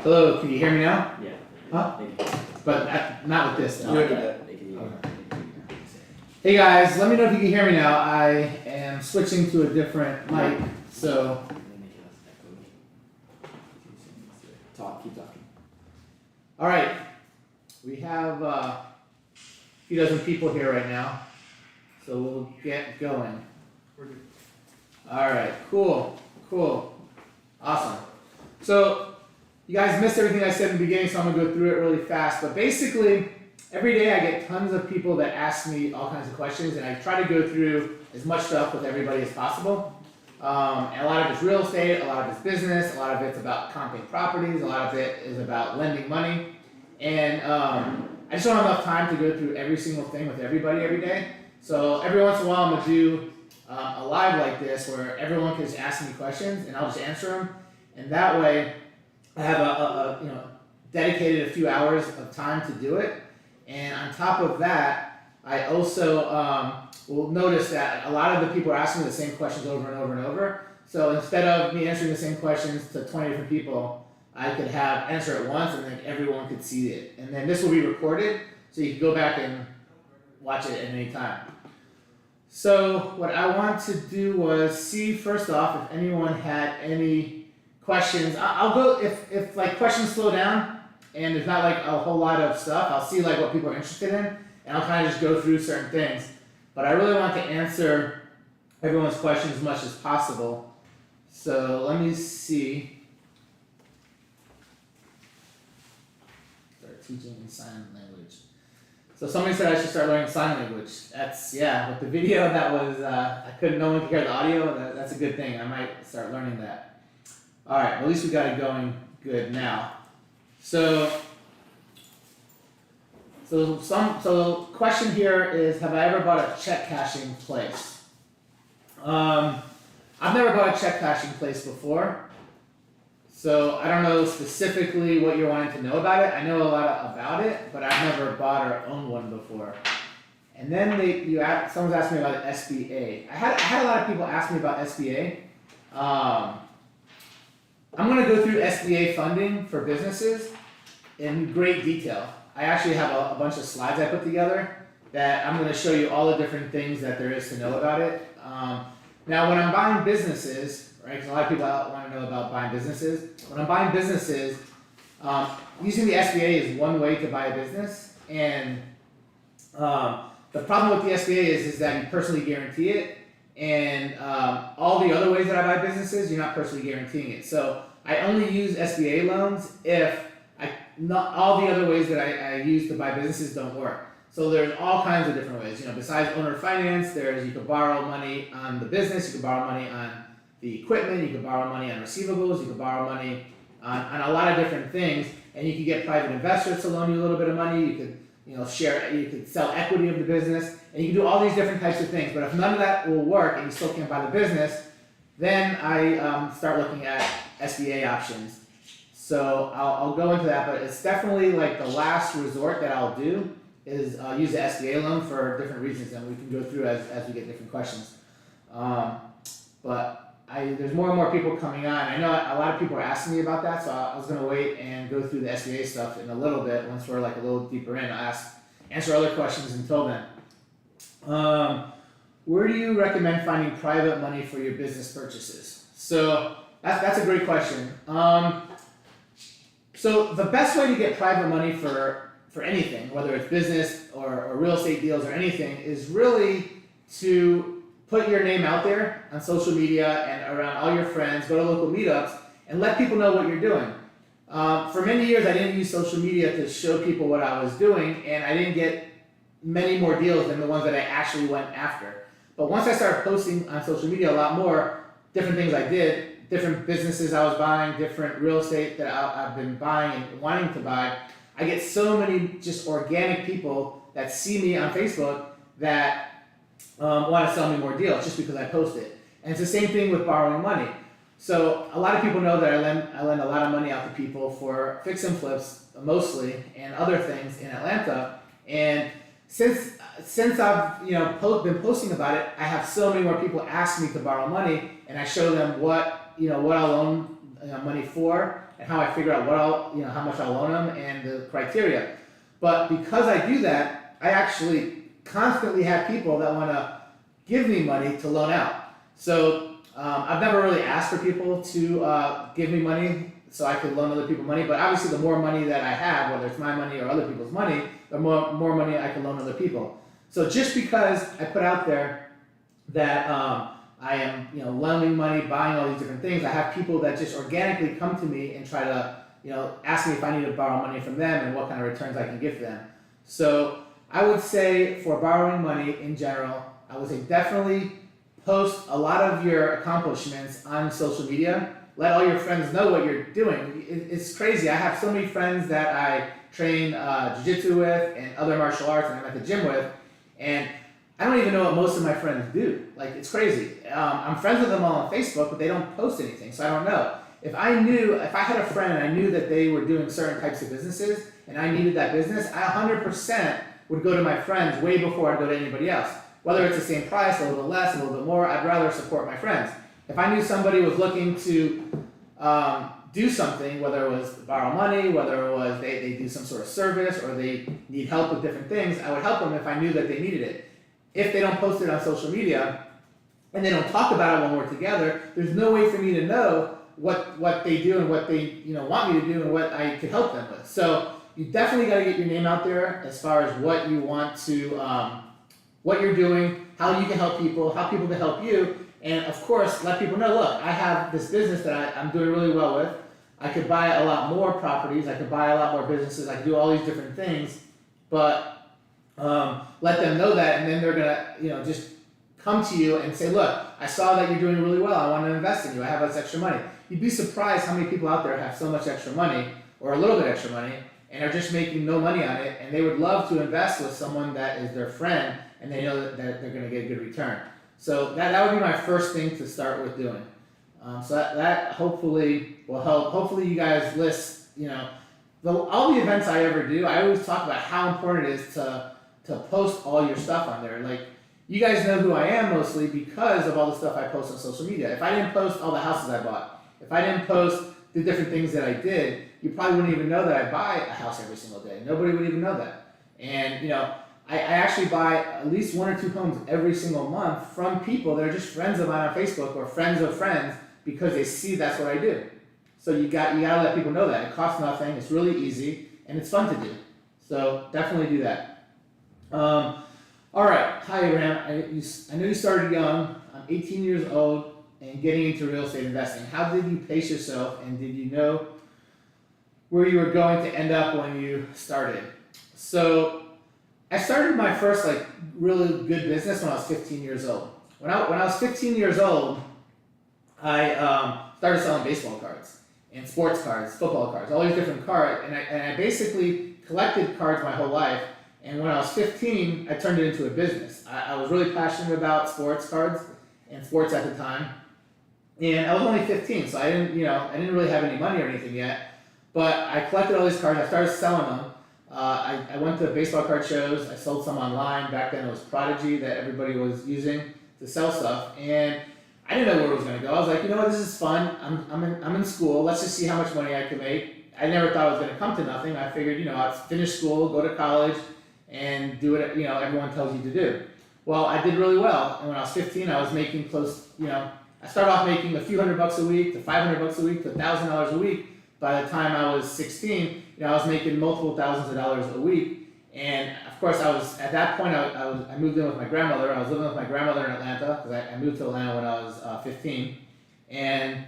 Hello, can you hear me now? Yeah. Huh? But not with this though. No, Okay. they can hear you. Hey guys, let me know if you can hear me now. I am switching to a different mic, so Keep talking. alright. We have a few dozen people here right now. So we'll get going. Alright, cool. Awesome. So you guys missed everything I said in the beginning, so I'm gonna go through it really fast. But basically, every day I get tons of people that ask me all kinds of questions, and I try to go through as much stuff with everybody as possible. And a lot of it's real estate, a lot of it's business, a lot of it's about comping properties, a lot of it is about lending money. And I just don't have enough time to go through every single thing with everybody every day. So every once in a while I'm gonna do a live like this where everyone can just ask me questions and I'll just answer them. And that way I have a dedicated a few hours of time to do it. And on top of that, I also will notice that a lot of the people are asking the same questions over and over and over. So instead of me answering the same questions to 20 different people, I could have answer it once and then everyone could see it. And then this will be recorded, so you can go back and watch it at any time. So what I want to do was see first off if anyone had any questions. I'll go if like questions slow down and there's not like a whole lot of stuff. I'll see like what people are interested in and I'll kind of just go through certain things. But I really want to answer everyone's questions as much as possible. So let me see. Start teaching in sign language. So somebody said I should start learning sign language. That's, yeah, with the video that was, no one could hear the audio, that's a good thing. I might start learning that. Alright, well, at least we got it going good now. So the question here is, have I ever bought a check cashing place? I've never bought a check cashing place before. So I don't know specifically what you're wanting to know about it. I know a lot about it, but I've never bought or owned one before. And then someone's asked me about SBA. I had a lot of people ask me about SBA. I'm gonna go through SBA funding for businesses in great detail. I actually have a bunch of slides I put together that I'm gonna show you all the different things that there is to know about it. Now when I'm buying businesses, right, because a lot of people want to know about buying businesses. When I'm buying businesses, using the SBA is one way to buy a business, and the problem with the SBA is that you personally guarantee it, and all the other ways that I buy businesses, you're not personally guaranteeing it. So I only use SBA loans if not all the other ways that I use to buy businesses don't work. So there's all kinds of different ways. Besides owner finance, you could borrow money on the business, you could borrow money on the equipment, you could borrow money on receivables, you could borrow money on a lot of different things, and you could get private investors to loan you a little bit of money, you could you could sell equity of the business, and you can do all these different types of things. But if none of that will work and you still can't buy the business, then I start looking at SBA options. So I'll go into that, but it's definitely like the last resort that I'll do is use the SBA loan for different reasons, and we can go through as we get different questions. But there's more and more people coming on. I know a lot of people are asking me about that, so I was gonna wait and go through the SBA stuff in a little bit. Once we're like a little deeper in, I'll answer other questions until then. Where do you recommend finding private money for your business purchases? So that's a great question. So the best way to get private money for anything, whether it's business or real estate deals or anything, is really to put your name out there on social media and around all your friends, go to local meetups, and let people know what you're doing. For many years, I didn't use social media to show people what I was doing, and I didn't get many more deals than the ones that I actually went after. But once I started posting on social media a lot more, different things I did, different businesses I was buying, different real estate that I've been buying and wanting to buy, I get so many just organic people that see me on Facebook that want to sell me more deals just because I post it. And it's the same thing with borrowing money. So a lot of people know that I lend a lot of money out to people for fix and flips mostly and other things in Atlanta. And since I've been posting about it, I have so many more people ask me to borrow money, and I show them what I'll loan money for, and how I figure out how much I'll loan them and the criteria. But because I do that, I actually constantly have people that want to give me money to loan out. So I've never really asked for people to give me money so I could loan other people money, but obviously the more money that I have, whether it's my money or other people's money, the more money I can loan other people. So just because I put out there that I am loaning money, buying all these different things, I have people that just organically come to me and try to ask me if I need to borrow money from them and what kind of returns I can give them. So I would say for borrowing money in general, I would say definitely post a lot of your accomplishments on social media. Let all your friends know what you're doing. It's crazy. I have so many friends that I train jiu-jitsu with and other martial arts and I'm at the gym with, and I don't even know what most of my friends do. Like, it's crazy. I'm friends with them all on Facebook, but they don't post anything, so I don't know. If I had a friend and I knew that they were doing certain types of businesses and I needed that business, I 100% would go to my friends way before I'd go to anybody else. Whether it's the same price, a little bit less, a little bit more, I'd rather support my friends. If I knew somebody was looking to do something, whether it was borrow money, whether it was they do some sort of service or they need help with different things, I would help them if I knew that they needed it. If they don't post it on social media and they don't talk about it when we're together, there's no way for me to know what they do and what they want me to do and what I could help them with. So you definitely got to get your name out there as far as what you want to, what you're doing, how you can help people, how people can help you, and of course let people know, look, I have this business that I'm doing really well with. I could buy a lot more properties, I could buy a lot more businesses, I could do all these different things, but let them know that, and then they're gonna just come to you and say, look, I saw that you're doing really well, I want to invest in you, I have this extra money. You'd be surprised how many people out there have so much extra money, or a little bit extra money, and are just making no money on it, and they would love to invest with someone that is their friend, and they know that they're going to get a good return. So that would be my first thing to start with doing. So that hopefully will help. Hopefully you guys list, all the events I ever do, I always talk about how important it is to post all your stuff on there. Like, you guys know who I am mostly because of all the stuff I post on social media. If I didn't post all the houses I bought, if I didn't post the different things that I did, you probably wouldn't even know that I buy a house every single day. Nobody would even know that. And I actually buy at least 1 or 2 homes every single month from people that are just friends of mine on Facebook or friends of friends because they see that's what I do. So you gotta let people know that. It costs nothing, it's really easy, and it's fun to do. So definitely do that. All right, hi Abraham. I know you started young. I'm 18 years old and getting into real estate investing. How did you pace yourself, and did you know where you were going to end up when you started? So I started my first really good business when I was 15 years old. When I was 15 years old, I started selling baseball cards and sports cards, football cards, all these different cards, and I basically collected cards my whole life. And when I was 15, I turned it into a business. I was really passionate about sports cards and sports at the time, and I was only 15, so I didn't really have any money or anything yet. But I collected all these cards. I started selling them. I went to baseball card shows. I sold some online. Back then it was Prodigy that everybody was using to sell stuff, and I didn't know where it was going to go. I was like, this is fun. I'm in school. Let's just see how much money I can make. I never thought it was going to come to nothing. I figured, I'd finish school, go to college, and do what everyone tells you to do. Well, I did really well, and when I was 15, I was making close. I started off making a few $100 a week to $500 a week to $1,000 a week. By the time I was 16, I was making multiple thousands of dollars a week. And of course, I was at that point. I moved in with my grandmother. I was living with my grandmother in Atlanta because I moved to Atlanta when I was 15, and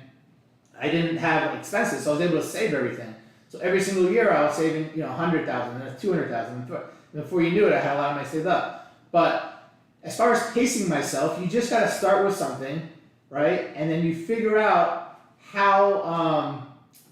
I didn't have expenses, so I was able to save everything. So every single year, I was saving 100,000, and 200,000. Before you knew it, I had a lot of money saved up. But as far as pacing myself, you just got to start with something, right? And then you figure out how.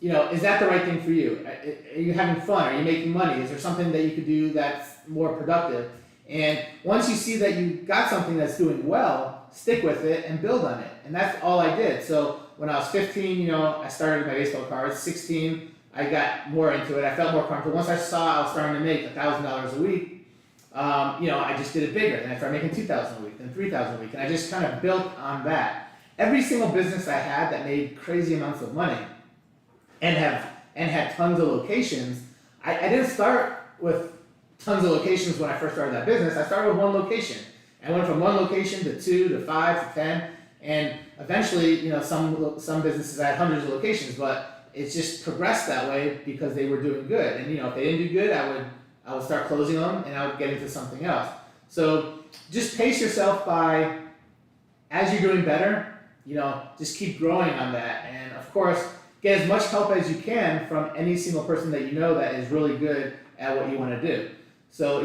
Is that the right thing for you? Are you having fun? Are you making money? Is there something that you could do that's more productive? And once you see that you got something that's doing well, stick with it and build on it. And that's all I did. So when I was 15, I started my baseball cards. 16, I got more into it. I felt more comfortable. Once I saw I was starting to make $1,000 a week, I just did it bigger. And I started making $2,000 a week, then $3,000 a week. And I just kind of built on that. Every single business I had that made crazy amounts of money, and had tons of locations. I didn't start with tons of locations when I first started that business. I started with one location. I went from one location to 2 to 5 to 10, and eventually, some businesses had hundreds of locations, but it's just progressed that way because they were doing good. And if they didn't do good, I would start closing them and I would get into something else. So just pace yourself by, as you're doing better, just keep growing on that. And of course, get as much help as you can from any single person that that is really good at what you want to do. So,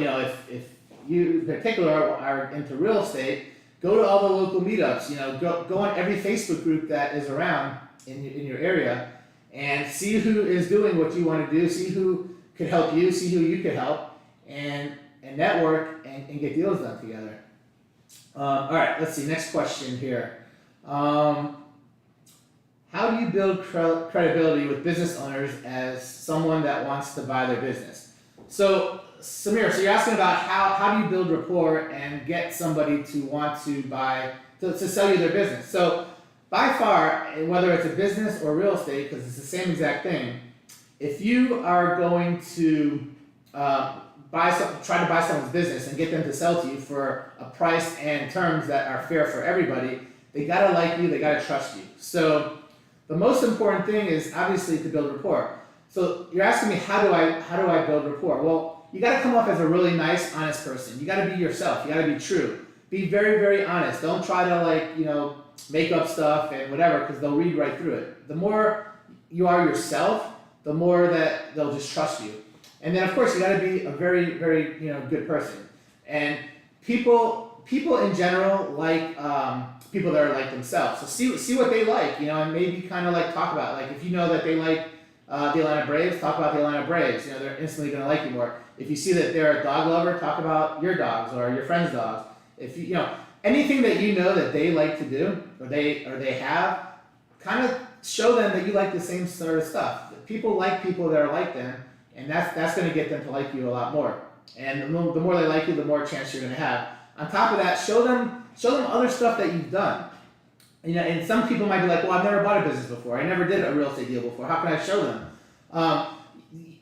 if you in particular are into real estate, go to all the local meetups, go on every Facebook group that is around in your area and see who is doing what you want to do, see who could help you, see who you could help, and network and get deals done together. All right, let's see, next question here. How do you build credibility with business owners as someone that wants to buy their business? So, Samir, you're asking about how do you build rapport and get somebody to want to buy, to sell you their business. So, by far, whether it's a business or real estate, because it's the same exact thing, if you are going to try to buy someone's business and get them to sell to you for a price and terms that are fair for everybody, they gotta like you, they gotta trust you. So the most important thing is obviously to build rapport. So you're asking me how do I build rapport? Well, you gotta come off as a really nice, honest person. You gotta be yourself. You gotta be true. Be very, very honest. Don't try to make up stuff and whatever, because they'll read right through it. The more you are yourself, the more that they'll just trust you. And then of course you gotta be a very, very good person. And people in general like people that are like themselves. So see what they like, and maybe kind of talk about it. If you know that they like the Atlanta Braves, talk about the Atlanta Braves. They're instantly gonna like you more. If you see that they're a dog lover, talk about your dogs or your friends' dogs. If anything that that they like to do or they have, kind of show them that you like the same sort of stuff. People like people that are like them, and that's going to get them to like you a lot more. And the more they like you, the more chance you're going to have. On top of that, show them other stuff that you've done. And some people might be like, well, I've never bought a business before. I never did a real estate deal before. How can I show them?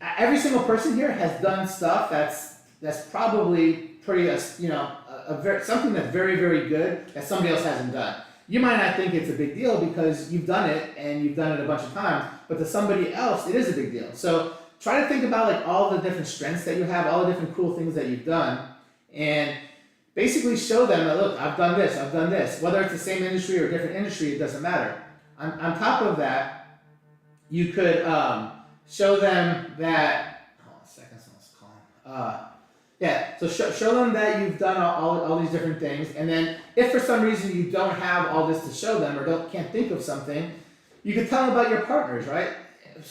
Every single person here has done stuff that's probably pretty, something that's very, very good that somebody else hasn't done. You might not think it's a big deal because you've done it and you've done it a bunch of times, but to somebody else, it is a big deal. So try to think about all the different strengths that you have, all the different cool things that you've done, and basically show them that, look, I've done this. Whether it's the same industry or a different industry, it doesn't matter. On top of that, you could show them that, hold on a second, someone's calling. So show them that you've done all these different things, and then if for some reason you don't have all this to show them or can't think of something, you could tell them about your partners, right?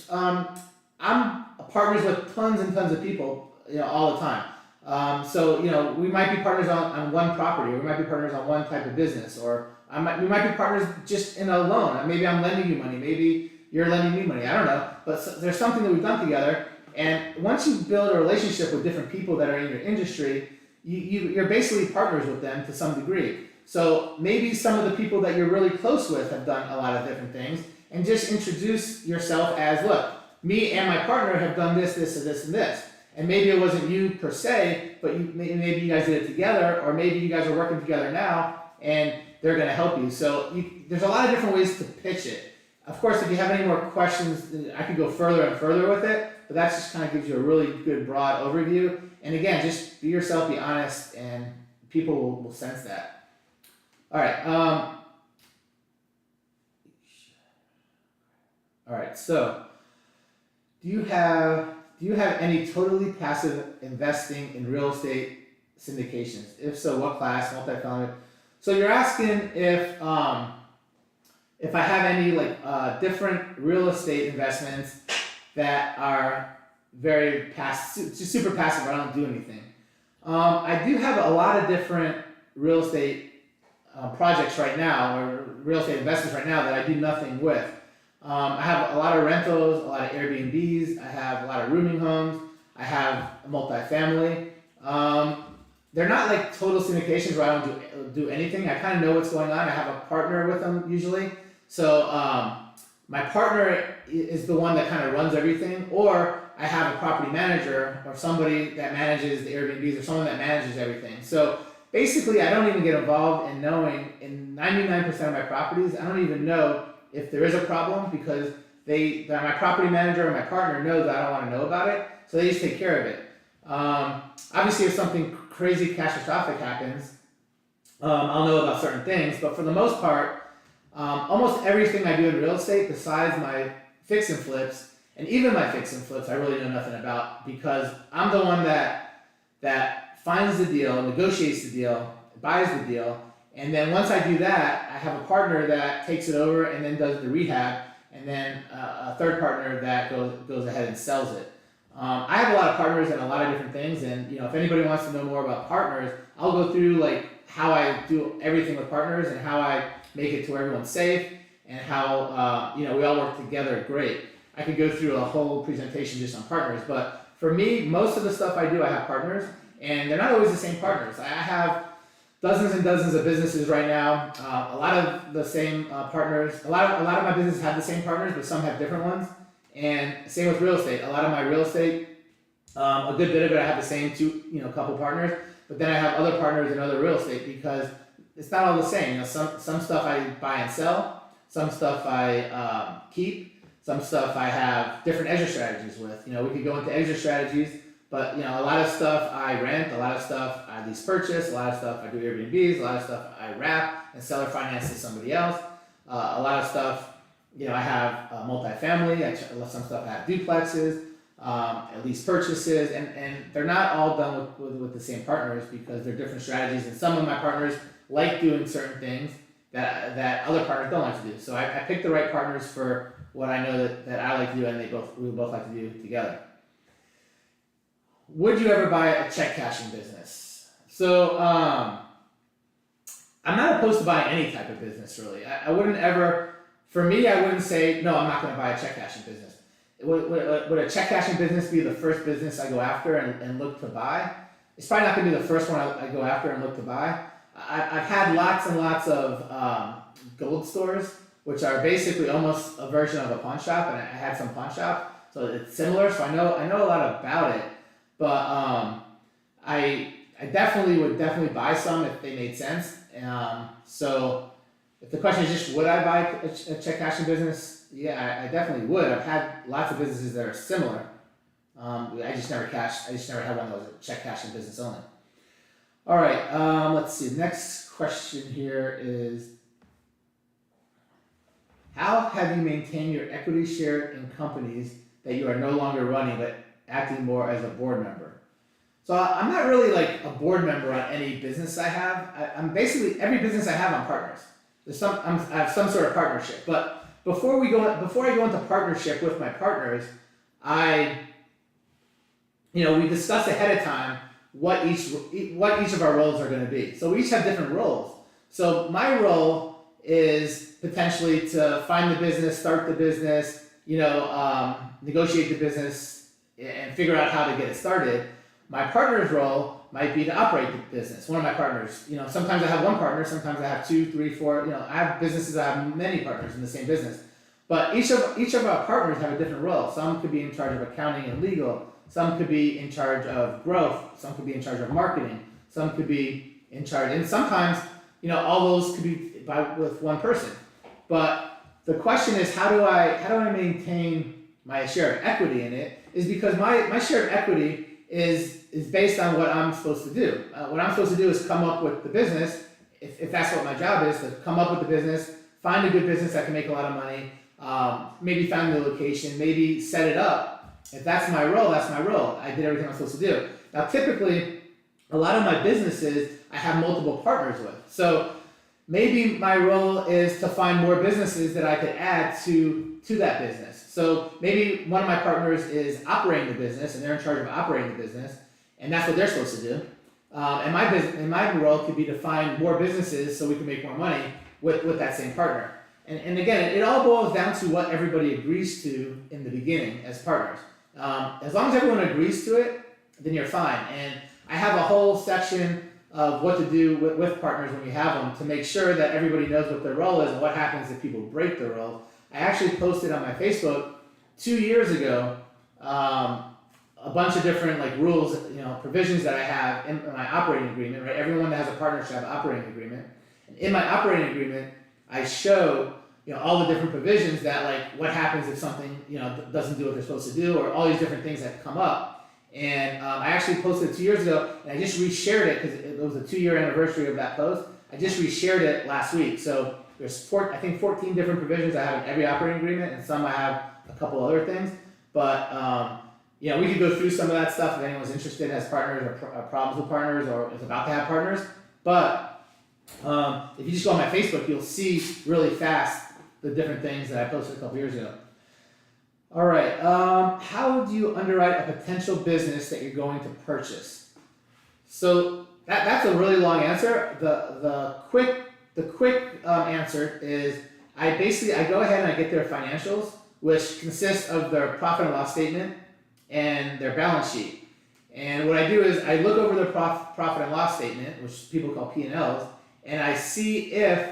I'm partners with tons and tons of people, all the time. So we might be partners on one property, or we might be partners on one type of business, or we might be partners just in a loan. Maybe I'm lending you money, maybe you're lending me money. I don't know, but there's something that we've done together. And once you build a relationship with different people that are in your industry, you're basically partners with them to some degree. So maybe some of the people that you're really close with have done a lot of different things, and just introduce yourself as, look, me and my partner have done this, this, and this, and this. And maybe it wasn't you per se, but maybe you guys did it together, or maybe you guys are working together now, and they're going to help you. So there's a lot of different ways to pitch it. Of course, if you have any more questions, I could go further and further with it, but that just kind of gives you a really good broad overview. And again, just be yourself, be honest, and people will sense that. All right, so do you have any totally passive investing in real estate syndications? If so, what class, multifamily? So you're asking if I have any different real estate investments that are very passive, super passive, where I don't do anything. I do have a lot of different real estate projects right now, or real estate investments right now that I do nothing with. I have a lot of rentals, a lot of Airbnbs, I have a lot of rooming homes, I have a multifamily. They're not total syndications where I don't do anything. I kind of know what's going on. I have a partner with them usually. So my partner is the one that kind of runs everything, or I have a property manager or somebody that manages the Airbnbs or someone that manages everything. So basically, I don't even get involved in knowing, in 99% of my properties, I don't even know if there is a problem because my property manager or my partner knows that I don't want to know about it, so they just take care of it. Obviously, if something crazy catastrophic happens, I'll know about certain things, but for the most part, almost everything I do in real estate, besides my fix and flips, and even my fix and flips, I really know nothing about because I'm the one that finds the deal, negotiates the deal, buys the deal, and then once I do that, I have a partner that takes it over and then does the rehab, and then a third partner that goes ahead and sells it. I have a lot of partners in a lot of different things, and if anybody wants to know more about partners, I'll go through like how I do everything with partners and how I make it to where everyone's safe and how we all work together great. I could go through a whole presentation just on partners, but for me, most of the stuff I do, I have partners, and they're not always the same partners. I have dozens and dozens of businesses right now. A lot of the same partners. A lot of my businesses have the same partners, but some have different ones. And same with real estate. A lot of my real estate, a good bit of it, I have the same couple partners. But then I have other partners in other real estate because it's not all the same. Some stuff I buy and sell. Some stuff I keep. Some stuff I have different exit strategies with. We could go into exit strategies. But a lot of stuff I rent, a lot of stuff I lease purchase, a lot of stuff I do Airbnbs, a lot of stuff I wrap and seller finance to somebody else. A lot of stuff, I have multifamily, some stuff I have duplexes, at lease purchases, and they're not all done with the same partners because they're different strategies, and some of my partners like doing certain things that other partners don't like to do. So I pick the right partners for what I know that I like to do and we both like to do together. Would you ever buy a check cashing business? So I'm not opposed to buying any type of business really. I wouldn't ever, for me, I wouldn't say, no, I'm not going to buy a check cashing business. Would a check cashing business be the first business I go after and look to buy? It's probably not going to be the first one I go after and look to buy. I've had lots and lots of gold stores, which are basically almost a version of a pawn shop, and I had some pawn shop, so it's similar. So I know a lot about it. But I definitely would buy some if they made sense. So if the question is just would I buy a check cashing business? Yeah, I definitely would. I've had lots of businesses that are similar. I just never had one that was a check cashing business only. All right, let's see. Next question here is, how have you maintained your equity share in companies that you are no longer running but acting more as a board member? So I'm not really like a board member on any business I have. I'm basically, every business I have, I'm partners. I have some sort of partnership. But before I go into partnership with my partners, we discuss ahead of time what each of our roles are going to be. So we each have different roles. So my role is potentially to find the business, start the business, negotiate the business, and figure out how to get it started. My partner's role might be to operate the business. One of my partners, sometimes I have one partner, sometimes I have 2, 3, 4. I have businesses that have many partners in the same business. But each of our partners have a different role. Some could be in charge of accounting and legal. Some could be in charge of growth. Some could be in charge of marketing. Some could be in charge, and sometimes, all those could be with one person. But the question is, how do I maintain my share of equity in it? Is because my share of equity is based on what I'm supposed to do. What I'm supposed to do is come up with the business, if that's what my job is, to come up with the business, find a good business that can make a lot of money, maybe find the location, maybe set it up. If that's my role, that's my role. I did everything I'm supposed to do. Now, typically, a lot of my businesses, I have multiple partners with. So maybe my role is to find more businesses that I could add to that business. So maybe one of my partners is operating the business, and they're in charge of operating the business, and that's what they're supposed to do. And my role could be to find more businesses so we can make more money with that same partner. And again, it all boils down to what everybody agrees to in the beginning as partners. As long as everyone agrees to it, then you're fine. And I have a whole section of what to do with partners when you have them to make sure that everybody knows what their role is and what happens if people break their role. I actually posted on my Facebook 2 years ago, a bunch of different like rules, provisions that I have in my operating agreement, right? Everyone that has a partner should have an operating agreement. And in my operating agreement, I show, all the different provisions that like what happens if something, doesn't do what they're supposed to do, or all these different things that come up. And I actually posted it 2 years ago, and I just reshared it because it was a 2-year anniversary of that post. I just reshared it last week. So there's 14 different provisions I have in every operating agreement, and some I have a couple other things. But we could go through some of that stuff if anyone's interested, has partners or problems with partners, or is about to have partners. But if you just go on my Facebook, you'll see really fast the different things that I posted a couple years ago. All right, how do you underwrite a potential business that you're going to purchase? So that's a really long answer. The quick answer is I go ahead and I get their financials, which consists of their profit and loss statement and their balance sheet. And what I do is I look over their profit and loss statement, which people call P&Ls, and I see if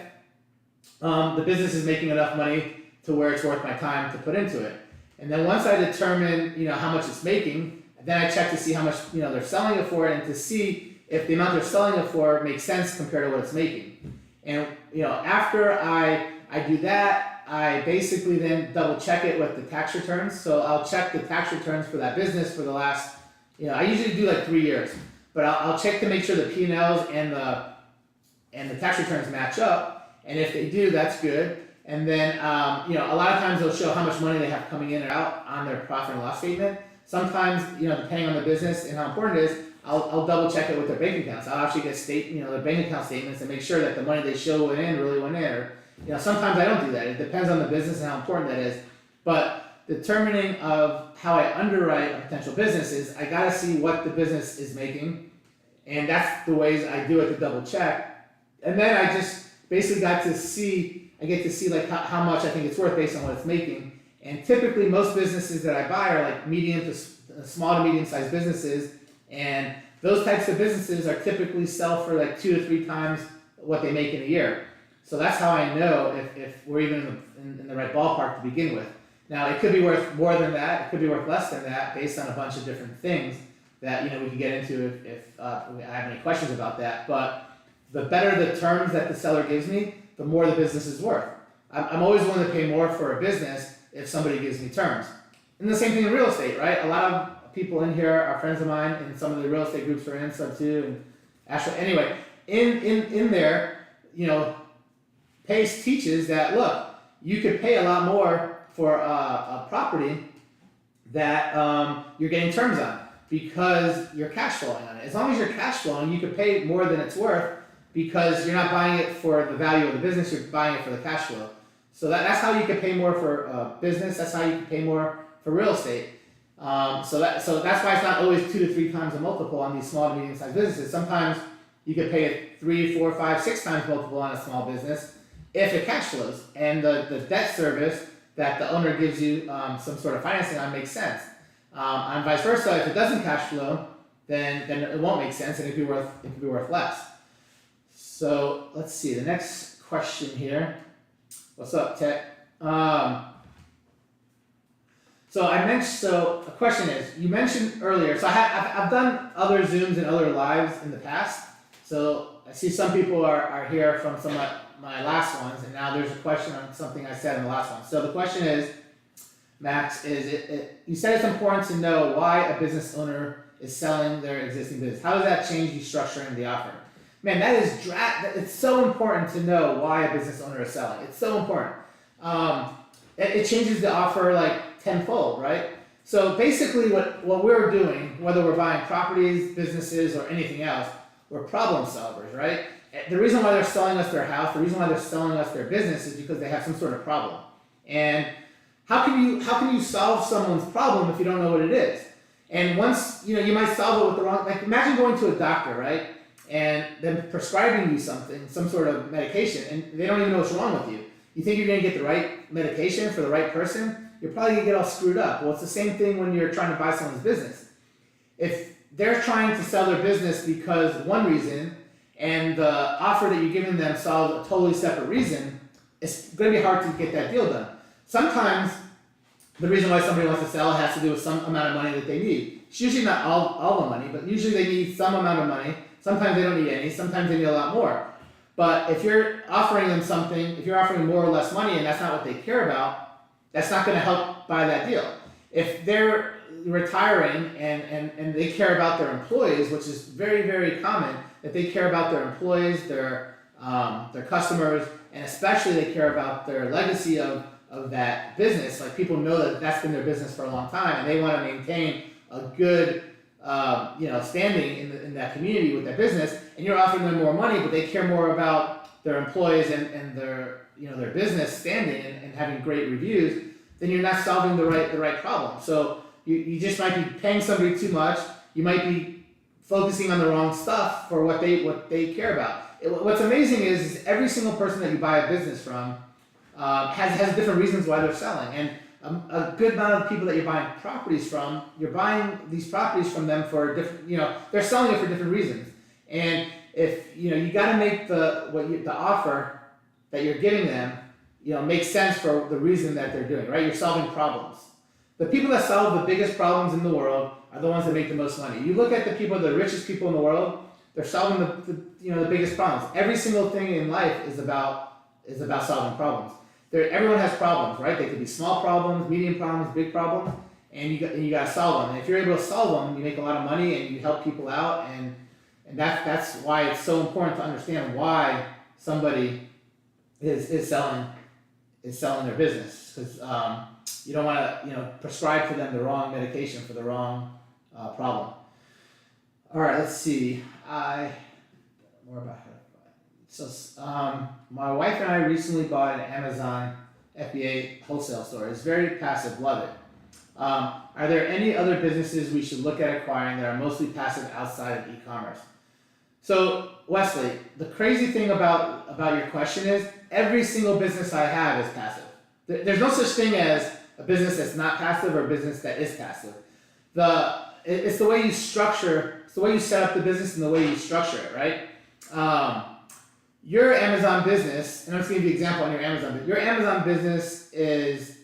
the business is making enough money to where it's worth my time to put into it. And then once I determine, how much it's making, then I check to see how much, they're selling it for, and to see if the amount they're selling it for makes sense compared to what it's making. And, after I do that, I basically then double check it with the tax returns. So I'll check the tax returns for that business for the last, I usually do like 3 years, but I'll check to make sure the P&Ls and the tax returns match up. And if they do, that's good. And then, a lot of times they'll show how much money they have coming in or out on their profit and loss statement. Sometimes, depending on the business and how important it is, I'll double check it with their bank accounts. I'll actually get their bank account statements and make sure that the money they show went in really went in. Or, sometimes I don't do that. It depends on the business and how important that is. But determining of how I underwrite a potential business is I gotta see what the business is making, and that's the ways I do it to double check. And then I just basically get to see like how much I think it's worth based on what it's making. And typically most businesses that I buy are like medium to small to medium sized businesses, and those types of businesses are typically sell for like 2 to 3 times what they make in a year. So that's how I know if we're even in the right ballpark to begin with. Now it could be worth more than that, it could be worth less than that based on a bunch of different things that we can get into if I have any questions about that. But the better the terms that the seller gives me, the more the business is worth. I'm always willing to pay more for a business if somebody gives me terms. And the same thing in real estate, right? A lot of people in here are friends of mine, and some of the real estate groups are in, some too, and actually, anyway, in there, PACE teaches that, look, you could pay a lot more for a property that you're getting terms on because you're cash flowing on it. As long as you're cash flowing, you could pay more than it's worth because you're not buying it for the value of the business, you're buying it for the cash flow. So that's how you can pay more for business, that's how you can pay more for real estate. So that's why it's not always 2 to 3 times a multiple on these small to medium sized businesses. Sometimes you could pay a 3, 4, 5, 6 times multiple on a small business if it cash flows, and the debt service that the owner gives you some sort of financing on makes sense. And vice versa, if it doesn't cash flow, then it won't make sense, and it could be worth less. So let's see the next question here. What's up, Tech? So a question is, you mentioned earlier, so I've done other Zooms and other lives in the past, so I see some people are here from some of my last ones, and now there's a question on something I said in the last one. So the question is, Max, you said it's important to know why a business owner is selling their existing business. How does that change you structuring the offer? Man, it's so important to know why a business owner is selling. It's so important. It changes the offer like tenfold, right? So basically what we're doing, whether we're buying properties, businesses, or anything else, we're problem solvers, right? The reason why they're selling us their house, the reason why they're selling us their business is because they have some sort of problem. And how can you solve someone's problem if you don't know what it is? And once, you might solve it with the wrong, like imagine going to a doctor, right? And then prescribing you something, some sort of medication, and they don't even know what's wrong with you. You think you're gonna get the right medication for the right person, you're probably gonna get all screwed up. Well, it's the same thing when you're trying to buy someone's business. If they're trying to sell their business because of one reason, and the offer that you're giving them solves a totally separate reason, it's gonna be hard to get that deal done. sometimes the reason why somebody wants to sell has to do with some amount of money that they need. It's usually not all the money, but usually they need some amount of money. Sometimes they don't need any, sometimes they need a lot more. But if you're offering them something, if you're offering more or less money and that's not what they care about, that's not going to help buy that deal. If they're retiring and they care about their employees, which is very, very common, that they care about their employees, their customers, and especially they care about their legacy of that business. Like people know that that's been their business for a long time and they want to maintain a good standing in that community with that business, and you're offering them more money, but they care more about their employees and their their business standing and having great reviews, then you're not solving the right problem. So you just might be paying somebody too much. You might be focusing on the wrong stuff for what they care about. What's amazing is every single person that you buy a business from has different reasons why they're selling, and a good amount of people that you're buying properties from, you're buying these properties from them for different, they're selling it for different reasons. And if you got to make the offer that you're giving them, make sense for the reason that they're doing, right? You're solving problems. The people that solve the biggest problems in the world are the ones that make the most money. You look at the richest people in the world, they're solving the biggest problems. Every single thing in life is about solving problems. Everyone has problems, right? They could be small problems, medium problems, big problems, and you got to solve them. And if you're able to solve them, you make a lot of money and you help people out, and that's why it's so important to understand why somebody is selling their business, because you don't want to prescribe for them the wrong medication for the wrong problem. All right, let's see. More about how. So my wife and I recently bought an Amazon FBA wholesale store. It's very passive, love it. Are there any other businesses we should look at acquiring that are mostly passive outside of e-commerce? So Wesley, the crazy thing about your question is every single business I have is passive. There's no such thing as a business that's not passive or a business that is passive. It's the way you structure, it's the way you set up the business and the way you structure it, right? Your Amazon business, and I'm just going to give you an example on your Amazon business. Your Amazon business is,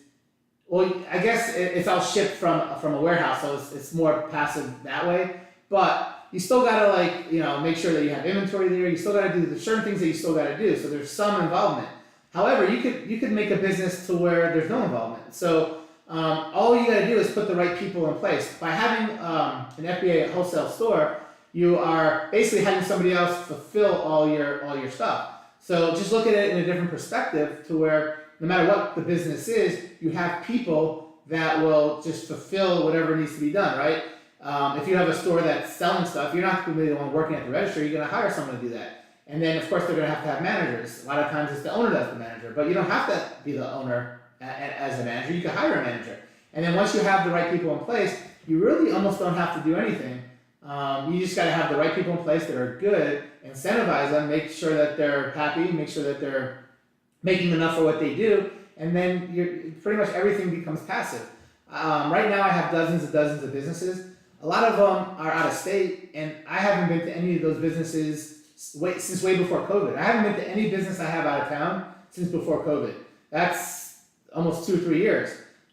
well, I guess it's all shipped from a warehouse, so it's more passive that way. But you still got to make sure that you have inventory there. You still got to do certain things that you still got to do. So there's some involvement. However, you could make a business to where there's no involvement. So all you got to do is put the right people in place. By having an FBA wholesale store, you are basically having somebody else fulfill all your stuff. So just look at it in a different perspective, to where no matter what the business is, you have people that will just fulfill whatever needs to be done, right? If you have a store that's selling stuff, you're not going to be the one working at the register. You're going to hire someone to do that. And then, of course, they're going to have managers. A lot of times it's the owner that's the manager, but you don't have to be the owner as a manager. You can hire a manager. And then once you have the right people in place, you really almost don't have to do anything. You just got to have the right people in place that are good, incentivize them, make sure that they're happy, make sure that they're making enough for what they do, and then pretty much everything becomes passive. Right now I have dozens of businesses. A lot of them are out of state, and I haven't been to any of those businesses since way before COVID. I haven't been to any business I have out of town since before COVID. That's almost 2 or 3 years.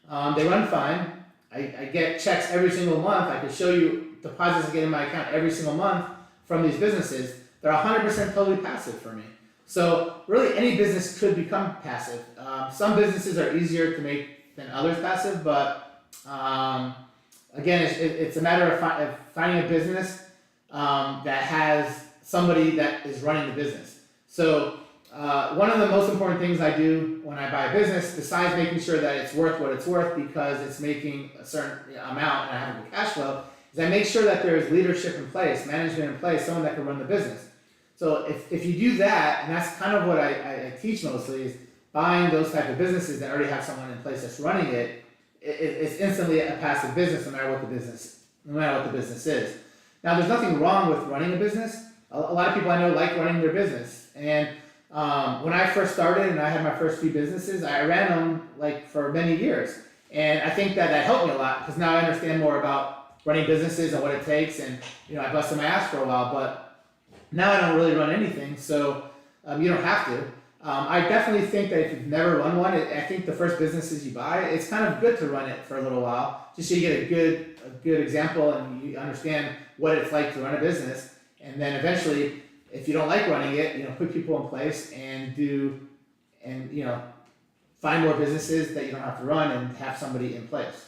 They run fine. I get checks every single month. I can show you deposits I get in my account every single month from these businesses. They're 100% totally passive for me. So really any business could become passive. Some businesses are easier to make than others passive, but again, it's a matter of finding a business that has somebody that is running the business. So one of the most important things I do when I buy a business, besides making sure that it's worth what it's worth because it's making a certain amount and I have a good cash flow, is I make sure that there is leadership in place, management in place, someone that can run the business. So if you do that, and that's kind of what I teach mostly, is buying those type of businesses that already have someone in place that's running it, it's instantly a passive business no matter what the business is. Now there's nothing wrong with running a business. A lot of people I know like running their business. And when I first started and I had my first few businesses, I ran them for many years. And I think that helped me a lot because now I understand more about running businesses and what it takes. And I busted my ass for a while, but now I don't really run anything, so you don't have to. I definitely think that if you've never run one, I think the first businesses you buy, it's kind of good to run it for a little while, just so you get a good example and you understand what it's like to run a business. And then eventually, if you don't like running it, put people in place and find more businesses that you don't have to run and have somebody in place.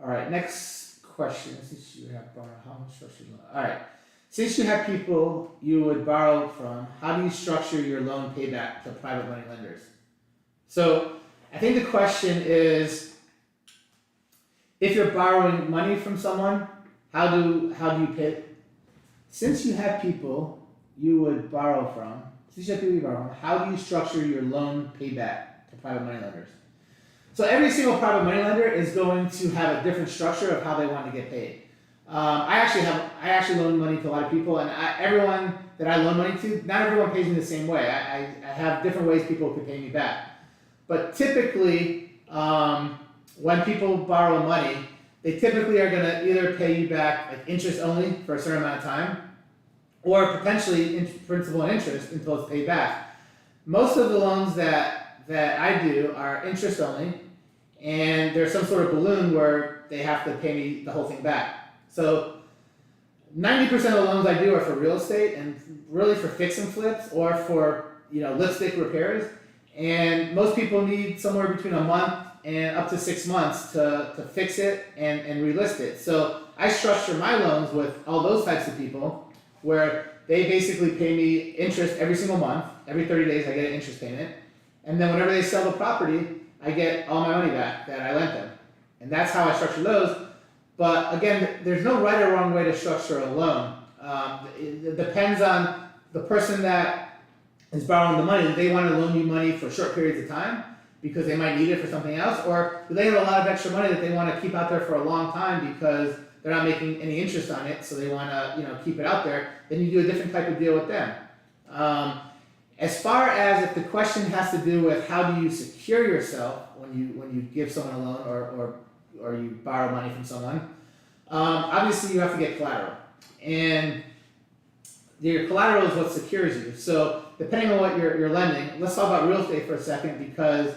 All right, next question. Since you have borrowed, how much structured loan? All right. Since you have people you would borrow from, how do you structure your loan payback to private money lenders? So I think the question is, if you're borrowing money from someone, how do you pay? Since you have people you would borrow from, how do you structure your loan payback to private money lenders? So every single private money lender is going to have a different structure of how they want to get paid. I actually loan money to a lot of people, and everyone that I loan money to, not everyone pays me the same way. I have different ways people could pay me back. But typically, when people borrow money, they typically are going to either pay you back like interest only for a certain amount of time, or potentially principal and interest until it's paid back. Most of the loans that I do are interest only, and there's some sort of balloon where they have to pay me the whole thing back. So 90% of the loans I do are for real estate and really for fix and flips or for lipstick repairs. And most people need somewhere between a month and up to 6 months to fix it and relist it. So I structure my loans with all those types of people where they basically pay me interest every single month. Every 30 days I get an interest payment. And then whenever they sell the property, I get all my money back that I lent them. And that's how I structure those. But again, there's no right or wrong way to structure a loan. It depends on the person that is borrowing the money. Do they want to loan you money for short periods of time because they might need it for something else? Or do they have a lot of extra money that they want to keep out there for a long time because they're not making any interest on it, so they want to keep it out there? Then you do a different type of deal with them. As far as if the question has to do with how do you secure yourself when you give someone a loan or you borrow money from someone, obviously you have to get collateral. And your collateral is what secures you. So depending on what you're lending, let's talk about real estate for a second because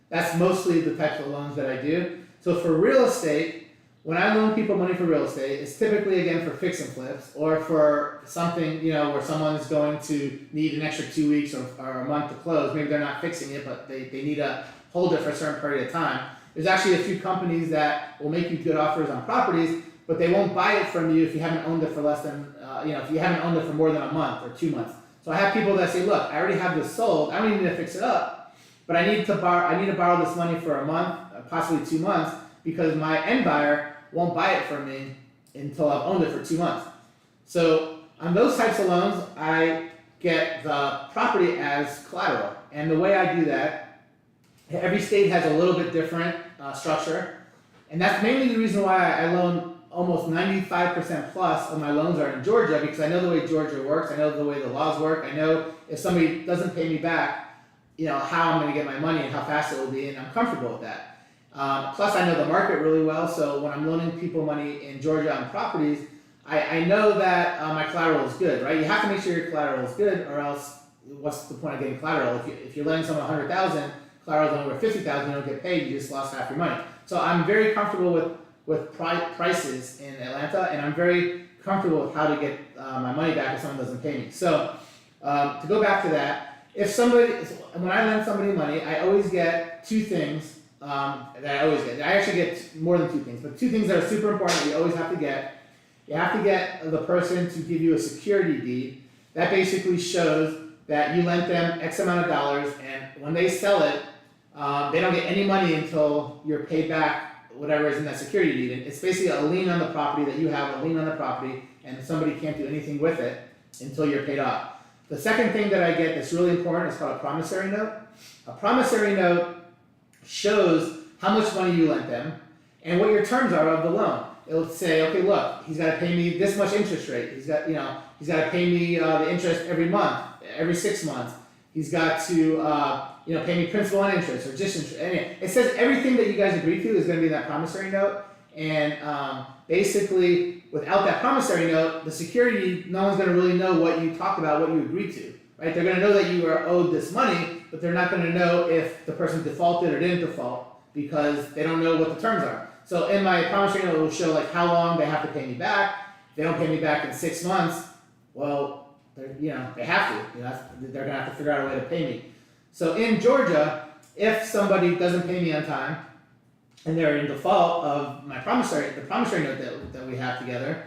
that's mostly the types of loans that I do. So for real estate, when I loan people money for real estate, it's typically again for fix and flips or for something where someone's going to need an extra 2 weeks or a month to close. Maybe they're not fixing it, but they need to hold it for a certain period of time. There's actually a few companies that will make you good offers on properties, but they won't buy it from you if you haven't owned it for less than, if you haven't owned it for more than a month or 2 months. So I have people that say, look, I already have this sold. I don't even need to fix it up, but I need to borrow this money for a month, possibly 2 months, because my end buyer won't buy it from me until I've owned it for 2 months. So on those types of loans, I get the property as collateral. And the way I do that, every state has a little bit different structure, and that's mainly the reason why I loan almost 95% plus of my loans are in Georgia, because I know the way Georgia works, I know the way the laws work, I know if somebody doesn't pay me back, how I'm going to get my money and how fast it will be, and I'm comfortable with that. Plus I know the market really well, so when I'm loaning people money in Georgia on properties, I know that my collateral is good, right? You have to make sure your collateral is good, or else what's the point of getting collateral? If you're lending someone $100,000, collateral's only worth $50,000, you don't get paid, you just lost half your money. So I'm very comfortable with prices in Atlanta, and I'm very comfortable with how to get my money back if someone doesn't pay me. So to go back to that, when I lend somebody money, I always get two things that I always get. I actually get more than two things, but two things that are super important that you always have to get. You have to get the person to give you a security deed. That basically shows that you lent them X amount of dollars, and when they sell it, they don't get any money until you're paid back whatever is in that security deed. And it's basically a lien on the property that you have, a lien on the property, and somebody can't do anything with it until you're paid off. The second thing that I get that's really important is called a promissory note. A promissory note shows how much money you lent them and what your terms are of the loan. It'll say, okay, look, he's got to pay me this much interest rate. He's got to pay me the interest every month, every 6 months. He's got to pay me principal and interest or just interest. Anyway, it says everything that you guys agreed to is going to be in that promissory note. And basically, without that promissory note, the security, no one's going to really know what you talked about, what you agreed to, right? They're gonna know that you are owed this money, but they're not gonna know if the person defaulted or didn't default because they don't know what the terms are. So in my promissory note, it will show like how long they have to pay me back. If they don't pay me back in 6 months, well, they have to. They're gonna have to figure out a way to pay me. So in Georgia, if somebody doesn't pay me on time and they're in default of the promissory note that we have together,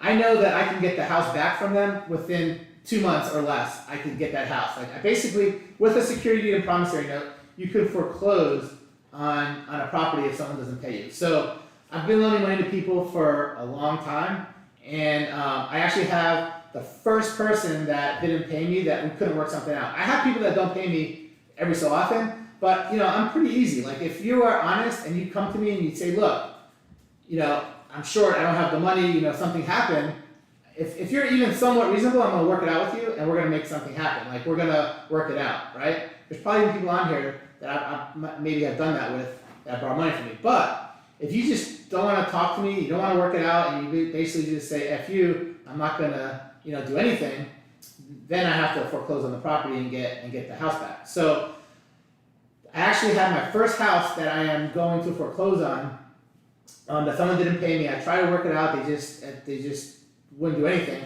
I know that I can get the house back from them within 2 months or less. I could get that house. Like I basically, with a security deed and promissory note, you could foreclose on a property if someone doesn't pay you. So I've been loaning money to people for a long time, and I actually have the first person that didn't pay me that we couldn't work something out. I have people that don't pay me every so often, but I'm pretty easy. Like if you are honest and you come to me and you say, look, I'm short, I don't have the money, something happened. If you're even somewhat reasonable, I'm gonna work it out with you and we're gonna make something happen. Like we're gonna work it out, right? There's probably people on here that I maybe have done that with, that borrow money from me. But if you just don't wanna talk to me, you don't wanna work it out, and you basically just say, F you, I'm not gonna, do anything, then I have to foreclose on the property and get the house back. So I actually had my first house that I am going to foreclose on, that someone didn't pay me. I tried to work it out, they just wouldn't do anything.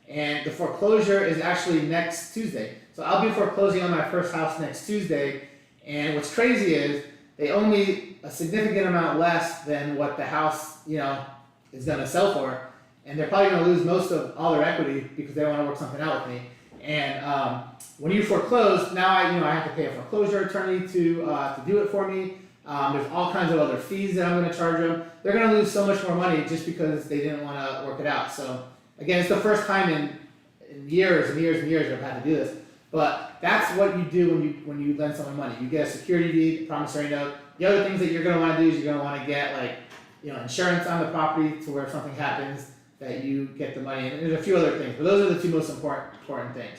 And the foreclosure is actually next Tuesday. So I'll be foreclosing on my first house next Tuesday. And what's crazy is they owe me a significant amount less than what the house, is gonna sell for. And they're probably gonna lose most of all their equity because they wanna work something out with me. And when you foreclose, now I have to pay a foreclosure attorney to do it for me. There's all kinds of other fees that I'm gonna charge them. They're gonna lose so much more money just because they didn't wanna work it out. So again, it's the first time in years and years and years I've had to do this. But that's what you do when you lend someone money. You get a security deed, promissory note. The other things that you're gonna wanna do is you're gonna wanna get like, insurance on the property to where if something happens that you get the money. And there's a few other things, but those are the two most important things.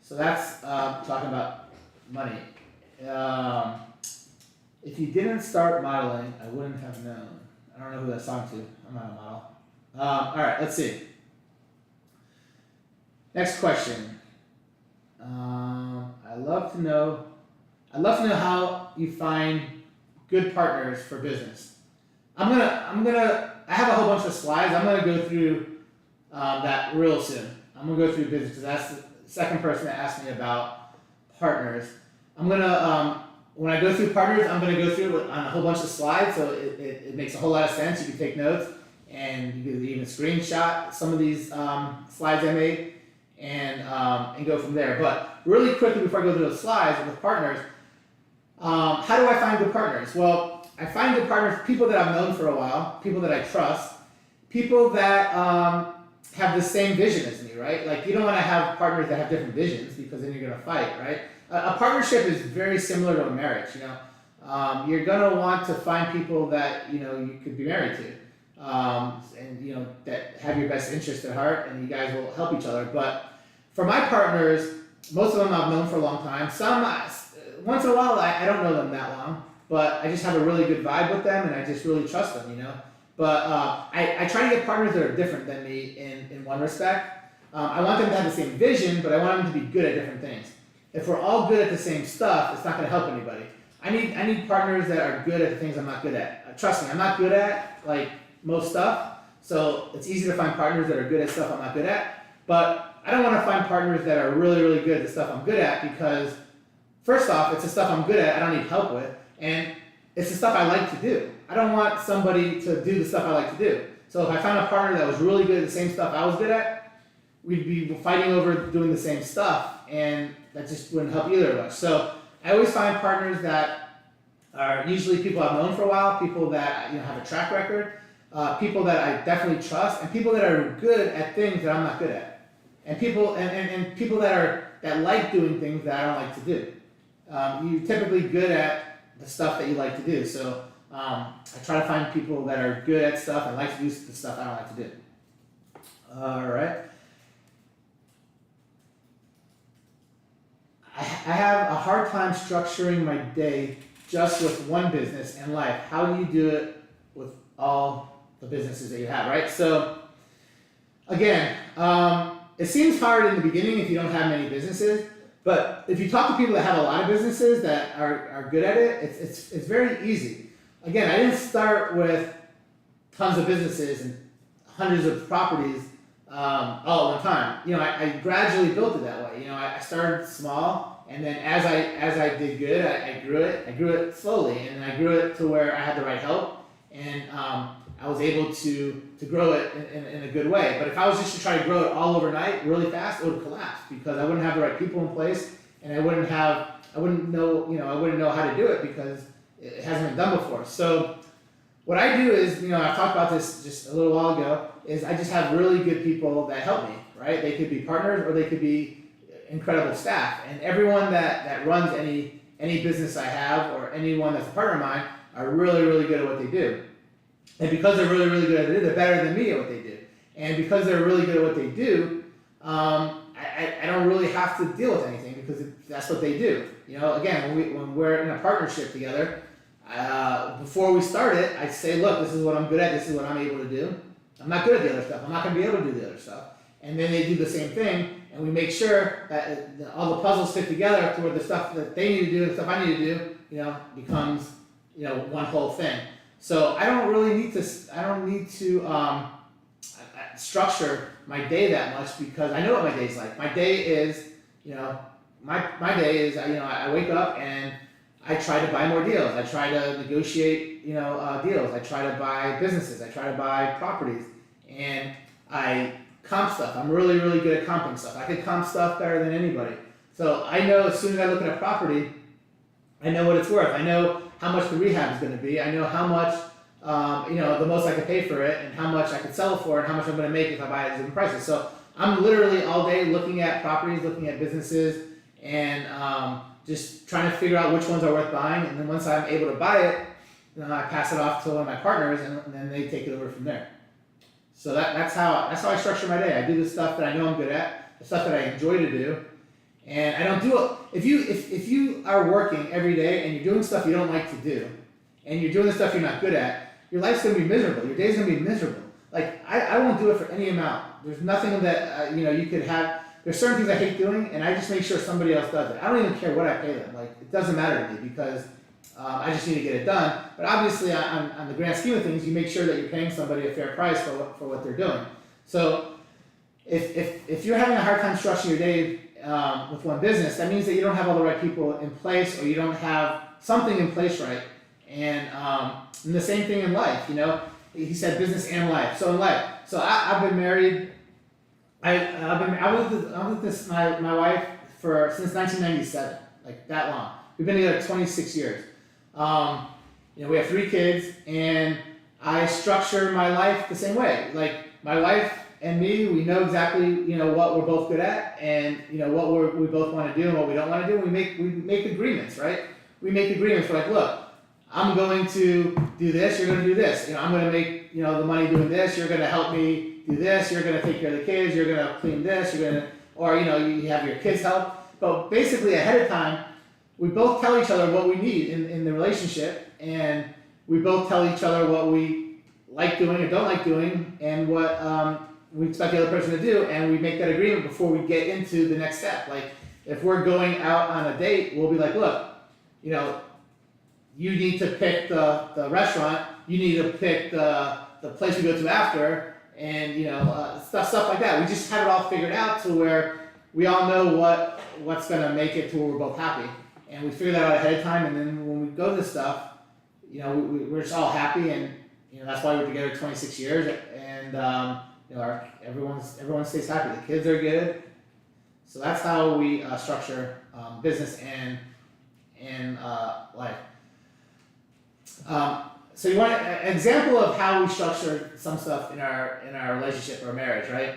So that's talking about money. If you didn't start modeling, I wouldn't have known. I don't know who that song to. I'm not a model. All right, let's see. Next question. I'd love to know how you find good partners for business. I have a whole bunch of slides. I'm gonna go through that real soon. I'm gonna go through business because that's the second person that asked me about partners. I'm gonna when I go through partners, I'm gonna go through it on a whole bunch of slides, so it makes a whole lot of sense. You can take notes, and you can even screenshot some of these slides I made, and go from there. But really quickly before I go through those slides with partners, how do I find good partners? Well, I find good partners, people that I've known for a while, people that I trust, people that have the same vision as me, right? Like you don't want to have partners that have different visions because then you're going to fight, right? A partnership is very similar to a marriage, You're going to want to find people that, you could be married to, and, that have your best interest at heart, and you guys will help each other. But for my partners, most of them I've known for a long time. Some, once in a while, I don't know them that long, but I just have a really good vibe with them, and I just really trust them, But I try to get partners that are different than me in one respect. I want them to have the same vision, but I want them to be good at different things. If we're all good at the same stuff, it's not going to help anybody. I need partners that are good at the things I'm not good at. Trust me, I'm not good at like most stuff, so it's easy to find partners that are good at stuff I'm not good at. But I don't want to find partners that are really, really good at the stuff I'm good at because, first off, it's the stuff I'm good at, I don't need help with, and it's the stuff I like to do. I don't want somebody to do the stuff I like to do. So if I found a partner that was really good at the same stuff I was good at, we'd be fighting over doing the same stuff, and that just wouldn't help either of us. So I always find partners that are usually people I've known for a while, people that have a track record, people that I definitely trust, and people that are good at things that I'm not good at, and people and people that like doing things that I don't like to do. You're typically good at the stuff that you like to do. So I try to find people that are good at stuff and like to do the stuff I don't like to do. All right. I have a hard time structuring my day just with one business and life. How do you do it with all the businesses that you have, right? So again, it seems hard in the beginning if you don't have many businesses. But if you talk to people that have a lot of businesses that are good at it, it's very easy. Again, I didn't start with tons of businesses and hundreds of properties all at one time. You know, I gradually built it that way. You know, I started small, and then as I did good, I grew it. I grew it slowly, and I grew it to where I had the right help, and I was able to grow it in a good way. But if I was just to try to grow it all overnight, really fast, it would collapse because I wouldn't have the right people in place, and I wouldn't know how to do it because it hasn't been done before. So what I do is, you know, I've talked about this just a little while ago, is I just have really good people that help me, right? They could be partners or they could be incredible staff. And everyone that runs any business I have or anyone that's a partner of mine are really, really good at what they do. And because they're really, really good at it, they're better than me at what they do. And because they're really good at what they do, I don't really have to deal with anything because that's what they do. You know, again, when we're in a partnership together, before we start it, I say, look, this is what I'm good at, this is what I'm able to do. I'm not good at the other stuff, I'm not going to be able to do the other stuff. And then they do the same thing, and we make sure that all the puzzles fit together to where the stuff that they need to do and the stuff I need to do, you know, becomes, you know, one whole thing. So I don't need to structure my day that much because I know what my day's like. My day is, you know, my day is, you know, I wake up and I try to buy more deals. I try to negotiate, you know, deals. I try to buy businesses. I try to buy properties, and I comp stuff. I'm really, really good at comping stuff. I can comp stuff better than anybody. So I know as soon as I look at a property, I know what it's worth. I know how much the rehab is going to be. I know how much, you know, the most I can pay for it, and how much I could sell it for, and how much I'm going to make if I buy it at different prices. So I'm literally all day looking at properties, looking at businesses, and just trying to figure out which ones are worth buying. And then once I'm able to buy it, you know, I pass it off to one of my partners, and then they take it over from there. So that's how I structure my day. I do the stuff that I know I'm good at, the stuff that I enjoy to do, and I don't do it. If you are working every day and you're doing stuff you don't like to do, and you're doing the stuff you're not good at, your life's gonna be miserable. Your day's gonna be miserable. Like I won't do it for any amount. There's nothing that you know you could have. There's certain things I hate doing, and I just make sure somebody else does it. I don't even care what I pay them. Like it doesn't matter to me because I just need to get it done. But obviously, on the grand scheme of things, you make sure that you're paying somebody a fair price for what they're doing. So if you're having a hard time structuring your day with one business, that means that you don't have all the right people in place, or you don't have something in place right. And the same thing in life. You know, he said business and life. So in life, so I've been married. I was with my wife since 1997, like that long. We've been together 26 years. You know, we have 3 kids, and I structure my life the same way. Like my wife and me, we know exactly, you know, what we're both good at, and you know what we both want to do and what we don't want to do. We make agreements, right? We make agreements. We're like, look, I'm going to do this. You're going to do this. You know, I'm going to make, you know, the money doing this. You're going to help me do this. You're going to take care of the kids. You're going to clean this. You're going to, or you know, you have your kids help. But basically, ahead of time, we both tell each other what we need in the relationship, and we both tell each other what we like doing or don't like doing, and what we expect the other person to do, and we make that agreement before we get into the next step. Like if we're going out on a date, we'll be like, look, you know, you need to pick the restaurant, you need to pick the place we go to after, and you know, stuff like that. We just have it all figured out to where we all know what's gonna make it to where we're both happy. And we figure that out ahead of time, and then when we go to this stuff, you know, we're just all happy, and you know that's why we're together 26 years, and you know, everyone stays happy. The kids are good, so that's how we structure business and life. So you want an example of how we structure some stuff in our relationship or marriage, right?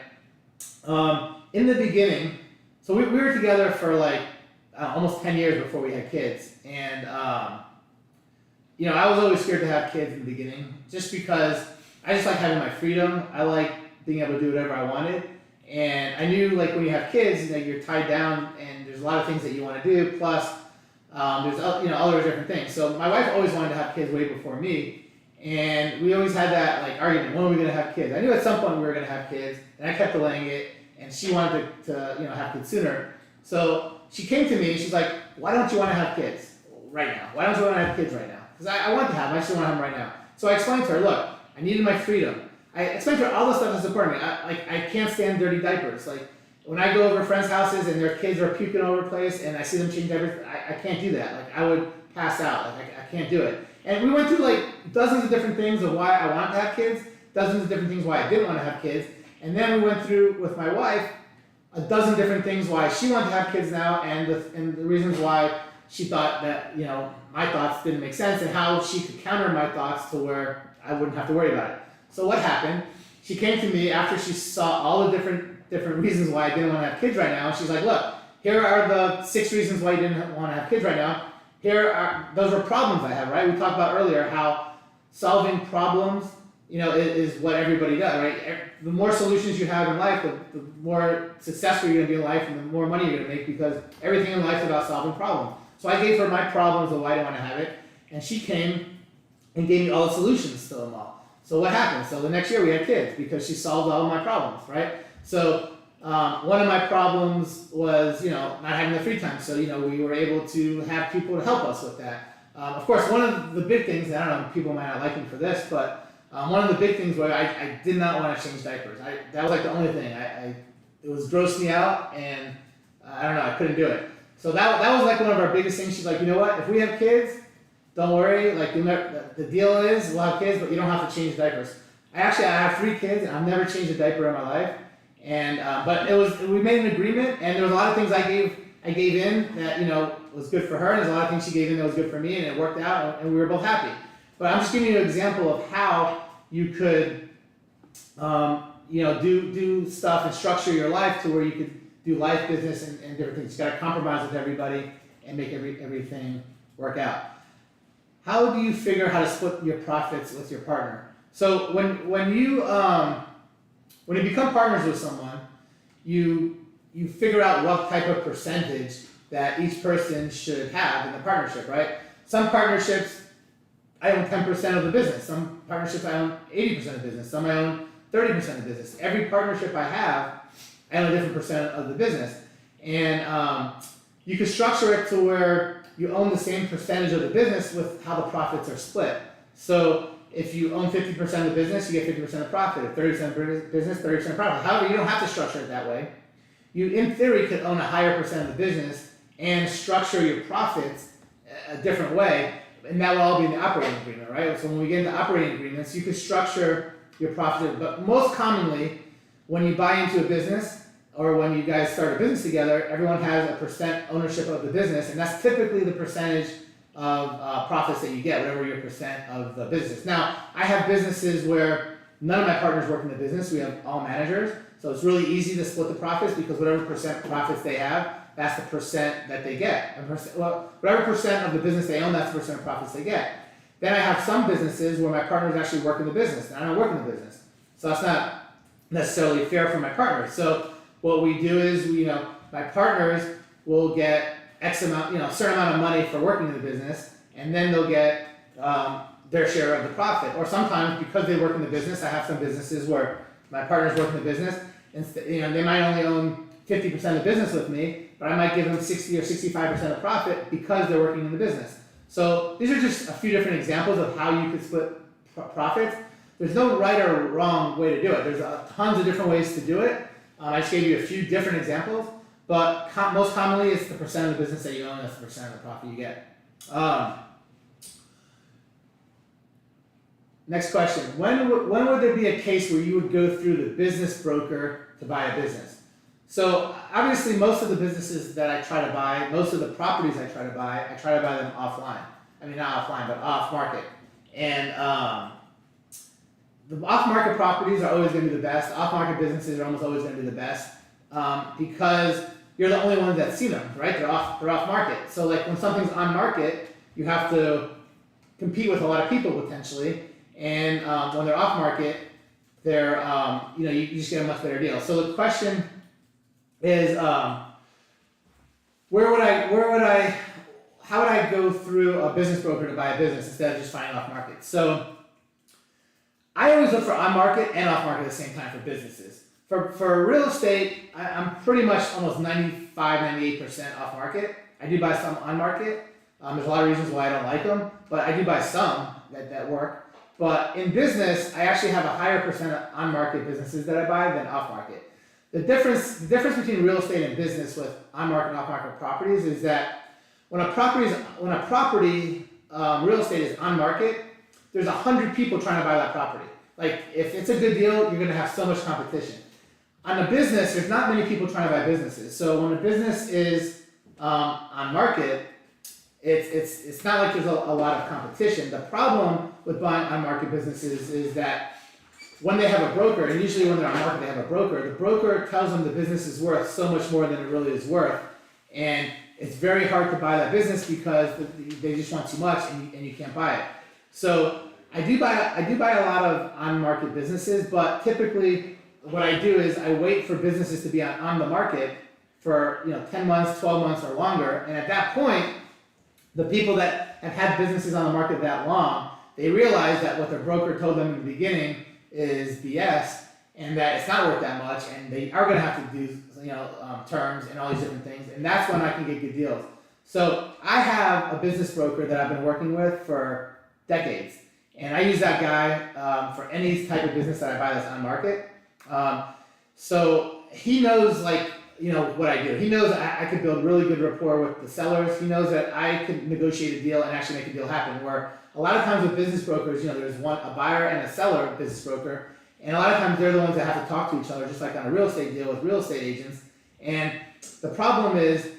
In the beginning, so we were together for like almost 10 years before we had kids, and you know, I was always scared to have kids in the beginning, just because I just like having my freedom. I like being able to do whatever I wanted, and I knew like when you have kids, that you're tied down, and there's a lot of things that you want to do. Plus, there's you know other different things. So my wife always wanted to have kids way before me, and we always had that like argument: when are we going to have kids? I knew at some point we were going to have kids, and I kept delaying it, and she wanted to you know have kids sooner. So she came to me and she's like, why don't you want to have kids right now? Why don't you want to have kids right now? Because I want to have them, I just don't want to have them right now. So I explained to her, look, I needed my freedom. I explained to her all the stuff that's important to me. I can't stand dirty diapers. Like, when I go over friends' houses and their kids are puking all over the place and I see them change diapers, I can't do that. Like, I would pass out. Like, I can't do it. And we went through like dozens of different things of why I wanted to have kids, dozens of different things why I didn't want to have kids. And then we went through with my wife a dozen different things why she wanted to have kids now and the reasons why she thought that, my thoughts didn't make sense and how she could counter my thoughts to where I wouldn't have to worry about it. So what happened? She came to me after she saw all the different reasons why I didn't want to have kids right now. She's like, look, here are the 6 reasons why you didn't want to have kids right now. Those are problems I have, right? We talked about earlier how solving problems, is what everybody does, right? The more solutions you have in life, the more successful you're going to be in life and the more money you're going to make because everything in life is about solving problems. So I gave her my problems of why I didn't want to have it, and she came and gave me all the solutions to them all. So what happened? So the next year we had kids because she solved all of my problems, right? So one of my problems was, not having the free time. So, we were able to have people to help us with that. Of course, one of the big things, I don't know, people might not like me for this, but one of the big things where I did not want to change diapers. That was like the only thing. It was grossed me out, and I don't know, I couldn't do it. So that was like one of our biggest things. She's like, you know what? If we have kids, don't worry. Like the deal is we'll have kids, but you don't have to change diapers. I have 3 kids, and I've never changed a diaper in my life. And but we made an agreement, and there was a lot of things I gave in that was good for her, and there's a lot of things she gave in that was good for me, and it worked out, and we were both happy. But I'm just giving you an example of how you could do stuff and structure your life to where you could do life, business, and different things. You got to compromise with everybody and make everything work out. How do you figure how to split your profits with your partner? So when you become partners with someone, you figure out what type of percentage that each person should have in the partnership, right? Some partnerships, I own 10% of the business. Some partnerships, I own 80% of the business. Some I own 30% of the business. Every partnership I have, I own a different percent of the business. And you can structure it to where you own the same percentage of the business with how the profits are split. So if you own 50% of the business, you get 50% of profit. If 30% of business, 30% of profit. However, you don't have to structure it that way. You, in theory, could own a higher percent of the business and structure your profits a different way, and that will all be in the operating agreement, right? So when we get into operating agreements, you can structure your profit, but most commonly, when you buy into a business or when you guys start a business together, everyone has a percent ownership of the business, and that's typically the percentage of profits that you get, whatever your percent of the business. Now, I have businesses where none of my partners work in the business. We have all managers, so it's really easy to split the profits because whatever percent profits they have, that's the percent that they get. Whatever percent of the business they own, that's the percent of profits they get. Then I have some businesses where my partners actually work in the business, and I don't work in the business. So that's not necessarily fair for my partners. So what we do is, my partners will get X amount, a certain amount of money for working in the business, and then they'll get their share of the profit. Or sometimes, because they work in the business, I have some businesses where my partners work in the business, and they might only own 50% of the business with me, but I might give them 60 or 65% of profit because they're working in the business. So these are just a few different examples of how you could split profits. There's no right or wrong way to do it. There's tons of different ways to do it. I just gave you a few different examples, but most commonly it's the percent of the business that you own, that's the percent of the profit you get. Next question. When would there be a case where you would go through the business broker to buy a business? So obviously most of the businesses that I try to buy, most of the properties I try to buy them offline. I mean, not offline, but off market. And the off-market properties are always going to be the best. Off-market businesses are almost always going to be the best because you're the only ones that see them, right? They're off market. So like when something's on market, you have to compete with a lot of people potentially, and when they're off market, they're you just get a much better deal. So the question is, how would I go through a business broker to buy a business instead of just finding off market? So I always look for on market and off market at the same time for businesses. For real estate, I'm pretty much almost 95, 98% off market. I do buy some on market. There's a lot of reasons why I don't like them, but I do buy some that work. But in business, I actually have a higher percent of on market businesses that I buy than off market. The difference between real estate and business with on market and off market properties is that when a property real estate is on market, there's 100 people trying to buy that property. Like if it's a good deal, you're gonna have so much competition. On a business, there's not many people trying to buy businesses. So when a business is on market, it's not like there's a lot of competition. The problem with buying on market businesses is that when they have a broker, and usually when they're on market they have a broker, the broker tells them the business is worth so much more than it really is worth. And it's very hard to buy that business because they just want too much and you can't buy it. So I do buy a lot of on market businesses, but typically what I do is I wait for businesses to be on the market for 10 months, 12 months or longer, and at that point, the people that have had businesses on the market that long, they realize that what their broker told them in the beginning is BS, and that it's not worth that much, and they are going to have to do terms and all these different things, and that's when I can get good deals. So I have a business broker that I've been working with for decades, and I use that guy for any type of business that I buy that's on market. So he knows what I do. He knows I could build really good rapport with the sellers. He knows that I could negotiate a deal and actually make a deal happen. Where a lot of times with business brokers, there's a buyer and a seller business broker, and a lot of times they're the ones that have to talk to each other, just like on a real estate deal with real estate agents. And the problem is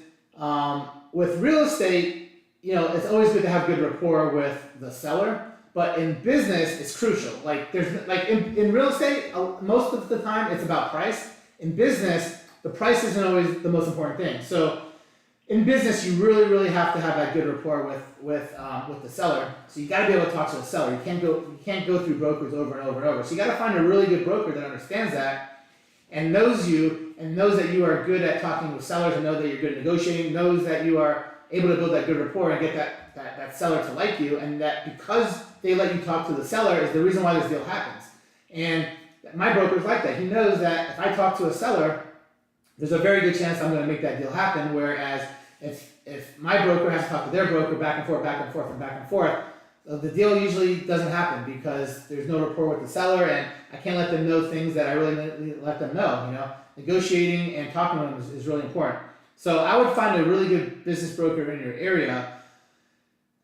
with real estate, it's always good to have good rapport with the seller. But in business, it's crucial. In real estate, most of the time it's about price. In business, the price isn't always the most important thing. So in business, you really, really have to have that good rapport with the seller. So you got to be able to talk to the seller. You can't go through brokers over and over and over. So you got to find a really good broker that understands that and knows you and knows that you are good at talking with sellers and knows that you're good at negotiating, knows that you are able to build that good rapport and get that seller to like you, and that because they let you talk to the seller is the reason why this deal happens. And my broker's like that. He knows that if I talk to a seller, there's a very good chance I'm going to make that deal happen. Whereas if my broker has to talk to their broker back and forth, the deal usually doesn't happen because there's no rapport with the seller, and I can't let them know things that I really let them know. Negotiating and talking to them is really important. So I would find a really good business broker in your area.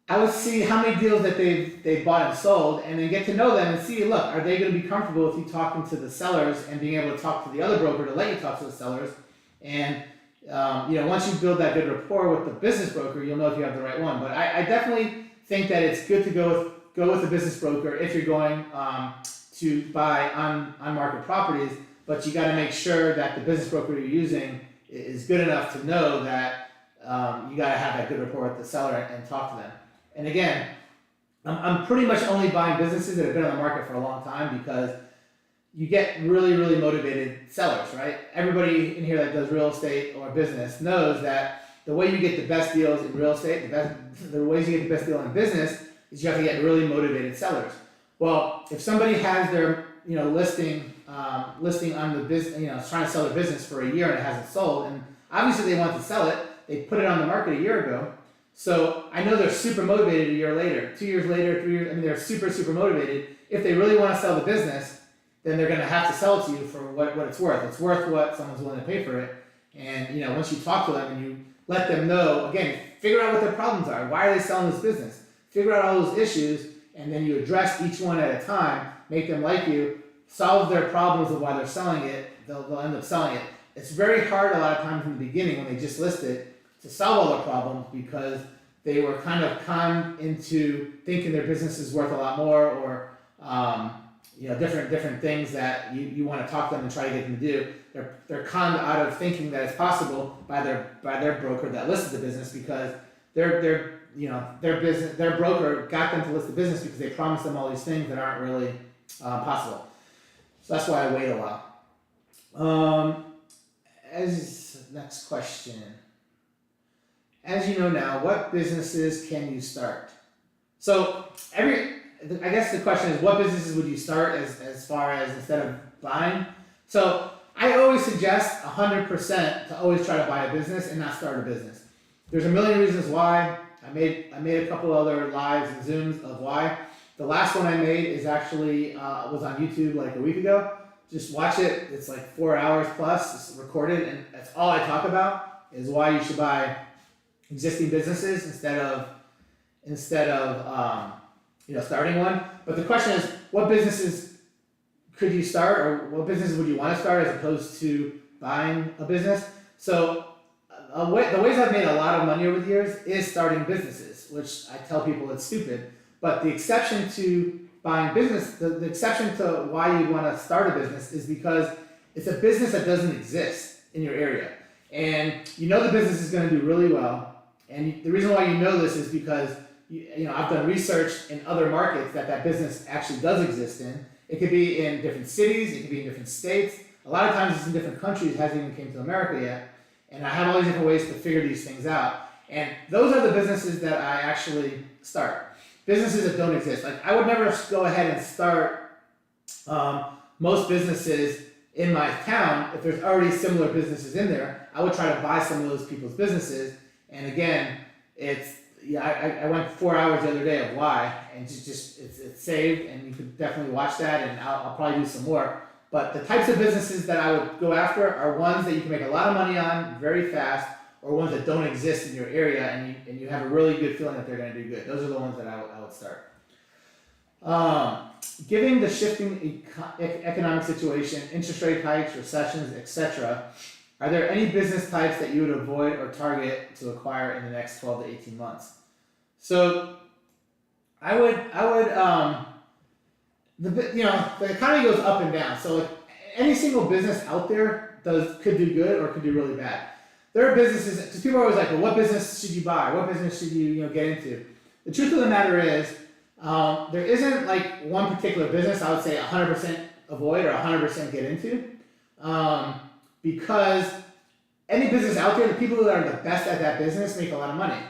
I would see how many deals that they've bought and sold, and then get to know them and see, look, are they going to be comfortable with you talking to the sellers and being able to talk to the other broker to let you talk to the sellers? And once you build that good rapport with the business broker, you'll know if you have the right one. But I definitely think that it's good to go with a business broker if you're going to buy on market properties. But you got to make sure that the business broker you're using is good enough to know that you got to have that good rapport with the seller and talk to them. And again, I'm pretty much only buying businesses that have been on the market for a long time because you get really, really motivated sellers, right? Everybody in here that does real estate or business knows that the way you get the best deals in real estate, the ways you get the best deal in business is you have to get really motivated sellers. Well, if somebody has their listing on the business, trying to sell their business for a year and it hasn't sold, and obviously they want to sell it, they put it on the market a year ago. So I know they're super motivated a year later, 2 years later, 3 years, they're super, super motivated. If they really want to sell the business, then they're going to have to sell it to you for what it's worth. It's worth what someone's willing to pay for it. And once you talk to them and you let them know, again, figure out what their problems are. Why are they selling this business? Figure out all those issues, and then you address each one at a time, make them like you, solve their problems of why they're selling it, they'll end up selling it. It's very hard a lot of times in the beginning when they just list it to solve all their problems because they were kind of conned into thinking their business is worth a lot more, or different things that you want to talk to them and try to get them to do. They're conned out of thinking that it's possible by their broker that listed the business because their broker got them to list the business because they promised them all these things that aren't really possible. So that's why I wait a while. Next question. As you know now, what businesses can you start? So I guess the question is, what businesses would you start as far as instead of buying? So I always suggest 100% to always try to buy a business and not start a business. There's a million reasons why. I made a couple other lives and Zooms of why. The last one I made is actually was on YouTube like a week ago. Just watch it. It's like 4 hours plus. It's recorded, and that's all I talk about is why you should buy existing businesses instead of starting one. But the question is, what businesses could you start, or what businesses would you want to start as opposed to buying a business? So the ways I've made a lot of money over the years is starting businesses, which I tell people it's stupid. But the exception to buying business, the exception to why you want to start a business is because it's a business that doesn't exist in your area. And you know the business is going to do really well. And the reason why you know this is because I've done research in other markets that business actually does exist in. It could be in different cities, it could be in different states. A lot of times it's in different countries, it hasn't even came to America yet. And I have all these different ways to figure these things out. And those are the businesses that I actually start. Businesses that don't exist. Like I would never go ahead and start most businesses in my town if there's already similar businesses in there. I would try to buy some of those people's businesses. And again, I went 4 hours the other day of why, and it's saved, and you could definitely watch that, and I'll probably do some more. But the types of businesses that I would go after are ones that you can make a lot of money on very fast, or ones that don't exist in your area, and you have a really good feeling that they're going to do good. Those are the ones that I would start. Given the shifting economic situation, interest rate hikes, recessions, etc., are there any business types that you would avoid or target to acquire in the next 12 to 18 months? So I would the economy goes up and down. So like any single business out there could do good or could do really bad. There are businesses, because people are always like, well, what business should you buy? What business should you get into? The truth of the matter is, there isn't like one particular business I would say 100% avoid or 100% get into. Because any business out there, the people that are the best at that business make a lot of money.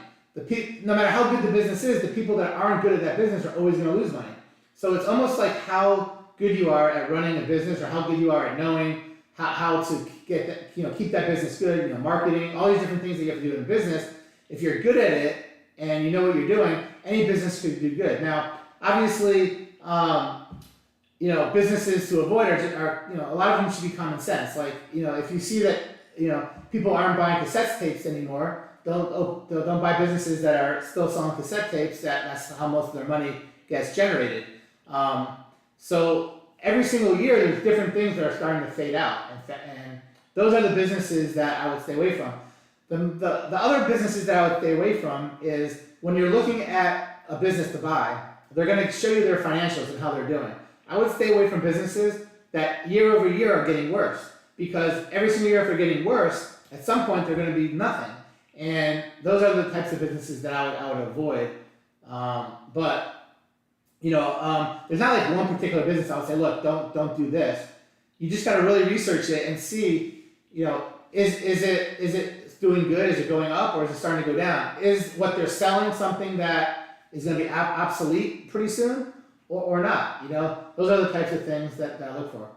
No matter how good the business is, the people that aren't good at that business are always going to lose money. So it's almost like how good you are at running a business, or how good you are at knowing how to get that, keep that business good, marketing, all these different things that you have to do in a business. If you're good at it and you know what you're doing, any business could do good. Now, obviously, businesses to avoid are a lot of them should be common sense. Like, if you see that, people aren't buying cassette tapes anymore, don't buy businesses that are still selling cassette tapes. That's how most of their money gets generated. So every single year, there's different things that are starting to fade out, and those are the businesses that I would stay away from. The other businesses that I would stay away from is when you're looking at a business to buy, they're going to show you their financials and how they're doing. I would stay away from businesses that year over year are getting worse, because every single year if they're getting worse, at some point they're going to be nothing. And those are the types of businesses that I would avoid. There's not like one particular business I would say, look, don't do this. You just got to really research it and see, is it doing good? Is it going up, or is it starting to go down? Is what they're selling something that is going to be obsolete pretty soon, or not? Those are the types of things that I look for.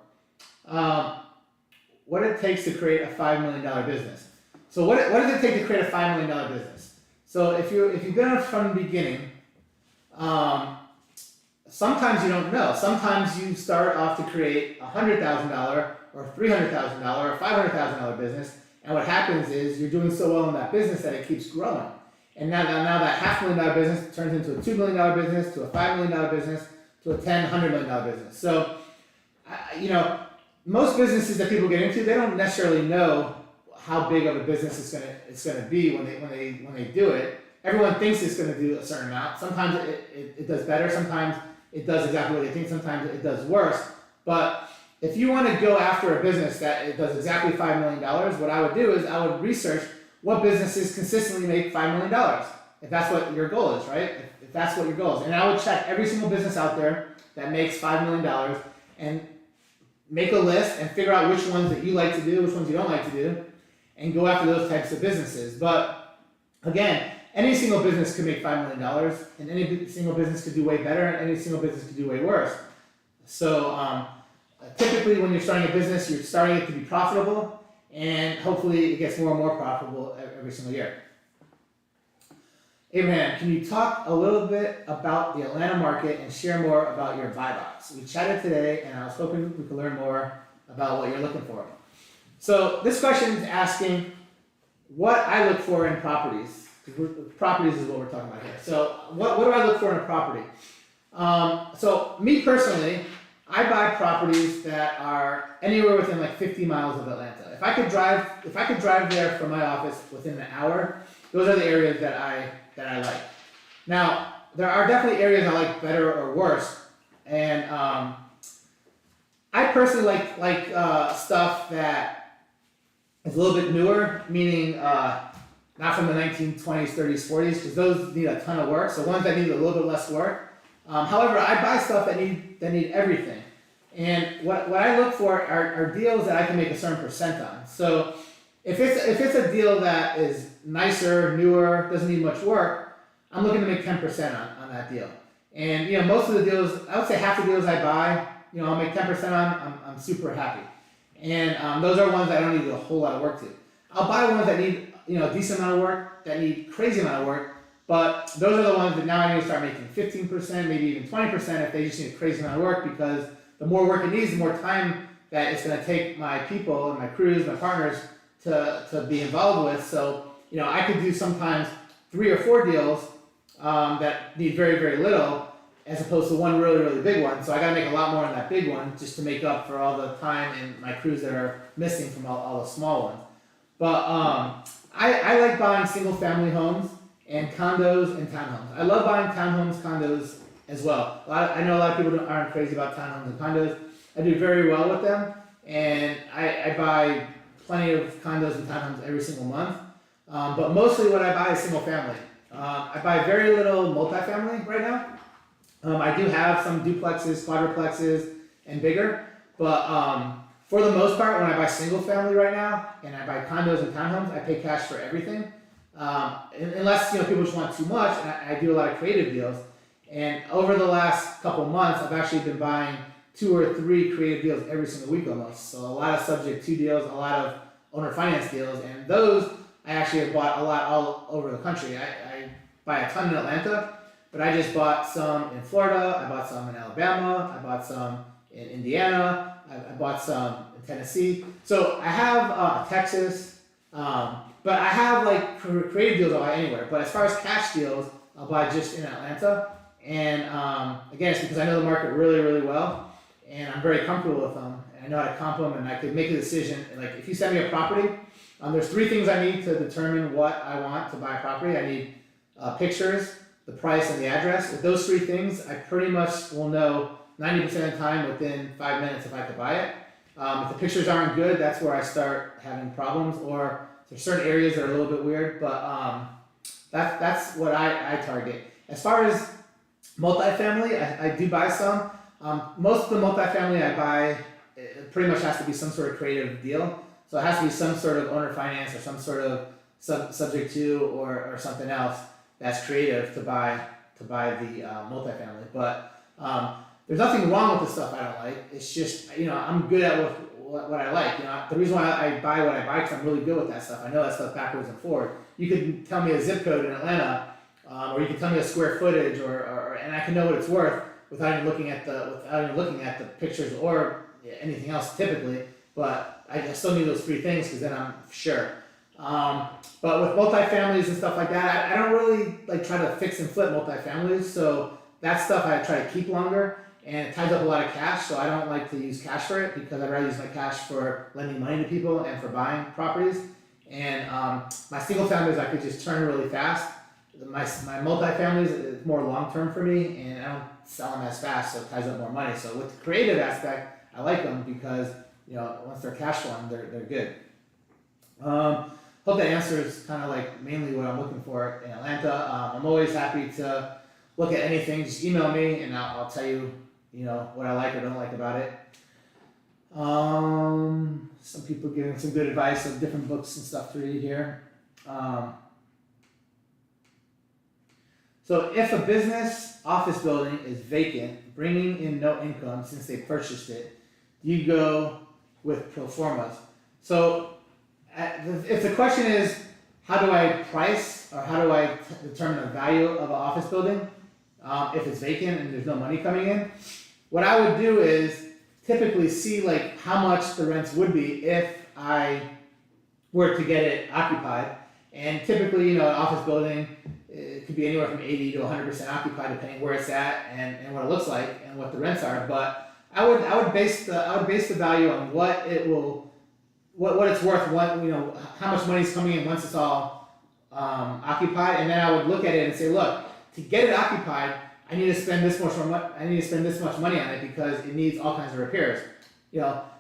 What it takes to create a $5 million business. So what does it take to create a $5 million business? So if you've been from the beginning, sometimes you don't know. Sometimes you start off to create $100,000 or $300,000 or $500,000 business, and what happens is you're doing so well in that business that it keeps growing. And now that $500,000 business turns into a $2 million business, to a $5 million business, to a $10, $100 million business. So, most businesses that people get into, they don't necessarily know how big of a business it's gonna be when they do it. Everyone thinks it's gonna do a certain amount. Sometimes it does better. Sometimes it does exactly what they think. Sometimes it does worse. But if you want to go after a business that it does exactly $5 million, what I would do is I would research what businesses consistently make $5 million. If that's what your goal is, right? If that's what your goal is. And I would check every single business out there that makes $5 million and make a list and figure out which ones that you like to do, which ones you don't like to do, and go after those types of businesses. But again, any single business could make $5 million, and any single business could do way better, and any single business could do way worse. So typically when you're starting a business, you're starting it to be profitable, and hopefully it gets more and more profitable every single year. Abraham, can you talk a little bit about the Atlanta market and share more about your buy box? We chatted today, and I was hoping we could learn more about what you're looking for. So this question is asking what I look for in properties. Properties is what we're talking about here. So what do I look for in a property? So me personally, I buy properties that are anywhere within like 50 miles of Atlanta. If I could drive there from my office within an hour, those are the areas that I like. Now, there are definitely areas I like better or worse, and I personally like stuff that is a little bit newer, meaning not from the 1920s, 30s, 40s, because those need a ton of work. So ones that need a little bit less work. However, I buy stuff that need everything, and what I look for are deals that I can make a certain percent on. So if it's a deal that is nicer, newer, doesn't need much work, I'm looking to make 10% on that deal. And most of the deals, I would say half the deals I buy, I'll make 10% on. I'm super happy, and those are ones that I don't need a whole lot of work to. I'll buy ones that need a decent amount of work, that need crazy amount of work. But those are the ones that now I need to start making 15%, maybe even 20% if they just need a crazy amount of work, because the more work it needs, the more time that it's going to take my people and my crews, my partners to be involved with. So, I could do sometimes 3 or 4 deals that need very, very little, as opposed to one really, really big one. So I got to make a lot more on that big one just to make up for all the time and my crews that are missing from all the small ones. But I like buying single family homes and condos and townhomes. I love buying townhomes, condos as well. I know a lot of people aren't crazy about townhomes and condos. I do very well with them, and I buy plenty of condos and townhomes every single month. But mostly what I buy is single family. I buy very little multifamily right now. I do have some duplexes, quadruplexes, and bigger, but for the most part, when I buy single family right now, and I buy condos and townhomes, I pay cash for everything. Unless people just want too much, and I do a lot of creative deals. And over the last couple months, I've actually been buying 2 or 3 creative deals every single week almost. So a lot of subject to deals, a lot of owner finance deals, and those I actually have bought a lot all over the country. I buy a ton in Atlanta, but I just bought some in Florida, I bought some in Alabama, I bought some in Indiana, I bought some in Tennessee. So I have Texas, but I have like creative deals I'll buy anywhere. But as far as cash deals, I'll buy just in Atlanta. And again, it's because I know the market really, really well, and I'm very comfortable with them, and I know how to comp them, and I can make a decision. Like if you send me a property, there's 3 things I need to determine what I want to buy a property. I need pictures, the price, and the address. With those 3 things, I pretty much will know 90% of the time within 5 minutes if I could buy it. If the pictures aren't good, that's where I start having problems, or there's certain areas that are a little bit weird, but that's what I target. As far as multifamily, I do buy some. Most of the multifamily I buy, it pretty much has to be some sort of creative deal. So it has to be some sort of owner finance or some sort of subject to or something else that's creative to buy the multifamily. But there's nothing wrong with the stuff I don't like. It's just I'm good at what I like. The reason why I buy what I buy is because I'm really good with that stuff. I know that stuff backwards and forward. You could tell me a zip code in Atlanta, or you can tell me a square footage, or and I can know what it's worth without even looking at the pictures or anything else typically. But I still need those 3 things because then I'm sure. But with multifamilies and stuff like that, I don't really like try to fix and flip multifamilies. So that stuff I try to keep longer, and it ties up a lot of cash. So I don't like to use cash for it because I'd rather use my cash for lending money to people and for buying properties. And my single families I could just turn really fast. My multifamilies is more long term for me, and I don't sell them as fast, so it ties up more money. So with the creative aspect, I like them because once they're cash flowing, they're good. Hope that answers kind of like mainly what I'm looking for in Atlanta. I'm always happy to look at anything. Just email me, and I'll tell you what I like or don't like about it. Some people giving some good advice of different books and stuff to read here. So if a business office building is vacant, bringing in no income since they purchased it, Do you go with pro formas? So if the question is, how do I price or how do I determine the value of an office building if it's vacant and there's no money coming in? What I would do is typically see like how much the rents would be if I were to get it occupied. And typically, an office building, it could be anywhere from 80 to 100% occupied, depending where it's at and what it looks like and what the rents are. But I would base the value on what it's worth, how much money is coming in once it's all occupied, and then I would look at it and say, look, to get it occupied, I need to spend this much money on it because it needs all kinds of repairs.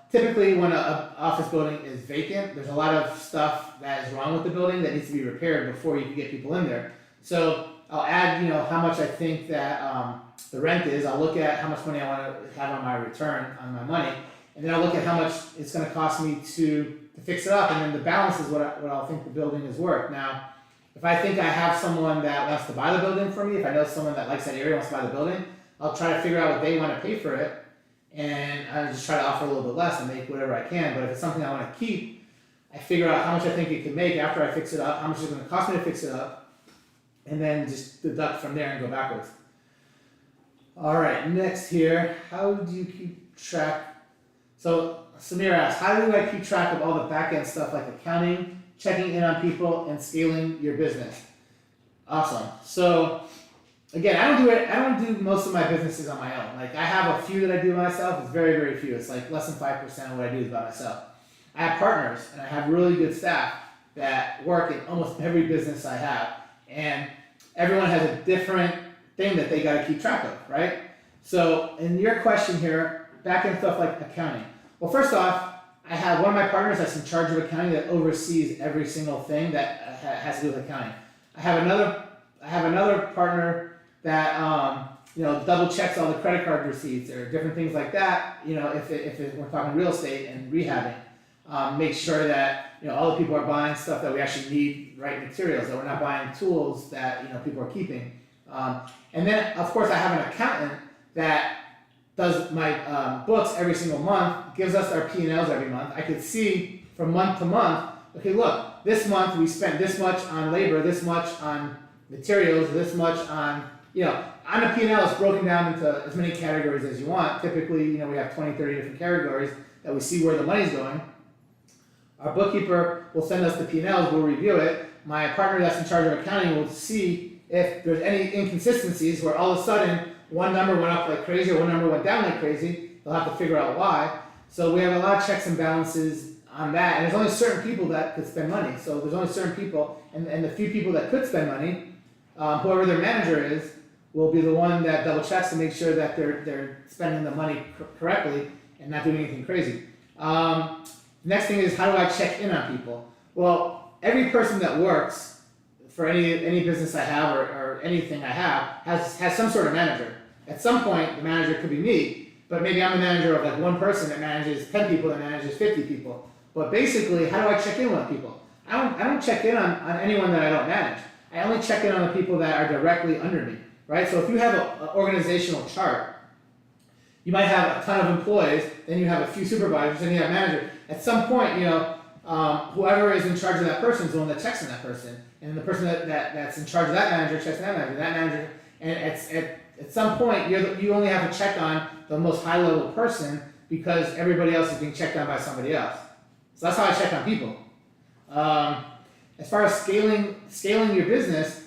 Typically when an office building is vacant, there's a lot of stuff that is wrong with the building that needs to be repaired before you can get people in there. So I'll add, how much I think that the rent is. I'll look at how much money I want to have on my return on my money, and then I'll look at how much it's going to cost me to fix it up, and then the balance is what I'll think the building is worth. Now, if I think I have someone that wants to buy the building for me, if I know someone that likes that area wants to buy the building, I'll try to figure out what they want to pay for it, and I just try to offer a little bit less and make whatever I can. But if it's something I want to keep, I figure out how much I think it can make after I fix it up, how much it's going to cost me to fix it up, and then just deduct from there and go backwards. All right, next here, how do you keep track? So Samir asks, how do I keep track of all the back-end stuff like accounting, checking in on people, and scaling your business? Awesome. So again, I don't do most of my businesses on my own. Like I have a few that I do myself. It's very, very few. It's like less than 5% of what I do is by myself. I have partners and I have really good staff that work in almost every business I have. And everyone has a different thing that they got to keep track of, right? So in your question here, back-end stuff like accounting. Well, first off, I have one of my partners that's in charge of accounting that oversees every single thing that has to do with accounting. I have another partner that double checks all the credit card receipts or different things like that. If we're talking real estate and rehabbing, make sure that all the people are buying stuff that we actually need, right materials, that we're not buying tools that people are keeping. And then of course I have an accountant that does my books every single month, gives us our P&Ls every month. I could see from month to month, okay, look, this month we spent this much on labor, this much on materials, this much on on a P&L it's broken down into as many categories as you want. Typically, we have 20, 30 different categories that we see where the money's going. Our bookkeeper will send us the P&Ls, we'll review it. My partner that's in charge of accounting will see if there's any inconsistencies where all of a sudden one number went up like crazy or one number went down like crazy. They'll have to figure out why. So we have a lot of checks and balances on that. And there's only certain people that could spend money. So there's only certain people, and the few people that could spend money, whoever their manager is, will be the one that double checks to make sure that they're spending the money correctly and not doing anything crazy. Next thing is, how do I check in on people? Well, every person that works for any business I have or anything I have has some sort of manager. At some point, the manager could be me, but maybe I'm the manager of like one person that manages 10 people that manages 50 people. But basically, how do I check in with people? I don't check in on anyone that I don't manage. I only check in on the people that are directly under me, right? So if you have an organizational chart, you might have a ton of employees, then you have a few supervisors, then you have a manager. At some point, whoever is in charge of that person is the one that checks on that person. And the person that's in charge of that manager checks on that manager, and at some point, you only have to check on the most high-level person because everybody else is being checked on by somebody else. So that's how I check on people. As far as scaling your business,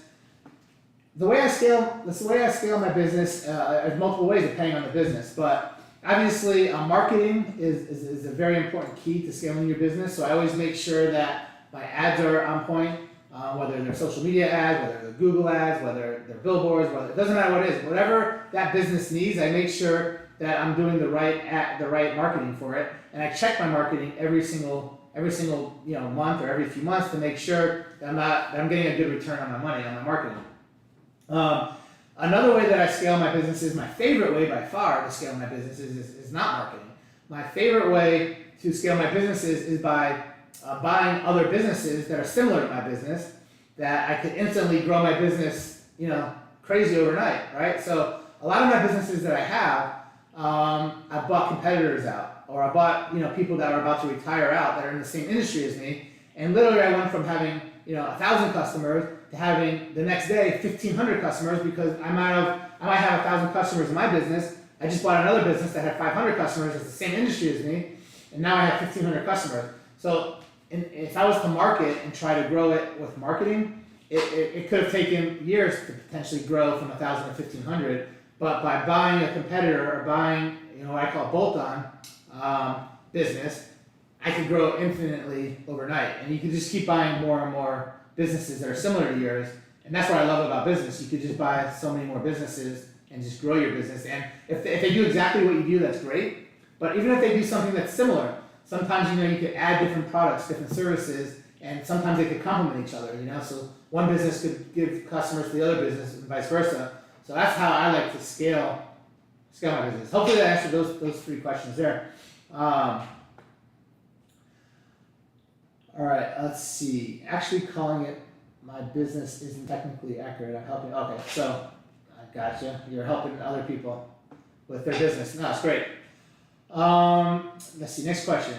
the way I scale my business, there's multiple ways depending on the business, but obviously marketing is a very important key to scaling your business. So I always make sure that my ads are on point, whether they're social media ads, whether they're Google ads, whether they're billboards, it doesn't matter what it is. Whatever that business needs, I make sure that I'm doing the right marketing for it, and I check my marketing every single month or every few months to make sure that I'm getting a good return on my money on my marketing. Another way that I scale my business is my favorite way by far to scale my business is not marketing. My favorite way to scale my businesses is by buying other businesses that are similar to my business that I could instantly grow my business, crazy overnight, right? So a lot of my businesses that I have, I've bought competitors out or I bought, people that are about to retire out that are in the same industry as me, and literally I went from having, 1,000 customers to having the next day 1,500 customers because I might have 1,000 customers in my business. I just bought another business that had 500 customers that's the same industry as me, and now I have 1,500 customers. So if I was to market and try to grow it with marketing, it could have taken years to potentially grow from 1,000 to 1,500. But by buying a competitor or buying, what I call bolt-on business, I could grow infinitely overnight. And you can just keep buying more and more businesses that are similar to yours. And that's what I love about business. You could just buy so many more businesses and just grow your business. And if they do exactly what you do, that's great. But even if they do something that's similar, sometimes, you could add different products, different services, and sometimes they could complement each other, So one business could give customers to the other business and vice versa. So that's how I like to scale my business. Hopefully that answered those 3 questions there. All right, let's see. Actually calling it my business isn't technically accurate. I'm helping. Okay, so I gotcha. You're helping other people with their business. No, it's great. Let's see. Next question.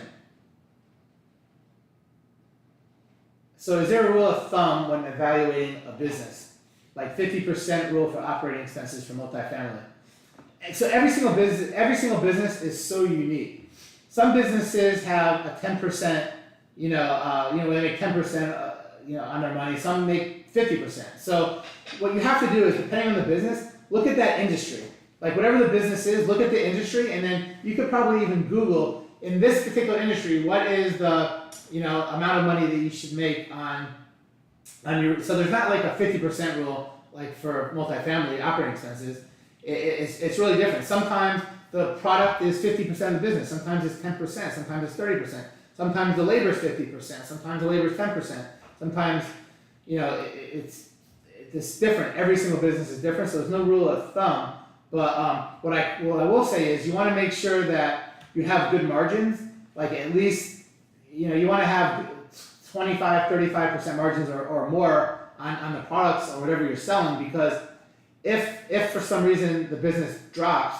So is there a rule of thumb when evaluating a business? Like 50% rule for operating expenses for multifamily. And so every single business is so unique. Some businesses have a 10%, when they make 10%, on their money. Some make 50%. So what you have to do is, depending on the business, look at that industry. Like whatever the business is, look at the industry, and then you could probably even Google, in this particular industry, what is the, amount of money that you should make on your, so there's not like a 50% rule, like for multifamily operating expenses. It's really different. Sometimes the product is 50% of the business, sometimes it's 10%, sometimes it's 30%, sometimes the labor is 50%, sometimes the labor is 10%, sometimes, it's different. Every single business is different, so there's no rule of thumb. But what I will say is you want to make sure that you have good margins, like at least, you want to have 25, 35% margins or more on the products or whatever you're selling, because if for some reason the business drops,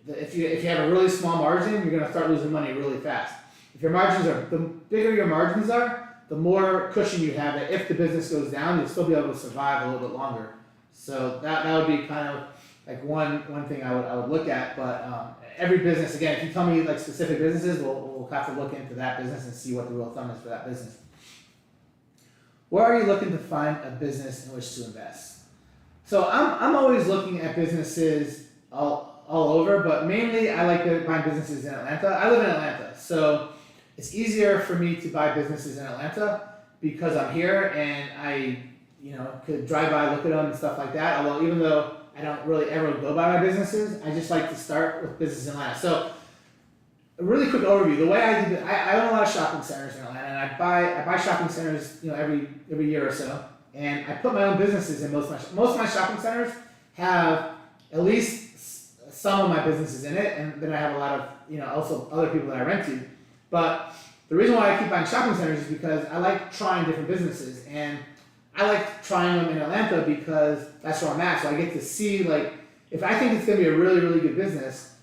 if you have a really small margin, you're going to start losing money really fast. If your margins are, the bigger your margins are, the more cushion you have that if the business goes down, you'll still be able to survive a little bit longer. So that would be kind of like one thing I would look at. But every business, again, if you tell me like specific businesses, we'll have to look into that business and see what the rule of thumb is for that business. Where are you looking to find a business in which to invest? So I'm always looking at businesses all over, but mainly I like to buy businesses in Atlanta. I live in Atlanta, so it's easier for me to buy businesses in Atlanta because I'm here and I, could drive by, look at them and stuff like that. Although even though I don't really ever go by my businesses, I just like to start with business in Atlanta. So a really quick overview. The way I do it, I own a lot of shopping centers in Atlanta, and I buy shopping centers, every year or so, and I put my own businesses in most of my shopping centers have at least some of my businesses in it, and then I have a lot of, also other people that I rent to. But the reason why I keep buying shopping centers is because I like trying different businesses, and I like trying them in Atlanta because that's where I'm at. So I get to see, like, if I think it's gonna be a really, really good business,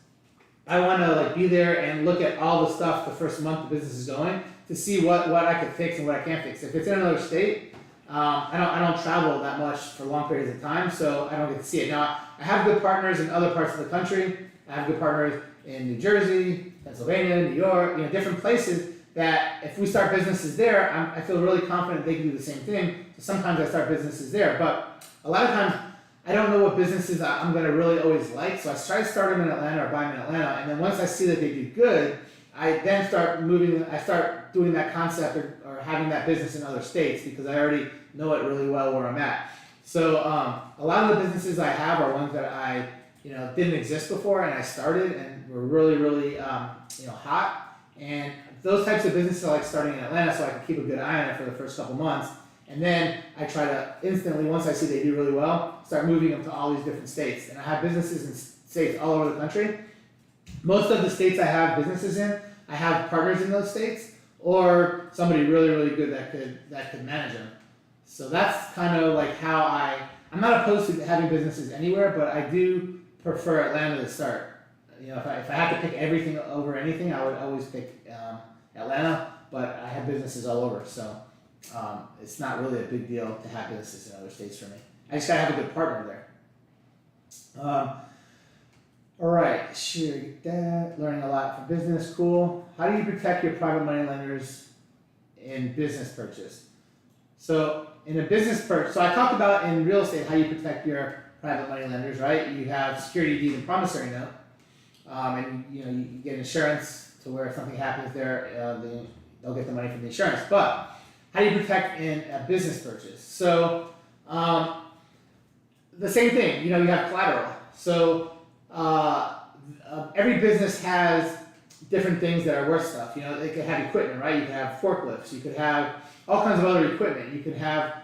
I want to be there and look at all the stuff the first month the business is going to see what I could fix and what I can't fix. If it's in another state, I don't travel that much for long periods of time, so I don't get to see it. Now, I have good partners in other parts of the country. I have good partners in New Jersey, Pennsylvania, New York, different places that if we start businesses there, I feel really confident they can do the same thing. So sometimes I start businesses there, but a lot of times I don't know what businesses I'm going to really always like, so I try to start them in Atlanta or buy them in Atlanta, and then once I see that they do good, I then start doing that concept or having that business in other states because I already know it really well where I'm at. So a lot of the businesses I have are ones that I didn't exist before and I started and were really, really hot. And those types of businesses I like starting in Atlanta so I can keep a good eye on it for the first couple months. And then I try to instantly, once I see they do really well, start moving them to all these different states. And I have businesses in states all over the country. Most of the states I have businesses in, I have partners in those states or somebody really, really good that could manage them. So that's kind of like how I'm not opposed to having businesses anywhere, but I do prefer Atlanta to start. if I had to pick everything over anything, I would always pick Atlanta. But I have businesses all over, so it's not really a big deal to have businesses in other states for me. I just gotta have a good partner there. All right, sure, get that. Learning a lot from business, cool. How do you protect your private money lenders in business purchase? So in a business purchase, so I talked about in real estate how you protect your private money lenders, right? You have security deed and promissory note, and you get insurance to where if something happens there, they'll get the money from the insurance. But how do you protect in a business purchase? So the same thing, you have collateral. So every business has different things that are worth stuff. They could have equipment, right? You could have forklifts. You could have all kinds of other equipment. You could have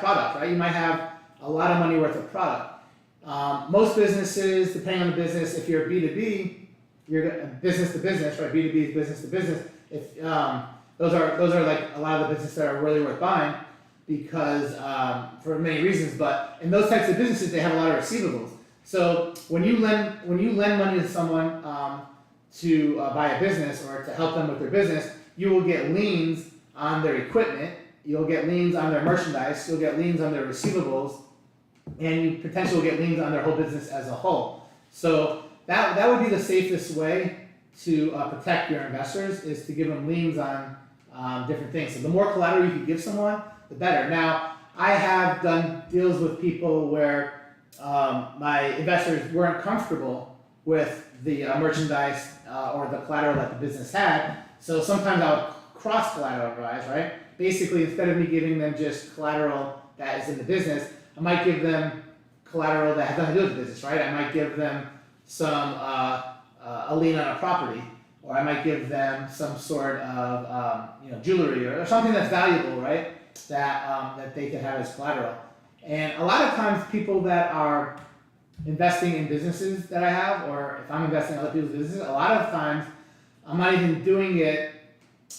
product, right? You might have a lot of money worth of product. Most businesses, depending on the business, if you're B2B, you're business to business, right? B2B is business to business. If those are like a lot of the businesses that are really worth buying because for many reasons. But in those types of businesses, they have a lot of receivables. So when you lend money to someone to buy a business or to help them with their business, you will get liens on their equipment, you'll get liens on their merchandise, you'll get liens on their receivables, and you potentially will get liens on their whole business as a whole. So that would be the safest way to protect your investors, is to give them liens on different things. So the more collateral you can give someone, the better. Now, I have done deals with people where my investors weren't comfortable with the merchandise or the collateral that the business had. So sometimes I'll cross collateralize, right? Basically, instead of me giving them just collateral that is in the business, I might give them collateral that has nothing to do with the business, right? I might give them some a lien on a property, or I might give them some sort of jewelry or something that's valuable, right? That they could have as collateral. And a lot of times, people that are investing in businesses that I have, or if I'm investing in other people's businesses, a lot of times I'm not even doing it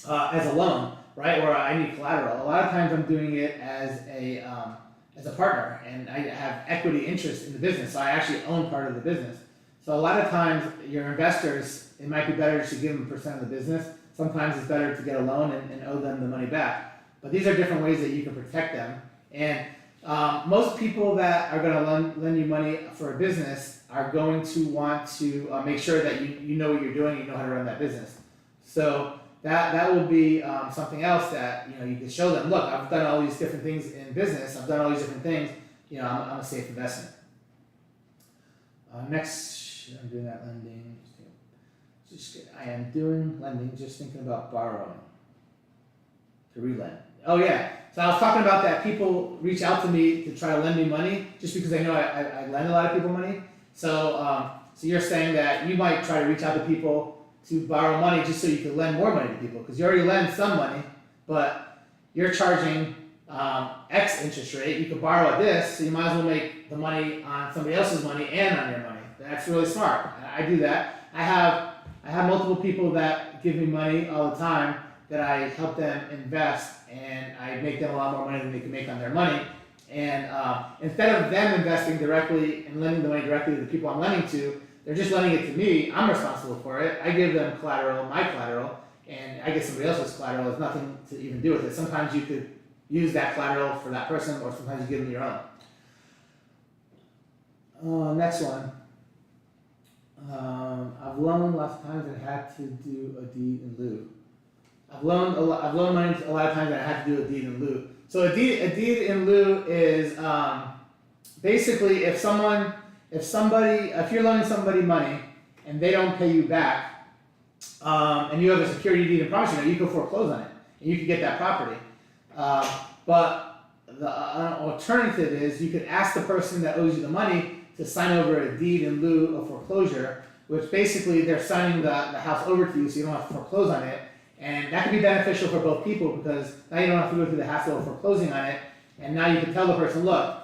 as a loan, right? Or I need collateral. A lot of times I'm doing it as a partner, and I have equity interest in the business, so I actually own part of the business. So a lot of times your investors, it might be better to give them % of the business. Sometimes it's better to get a loan and owe them the money back. But these are different ways that you can protect them. And most people that are going to lend you money for a business are going to want to make sure that you know what you're doing, you know how to run that business. So that will be something else that you can show them. Look, I've done all these different things in business. I've done all these different things. I'm a safe investment. Next, I'm doing that lending. I am doing lending. Just thinking about borrowing to relend. Oh yeah. So I was talking about that. People reach out to me to try to lend me money just because they know I lend a lot of people money. So so you're saying that you might try to reach out to people to borrow money just so you can lend more money to people, because you already lend some money, but you're charging X interest rate. You could borrow at this, so you might as well make the money on somebody else's money and on your money. That's really smart. I do that. I have multiple people that give me money all the time that I help them invest, and I make them a lot more money than they can make on their money. And instead of them investing directly and lending the money directly to the people I'm lending to, they're just lending it to me. I'm responsible for it. I give them collateral, my collateral, and I get somebody else's collateral. It has nothing to even do with it. Sometimes you could use that collateral for that person, or sometimes you give them your own. Next one. I've loaned lots of times and had to do a deed in lieu. I've loaned money a lot of times and I have to do a deed in lieu. So a deed in lieu is basically if you're loaning somebody money and they don't pay you back, and you have a security deed and promissory note, you can foreclose on it and you can get that property. But the alternative is you could ask the person that owes you the money to sign over a deed in lieu of foreclosure, which basically they're signing the house over to you so you don't have to foreclose on it. And that can be beneficial for both people, because now you don't have to go through the hassle of foreclosing on it. And now you can tell the person, look,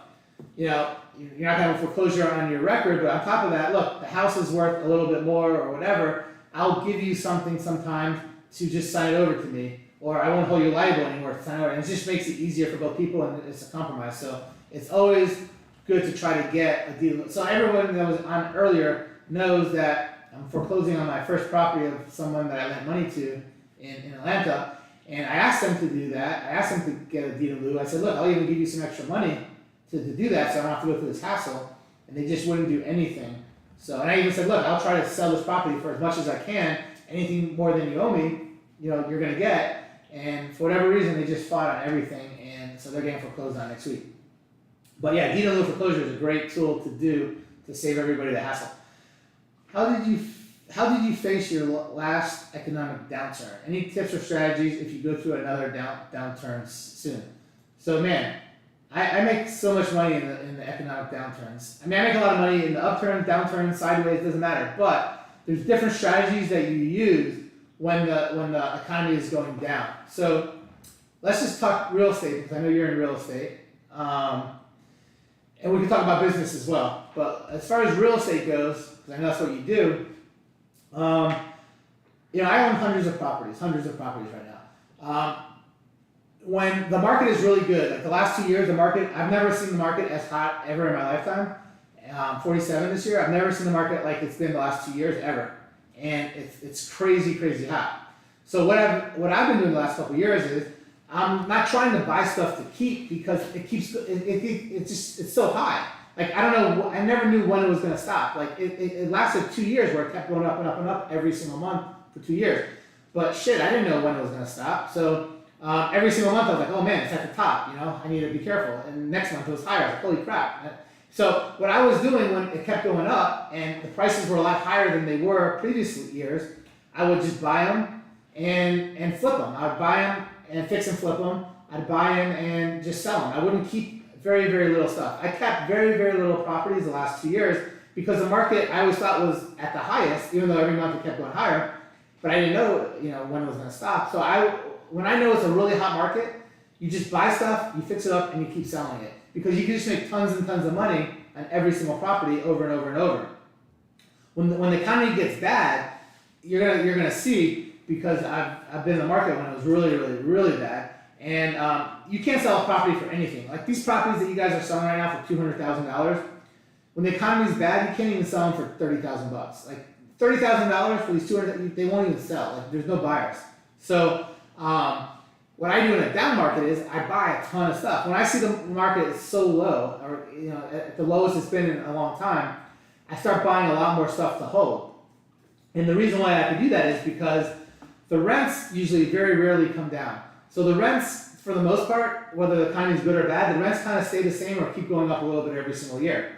you're not going to have a foreclosure on your record, but on top of that, look, the house is worth a little bit more or whatever. I'll give you something sometimes to just sign it over to me, or I won't hold you liable anymore to sign it over. And it just makes it easier for both people, and it's a compromise. So it's always good to try to get a deal. So everyone that was on earlier knows that I'm foreclosing on my first property of someone that I lent money to in Atlanta, and I asked them to do that. I asked them to get a deed in lieu. I said, look, I'll even give you some extra money to do that so I don't have to go through this hassle. And they just wouldn't do anything. So, and I even said, look, I'll try to sell this property for as much as I can. Anything more than you owe me, you're gonna get. And for whatever reason, they just fought on everything, and so they're getting foreclosed on next week. But yeah, deed in lieu foreclosure is a great tool to do to save everybody the hassle. How did you face your last economic downturn? Any tips or strategies if you go through another downturn soon? So man, I make so much money in the economic downturns. I mean, I make a lot of money in the upturn, downturn, sideways, doesn't matter. But there's different strategies that you use when the economy is going down. So let's just talk real estate, because I know you're in real estate. And we can talk about business as well. But as far as real estate goes, because I know that's what you do, I own hundreds of properties right now. When the market is really good, like the last 2 years, I've never seen the market as hot ever in my lifetime. 47 this year, I've never seen the market like it's been the last 2 years ever. And it's crazy, crazy hot. So what I've been doing the last couple of years is, I'm not trying to buy stuff to keep because it's so high. Like, I don't know, I never knew when it was gonna stop. Like, it lasted 2 years where it kept going up and up and up every single month for 2 years. But shit, I didn't know when it was gonna stop. So every single month I was like, oh man, it's at the top, I need to be careful. And next month it was higher, I was like, holy crap. So what I was doing when it kept going up and the prices were a lot higher than they were previous years, I would just buy them and flip them. I would buy them and fix and flip them. I'd buy them and just sell them. I wouldn't keep very, very little stuff. I kept very, very little properties the last 2 years because the market I always thought was at the highest, even though every month it kept going higher. But I didn't know, when it was going to stop. So when I know it's a really hot market, you just buy stuff, you fix it up, and you keep selling it because you can just make tons and tons of money on every single property over and over and over. When the economy gets bad, you're gonna see, because I've been in the market when it was really, really, really bad, and you can't sell a property for anything. Like these properties that you guys are selling right now for $200,000, when the economy's bad, you can't even sell them for $30,000. Like $30,000 for these 200, they won't even sell. Like there's no buyers. So what I do in a down market is I buy a ton of stuff. When I see the market is so low, or at the lowest it's been in a long time, I start buying a lot more stuff to hold. And the reason why I can do that is because the rents usually very rarely come down. So the rents, for the most part, whether the economy is good or bad, the rents kind of stay the same or keep going up a little bit every single year.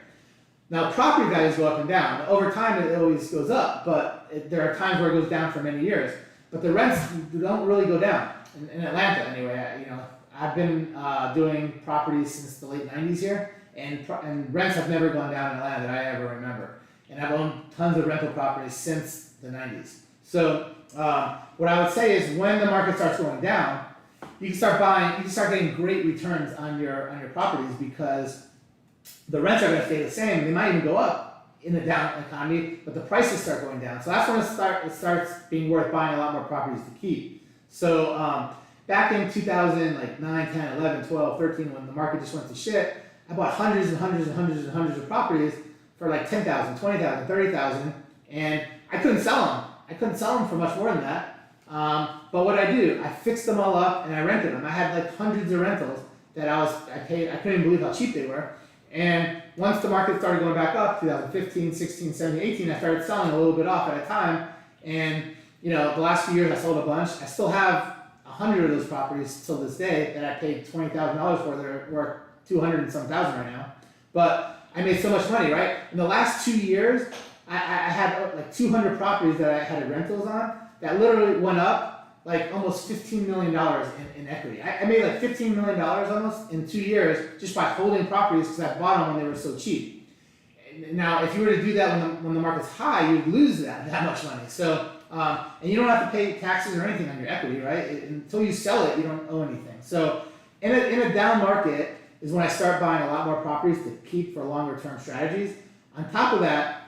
Now property values go up and down. Over time it always goes up, but there are times where it goes down for many years. But the rents don't really go down. In Atlanta anyway, I've been doing properties since the late 90s here, and rents have never gone down in Atlanta that I ever remember. And I've owned tons of rental properties since the 90s. So what I would say is when the market starts going down, you can start getting great returns on your properties because the rents are going to stay the same. They might even go up in the down economy, but the prices start going down. So that's when it starts being worth buying a lot more properties to keep. So back in 2009, 10, 11, 12, 13, when the market just went to shit, I bought hundreds and hundreds and hundreds and hundreds of properties for like 10,000, 20,000, 30,000, and I couldn't sell them. I couldn't sell them for much more than that. But what I do, I fixed them all up and I rented them. I had like hundreds of rentals that I paid. I couldn't even believe how cheap they were. And once the market started going back up, 2015, 16, 17, 18, I started selling a little bit off at a time. And the last few years I sold a bunch. I still have 100 of those properties till this day that I paid $20,000 for. They're worth 200 and some thousand right now. But I made so much money, right? In the last 2 years, I had like 200 properties that I had rentals on that literally went up like almost $15 million in equity. I made like $15 million almost in 2 years just by holding properties because I bought them when they were so cheap. Now, if you were to do that when the market's high, you'd lose that much money. So, and you don't have to pay taxes or anything on your equity, right? Until you sell it, you don't owe anything. So, in a down market is when I start buying a lot more properties to keep for longer term strategies. On top of that,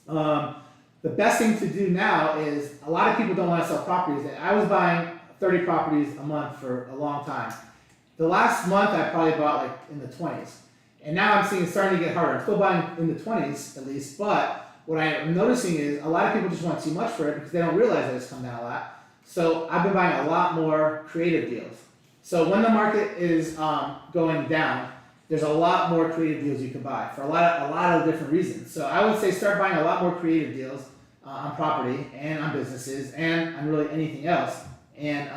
the best thing to do now is a lot of people don't want to sell properties. I was buying 30 properties a month for a long time. The last month I probably bought like in the 20s. And now I'm seeing it's starting to get harder. I'm still buying in the 20s at least, but what I am noticing is a lot of people just want too much for it because they don't realize that it's come down a lot. So I've been buying a lot more creative deals. So when the market is going down, there's a lot more creative deals you can buy for a lot of different reasons. So I would say start buying a lot more creative deals on property and on businesses and on really anything else. And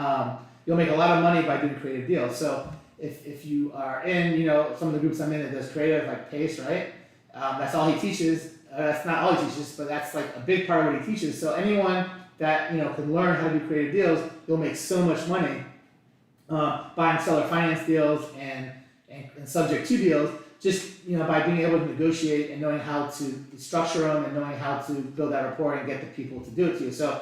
you'll make a lot of money by doing creative deals. So if you are in, some of the groups I'm in that does creative, like Pace, right? That's all he teaches. That's not all he teaches, but that's like a big part of what he teaches. So anyone that can learn how to do creative deals, you'll make so much money buying seller finance deals and subject to deals, just by being able to negotiate and knowing how to structure them and knowing how to build that rapport and get the people to do it to you. So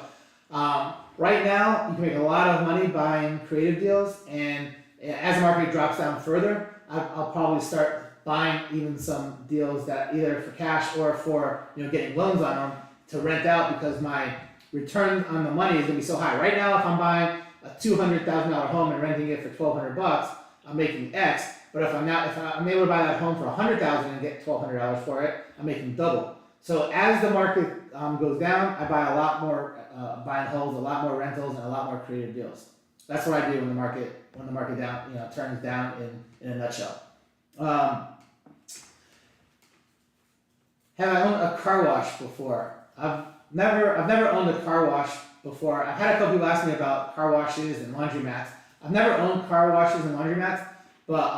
right now you can make a lot of money buying creative deals, and as the market drops down further, I'll probably start buying even some deals that either for cash or for getting loans on them to rent out, because my return on the money is going to be so high. Right now, if I'm buying a $200,000 home and renting it for $1,200, I'm making X. But if I'm able to buy that home for $100,000 and get $1,200 for it, I'm making double. So as the market goes down, I buy a lot more buy and holds, a lot more rentals, and a lot more creative deals. That's what I do when the market down turns down in a nutshell. Have I owned a car wash before? I've never owned a car wash before. I've had a couple people ask me about car washes and laundromats. I've never owned car washes and laundromats, but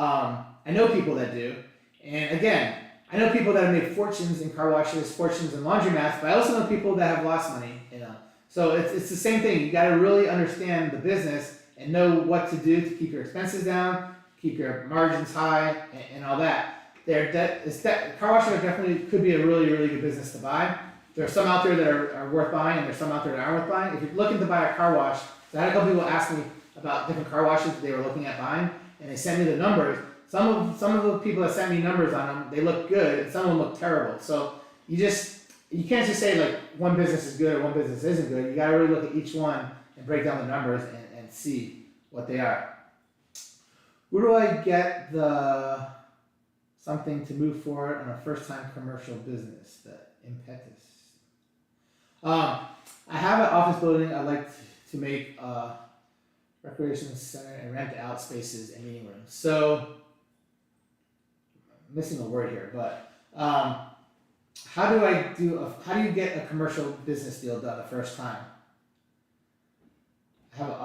I know people that do. And again, I know people that have made fortunes in car washes, fortunes in laundromats, but I also know people that have lost money in them. So it's the same thing. You got to really understand the business and know what to do to keep your expenses down, keep your margins high, and all that. Car washes definitely could be a really, really good business to buy. There are some out there that are worth buying, and there's some out there that aren't worth buying. If you're looking to buy a car wash, so I had a couple people ask me about different car washes that they were looking at buying, and they sent me the numbers. Some of the people that sent me numbers on them, they look good, and some of them look terrible. So you can't just say like one business is good or one business isn't good. You got to really look at each one and break down the numbers and see what they are. Where do I get something to move forward on a first-time commercial business? The impetus. I have an office building. I'd like to make recreation center and rent out spaces and meeting rooms. So, I'm missing a word here, but how do you get a commercial business deal done the first time? I have an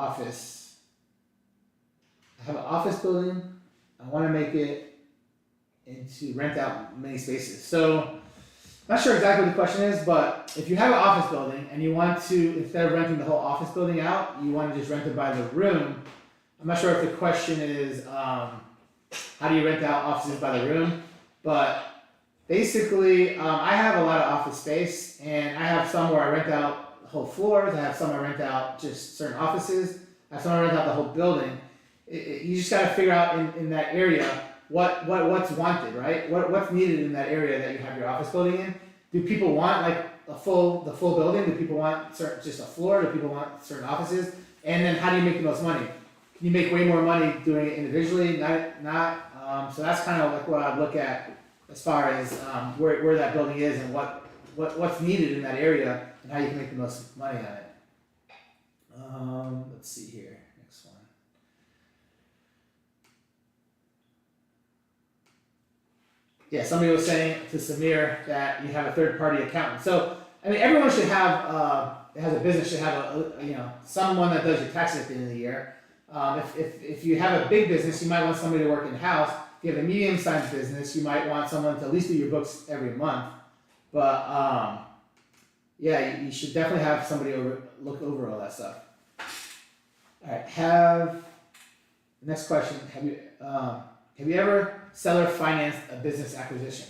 office building. I want to make it into rent out many spaces. So, I'm not sure exactly what the question is, but if you have an office building and you want to, instead of renting the whole office building out, you want to just rent it by the room. I'm not sure if the question is how do you rent out offices by the room, but basically I have a lot of office space, and I have some where I rent out whole floors. I have some I rent out just certain offices. I have some I rent out the whole building. You just got to figure out in that area what's wanted, right? What's needed in that area that you have your office building in. Do people want like the full building? Do people want just a floor? Do people want certain offices? And then how do you make the most money? Can you make way more money doing it individually? Not. So that's kind of like what I'd look at as far as where that building is and what's needed in that area and how you can make the most money on it. Let's see here. Next one. Yeah, somebody was saying to Samir that you have a third-party accountant. So, I mean, everyone should have, has a business, should have someone that does your taxes at the end of the year. If you have a big business, you might want somebody to work in-house. If you have a medium-sized business, you might want someone to at least do your books every month. But, yeah, you should definitely have somebody look over all that stuff. All right, next question. Have you ever seller financed a business acquisition?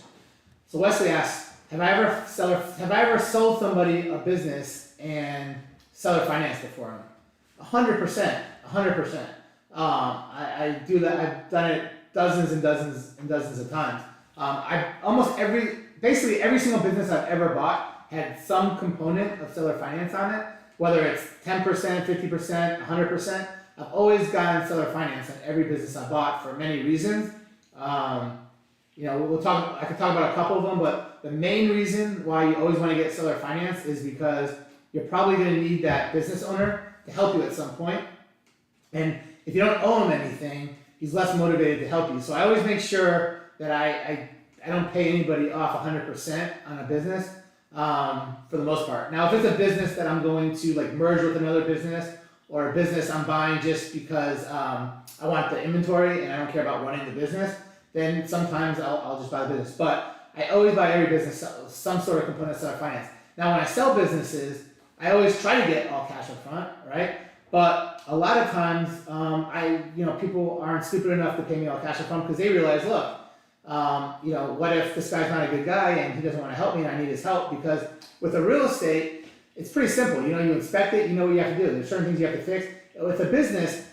So Wesley asks, have I ever sold somebody a business and seller financed it for them? 100%. I do that. I've done it dozens and dozens and dozens of times. Basically every single business I've ever bought had some component of seller finance on it, whether it's 10%, 50%, 100%. I've always gotten seller finance on every business I bought for many reasons. I could talk about a couple of them, but the main reason why you always want to get seller finance is because you're probably going to need that business owner to help you at some point. And if you don't owe him anything, he's less motivated to help you. So I always make sure that I don't pay anybody off 100% on a business for the most part. Now, if it's a business that I'm going to like merge with another business, or a business I'm buying just because I want the inventory and I don't care about running the business, then sometimes I'll just buy the business. But I always buy every business some sort of component of seller finance. Now, when I sell businesses, I always try to get all cash up front, right? But a lot of times, people aren't stupid enough to pay me all cash up front because they realize, look, what if this guy's not a good guy and he doesn't want to help me and I need his help? Because with a real estate, it's pretty simple. You inspect it, you know what you have to do. There's certain things you have to fix. With a business,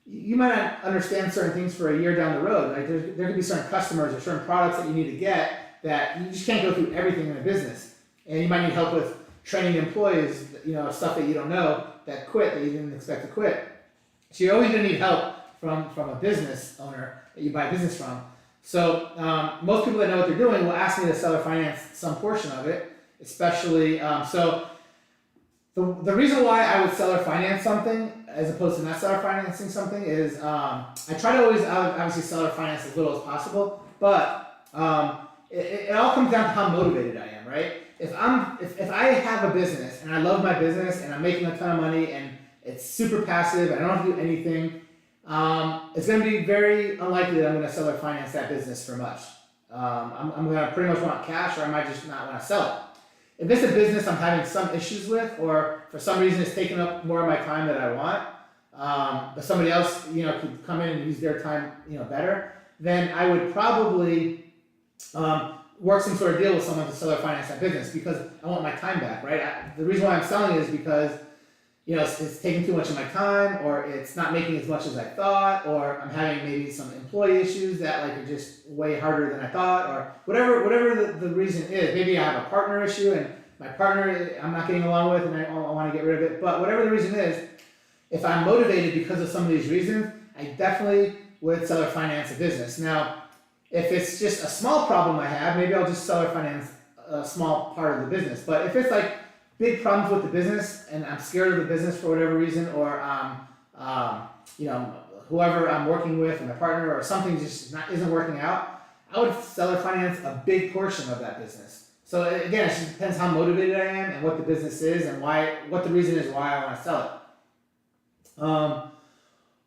you might not understand certain things for a year down the road. Like there could be certain customers or certain products that you need to get that you just can't go through everything in a business. And you might need help with training employees, stuff that you don't know that quit, that you didn't expect to quit. So you're always going to need help from a business owner that you buy a business from. So most people that know what they're doing will ask me to seller finance some portion of it, especially, the reason why I would seller finance something as opposed to not seller financing something is I try to always obviously seller finance as little as possible, but it all comes down to how motivated I am, right? If I have a business and I love my business and I'm making a ton of money and it's super passive and I don't have to do anything, it's going to be very unlikely that I'm going to seller finance that business for much. I'm going to pretty much want cash, or I might just not want to sell it. If it's a business I'm having some issues with, or for some reason it's taking up more of my time that I want, but somebody else, could come in and use their time, better, then I would probably work some sort of deal with someone to seller finance that business because I want my time back, right? The reason why I'm selling it is because, it's taking too much of my time, or it's not making as much as I thought, or I'm having maybe some employee issues that are just way harder than I thought, or whatever the reason is. Maybe I have a partner issue and my partner I'm not getting along with and I want to get rid of it. But whatever the reason is, if I'm motivated because of some of these reasons, I definitely would seller finance a business. Now, if it's just a small problem I have, maybe I'll just seller finance a small part of the business. But if it's big problems with the business and I'm scared of the business for whatever reason, or whoever I'm working with, or my partner, or something just isn't working out, I would seller finance a big portion of that business. So again, it just depends how motivated I am and what the business is and what the reason is why I want to sell it.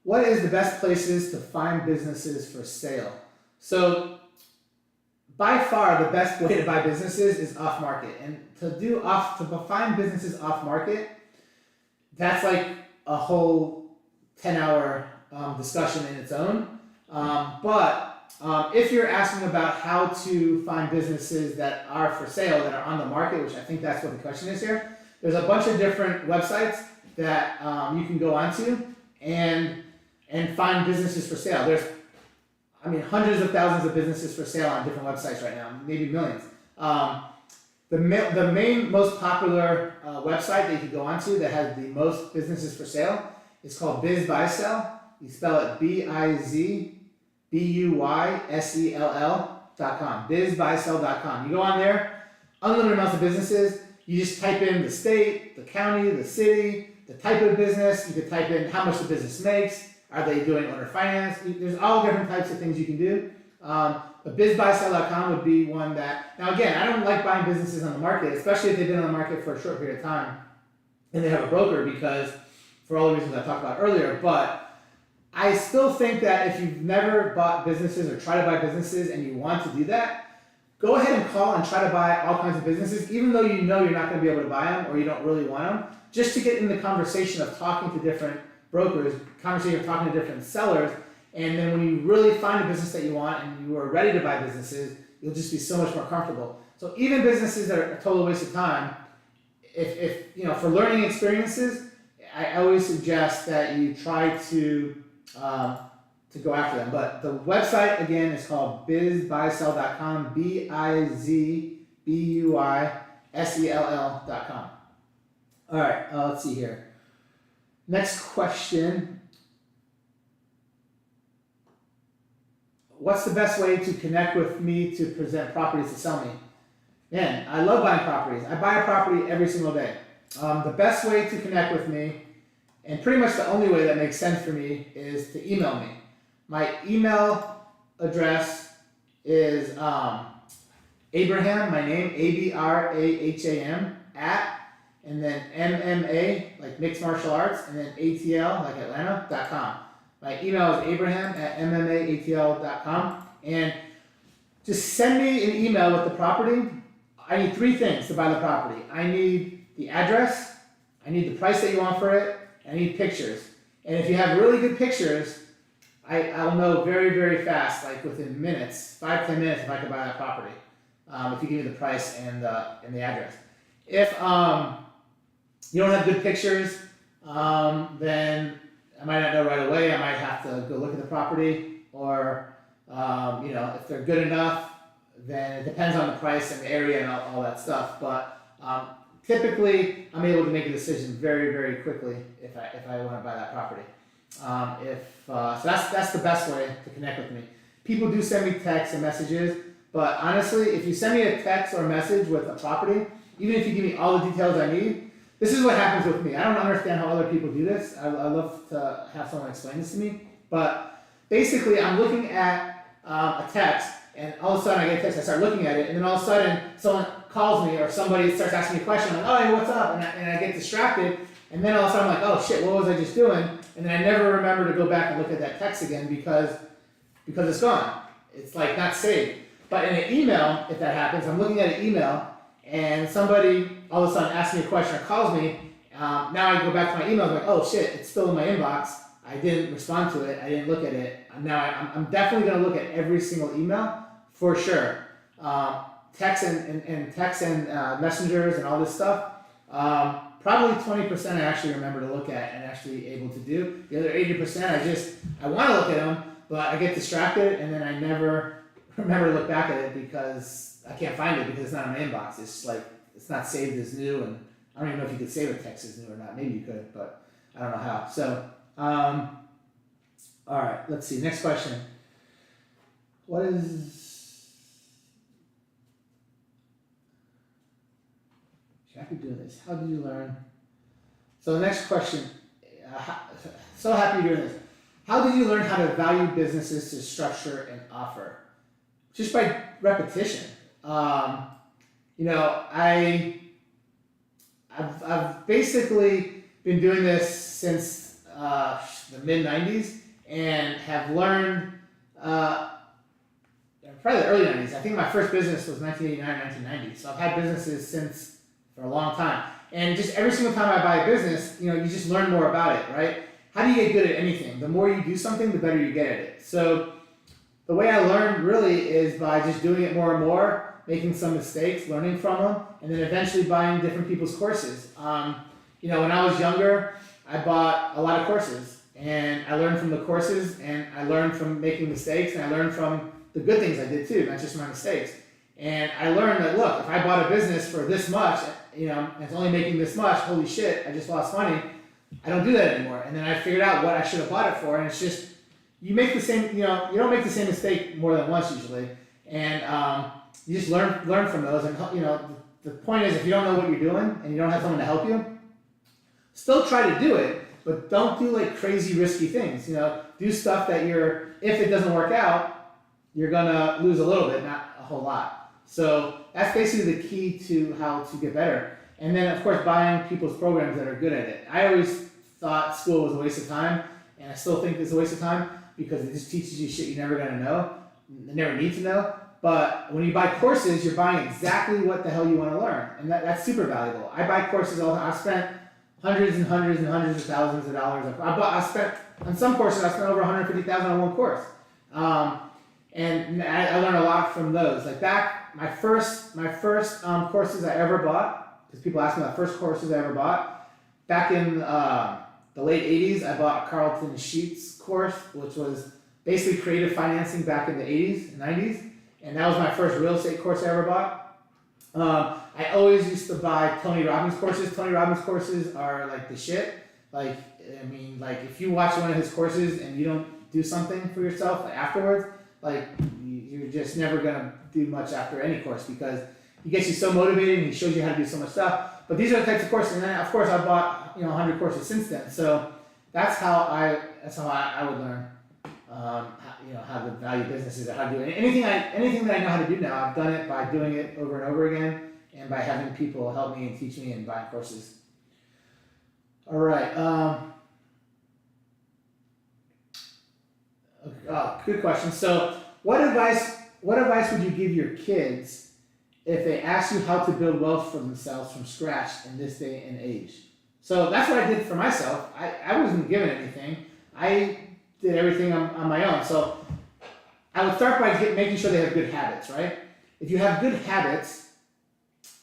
What is the best places to find businesses for sale? So by far the best way to buy businesses is off market, and to find businesses off market, that's like a whole 10-hour discussion in its own. But if you're asking about how to find businesses that are for sale, that are on the market, which I think that's what the question is here, there's a bunch of different websites that you can go onto and find businesses for sale. There's hundreds of thousands of businesses for sale on different websites right now, maybe millions. The main, most popular website that you can go onto that has the most businesses for sale is called BizBuySell. You spell it BizBuySell.com. BizBuySell.com. You go on there, unlimited amounts of businesses. You just type in the state, the county, the city, the type of business. You could type in how much the business makes. Are they doing owner finance? There's all different types of things you can do. But BizBuySell.com would be one that, now again, I don't like buying businesses on the market, especially if they've been on the market for a short period of time and they have a broker, because for all the reasons I talked about earlier. But I still think that if you've never bought businesses or try to buy businesses and you want to do that, go ahead and call and try to buy all kinds of businesses, even though you know you're not going to be able to buy them or you don't really want them, just to get in the conversation of talking to different brokers, conversation of talking to different sellers. And then when you really find a business that you want and you are ready to buy businesses, you'll just be so much more comfortable. So even businesses that are a total waste of time, if for learning experiences, I always suggest that you try to go after them. But the website again is called BizBuySell.com, BizBuySell.com. All right, let's see here. Next question. what's the best way to connect with me to present properties to sell me? Man, I love buying properties. I buy a property every single day. The best way to connect with me, and pretty much the only way that makes sense for me, is to email me. My email address is Abraham, my name, Abraham, @ and then MMA, like mixed martial arts, and then ATL, like Atlanta.com. My email is abraham@mmaatl.com, and just send me an email with the property. I need 3 things to buy the property. I need the address, I need the price that you want for it, I need pictures. And if you have really good pictures, I'll know very, very fast, like within minutes, 5-10 minutes, if I can buy that property. If you give me the price and the address. If you don't have good pictures, then I might not know right away. I might have to go look at the property, or if they're good enough, then it depends on the price and the area and all that stuff. But typically, I'm able to make a decision very, very quickly if I want to buy that property. So that's the best way to connect with me. People do send me texts and messages, but honestly, if you send me a text or a message with a property, even if you give me all the details I need, this is what happens with me. I don't understand how other people do this. I love to have someone explain this to me. But basically, I'm looking at a text, and all of a sudden I get a text, I start looking at it, and then all of a sudden someone calls me or somebody starts asking me a question. I'm like, oh, hey, what's up? And I get distracted, and then all of a sudden I'm like, oh shit, what was I just doing? And then I never remember to go back and look at that text again because it's gone. It's like not saved. But in an email, if that happens, I'm looking at an email, and somebody all of a sudden asks me a question or calls me. Now I go back to my email, I'm like, oh shit, it's still in my inbox. I didn't respond to it. I didn't look at it. Now I'm definitely going to look at every single email for sure. Text and messengers and all this stuff. Probably 20% I actually remember to look at and actually able to do. The other 80% I want to look at them, but I get distracted and then I never remember to look back at it because I can't find it because it's not in my inbox. It's like, it's not saved as new, and I don't even know if you could save a text as new or not. Maybe you could, but I don't know how. So, all right, let's see. Next question. What is... Happy doing this. How did you learn? So the next question. So happy you're doing this. How did you learn how to value businesses to structure and offer? Just by repetition. I've basically been doing this since the mid-90s and have learned, probably the early 90s. I think my first business was 1989, 1990. So I've had businesses since for a long time. And just every single time I buy a business, you just learn more about it, right? How do you get good at anything? The more you do something, the better you get at it. So the way I learned really is by just doing it more and more, making some mistakes, learning from them, and then eventually buying different people's courses. When I was younger, I bought a lot of courses, and I learned from the courses, and I learned from making mistakes, and I learned from the good things I did too, not just my mistakes. And I learned that, look, if I bought a business for this much, and it's only making this much, holy shit, I just lost money, I don't do that anymore. And then I figured out what I should have bought it for, and it's just, you make the same, you don't make the same mistake more than once usually, and you just learn from those. And the point is, if you don't know what you're doing and you don't have someone to help you, still try to do it, but don't do like crazy risky things. Do stuff that if it doesn't work out, you're gonna lose a little bit, not a whole lot. So that's basically the key to how to get better. And then of course buying people's programs that are good at it. I always thought school was a waste of time, and I still think it's a waste of time because it just teaches you shit you're never gonna know, never need to know. But when you buy courses, you're buying exactly what the hell you want to learn, and that's super valuable. I buy courses all the time. I've spent hundreds and hundreds and hundreds of thousands of dollars. I spent on some courses. I spent over $150,000 on one course, and I learned a lot from those. Like back, my first courses I ever bought, because people ask me about first courses I ever bought. Back in the late '80s, I bought a Carlton Sheets course, which was basically creative financing back in the '80s and '90s. And that was my first real estate course I ever bought. I always used to buy Tony Robbins courses. Tony Robbins courses are like the shit. If you watch one of his courses and you don't do something for yourself afterwards, like you're just never gonna do much after any course because he gets you so motivated and he shows you how to do so much stuff. But these are the types of courses, and then of course I've bought 100 courses since then. So that's how I would learn, how to value businesses or how to do it. Anything that I know how to do now, I've done it by doing it over and over again, and by having people help me and teach me and buying courses. All right. Good question. So, what advice would you give your kids if they asked you how to build wealth for themselves from scratch in this day and age? So that's what I did for myself. I wasn't given anything. I did everything on my own. So I would start by making sure they have good habits, right? If you have good habits,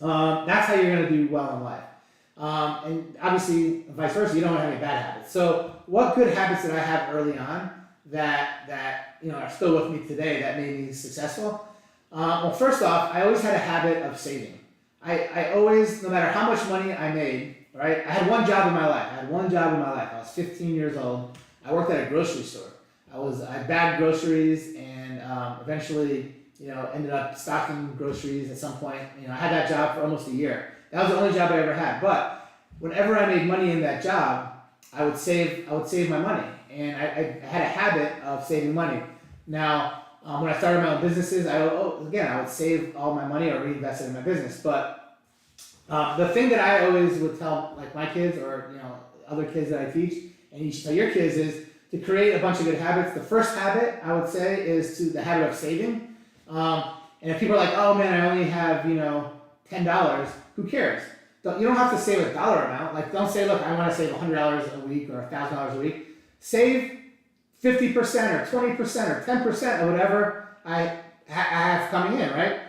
that's how you're going to do well in life. And obviously, vice versa, you don't want to have any bad habits. So what good habits did I have early on that are still with me today that made me successful? Well, first off, I always had a habit of saving. I always, no matter how much money I made, right? I had one job in my life. I was 15 years old. I worked at a grocery store. I bagged groceries and eventually, ended up stocking groceries at some point. I had that job for almost a year. That was the only job I ever had. But whenever I made money in that job, I would save my money. And I had a habit of saving money. Now, when I started my own businesses, I would save all my money or reinvest it in my business. But the thing that I always would tell like my kids or other kids that I teach, and you should tell your kids, is to create a bunch of good habits. The first habit I would say is the habit of saving. And if people are like, oh man, I only have $10, who cares? You don't have to save a dollar amount. Like don't say, look, I want to save $100 a week or $1,000 a week. Save 50% or 20% or 10% of whatever I have coming in, right?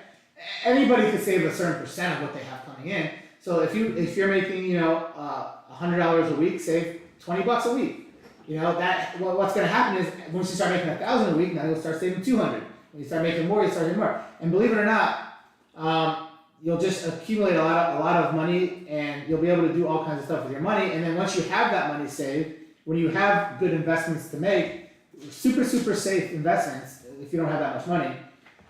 Anybody could save a certain percent of what they have coming in. So if you're making $100 a week, save $20 a week. What's going to happen is once you start making $1,000 a week, now you'll start saving $200. When you start making more, you start saving more. And believe it or not, you'll just accumulate a lot of money, and you'll be able to do all kinds of stuff with your money. And then once you have that money saved, when you have good investments to make, super safe investments, if you don't have that much money,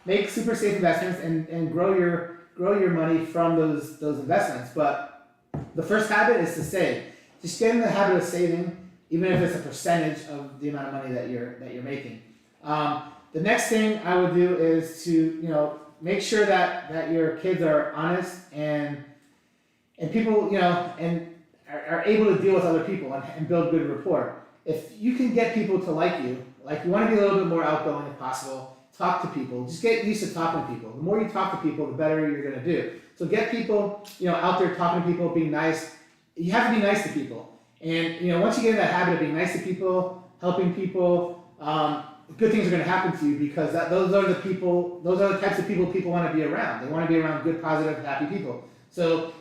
make super safe investments and grow your money from those investments. But the first habit is to save. Just get in the habit of saving, even if it's a percentage of the amount of money that you're making. The next thing I would do is to make sure that your kids are honest and people and are able to deal with other people and build good rapport. If you can get people to like you want to be a little bit more outgoing if possible. Talk to people. Just get used to talking to people. The more you talk to people, the better you're going to do. So get people, out there talking to people, being nice. You have to be nice to people. And, once you get in that habit of being nice to people, helping people, good things are going to happen to you because those are the types of people want to be around. They want to be around good, positive, happy people. So,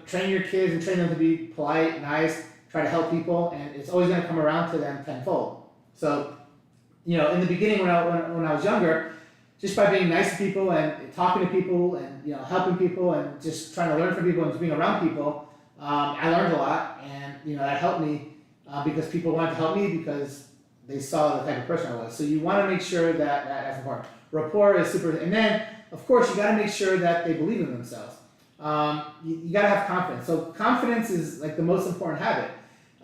train your kids and train them to be polite, nice, try to help people, and it's always going to come around to them tenfold. So, in the beginning when I was younger, just by being nice to people and talking to people and helping people and just trying to learn from people and just being around people, I learned a lot, and that helped me because people wanted to help me because they saw the type of person I was. So you want to make sure that that's important. Rapport is super, and then of course you got to make sure that they believe in themselves. You got to have confidence. So confidence is like the most important habit,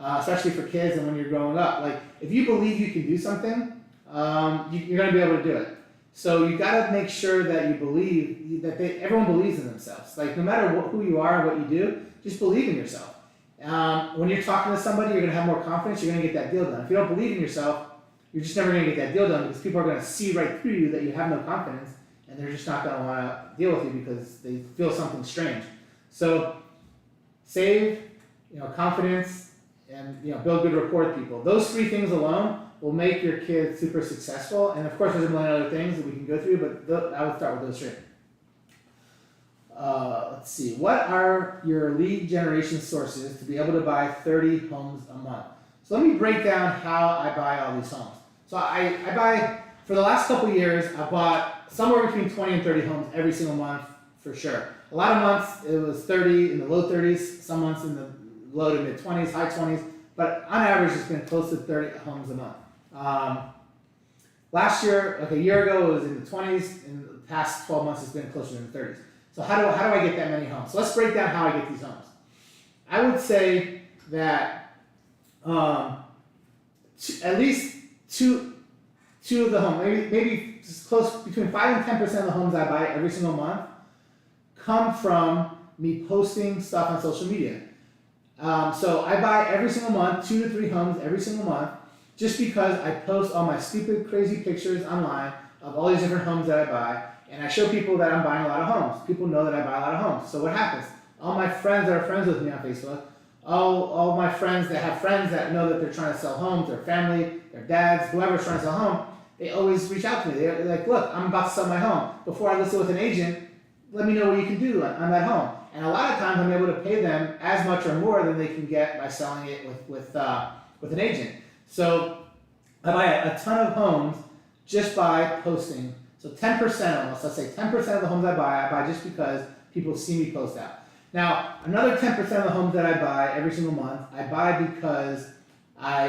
especially for kids and when you're growing up. Like if you believe you can do something, you're going to be able to do it. So you got to make sure that you believe that everyone believes in themselves. Like no matter who you are and what you do, just believe in yourself. When you're talking to somebody, you're going to have more confidence. You're going to get that deal done. If you don't believe in yourself, you're just never going to get that deal done because people are going to see right through you that you have no confidence, and they're just not going to want to deal with you because they feel something strange. So save, confidence, and build good rapport with people. Those three things alone will make your kids super successful. And of course, there's a million other things that we can go through, but I would start with those three. Let's see. What are your lead generation sources to be able to buy 30 homes a month? So let me break down how I buy all these homes. So I buy, for the last couple of years, I bought somewhere between 20 and 30 homes every single month for sure. A lot of months it was 30 in the low 30s, some months in the low to mid 20s, high 20s, but on average it's been close to 30 homes a month. Last year, like a year ago, it was in the 20s. In the past 12 months, it's been closer to the 30s. So how do I get that many homes? So let's break down how I get these homes. I would say that at least two of the homes, maybe just close between 5 and 10% of the homes I buy every single month come from me posting stuff on social media. So I buy every single month 2 to 3 homes every single month, just because I post all my stupid, crazy pictures online of all these different homes that I buy, and I show people that I'm buying a lot of homes. People know that I buy a lot of homes. So what happens? All my friends that are friends with me on Facebook, all my friends that have friends that know that they're trying to sell homes, their family, their dads, whoever's trying to sell a home, they always reach out to me. They're like, look, I'm about to sell my home. Before I list it with an agent, let me know what you can do on that home. And a lot of times I'm able to pay them as much or more than they can get by selling it with an agent. So I buy a ton of homes just by posting. So 10% almost, let's say 10% of the homes I buy just because people see me post out. Now, another 10% of the homes that I buy every single month, I buy because I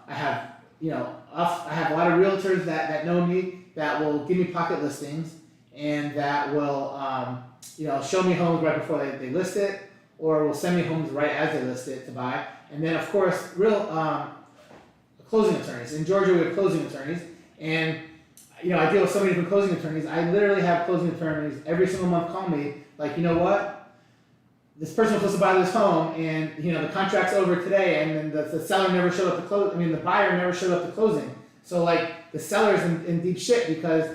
have, I have a lot of realtors that know me, that will give me pocket listings, and that will, show me homes right before they list it, or will send me homes right as they list it to buy. And then, of course, closing attorneys. In Georgia, we have closing attorneys, and I deal with so many different closing attorneys. I literally have closing attorneys every single month call me, like, you know what? This person was supposed to buy this home, and the contract's over today, and then the seller never showed up to close. I mean, the buyer never showed up to closing. So like the seller's in deep shit because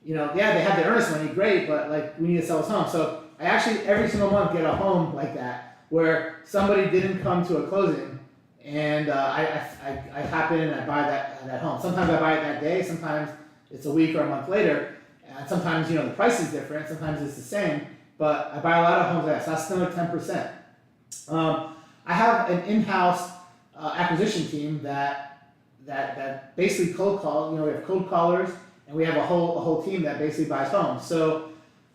they have the earnest money, great, but like we need to sell this home. So I actually every single month get a home like that where somebody didn't come to a closing, and I hop in and I buy that home. Sometimes I buy it that day, sometimes it's a week or a month later, and sometimes the price is different, sometimes it's the same. But I buy a lot of homes like that, so that's another 10%. I have an in-house acquisition team that basically cold call. We have cold callers, and we have a whole team that basically buys homes. So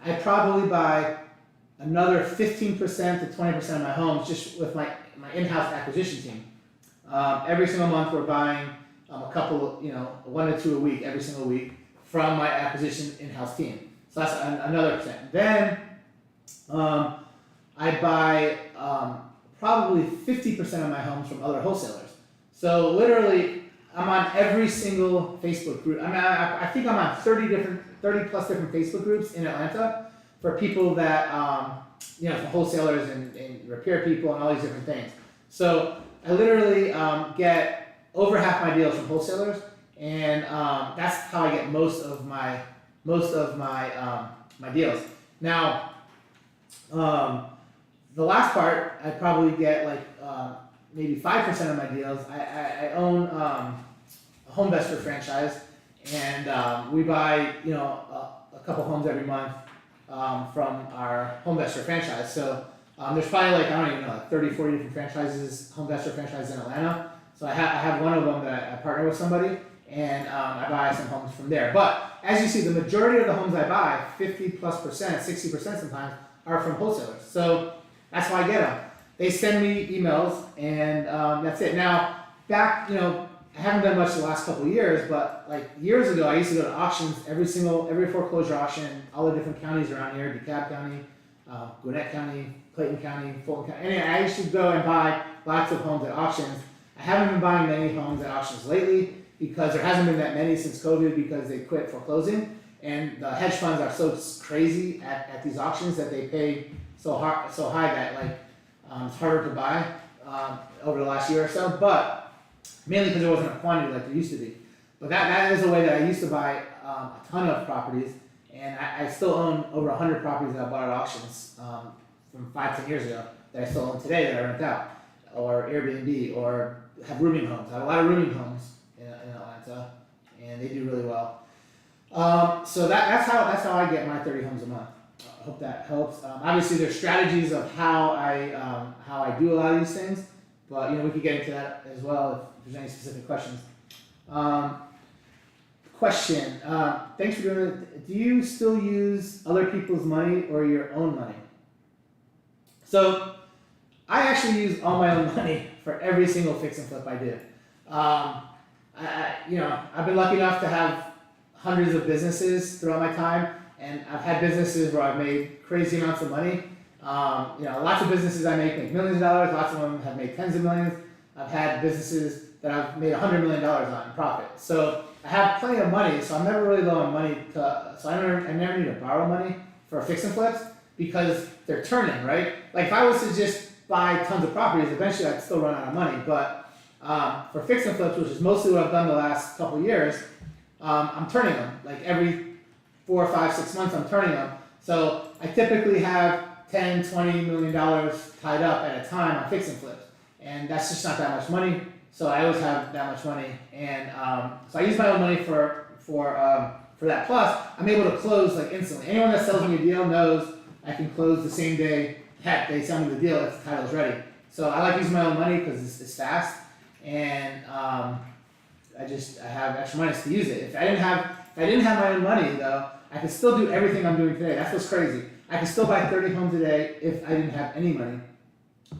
I probably buy another 15% to 20% of my homes just with my in-house acquisition team. Every single month we're buying a couple, 1 to 2 a week, every single week from my acquisition in-house team. So that's another percent. Then I buy probably 50% of my homes from other wholesalers. So literally, I'm on every single Facebook group. I think I'm on 30 plus different Facebook groups in Atlanta for people that, for wholesalers and repair people and all these different things. So I literally get over half my deals from wholesalers, and that's how I get most of my deals. Now, the last part, I probably get like maybe 5% of my deals. I own a home investor franchise, and we buy a couple homes every month from our home investor franchise. So there's probably like, I don't even know, like 30, 40 different franchises, home investor franchises in Atlanta. So I have one of them that I partner with somebody, and I buy some homes from there. But as you see, the majority of the homes I buy, 50+%, 60% sometimes, are from wholesalers. So that's how I get them. They send me emails, and that's it. Now, back, I haven't done much the last couple of years, but like years ago, I used to go to auctions, every foreclosure auction, all the different counties around here, DeKalb County, Gwinnett County, Clayton County, Fulton County. Anyway, I used to go and buy lots of homes at auctions. I haven't been buying many homes at auctions lately because there hasn't been that many since COVID because they quit foreclosing. And the hedge funds are so crazy at these auctions that they pay so high that like it's harder to buy over the last year or so. But mainly because there wasn't a quantity like there used to be. But that is a way that I used to buy a ton of properties, and I still own over 100 properties that I bought at auctions from 5-10 years ago that I still own today that I rent out, or Airbnb, or have rooming homes. I have a lot of rooming homes in Atlanta, and they do really well. So that's how I get my 30 homes a month. I hope that helps. Obviously, there's strategies of how I do a lot of these things, but we could get into that as well if there's any specific questions. Question. Thanks for doing it. Do you still use other people's money or your own money? So I actually use all my own money for every single fix and flip I do. I've been lucky enough to have hundreds of businesses throughout my time, and I've had businesses where I've made crazy amounts of money. Lots of businesses I make millions of dollars. Lots of them have made tens of millions. I've had businesses that I've made $100 million on in profit. So I have plenty of money. So I'm never really low on money. So I never need to borrow money for fix and flips because they're turning, right? Like if I was to just buy tons of properties, eventually I'd still run out of money. But for fix and flips, which is mostly what I've done the last couple of years, I'm turning them. Like every 4, 5, 6 months, I'm turning them. So I typically have $10, $20 million tied up at a time on fix and flips. And that's just not that much money. So I always have that much money. And so I use my own money for that. Plus, I'm able to close like instantly. Anyone that sells me a deal knows I can close the same day. Heck, they sell me the deal if the title's ready. So I like using my own money because it's fast. And I have extra money to use it. If I didn't have my own money though, I could still do everything I'm doing today. That's what's crazy. I could still buy 30 homes a day if I didn't have any money.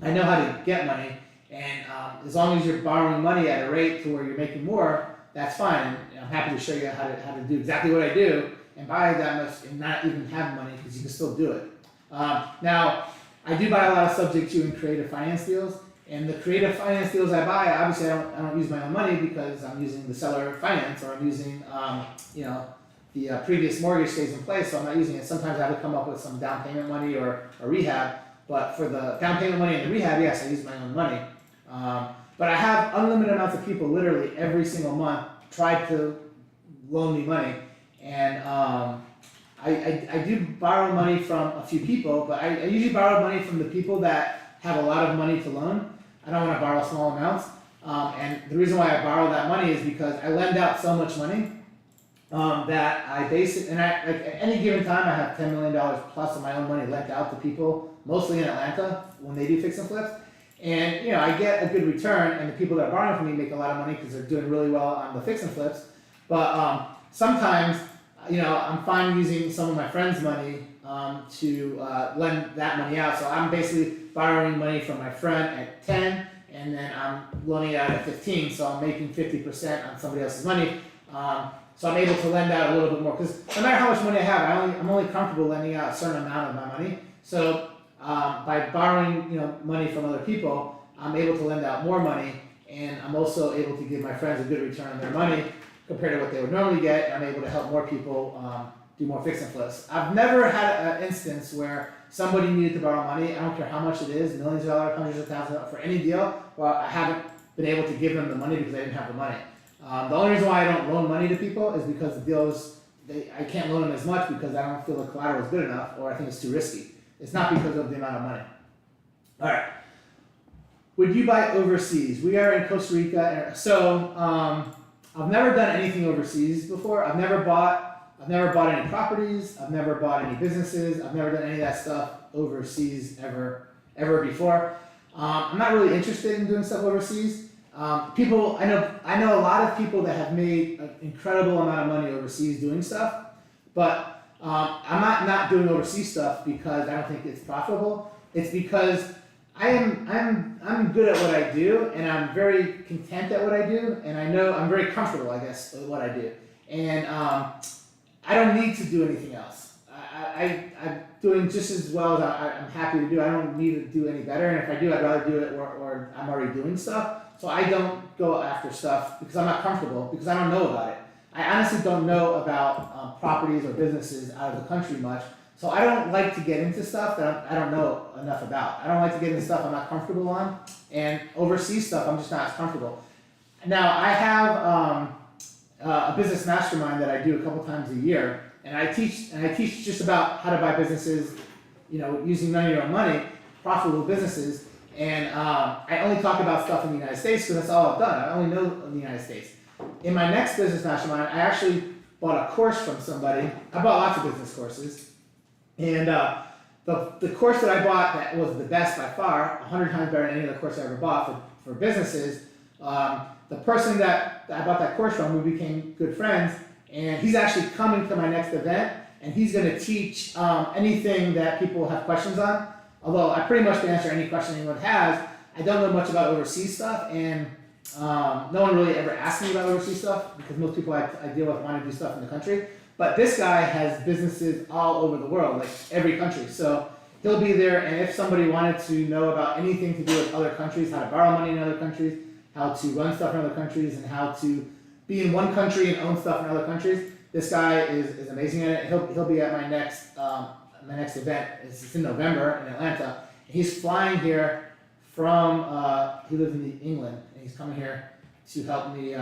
I know how to get money, and as long as you're borrowing money at a rate to where you're making more, that's fine. And I'm happy to show you how to do exactly what I do and buy that much and not even have money because you can still do it. Now, I do buy a lot of subject to and creative finance deals, and the creative finance deals I buy, obviously I don't use my own money because I'm using the seller finance or I'm using the previous mortgage stays in place, so I'm not using it. Sometimes I have to come up with some down payment money or rehab, but for the down payment money and the rehab, yes, I use my own money. But I have unlimited amounts of people literally every single month try to loan me money, and I do borrow money from a few people, but I usually borrow money from the people that have a lot of money to loan. I don't want to borrow small amounts, and the reason why I borrow that money is because I lend out so much money that I base it, and like at any given time I have $10 million plus of my own money lent out to people, mostly in Atlanta when they do fix and flips. And I get a good return, and the people that are borrowing from me make a lot of money because they're doing really well on the fix and flips. But sometimes, I'm fine using some of my friends' money to lend that money out. So I'm basically borrowing money from my friend at 10, and then I'm loaning it out at 15. So I'm making 50% on somebody else's money. So I'm able to lend out a little bit more because no matter how much money I have, I'm only comfortable lending out a certain amount of my money. So by borrowing money from other people, I'm able to lend out more money, and I'm also able to give my friends a good return on their money compared to what they would normally get. And I'm able to help more people do more fix and flips. I've never had an instance where somebody needed to borrow money. I don't care how much it is, millions of dollars, hundreds of thousands of dollars for any deal. Well, I haven't been able to give them the money because I didn't have the money. The only reason why I don't loan money to people is because the deals, I can't loan them as much because I don't feel the collateral is good enough, or I think it's too risky. It's not because of the amount of money. All right. Would you buy overseas? We are in Costa Rica, so I've never done anything overseas before. I've never bought any properties. I've never bought any businesses. I've never done any of that stuff overseas ever before. I'm not really interested in doing stuff overseas. I know a lot of people that have made an incredible amount of money overseas doing stuff, but I'm not doing overseas stuff because I don't think it's profitable. It's because I'm good at what I do, and I'm very content at what I do, and I know I'm very comfortable, I guess, with what I do, and I don't need to do anything else. I'm doing just as well as I'm happy to do. I don't need to do any better, and if I do, I'd rather do it or I'm already doing stuff. So I don't go after stuff because I'm not comfortable, because I don't know about it. I honestly don't know about properties or businesses out of the country much. So I don't like to get into stuff that I don't know enough about. I don't like to get into stuff I'm not comfortable on. And overseas stuff, I'm just not as comfortable. Now, I have a business mastermind that I do a couple times a year. And I teach just about how to buy businesses, using none of your own money, profitable businesses. And I only talk about stuff in the United States because that's all I've done. I only know the United States. In my next business mastermind, I actually bought a course from somebody. I bought lots of business courses. And the course that I bought that was the best by far, 100 times better than any other course I ever bought for businesses, the person that I bought that course from, we became good friends, and he's actually coming to my next event, and he's going to teach anything that people have questions on. Although I pretty much can answer any question anyone has. I don't know much about overseas stuff, and No one really ever asked me about overseas stuff because most people I deal with want to do stuff in the country. But this guy has businesses all over the world, like every country. So he'll be there, and if somebody wanted to know about anything to do with other countries, how to borrow money in other countries, how to run stuff in other countries, and how to be in one country and own stuff in other countries, this guy is amazing at it. He'll be at my next event. It's in November in Atlanta. He's flying here from he lives in England, and he's coming here to help me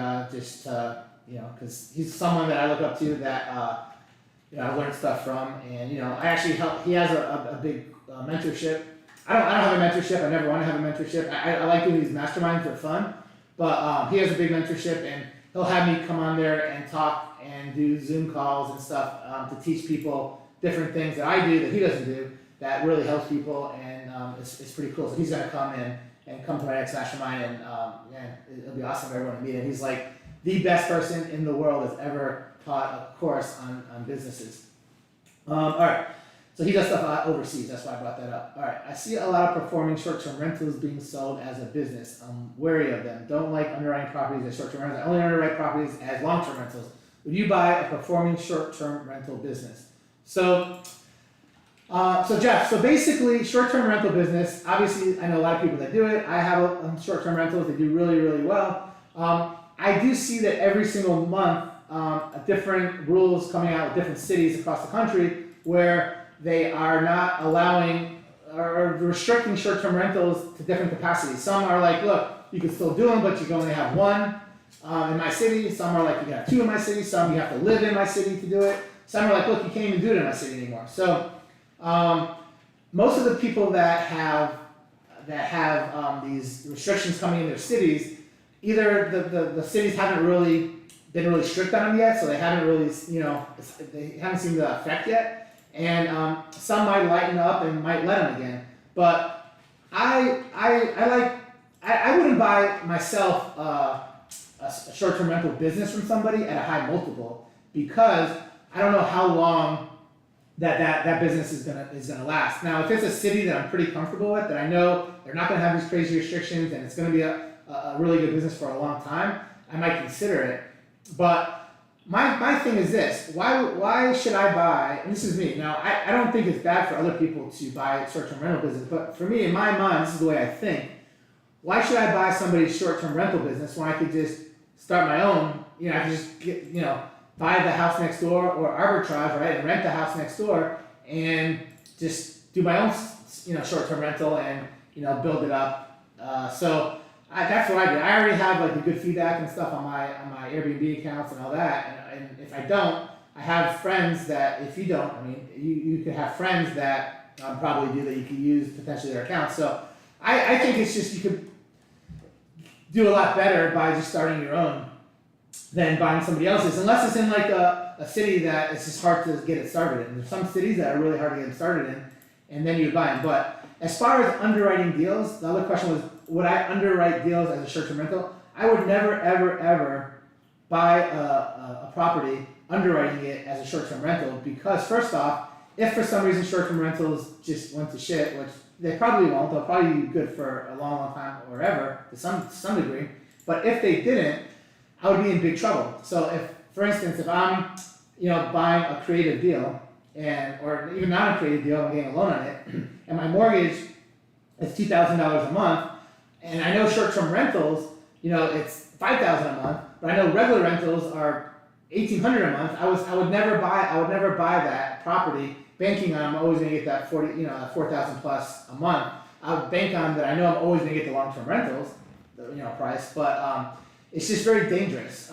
because he's someone that I look up to that I learned stuff from, and I actually help. He has a big mentorship. I don't have a mentorship. I never want to have a mentorship. I like doing these masterminds; they're fun. But he has a big mentorship, and he'll have me come on there and talk and do Zoom calls and stuff to teach people different things that I do that he doesn't do that really helps people, and it's pretty cool. So he's gonna come in and come to my next mastermind, and it'll be awesome for everyone to meet him. He's like the best person in the world that's ever taught a course on businesses. All right, so he does stuff overseas. That's why I brought that up. All right, I see a lot of performing short-term rentals being sold as a business. I'm wary of them. Don't like underwriting properties as short-term rentals. I only underwrite properties as long-term rentals. Would you buy a performing short-term rental business? So Jeff, so basically short-term rental business, obviously I know a lot of people that do it. I have short-term rentals that do really, really well. I do see that every single month different rules coming out of different cities across the country where they are not allowing or restricting short-term rentals to different capacities. Some are like, look, you can still do them, but you can only have one in my city. Some are like, you can have two in my city. Some you have to live in my city to do it. Some are like, look, you can't even do it in my city anymore. So most of the people that have these restrictions coming in their cities, either the cities haven't really been really strict on them yet, so they haven't really, they haven't seen the effect yet, and some might lighten up and might let them again. But I wouldn't buy myself a short-term rental business from somebody at a high multiple, because I don't know how long that business is gonna last. Now, if it's a city that I'm pretty comfortable with, that I know they're not gonna have these crazy restrictions and it's gonna be a really good business for a long time, I might consider it. But my thing is this: why should I buy? And this is me. Now, I don't think it's bad for other people to buy short-term rental business, but for me, in my mind, this is the way I think. Why should I buy somebody's short-term rental business when I could just start my own? I could just get buy the house next door or arbitrage, right, and rent the house next door and just do my own, short-term rental and, build it up. So that's what I do. I already have like the good feedback and stuff on my Airbnb accounts and all that. And if I don't, I have friends that, if you don't, you could have friends that probably do that you could use potentially their accounts. So I think it's just, you could do a lot better by just starting your own than buying somebody else's, unless it's in like a city that it's just hard to get it started in. There's some cities that are really hard to get started in, and then you buy them. But as far as underwriting deals, the other question was, would I underwrite deals as a short-term rental? I would never, ever, ever buy a property underwriting it as a short-term rental, because first off, if for some reason short-term rentals just went to shit, which they probably won't, they'll probably be good for a long, long time or ever to some degree. But if they didn't, I would be in big trouble. So if, for instance, if I'm, buying a creative deal or even not a creative deal, I'm getting a loan on it, and my mortgage is $2,000 a month, and I know short-term rentals, it's $5,000 a month, but I know regular rentals are $1,800 a month. I would never buy that property banking on I'm always going to get that $4,000 plus a month. I would bank on that I know I'm always going to get the long-term rentals, price, but it's just very dangerous.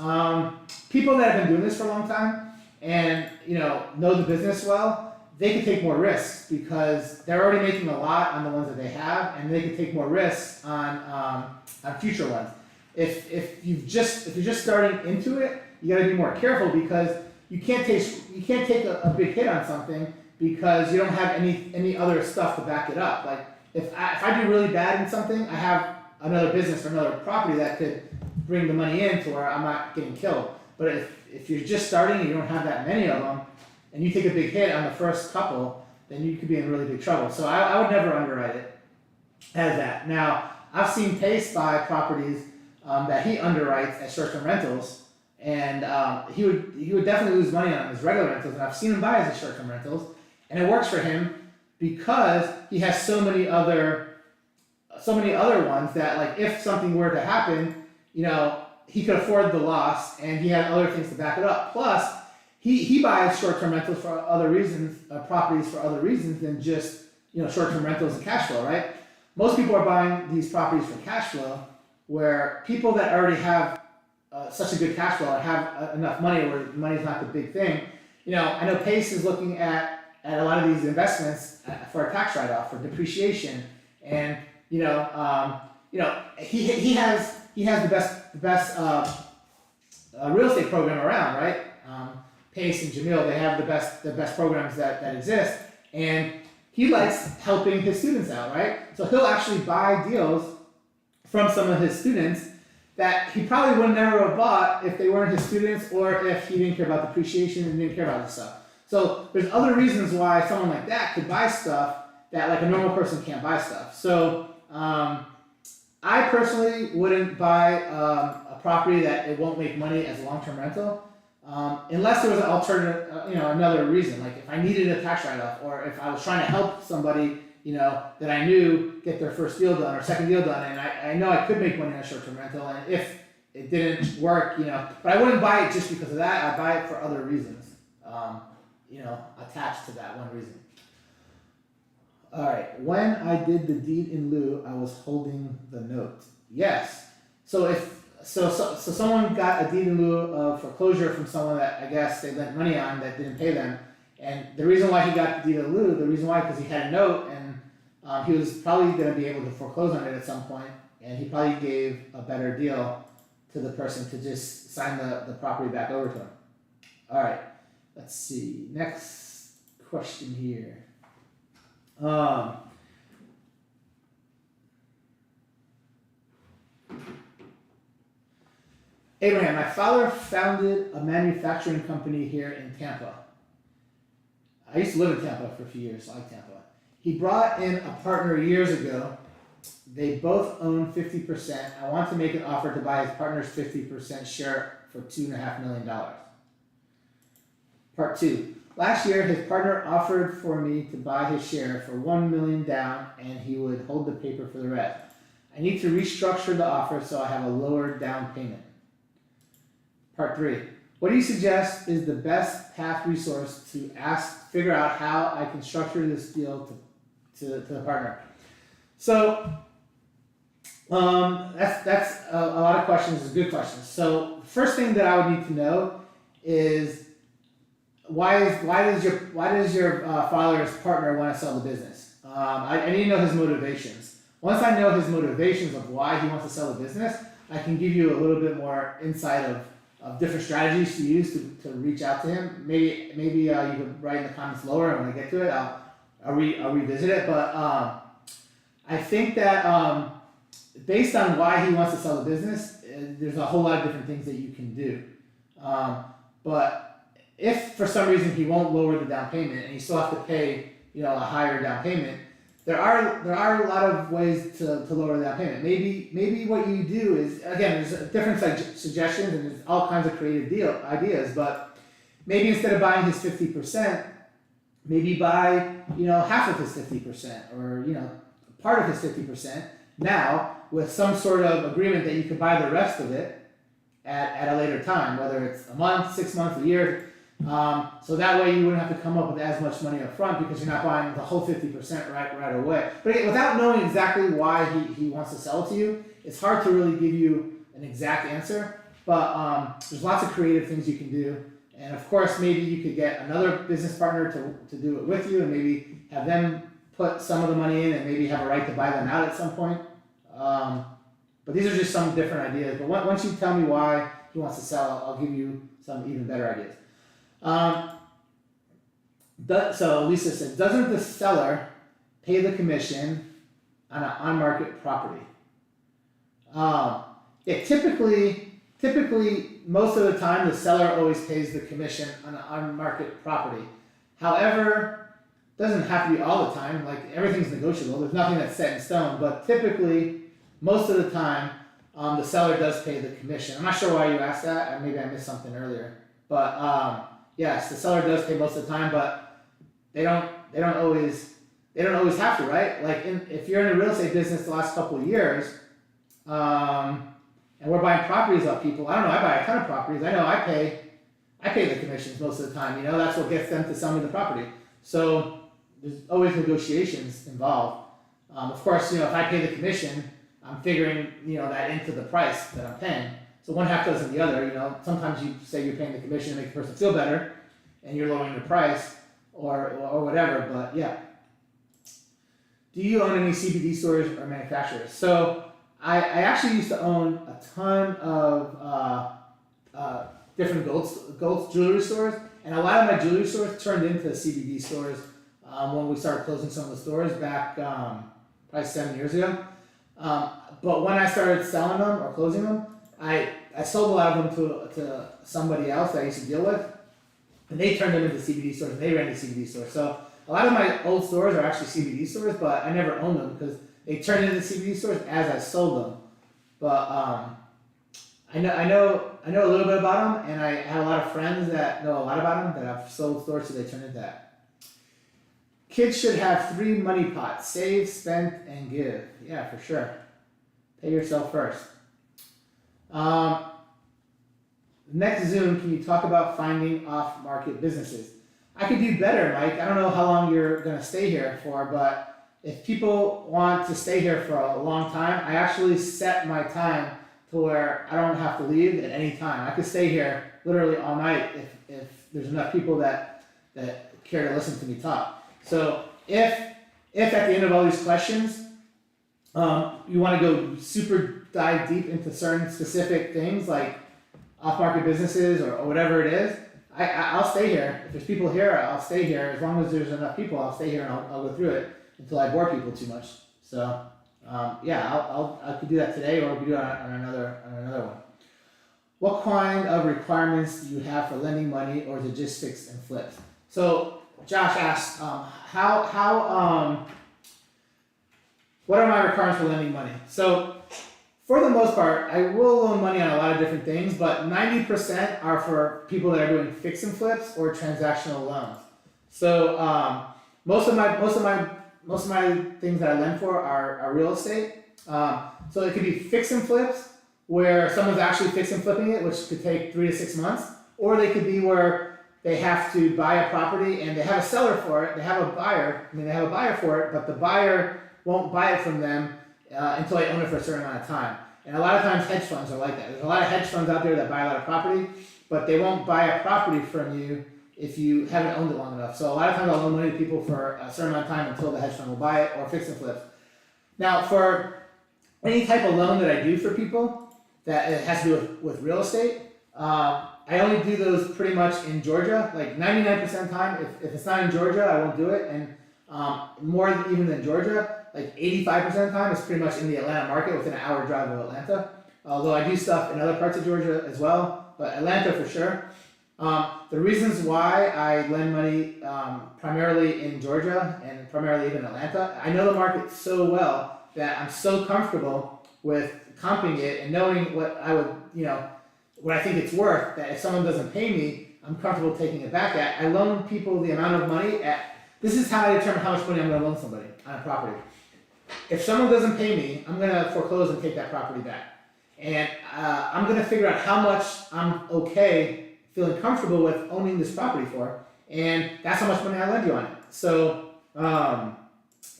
People that have been doing this for a long time and know the business well, they can take more risks because they're already making a lot on the ones that they have, and they can take more risks on future ones. If you're just starting into it, you got to be more careful, because you can't take a big hit on something because you don't have any other stuff to back it up. Like if I do really bad in something, I have another business or another property that could bring the money in to where I'm not getting killed. But if you're just starting and you don't have that many of them, and you take a big hit on the first couple, then you could be in really big trouble. So I would never underwrite it as that. Now, I've seen Pace buy properties that he underwrites as short-term rentals, and he would definitely lose money on his regular rentals, and I've seen him buy his short-term rentals, and it works for him because he has so many other ones that, like, if something were to happen, he could afford the loss, and he had other things to back it up. Plus, he buys short-term rentals for other reasons, properties for other reasons than just short-term rentals and cash flow, right? Most people are buying these properties for cash flow, where people that already have such a good cash flow or have enough money where money's not the big thing. I know Pace is looking at a lot of these investments for a tax write-off, for depreciation, and he has the best real estate program around, right? Pace and Jamil, they have the best programs that exist, and he likes helping his students out, right? So he'll actually buy deals from some of his students that he probably would never have bought if they weren't his students, or if he didn't care about depreciation and didn't care about this stuff. So there's other reasons why someone like that could buy stuff that, like, a normal person can't buy stuff. So I personally wouldn't buy a property that it won't make money as a long-term rental, unless there was an alternative, another reason. Like if I needed a tax write-off, or if I was trying to help somebody, that I knew get their first deal done or second deal done, and I know I could make money on a short-term rental, and if it didn't work, but I wouldn't buy it just because of that. I'd buy it for other reasons, attached to that one reason. All right, when I did the deed in lieu, I was holding the note. Yes. So if someone got a deed in lieu of foreclosure from someone that I guess they lent money on that didn't pay them, and the reason why he got the deed in lieu, because he had a note, and he was probably going to be able to foreclose on it at some point, and he probably gave a better deal to the person to just sign the property back over to him. All right, let's see. Next question here. Abraham, my father founded a manufacturing company here in Tampa. I used to live in Tampa for a few years, I like Tampa. He brought in a partner years ago. They both own 50%. I want to make an offer to buy his partner's 50% share for $2.5 million. Part 2. Last year, his partner offered for me to buy his share for $1 million down, and he would hold the paper for the rest. I need to restructure the offer so I have a lower down payment. Part 3. What do you suggest is the best path resource to figure out how I can structure this deal to the partner? So that's a lot of questions. It's a good question. So first thing that I would need to know is why does your father's partner want to sell the business? I need to know his motivations. Once I know his motivations of why he wants to sell the business, I can give you a little bit more insight of different strategies to use to reach out to him. Maybe you could write in the comments lower, and when I get to it, I'll revisit it. But I think that based on why he wants to sell the business, there's a whole lot of different things that you can do. But if for some reason he won't lower the down payment and you still have to pay a higher down payment, there are a lot of ways to lower the down payment. Maybe what you do is, again, there's different suggestions and there's all kinds of creative ideas, but maybe instead of buying his 50%, maybe buy half of his 50%, or part of his 50% now, with some sort of agreement that you could buy the rest of it at a later time, whether it's a month, 6 months, a year. So that way you wouldn't have to come up with as much money up front because you're not buying the whole 50% right away. But again, without knowing exactly why he wants to sell it to you, it's hard to really give you an exact answer. But there's lots of creative things you can do. And of course, maybe you could get another business partner to do it with you, and maybe have them put some of the money in and maybe have a right to buy them out at some point. But these are just some different ideas. But once you tell me why he wants to sell, I'll give you some even better ideas. So Lisa said, doesn't the seller pay the commission on an on-market property? Typically, most of the time, the seller always pays the commission on an on-market property. However, it doesn't have to be all the time. Like, everything's negotiable. There's nothing that's set in stone. But typically, most of the time, the seller does pay the commission. I'm not sure why you asked that, maybe I missed something earlier. But, yes, the seller does pay most of the time, but they don't always have to, right? Like, if you're in the real estate business the last couple of years, and we're buying properties off people, I don't know, I buy a ton of properties, I know I pay the commissions most of the time, that's what gets them to sell me the property. So, there's always negotiations involved. Of course, if I pay the commission, I'm figuring, that into the price that I'm paying. So one half doesn't the other, sometimes you say you're paying the commission to make the person feel better, and you're lowering the price, or whatever, but yeah. Do you own any CBD stores or manufacturers? So, I actually used to own a ton of different gold jewelry stores, and a lot of my jewelry stores turned into CBD stores when we started closing some of the stores back probably 7 years ago. But when I started selling them or closing them, I sold a lot of them to somebody else that I used to deal with, and they turned them into CBD stores, and they ran the CBD stores. So a lot of my old stores are actually CBD stores, but I never owned them because they turned into CBD stores as I sold them. But I know a little bit about them, and I have a lot of friends that know a lot about them that have sold stores, so they turn into that. Kids should have 3 money pots: save, spend, and give. Yeah, for sure. Pay yourself first. Next Zoom, can you talk about finding off-market businesses? I could do better, Mike. I don't know how long you're going to stay here for, but if people want to stay here for a long time, I actually set my time to where I don't have to leave at any time. I could stay here literally all night if there's enough people that care to listen to me talk. So if at the end of all these questions, you want to go super dive deep into certain specific things like off-market businesses or whatever it is, I'll stay here. If there's people here, I'll stay here. As long as there's enough people, I'll stay here and I'll go through it until I bore people too much. So I could do that today, or we could do it on another one. What kind of requirements do you have for lending money, or is it just fix and flips? So Josh asked, what are my requirements for lending money? So for the most part, I will loan money on a lot of different things, but 90% are for people that are doing fix and flips or transactional loans. So most of my things that I lend for are real estate. So it could be fix and flips where someone's actually fix and flipping it, which could take 3 to 6 months, or they could be where they have to buy a property and they have a seller for it, they have a buyer for it, but the buyer won't buy it from them until they own it for a certain amount of time. And a lot of times hedge funds are like that. There's a lot of hedge funds out there that buy a lot of property, but they won't buy a property from you if you haven't owned it long enough. So a lot of times I'll loan money to people for a certain amount of time until the hedge fund will buy it, or fix and flips. Now for any type of loan that I do for people that it has to do with real estate, I only do those pretty much in Georgia. Like 99% of the time, if it's not in Georgia, I won't do it. And more even than Georgia, like 85% of the time, it's pretty much in the Atlanta market, within an hour drive of Atlanta. Although I do stuff in other parts of Georgia as well, but Atlanta for sure. The reasons why I lend money primarily in Georgia and primarily even Atlanta, I know the market so well that I'm so comfortable with comping it and knowing what I would, what I think it's worth, that if someone doesn't pay me, I'm comfortable taking it back at. I loan people the amount of money this is how I determine how much money I'm going to loan somebody on a property. If someone doesn't pay me, I'm going to foreclose and take that property back. And I'm going to figure out how much I'm okay, feeling comfortable with owning this property for, and that's how much money I lend you on it. So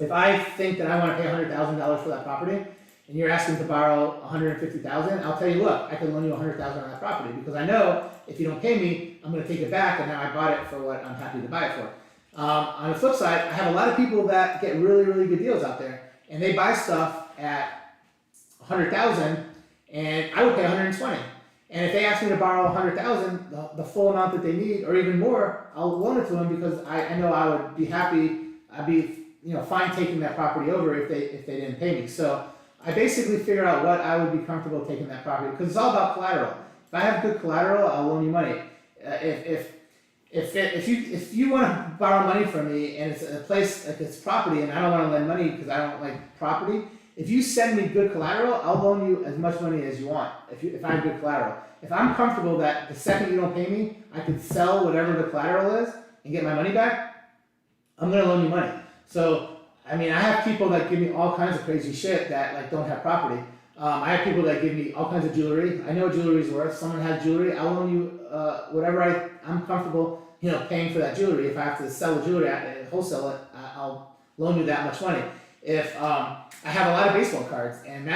if I think that I want to pay $100,000 for that property, and you're asking to borrow $150,000, I'll tell you, look, I can loan you $100,000 on that property, because I know if you don't pay me, I'm going to take it back, and now I bought it for what I'm happy to buy it for. On the flip side, I have a lot of people that get really, really good deals out there, and they buy stuff at $100,000, and I would pay $120,000. And if they ask me to borrow $100,000, the full amount that they need, or even more, I'll loan it to them, because I know I would be happy. I'd be fine taking that property over if they didn't pay me. So I basically figure out what I would be comfortable taking that property, because it's all about collateral. If I have good collateral, I'll loan you money. If you want to borrow money from me and it's a place like it's property, and I don't want to lend money because I don't like property, If you send me good collateral, I'll loan you as much money as you want. If I have good collateral, if I'm comfortable that the second you don't pay me, I could sell whatever the collateral is and get my money back, I'm gonna loan you money. So I mean, I have people that give me all kinds of crazy shit that like don't have property. I have people that give me all kinds of jewelry. I know what jewelry is worth. Someone has jewelry, I'll loan you whatever I'm comfortable, paying for that jewelry. If I have to sell the jewelry, wholesale it, I'll loan you that much money. If I have a lot of baseball cards, and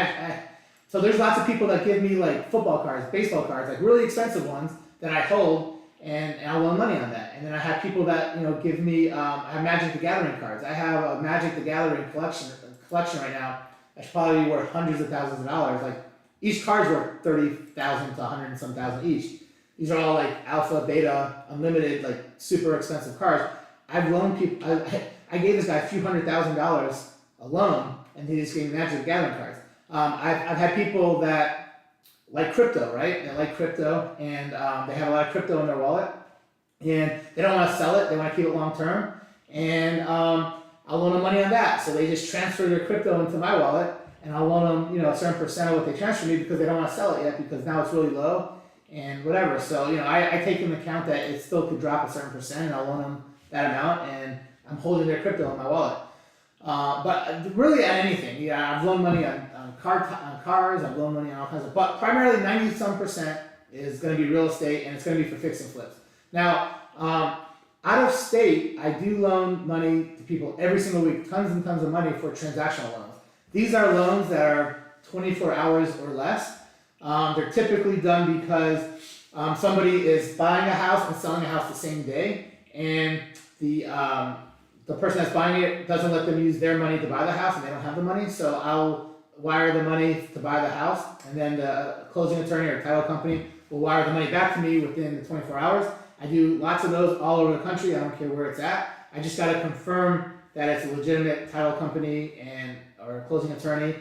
so there's lots of people that give me like football cards, baseball cards, like really expensive ones that I hold, and I'll loan money on that. And then I have people that give me. I have Magic the Gathering cards. I have a Magic the Gathering collection right now. That's probably worth hundreds of thousands of dollars. Like each card's worth 30,000 to 100 and some thousand each. These are all like alpha, beta, unlimited, like super expensive cards. I've loaned people. I gave this guy a few $100,000 a loan, and he just gave me Magic the Gathering cards. I've had people that like crypto, right? They like crypto, and they have a lot of crypto in their wallet, and they don't want to sell it. They want to keep it long term, and I'll loan them money on that. So they just transfer their crypto into my wallet, and I'll loan them, a certain percent of what they transfer me because they don't want to sell it yet because now it's really low and whatever. So I take into account that it still could drop a certain percent, and I'll loan them that amount, and I'm holding their crypto in my wallet. But really on anything, I've loaned money on cars, I've loaned money on all kinds of, but primarily 90% is going to be real estate, and it's going to be for fix and flips. Now, out of state, I do loan money to people every single week, tons and tons of money for transactional loans. These are loans that are 24 hours or less. They're typically done because somebody is buying a house and selling a house the same day, and the person that's buying it doesn't let them use their money to buy the house, and they don't have the money, so I'll wire the money to buy the house, and then the closing attorney or title company will wire the money back to me within the 24 hours. I do lots of those all over the country. I don't care where it's at. I just got to confirm that it's a legitimate title company or closing attorney,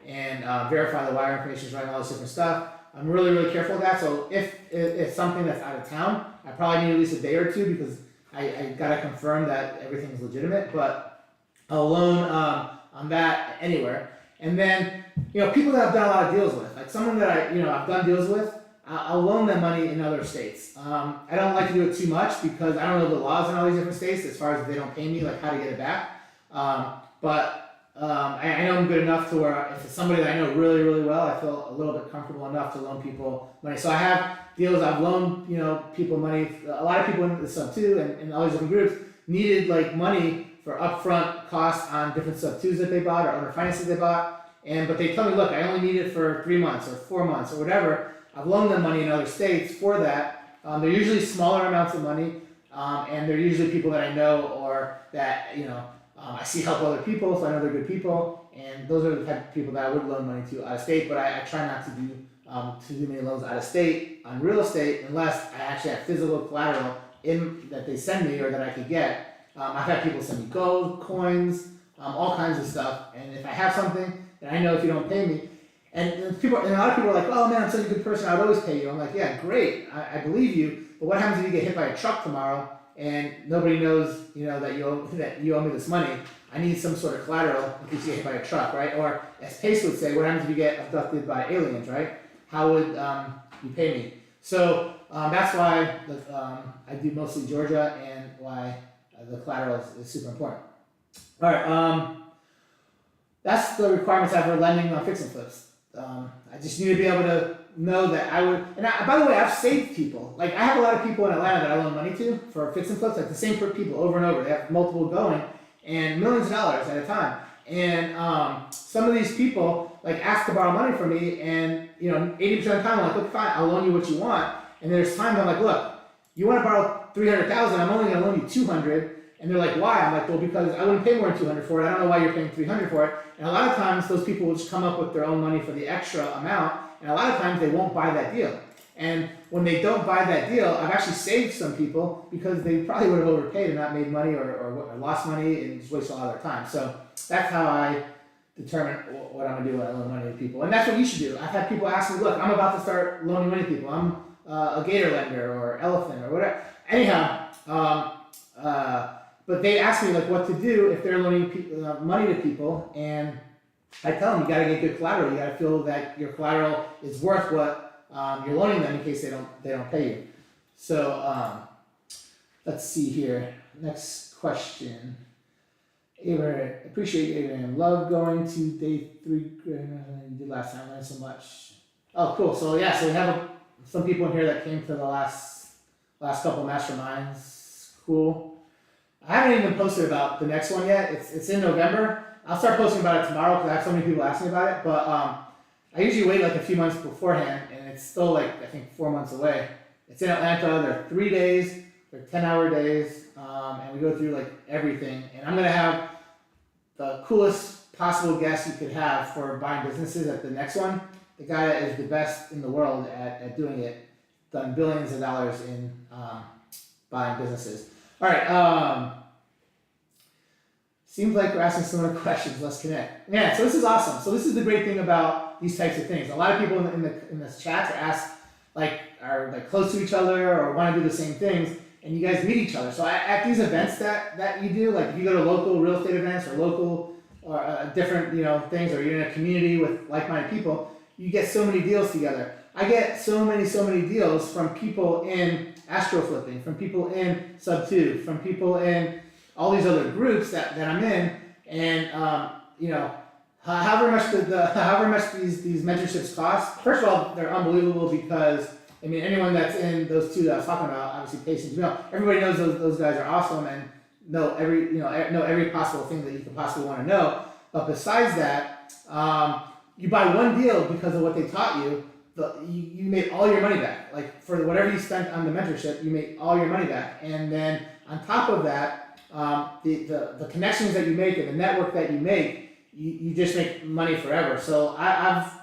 and verify the wire information is right and all this different stuff. I'm really, really careful of that. So if it's something that's out of town, I probably need at least a day or two because I got to confirm that everything's legitimate. But I'll loan on that anywhere. And then people that I've done a lot of deals with, like someone that I've done deals with, I'll loan them money in other states. I don't like to do it too much because I don't know the laws in all these different states as far as if they don't pay me, like how to get it back. But I know I'm good enough to where if it's somebody that I know really, really well, I feel a little bit comfortable enough to loan people money. So I have deals, I've loaned people money. A lot of people in the sub 2 and all these different groups needed like money for upfront costs on different sub 2s that they bought or other finances they bought. But they tell me, look, I only need it for 3 months or 4 months or whatever. I've loaned them money in other states for that. They're usually smaller amounts of money, and they're usually people that I know or that I see help other people, so I know they're good people. And those are the type of people that I would loan money to out of state. But I try not to do many loans out of state on real estate unless I actually have physical collateral that they send me or that I could get. I've had people send me gold, coins, all kinds of stuff. And if I have something, then I know if you don't pay me. And a lot of people are like, oh man, I'm such a good person, I would always pay you. I'm like, yeah, great, I believe you, but what happens if you get hit by a truck tomorrow and nobody knows, that you owe me this money? I need some sort of collateral in case you get hit by a truck, right? Or as Pace would say, what happens if you get abducted by aliens, right? How would you pay me? So that's why I do mostly Georgia and why the collateral is super important. All right, that's the requirements I have for lending on fix and flips. I just need to be able to know that I would, and by the way, I've saved people. Like I have a lot of people in Atlanta that I loan money to for fix and flips, like the same people over and over. They have multiple going and millions of dollars at a time. And some of these people like ask to borrow money from me, and 80% of the time I'm like, look, fine, I'll loan you what you want. And there's times I'm like, look, you want to borrow $300,000, I'm only gonna loan you $200. And they're like, why? I'm like, well, because I wouldn't pay more than $200 for it. I don't know why you're paying $300 for it. And a lot of times those people will just come up with their own money for the extra amount. And a lot of times they won't buy that deal. And when they don't buy that deal, I've actually saved some people because they probably would have overpaid and not made money or lost money and just wasted a lot of their time. So that's how I determine what I'm gonna do when I loan money to people. And that's what you should do. I've had people ask me, look, I'm about to start loaning money to people. I'm a gator lender or elephant or whatever. Anyhow, but they ask me like what to do if they're loaning money to people, and I tell them you gotta get good collateral. You gotta feel that your collateral is worth what you're loaning them in case they don't pay you. So let's see here. Next question. Abraham, appreciate Abraham. Love going to day 3. You did last time. Learned so much. Oh, cool. So yeah, so we have some people in here that came to the last couple masterminds. Cool. I haven't even posted about the next one yet. It's in November. I'll start posting about it tomorrow because I have so many people asking about it. But I usually wait like a few months beforehand, and it's still like I think 4 months away. It's in Atlanta. They're 3 days. They're 10-hour days, and we go through like everything. And I'm gonna have the coolest possible guest you could have for buying businesses at the next one. The guy that is the best in the world at doing it, done billions of dollars in buying businesses. All right. Seems like we're asking similar questions. Let's connect. Yeah. So this is awesome. So this is the great thing about these types of things. A lot of people in this chat are close to each other or want to do the same things, and you guys meet each other. So at these events that you do, like if you go to local real estate events or local or different things, or you're in a community with like-minded people, you get so many deals together. I get so many deals from people in astro flipping, from people in sub 2, from people in all these other groups that I'm in, and however much these mentorships cost. First of all, they're unbelievable because I mean anyone that's in those 2 that I was talking about, obviously patience. Everybody knows those guys are awesome and know every possible thing that you could possibly want to know. But besides that, you buy one deal because of what they taught you. You made all your money back. Like for whatever you spent on the mentorship, you made all your money back. And then on top of that, the connections that you make and the network that you make, you just make money forever. So I've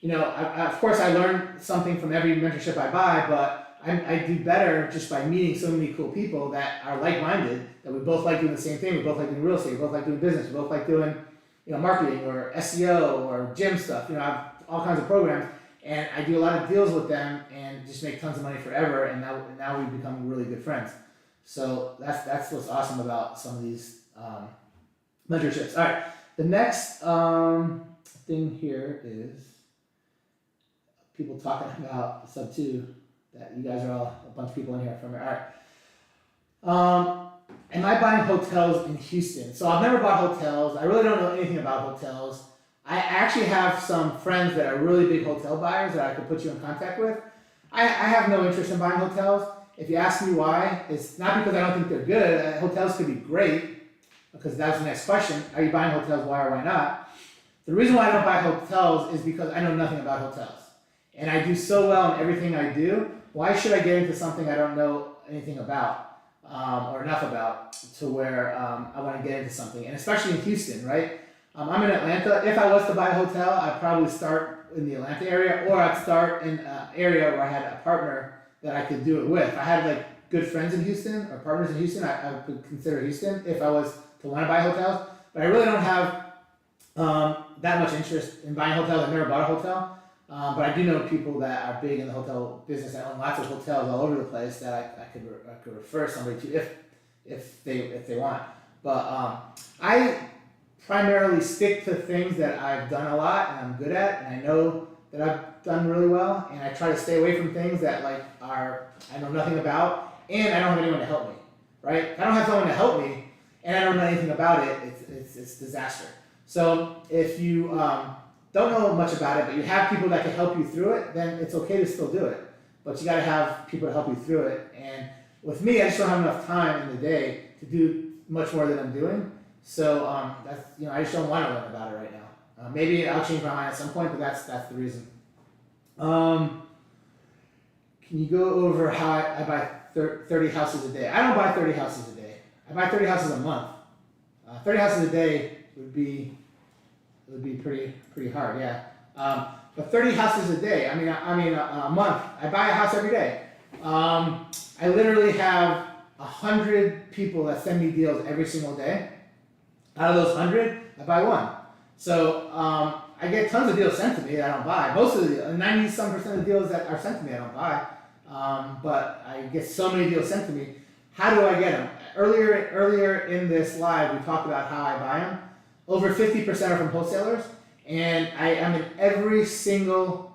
of course I learned something from every mentorship I buy, but I do better just by meeting so many cool people that are like-minded, that we both like doing the same thing. We both like doing real estate. We both like doing business. We both like doing marketing or SEO or gym stuff. I have all kinds of programs, and I do a lot of deals with them and just make tons of money forever. And now we've become really good friends. So that's what's awesome about some of these mentorships. All right, the next thing here is people talking about sub 2. That you guys are all a bunch of people in here from here. All right. Am I buying hotels in Houston? So I've never bought hotels. I really don't know anything about hotels. I actually have some friends that are really big hotel buyers that I could put you in contact with. I have no interest in buying hotels. If you ask me why, it's not because I don't think they're good. Hotels could be great, because that's the next question. Are you buying hotels? Why or why not? The reason why I don't buy hotels is because I know nothing about hotels. And I do so well in everything I do. Why should I get into something I don't know anything about? Or enough about to where I want to get into something, and especially in Houston, right? I'm in Atlanta. If I was to buy a hotel, I'd probably start in the Atlanta area, or I'd start in an area where I had a partner that I could do it with. If I had like good friends in Houston or partners in Houston, I would consider Houston if I was to want to buy hotels. But I really don't have that much interest in buying hotels. I've never bought a hotel. But I do know people that are big in the hotel business that own lots of hotels all over the place that I could refer somebody to if they want. But I primarily stick to things that I've done a lot and I'm good at, and I know that I've done really well, and I try to stay away from things that I know nothing about, and I don't have anyone to help me. Right? If I don't have someone to help me and I don't know anything about it, it's disaster. So if you don't know much about it, but you have people that can help you through it, then it's okay to still do it. But you got to have people to help you through it. And with me, I just don't have enough time in the day to do much more than I'm doing. So that's I just don't want to learn about it right now. Maybe I'll change my mind at some point, but that's the reason. Can you go over how I buy 30 houses a day? I don't buy 30 houses a day. I buy 30 houses a month. 30 houses a day would be pretty hard, yeah. But 30 houses a day, I mean a month. I buy a house every day. I literally have 100 people that send me deals every single day. Out of those 100, I buy one. So I get tons of deals sent to me that I don't buy. Most of the 90-some% of the deals that are sent to me I don't buy. But I get so many deals sent to me. How do I get them? Earlier in this live, we talked about how I buy them. Over 50% are from wholesalers, and I am in every single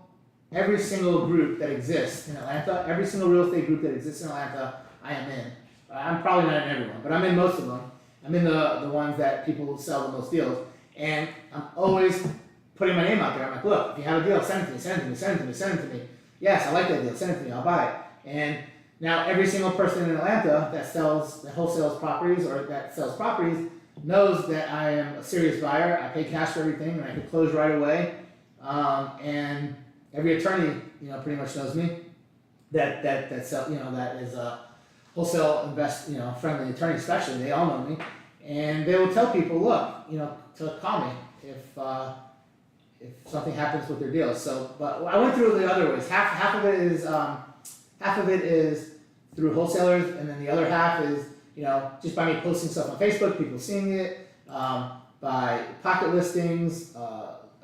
group that exists in Atlanta. Every single real estate group that exists in Atlanta, I am in. I'm probably not in everyone, but I'm in most of them. I'm in the ones that people sell the most deals, and I'm always putting my name out there. I'm like, look, if you have a deal, send it to me, send it to me, send it to me, send it to me. Yes, I like that deal, send it to me, I'll buy it. And now every single person in Atlanta that wholesales properties or that sells properties knows that I am a serious buyer. I pay cash for everything, and I can close right away. And every attorney, pretty much knows me. That is a wholesale friendly attorney, especially. They all know me, and they will tell people, look, to call me if something happens with their deals. So, but I went through the other ways. Half of it is through wholesalers, and then the other half is just by me posting stuff on Facebook, people seeing it, by pocket listings,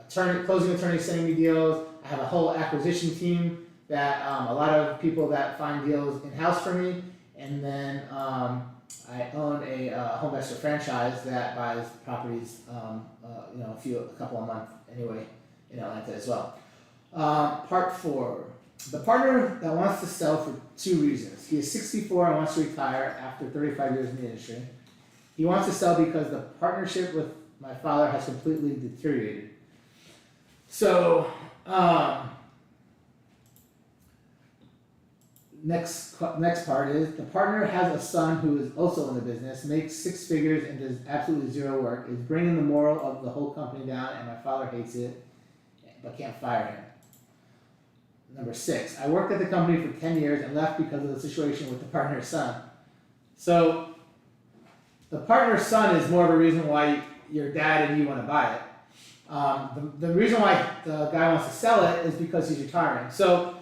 closing attorneys sending me deals. I have a whole acquisition team that a lot of people that find deals in house for me, and then I own a home investor franchise that buys properties, a couple a month anyway in Atlanta as well. Part 4. The partner that wants to sell for 2 reasons. He is 64 and wants to retire after 35 years in the industry. He wants to sell because the partnership with my father has completely deteriorated. So, next part is the partner has a son who is also in the business, makes 6 figures and does absolutely zero work, is bringing the moral of the whole company down, and my father hates it, but can't fire him. Number 6, I worked at the company for 10 years and left because of the situation with the partner's son. So, the partner's son is more of a reason why your dad and you want to buy it. The reason why the guy wants to sell it is because he's retiring. So,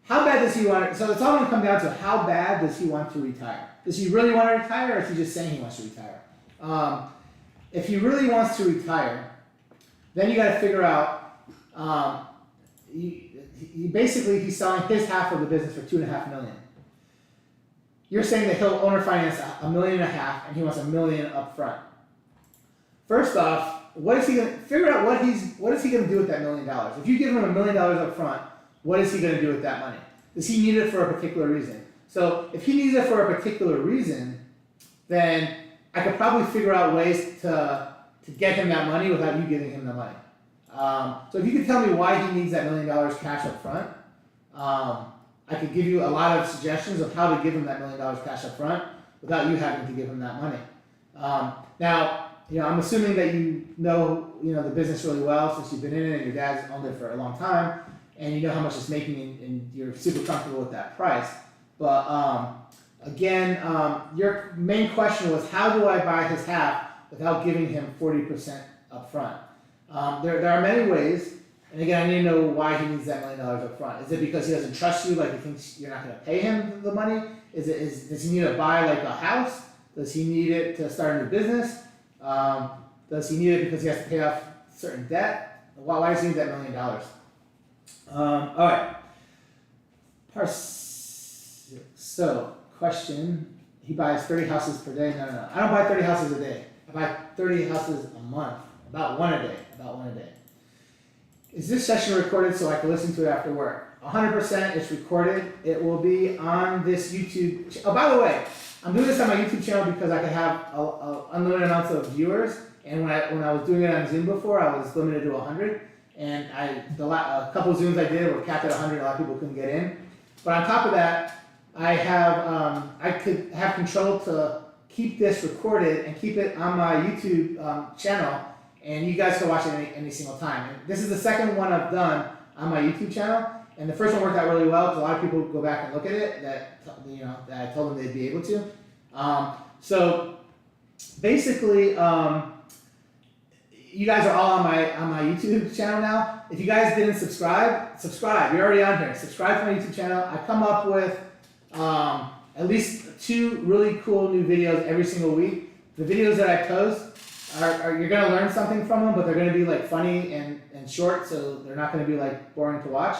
how bad does he want it? So, it's all going to come down to how bad does he want to retire? Does he really want to retire, or is he just saying he wants to retire? If he really wants to retire, then you got to figure out. He's selling his half of the business for $2.5 million. You're saying that he'll owner finance $1.5 million, and he wants $1 million up front. First off, what is he going to figure out? What is he going to do with that $1 million? If you give him $1 million up front, what is he going to do with that money? Does he need it for a particular reason? So if he needs it for a particular reason, then I could probably figure out ways to get him that money without you giving him the money. So if you could tell me why he needs that $1 million cash up front, I could give you a lot of suggestions of how to give him that $1 million cash up front without you having to give him that money. Now, I'm assuming that you know the business really well since you've been in it and your dad's owned it for a long time, and you know how much it's making, and you're super comfortable with that price. But again, your main question was, how do I buy his half without giving him 40% up front? There are many ways, and again, I need to know why he needs that $1 million up front. Is it because he doesn't trust you, like he thinks you're not going to pay him the money? Does he need to buy like a house? Does he need it to start a new business? Does he need it because he has to pay off certain debt? Why does he need that $1 million? All right. Part 6. So, question: he buys 30 houses per day? No. I don't buy 30 houses a day. I buy 30 houses a month. About one a day. Is this session recorded so I can listen to it after work? 100% it's recorded. It will be on this YouTube. Oh, by the way, I'm doing this on my YouTube channel because I can have unlimited amounts of viewers. And when I was doing it on Zoom before, I was limited to 100. And a couple of Zooms I did were capped at 100. A lot of people couldn't get in. But on top of that, I could have control to keep this recorded and keep it on my YouTube channel. And you guys can watch it any single time. And this is the second one I've done on my YouTube channel. And the first one worked out really well because a lot of people go back and look at it that I told them they'd be able to. So basically, you guys are all on my YouTube channel now. If you guys didn't subscribe. You're already on here. Subscribe to my YouTube channel. I come up with at least 2 really cool new videos every single week. The videos that I post are you're gonna learn something from them, but they're gonna be like funny and short, so they're not gonna be like boring to watch.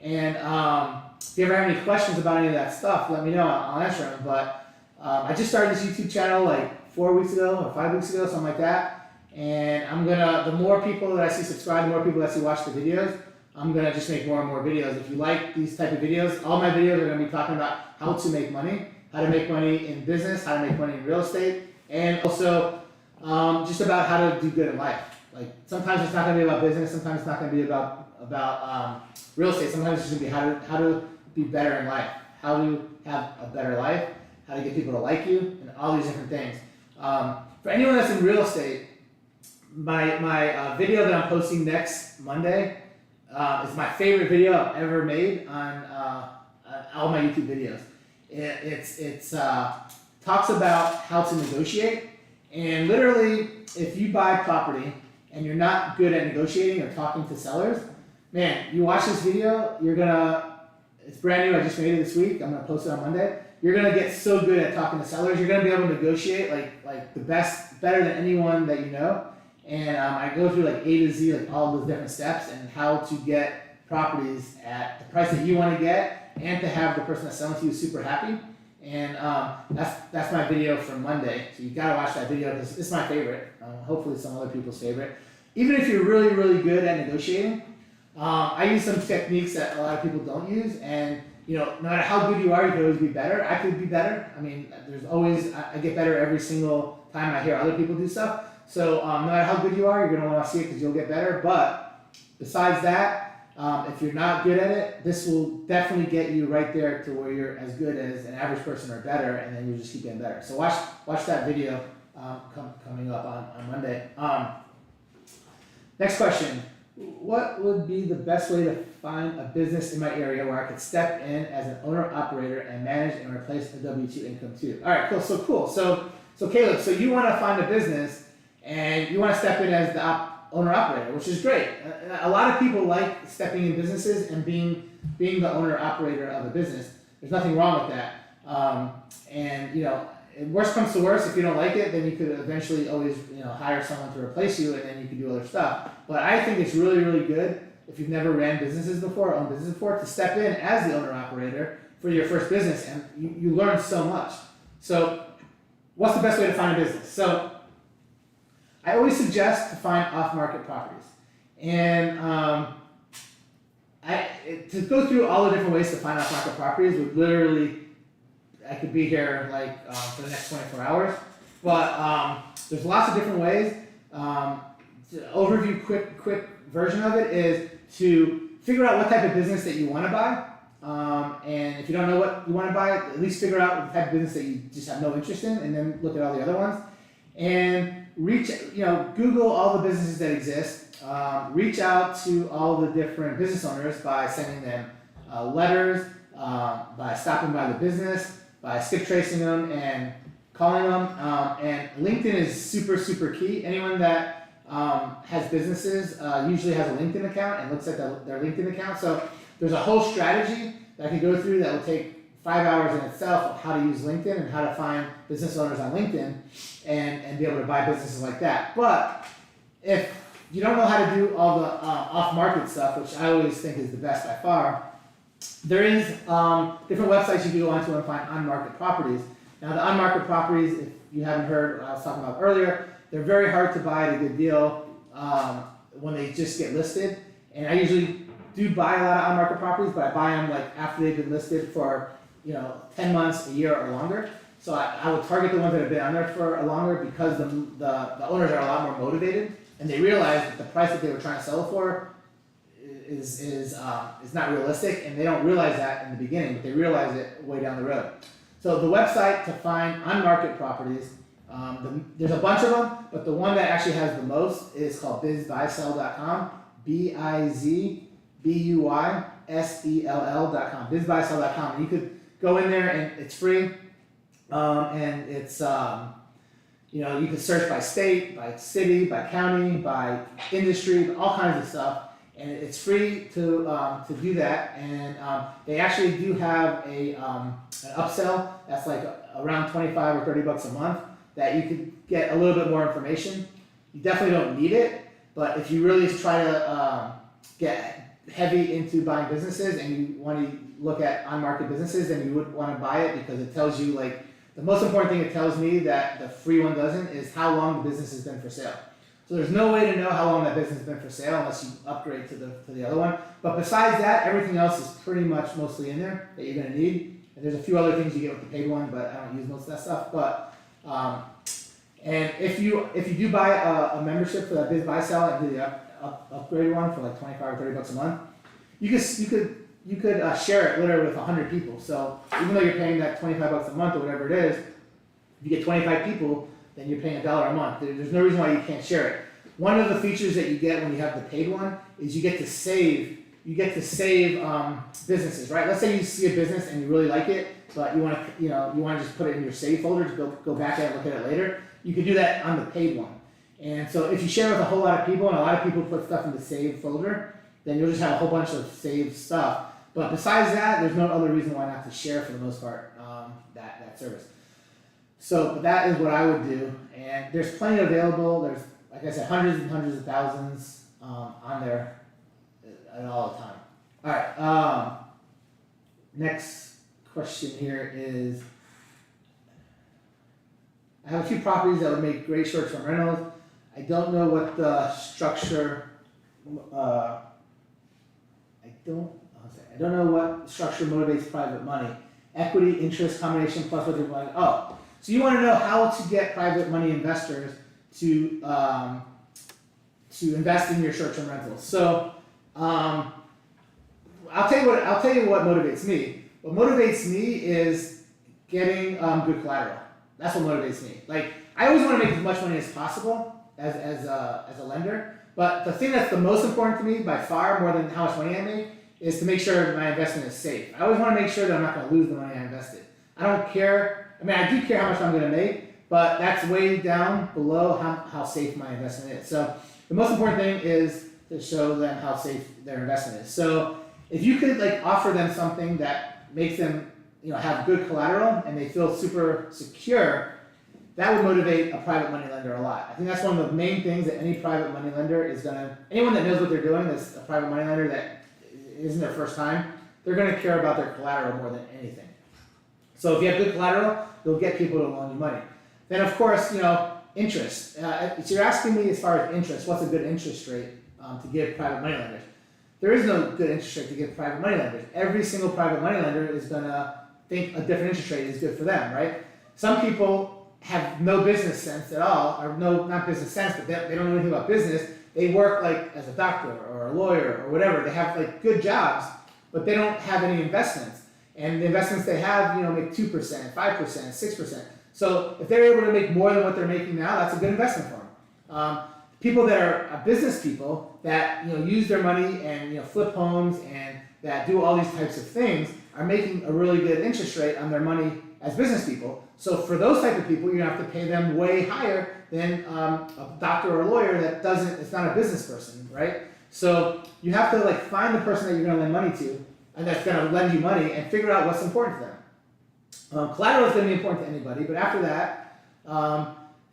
And if you ever have any questions about any of that stuff, let me know. I'll answer them. But I just started this YouTube channel like 4 weeks ago or 5 weeks ago, something like that. And the more people that I see subscribe, the more people that I see watch the videos, I'm gonna just make more and more videos. If you like these type of videos, all my videos are gonna be talking about how to make money, how to make money in business, how to make money in real estate, and also just about how to do good in life. Like sometimes it's not gonna be about business, sometimes it's not gonna be about real estate. Sometimes it's just gonna be how to be better in life, how to have a better life, how to get people to like you, and all these different things. For anyone that's in real estate, my video that I'm posting next Monday is my favorite video I've ever made on all my YouTube videos. It's talks about how to negotiate, and literally, if you buy property and you're not good at negotiating or talking to sellers, man, you watch this video, it's brand new, I just made it this week, I'm gonna post it on Monday. You're gonna get so good at talking to sellers, you're gonna be able to negotiate like the best, better than anyone that you know. And I go through like A to Z, like all those different steps and how to get properties at the price that you want to get, and to have the person that's selling to you super happy. And that's my video for Monday. So you gotta watch that video because it's my favorite. Hopefully some other people's favorite. Even if you're really, really good at negotiating, I use some techniques that a lot of people don't use. And no matter how good you are, you could always be better. I could be better. I mean, I get better every single time I hear other people do stuff. So no matter how good you are, you're gonna want to see it because you'll get better. But besides that, if you're not good at it, this will definitely get you right there to where you're as good as an average person or better, and then you'll just keep getting better. So watch that video coming up on Monday. Next question. What would be the best way to find a business in my area where I could step in as an owner-operator and manage and replace a W-2 income too? All right, cool. So Caleb, so you want to find a business and you want to step in as the owner-operator, which is great. A lot of people like stepping in businesses and being the owner-operator of a business. There's nothing wrong with that. Worst comes to worst, if you don't like it, then you could eventually always hire someone to replace you, and then you can do other stuff. But I think it's really, really good if you've never ran businesses before, owned business before, to step in as the owner-operator for your first business, and you learn so much. So what's the best way to find a business? So I always suggest to find off-market properties. And to go through all the different ways to find off-market properties would literally, I could be here for the next 24 hours. But there's lots of different ways. To overview quick version of it is to figure out what type of business that you want to buy. And if you don't know what you want to buy, at least figure out the type of business that you just have no interest in, and then look at all the other ones. And Google all the businesses that exist. Reach out to all the different business owners by sending them letters, by stopping by the business, by skip tracing them and calling them. And LinkedIn is super, super key. Anyone that has businesses usually has a LinkedIn account and looks at their LinkedIn account. So there's a whole strategy that I could go through that will take 5 hours in itself of how to use LinkedIn and how to find business owners on LinkedIn and be able to buy businesses like that. But if you don't know how to do all the off-market stuff, which I always think is the best by far, there is different websites you can go onto and find on-market properties. Now the on-market properties, if you haven't heard what I was talking about earlier, they're very hard to buy at a good deal when they just get listed. And I usually do buy a lot of on-market properties, but I buy them after they've been listed for 10 months, a year, or longer. So I would target the ones that have been on there for longer because the owners are a lot more motivated, and they realize that the price that they were trying to sell it for is not realistic, and they don't realize that in the beginning, but they realize it way down the road. So the website to find on-market properties, there's a bunch of them, but the one that actually has the most is called bizbuysell.com, BIZBUYSELL.com, bizbuysell.com, and you could go in there and it's free, and it's you can search by state, by city, by county, by industry, all kinds of stuff. And it's free to do that, and they actually do have an upsell that's around 25 or 30 bucks a month that you could get a little bit more information. You definitely don't need it, but if you really try to get heavy into buying businesses and you want to look at on-market businesses, then you would want to buy it because it tells you the most important thing it tells me that the free one doesn't is how long the business has been for sale. So there's no way to know how long that business has been for sale unless you upgrade to the other one. But besides that, everything else is pretty much mostly in there that you're gonna need. And there's a few other things you get with the paid one, but I don't use most of that stuff. But and if you do buy a membership for that biz buy sell and do the upgrade one for like $25 or $30 a month, you could share it literally with 100 people. So even though you're paying that $25 a month or whatever it is, if you get 25 people, then you're paying $1 a month. There's no reason why you can't share it. One of the features that you get when you have the paid one is you get to save. You get to save businesses, right? Let's say you see a business and you really like it, but you want to just put it in your save folder to go back and look at it later. You can do that on the paid one. And so if you share with a whole lot of people and a lot of people put stuff in the save folder, then you'll just have a whole bunch of saved stuff. But besides that, there's no other reason why not to share for the most part that service. So but that is what I would do, and there's plenty available. There's, like I said, hundreds and hundreds of thousands on there at all the time. All right. Next question here is, I have a few properties that would make great short-term rentals. I don't know what the structure. I don't know what structure motivates private money. Equity, interest, combination, plus what they're like. Oh, so you want to know how to get private money investors to invest in your short-term rentals. So I'll tell you what motivates me. What motivates me is getting good collateral. That's what motivates me. Like, I always want to make as much money as possible as a lender. But the thing that's the most important to me, by far more than how much money I make, is to make sure my investment is safe. I always want to make sure that I'm not going to lose the money I invested. I don't care. I mean, I do care how much I'm going to make, but that's way down below how safe my investment is. So the most important thing is to show them how safe their investment is. So if you could like offer them something that makes them, have good collateral and they feel super secure, that would motivate a private money lender a lot. I think that's one of the main things that any private money lender is anyone that knows what they're doing, that's a private money lender that isn't their first time, they're gonna care about their collateral more than anything. So if you have good collateral, you'll get people to loan you money. Then of course, interest. So you're asking me as far as interest, what's a good interest rate to give private money lenders? There is no good interest rate to give private money lenders. Every single private money lender is gonna think a different interest rate is good for them, right? Some people have no business sense at all, or not business sense, but they don't know anything about business. They work like as a doctor or a lawyer or whatever. They have like good jobs, but they don't have any investments. And the investments they have, make 2%, 5%, 6%. So if they're able to make more than what they're making now, that's a good investment for them. People that are business people that use their money and flip homes and that do all these types of things are making a really good interest rate on their money as business people. So for those type of people, you're gonna have to pay them way higher than a doctor or a lawyer it's not a business person, right? So you have to find the person that you're gonna lend money to and that's gonna lend you money and figure out what's important to them. Collateral is gonna be important to anybody, but after that,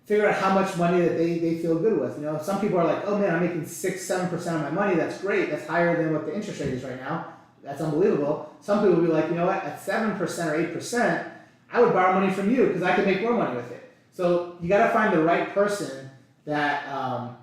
figure out how much money that they feel good with. Some people are like, oh man, I'm making 6-7% of my money, that's great, that's higher than what the interest rate is right now. That's unbelievable. Some people will be like, what, at 7% or 8%, I would borrow money from you because I could make more money with it. So you got to find the right person that will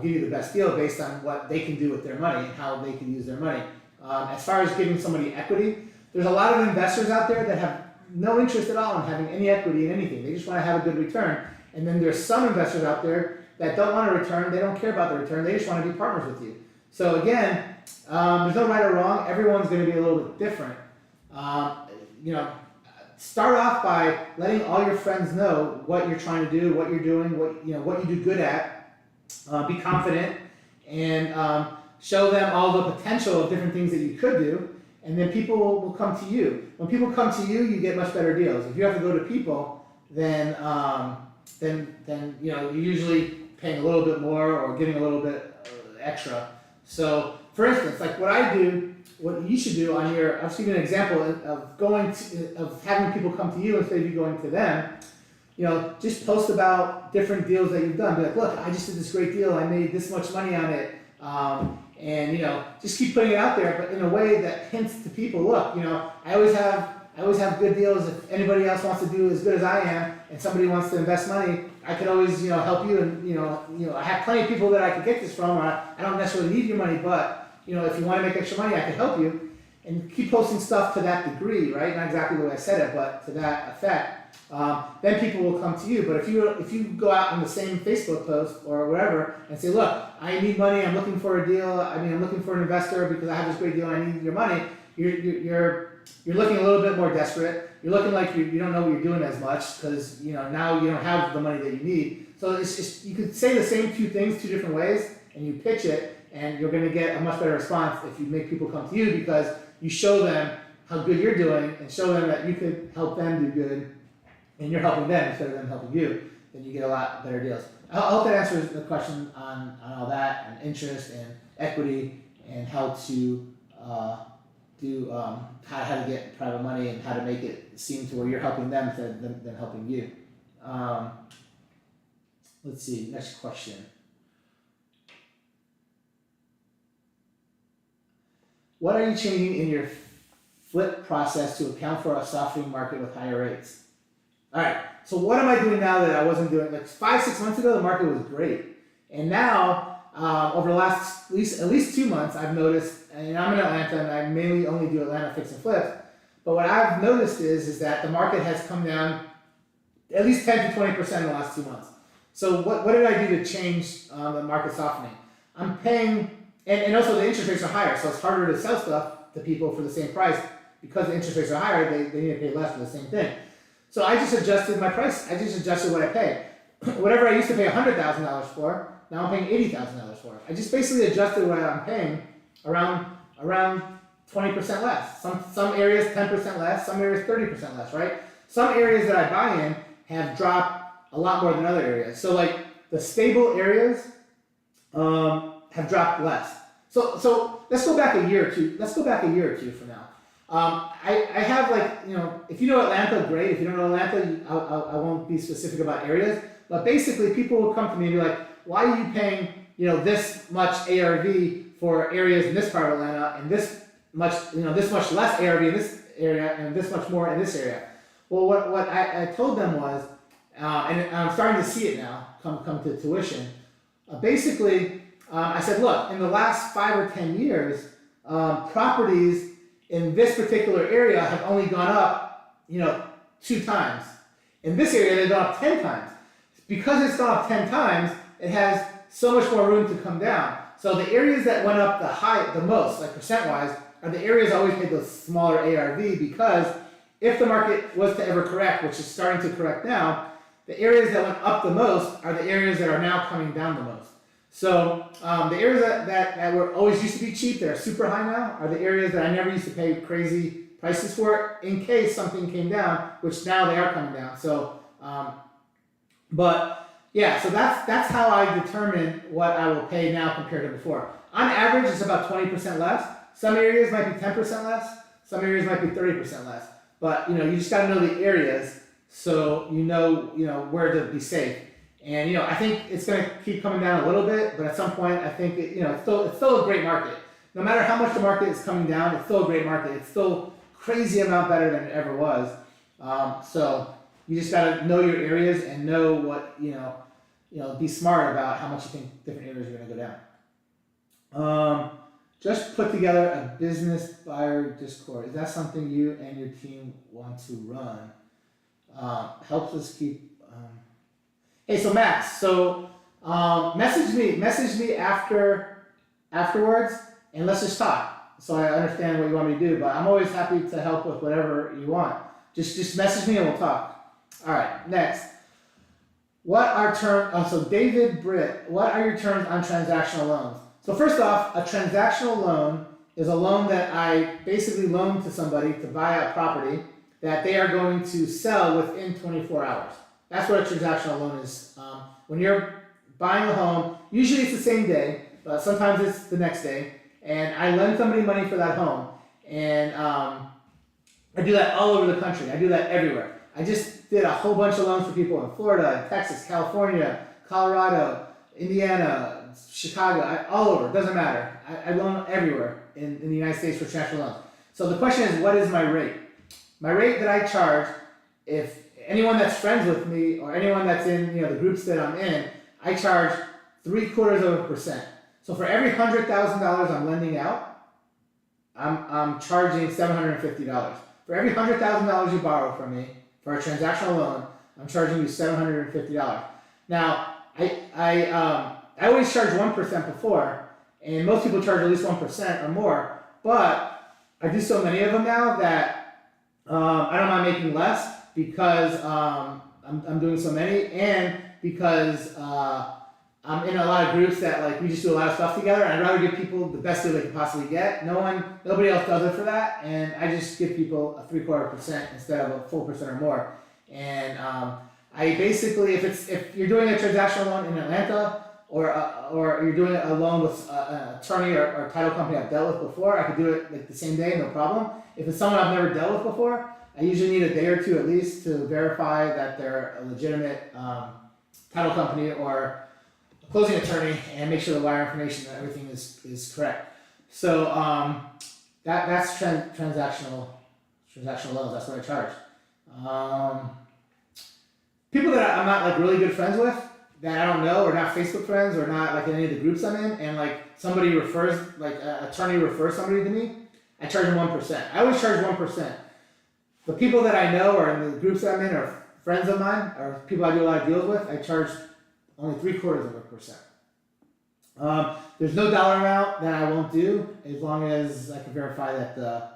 give you the best deal based on what they can do with their money and how they can use their money. As far as giving somebody equity, there's a lot of investors out there that have no interest at all in having any equity in anything. They just want to have a good return. And then there's some investors out there that don't want a return. They don't care about the return. They just want to be partners with you. So again, there's no right or wrong. Everyone's going to be a little bit different. Start off by letting all your friends know what you're trying to do, what you're doing, what you do good at. Be confident and show them all the potential of different things that you could do, and then people will come to you. When people come to you, you get much better deals. If you have to go to people, then you're usually paying a little bit more or giving a little bit extra. So, for instance, like what you should do on I'll just give you an example of having people come to you instead of you going to them. Just post about different deals that you've done. Be like, look, I just did this great deal. I made this much money on it. And just keep putting it out there, but in a way that hints to people, look, I always have good deals. If anybody else wants to do as good as I am and somebody wants to invest money, I could always, help you, and I have plenty of people that I could get this from, or I don't necessarily need your money, but, if you wanna make extra money, I can help you. And keep posting stuff to that degree, right? Not exactly the way I said it, but to that effect. Then people will come to you. But if you go out on the same Facebook post or whatever and say, look, I need money, I'm looking for a deal, I'm looking for an investor because I have this great deal and I need your money, you're looking a little bit more desperate. You're looking like you don't know what you're doing as much because now you don't have the money that you need. So it's just, you could say the same two things two different ways and you pitch it, and you're going to get a much better response if you make people come to you because you show them how good you're doing and show them that you could help them do good and you're helping them instead of them helping you. Then you get a lot better deals. I hope that answers the question on all that, and interest and equity and how to do how to get private money and how to make it seem to where you're helping them instead of them helping you. Let's see, next question. What are you changing in your flip process to account for a softening market with higher rates? All right, so what am I doing now that I wasn't doing? Like 5-6 months ago, the market was great. And now, over the last at least 2 months, I've noticed, and I'm in Atlanta and I mainly only do Atlanta fix and flips, but what I've noticed is that the market has come down at least 10 to 20% in the last 2 months. So what did I do to change the market softening? I'm paying, and also the interest rates are higher, so it's harder to sell stuff to people for the same price. Because the interest rates are higher, they need to pay less for the same thing. So I just adjusted my price. I just adjusted what I pay. Whatever I used to pay $100,000 for, now I'm paying $80,000 for. I just basically adjusted what I'm paying around 20% less. Some areas 10% less, some areas 30% less, right? Some areas that I buy in have dropped a lot more than other areas. So like the stable areas have dropped less. So let's go back a year or two. Let's go back a year or two from now. I have if you know Atlanta, great. If you don't know Atlanta, I won't be specific about areas. But basically, people will come to me and be like, why are you paying, this much ARV for areas in this part of Atlanta and this much less ARV in this area and this much more in this area? Well, what I told them was, and I'm starting to see it now come to tuition. Basically, I said, look, in the last 5 or 10 years, properties in this particular area have only gone up, 2 times. In this area, they've gone up 10 times. Because it's gone up 10 times, it has so much more room to come down. So the areas that went up the most, like percent-wise, are the areas that always paid the smaller ARV, because if the market was to ever correct, which is starting to correct now, the areas that went up the most are the areas that are now coming down the most. So the areas that were always used to be cheap, that are super high now, are the areas that I never used to pay crazy prices for in case something came down, which now they are coming down. So, but yeah, so that's how I determine what I will pay now compared to before. On average, it's about 20% less. Some areas might be 10% less. Some areas might be 30% less. But you just got to know the areas, so you know where to be safe. And I think it's going to keep coming down a little bit, but at some point, I think it's still a great market. No matter how much the market is coming down, it's still a great market. It's still crazy amount better than it ever was. So you just got to know your areas and know what be smart about how much you think different areas are going to go down. Just put together a business buyer Discord. Is that something you and your team want to run? Helps us keep. Hey, so Max, message me afterwards, and let's just talk, so I understand what you want me to do. But I'm always happy to help with whatever you want. Just message me and we'll talk. All right, next. What are terms? So David Britt, what are your terms on transactional loans? So first off, a transactional loan is a loan that I basically loan to somebody to buy a property that they are going to sell within 24 hours. That's what a transactional loan is. When you're buying a home, usually it's the same day, but sometimes it's the next day, and I lend somebody money for that home, and I do that all over the country. I do that everywhere. I just did a whole bunch of loans for people in Florida, Texas, California, Colorado, Indiana, Chicago, all over. It doesn't matter. I loan everywhere in the United States for transactional loans. So the question is, what is my rate? My rate that I charge, anyone that's friends with me or anyone that's in the groups that I'm in, I charge 0.75%. So for every $100,000 I'm lending out, I'm charging $750. For every $100,000 you borrow from me for a transactional loan, I'm charging you $750. Now, I always charge 1% before, and most people charge at least 1% or more. But I do so many of them now that I don't mind making less because I'm doing so many, and because I'm in a lot of groups that like we just do a lot of stuff together. And I'd rather give people the best deal they can possibly get. Nobody else does it for that, and I just give people a 0.75% instead of a full percent or more. And I basically, if you're doing a transactional loan in Atlanta, or you're doing a loan with an attorney or title company I've dealt with before, I could do it like the same day, no problem. If it's someone I've never dealt with before, I usually need a day or two at least to verify that they're a legitimate title company or a closing attorney and make sure the wire information and everything is correct. So that's transactional loans. That's what I charge. People that I'm not like really good friends with, that I don't know, or not Facebook friends, or not like in any of the groups I'm in, and like somebody refers, like an attorney refers somebody to me, I charge them 1%. I always charge 1%. The people that I know or in the groups that I'm in are friends of mine, or people I do a lot of deals with, I charge only 0.75%. There's no dollar amount that I won't do as long as I can verify that the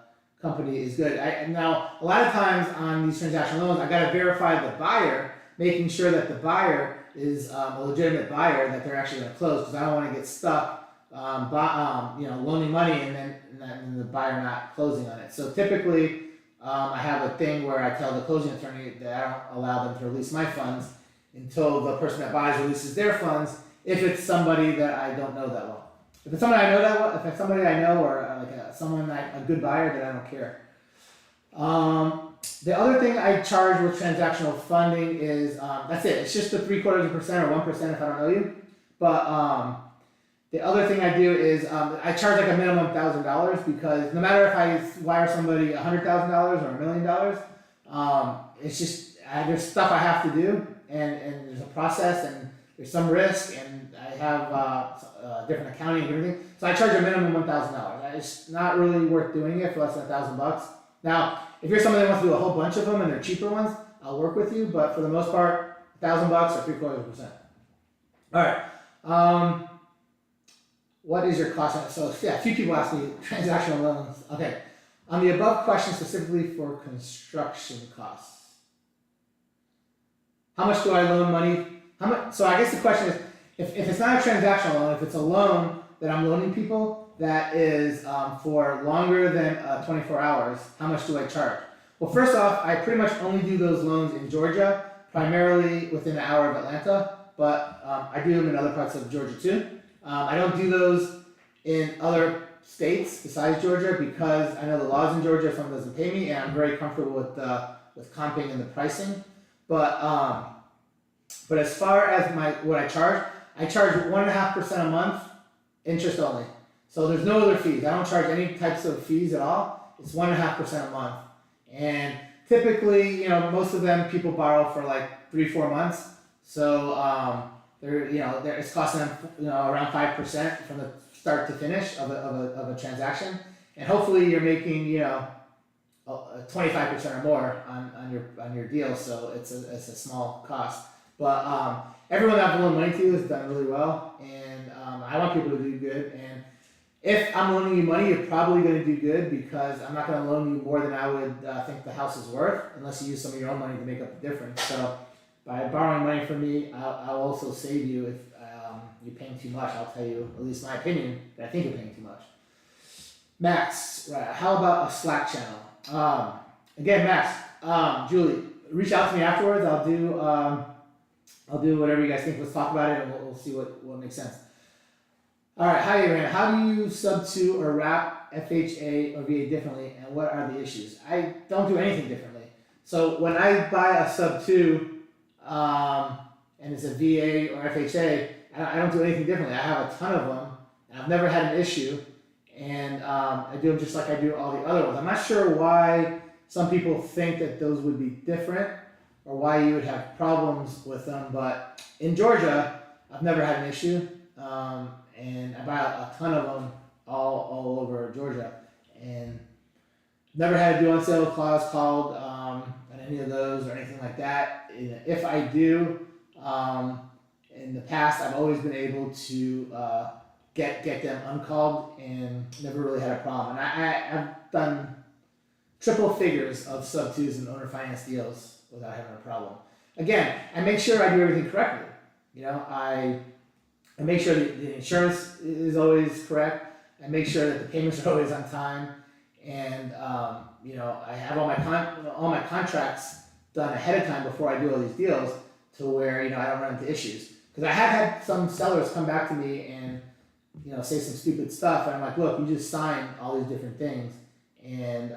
company is good. Now, a lot of times on these transactional loans, I got to verify the buyer, making sure that the buyer is a legitimate buyer, that they're actually going to close, because I don't want to get stuck, loaning money and then the buyer not closing on it. So typically, I have a thing where I tell the closing attorney that I don't allow them to release my funds until the person that buys releases their funds, if it's somebody that I don't know that well. If it's somebody I know that well, if it's somebody I know or a good buyer, then I don't care. The other thing I charge with transactional funding is, that's it. It's just the 0.75% or 1% if I don't know you. But the other thing I do is I charge like a minimum $1,000, because no matter if I wire somebody $100,000 or $1 million, it's just there's stuff I have to do, and there's a process, and there's some risk, and I have different accounting and everything. So I charge a minimum $1,000. It's not really worth doing it for less than $1,000. Now, if you're somebody that wants to do a whole bunch of them and they're cheaper ones, I'll work with you. But for the most part, $1,000 or 0.75%. All right. What is your cost? So yeah, a few people ask me transactional loans. Okay. On the above question specifically for construction costs, how much do I loan money? How much? So I guess the question is, if it's not a transactional loan, if it's a loan that I'm loaning people that is for longer than 24 hours, how much do I charge? Well, first off, I pretty much only do those loans in Georgia, primarily within an hour of Atlanta, but I do them in other parts of Georgia too. I don't do those in other states besides Georgia because I know the laws in Georgia, if someone doesn't pay me, and I'm very comfortable with comping and the pricing. But as far as what I charge 1.5% a month, interest only. So there's no other fees. I don't charge any types of fees at all. It's 1.5% a month. And typically, most of them people borrow for like 3-4 months. So it's costing them around 5% from the start to finish of a transaction. And hopefully you're making 25% or more on your deal. So it's a small cost. But everyone that I've loaned money to has done really well, and I want people to do good. And if I'm loaning you money, you're probably going to do good, because I'm not going to loan you more than I would think the house is worth, unless you use some of your own money to make up the difference. So by borrowing money from me, I'll also save you if you're paying too much. I'll tell you, at least my opinion, that I think you're paying too much. Max, right? How about a Slack channel? Again, Max, Julie, reach out to me afterwards. I'll do whatever you guys think. Let's talk about it, and we'll see what makes sense. All right, hi Aaron. How do you sub to or wrap FHA or VA differently, and what are the issues? I don't do anything differently. So when I buy a sub 2, and it's a VA or FHA, I don't do anything differently. I have a ton of them, and I've never had an issue, and I do them just like I do all the other ones. I'm not sure why some people think that those would be different. or why you would have problems with them. But in Georgia, I've never had an issue, and I buy a ton of them all over Georgia, and never had a due on sale clause called on any of those or anything like that. And if I do, in the past, I've always been able to get them uncalled and never really had a problem. And I've done triple figures of sub twos and owner finance deals without having a problem. Again, I make sure I do everything correctly. I make sure that the insurance is always correct. I make sure that the payments are always on time, and I have all my contracts done ahead of time before I do all these deals, to where I don't run into issues. Because I have had some sellers come back to me and say some stupid stuff, and I'm like, look, you just signed all these different things, and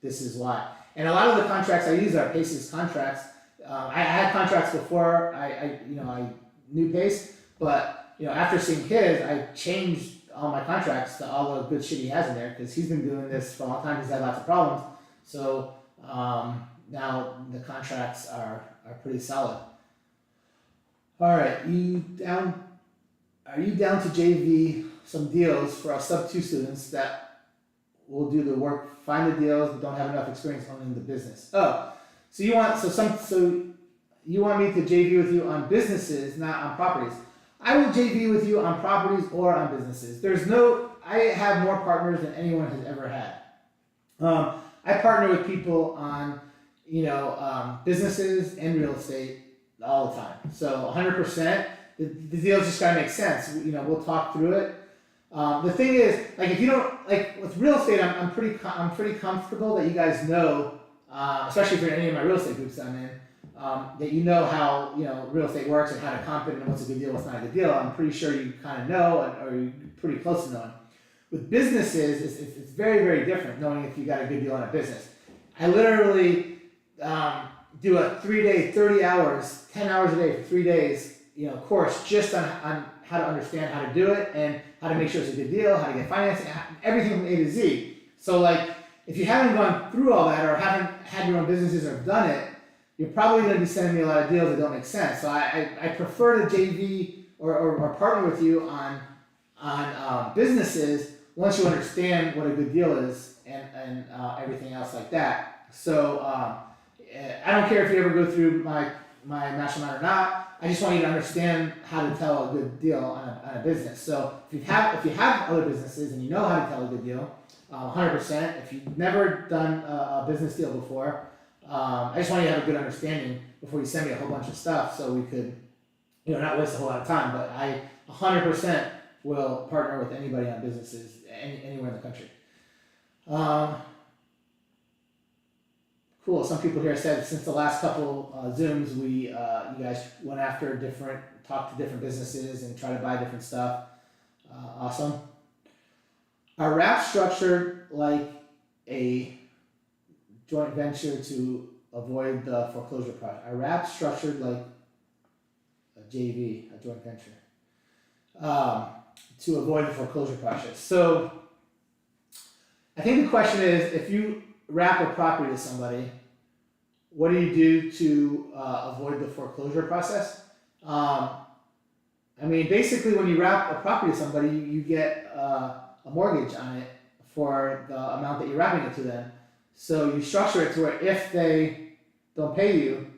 this is why. And a lot of the contracts I use are Pace's contracts. I had contracts before I knew Pace, but after seeing his, I changed all my contracts to all the good shit he has in there, because he's been doing this for a long time. He's had lots of problems, so now the contracts are pretty solid. All right, are you down to JV some deals for our sub 2 students that will do the work, find the deals, but don't have enough experience owning the business? Oh, so you want me to JV with you on businesses, not on properties. I will JV with you on properties or on businesses. I have more partners than anyone has ever had. I partner with people on, businesses and real estate all the time. So 100%, the deals just gotta make sense. We'll talk through it. The thing is, if you don't, with real estate, I'm pretty comfortable that you guys know, especially for any of my real estate groups I'm in, that how real estate works and how to comp it and what's a good deal, what's not a good deal. I'm pretty sure you kind of know, or you're pretty close to knowing. With businesses, it's very, very different knowing if you got a good deal on a business. I literally do a 3-day, 30 hours, 10 hours a day for 3 days, course just on how to understand how to do it and how to make sure it's a good deal, how to get financing, everything from A to Z. So if you haven't gone through all that or haven't had your own businesses or done it, you're probably going to be sending me a lot of deals that don't make sense. So I prefer to JV or partner with you on businesses once you understand what a good deal is and everything else like that. So I don't care if you ever go through my mastermind or not. I just want you to understand how to tell a good deal on a business. So if you have other businesses and you know how to tell a good deal, 100%. If you've never done a business deal before, I just want you to have a good understanding before you send me a whole bunch of stuff, so we could, not waste a whole lot of time. But I 100% will partner with anybody on businesses anywhere in the country. Cool. Some people here said since the last couple Zooms, you guys talked to different businesses and try to buy different stuff. Awesome. Are wraps structured like a joint venture to avoid the foreclosure process? Are wraps structured like a JV, a joint venture, to avoid the foreclosure process? So I think the question is, if you wrap a property to somebody, what do you do to avoid the foreclosure process? Basically when you wrap a property to somebody, you get a mortgage on it for the amount that you're wrapping it to them. So you structure it to where if they don't pay you,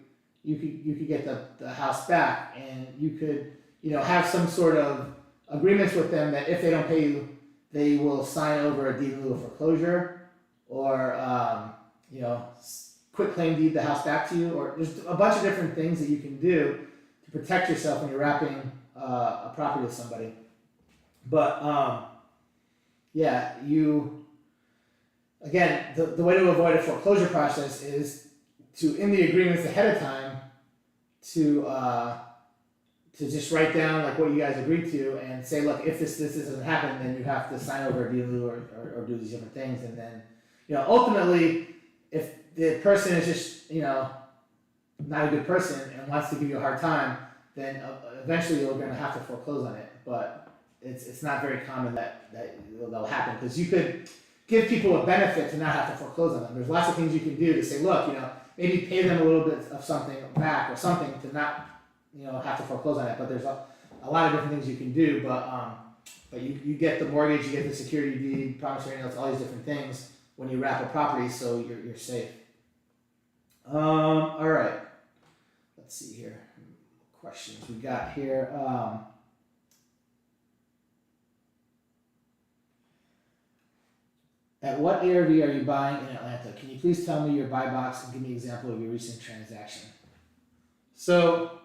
you could get the house back, and you could have some sort of agreements with them that if they don't pay you, they will sign over a deed in lieu of foreclosure, or quit claim deed the house back to you, or there's a bunch of different things that you can do to protect yourself when you're wrapping a property with somebody. But again, the way to avoid a foreclosure process is to, in the agreements ahead of time, to just write down what you guys agreed to and say, look, if this doesn't happen, then you have to sign over a deed in lieu or do these different things. And then, ultimately, if the person is just, not a good person and wants to give you a hard time, then eventually you're going to have to foreclose on it. But it's not very common that that'll happen, because you could give people a benefit to not have to foreclose on them. There's lots of things you can do to say, look, maybe pay them a little bit of something back or something to not, have to foreclose on it. But there's a lot of different things you can do. But you get the mortgage, you get the security deed, promissory notes, all these different things when you wrap a property, so you're safe. All right. Let's see here. Questions we got here. At what ARV are you buying in Atlanta? Can you please tell me your buy box and give me an example of your recent transaction? So,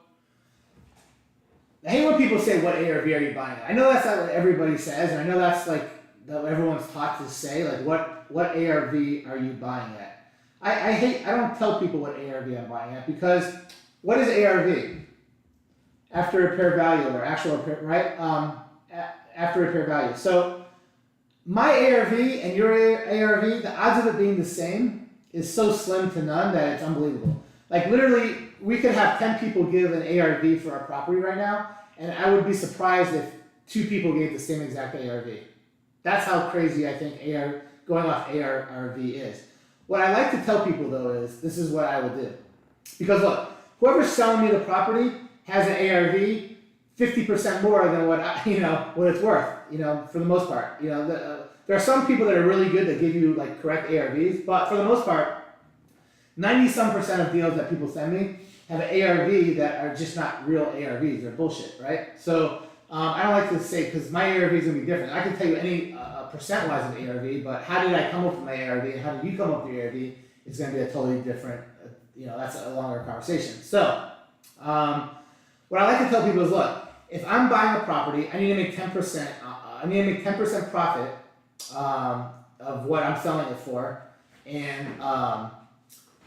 I hate when people say, what ARV are you buying at? I know that's not what everybody says, and I know that's like that everyone's taught to say, like what ARV are you buying at? I don't tell people what ARV I'm buying at, because what is ARV? After repair value, or actual repair, right? After repair value. So my ARV and your ARV, the odds of it being the same is so slim to none that it's unbelievable. Like literally, we could have 10 people give an ARV for our property right now, and I would be surprised if 2 people gave the same exact ARV. That's how crazy I think going off ARV is. What I like to tell people though is, this is what I will do. Because look, whoever's selling me the property has an ARV 50% more than what what it's worth, for the most part. There are some people that are really good that give you like correct ARVs, but for the most part, 90% of deals that people send me have an ARV that are just not real ARVs. They're bullshit, right? So I don't like to say, because my ARV is going to be different. I can tell you any percent-wise of ARV, but how did I come up with my ARV and how did you come up with your ARV is going to be a totally different, that's a longer conversation. So what I like to tell people is, look, if I'm buying a property, I need to make 10%. I need to make 10% profit of what I'm selling it for, and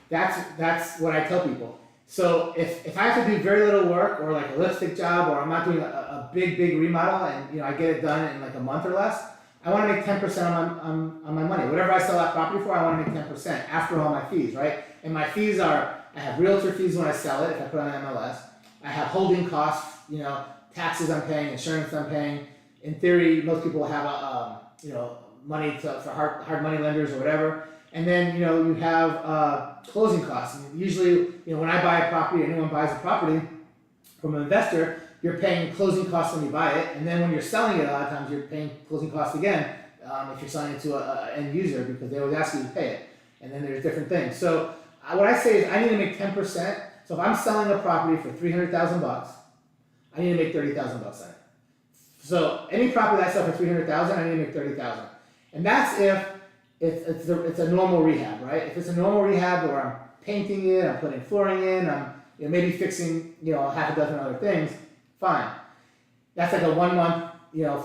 that's what I tell people. So if I have to do very little work, or like a lipstick job, or I'm not doing a big remodel, and I get it done in like a month or less, I want to make 10% on my money. Whatever I sell that property for, I want to make 10% after all my fees, right? And my fees are, I have realtor fees when I sell it, if I put it on MLS. I have holding costs, taxes I'm paying, insurance I'm paying. In theory, most people have money for hard money lenders or whatever. And then you have closing costs. And usually, when I buy a property, or anyone buys a property from an investor, you're paying closing costs when you buy it, and then when you're selling it, a lot of times you're paying closing costs again if you're selling it to an end user, because they always ask you to pay it. And then there's different things. So what I say is I need to make 10%. So if I'm selling a property for $300,000, I need to make $30,000 on it. So any property that I sell for $300,000, I need to make $30,000. And that's if it's a normal rehab, right? If it's a normal rehab where I'm painting it, I'm putting flooring in, I'm maybe fixing half a dozen other things, fine. That's like a 1 month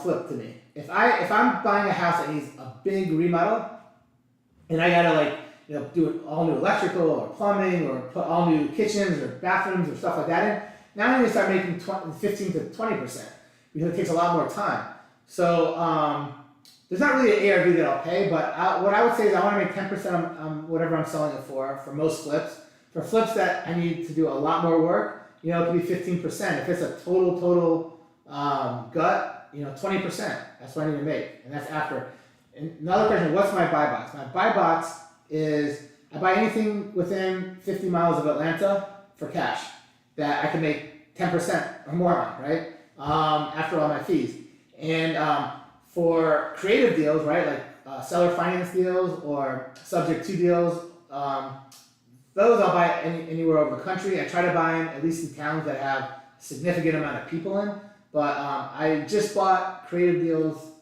flip to me. If I'm buying a house that needs a big remodel, and I gotta do all new electrical or plumbing, or put all new kitchens or bathrooms or stuff like that in, now I need to start making 15 to 20%, because it takes a lot more time. So there's not really an ARV that I'll pay, but what I would say is I want to make 10% on whatever I'm selling it for most flips. For flips that I need to do a lot more work, it could be 15%. If it's a total gut, 20%. That's what I need to make, and that's after. And another question: what's my buy box? My buy box is I buy anything within 50 miles of Atlanta for cash that I can make 10% or more on, right? After all my fees. And for creative deals, right, like seller finance deals or subject to deals, those I'll buy anywhere over the country. I try to buy them at least in towns that have a significant amount of people in. But I just bought creative deals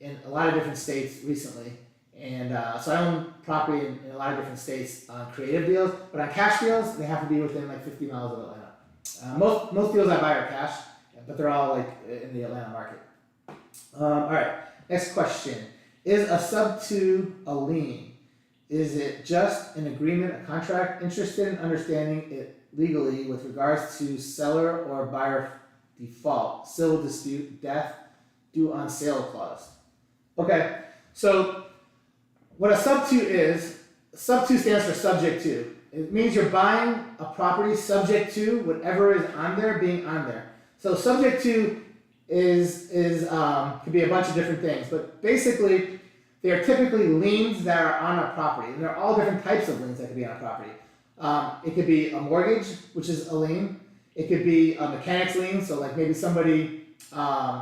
in a lot of different states recently. And so I own property in a lot of different states on creative deals. But on cash deals, they have to be within like 50 miles of Atlanta. Most deals I buy are cash, but they're all like in the Atlanta market. All right, next question. Is a sub-to a lien? Is it just an agreement, a contract? Interested in understanding it legally with regards to seller or buyer default, civil dispute, death, due on sale clause. Okay, so what a sub-to is, sub-to stands for subject to. It means you're buying a property subject to whatever is on there being on there. So subject to is could be a bunch of different things, but basically They're typically liens that are on a property, and there are all different types of liens that could be on a property. It could be a mortgage, which is a lien. It could be a mechanic's lien, so like maybe somebody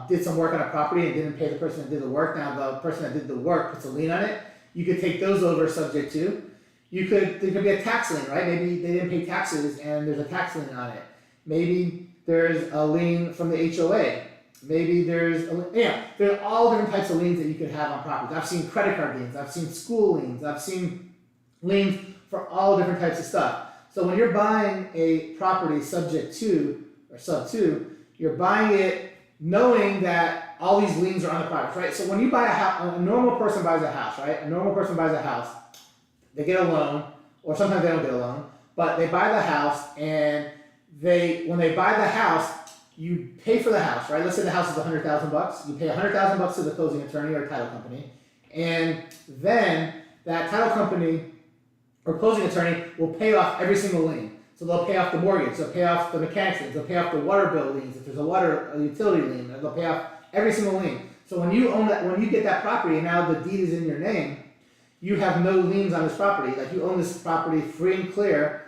did some work on a property and didn't pay the person that did the work. Now the person that did the work puts a lien on it. You could take those over subject to. There could be a tax lien, right? Maybe they didn't pay taxes and there's a tax lien on it. Maybe there's a lien from the HOA. Maybe there's there are all different types of liens that you could have on properties. I've seen credit card liens, I've seen school liens, I've seen liens for all different types of stuff. So when you're buying a property subject to or sub to, you're buying it knowing that all these liens are on the property, right? So when you buy a house, a normal person buys a house, right? A normal person buys a house, they get a loan, or sometimes they don't get a loan, but they buy the house and when they buy the house, you pay for the house, right? Let's say the house is $100,000. You pay $100,000 to the closing attorney or title company, and then that title company or closing attorney will pay off every single lien. So they'll pay off the mortgage, they'll pay off the mechanics liens, they'll pay off the water bill liens, if there's a utility lien, they'll pay off every single lien. So when you get that property and now the deed is in your name, you have no liens on this property. Like you own this property free and clear,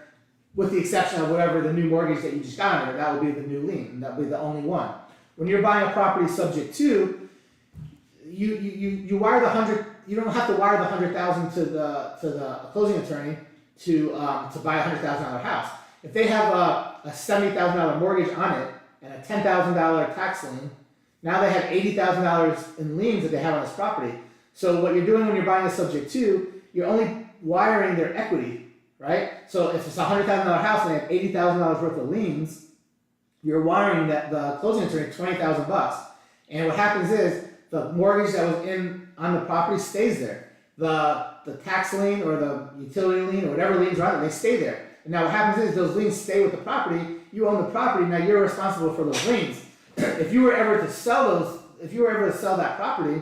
with the exception of whatever the new mortgage that you just got on it, that would be the new lien, and that would be the only one. When you're buying a property subject to, you wire you don't have to wire the $100,000 to the closing attorney to buy a $100,000 house. If they have a $70,000 mortgage on it and a $10,000 tax lien, now they have $80,000 in liens that they have on this property. So what you're doing when you're buying a subject to, you're only wiring their equity, right? So if it's a $100,000 house and they have $80,000 worth of liens, you're wiring the closing attorney $20,000. And what happens is the mortgage that was on the property stays there. The tax lien or the utility lien or whatever liens are on it, they stay there. And now what happens is those liens stay with the property. You own the property. Now you're responsible for those liens. If you were ever to sell that property,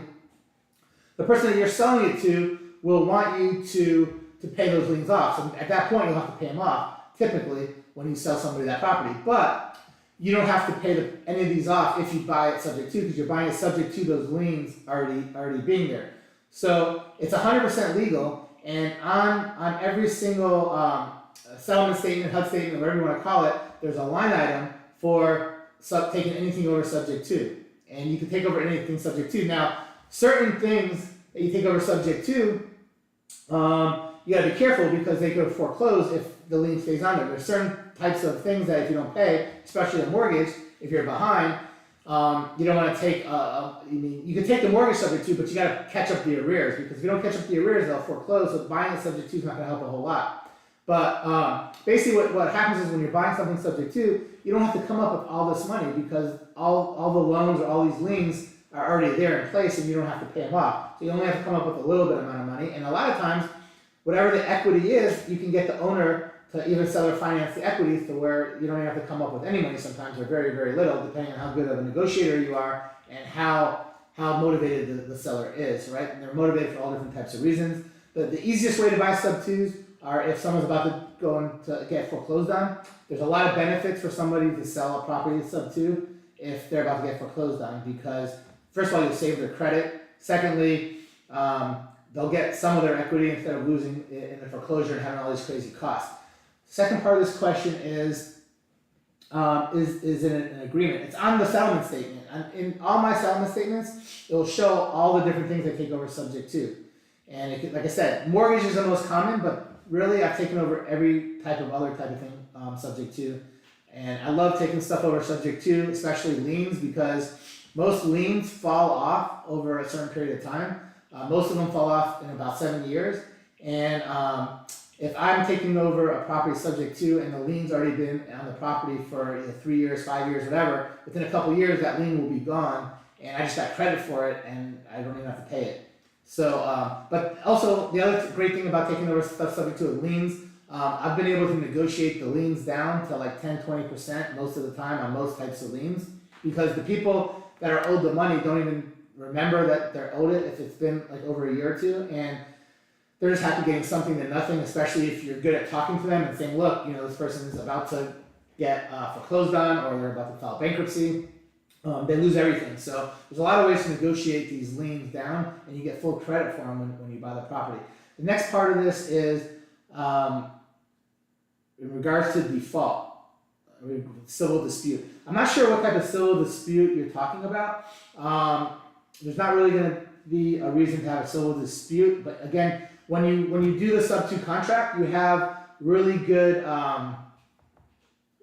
the person that you're selling it to will want you to pay those liens off. So at that point, you'll have to pay them off, typically, when you sell somebody that property. But you don't have to pay any of these off if you buy it subject to, because you're buying it subject to those liens already being there. So it's 100% legal, and on every single settlement statement, HUD statement, whatever you want to call it, there's a line item for taking anything over subject to. And you can take over anything subject to. Now, certain things that you take over subject to, you gotta be careful because they could foreclose if the lien stays on there. There's certain types of things that if you don't pay, especially a mortgage, if you're behind, you don't want to take. You can take the mortgage subject to, but you gotta catch up the arrears, because if you don't catch up the arrears, they'll foreclose. So buying it subject to is not gonna help a whole lot. But basically, what happens is when you're buying something subject to, you don't have to come up with all this money because all the loans or all these liens are already there in place, and you don't have to pay them off. So you only have to come up with a little bit amount of money, and a lot of times, whatever the equity is, you can get the owner to even sell or finance the equity to where you don't even have to come up with any money sometimes, or very, very little, depending on how good of a negotiator you are and how motivated the seller is, right? And they're motivated for all different types of reasons. The easiest way to buy sub-twos are if someone's about to go in to get foreclosed on. There's a lot of benefits for somebody to sell a property sub-two if they're about to get foreclosed on, because first of all, you'll save their credit. Secondly, they'll get some of their equity instead of losing it in the foreclosure and having all these crazy costs. Second part of this question is in an agreement. It's on the settlement statement. In all my settlement statements, it will show all the different things I take over subject to. And like I said, mortgage is the most common, but really I've taken over every type of other type of thing subject to. And I love taking stuff over subject to, especially liens, because most liens fall off over a certain period of time. Most of them fall off in about 7 years. And if I'm taking over a property subject to and the lien's already been on the property for 3 years, 5 years, whatever, within a couple years that lien will be gone, and I just got credit for it and I don't even have to pay it. So, but also the other great thing about taking over stuff subject to liens, I've been able to negotiate the liens down to like 10-20% most of the time on most types of liens, because the people that are owed the money don't even remember that they're owed it if it's been like over a year or two, and they're just happy getting something to nothing, especially if you're good at talking to them and saying, look, this person is about to get foreclosed on, or they're about to file bankruptcy. they lose everything. So there's a lot of ways to negotiate these liens down, and you get full credit for them when you buy the property. The next part of this is in regards to default, civil dispute. I'm not sure what type of civil dispute you're talking about. There's not really going to be a reason to have a civil dispute, but again, when you do the sub-2 contract, you have really good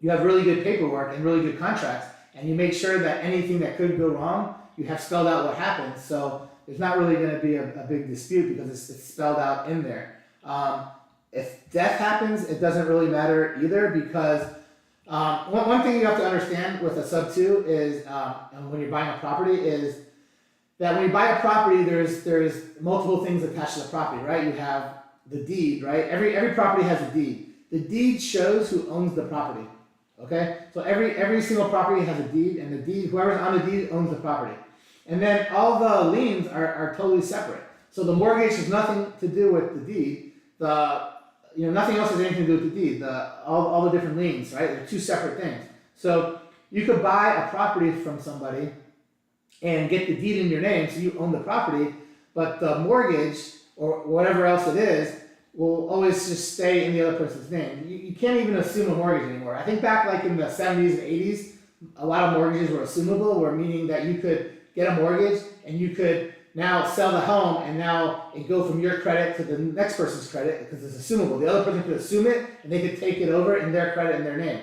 paperwork and really good contracts, and you make sure that anything that could go wrong, you have spelled out what happened. So there's not really going to be a big dispute because it's spelled out in there. If death happens, it doesn't really matter either, because one thing you have to understand with a sub-2 is, and when you're buying a property, is that when you buy a property, there's multiple things attached to the property, right? You have the deed, right? Every property has a deed. The deed shows who owns the property. Okay, so every single property has a deed, and the deed, whoever's on the deed owns the property. And then all the liens are totally separate. So the mortgage has nothing to do with the deed. Nothing else has anything to do with the deed. All the different liens, right? They're two separate things. So you could buy a property from somebody and get the deed in your name, so you own the property, but the mortgage or whatever else it is will always just stay in the other person's name. You can't even assume a mortgage anymore. I think back like in the 70s and 80s, a lot of mortgages were assumable, meaning that you could get a mortgage and you could now sell the home, and now it go from your credit to the next person's credit because it's assumable. The other person could assume it and they could take it over in their credit and their name.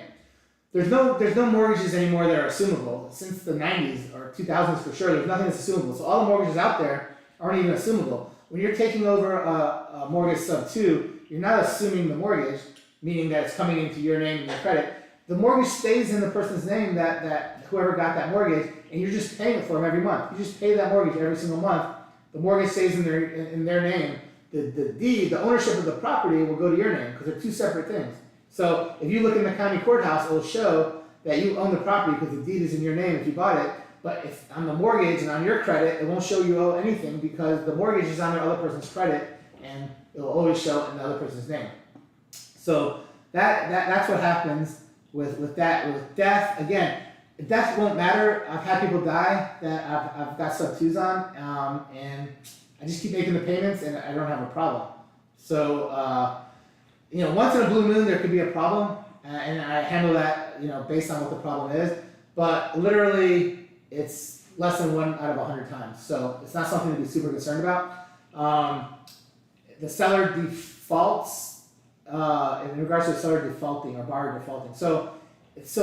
There's no mortgages anymore that are assumable. Since the 90s or 2000s for sure, there's nothing that's assumable. So all the mortgages out there aren't even assumable. When you're taking over a mortgage sub-2, you're not assuming the mortgage, meaning that it's coming into your name and your credit. The mortgage stays in the person's name that whoever got that mortgage, and you're just paying it for them every month. You just pay that mortgage every single month. The mortgage stays in their name. The deed, the ownership of the property will go to your name because they're two separate things. So if you look in the county courthouse, it will show that you own the property because the deed is in your name if you bought it. But if on the mortgage and on your credit, it won't show you owe anything because the mortgage is on the other person's credit, and it will always show in the other person's name. So that's what happens with that. With death, again, death won't matter. I've had people die that I've got sub-2s on, and I just keep making the payments and I don't have a problem. So once in a blue moon there could be a problem, and I handle that based on what the problem is. But literally, it's less than 1 out of 100 times. So it's not something to be super concerned about. The seller defaults in regards to the seller defaulting or buyer defaulting. So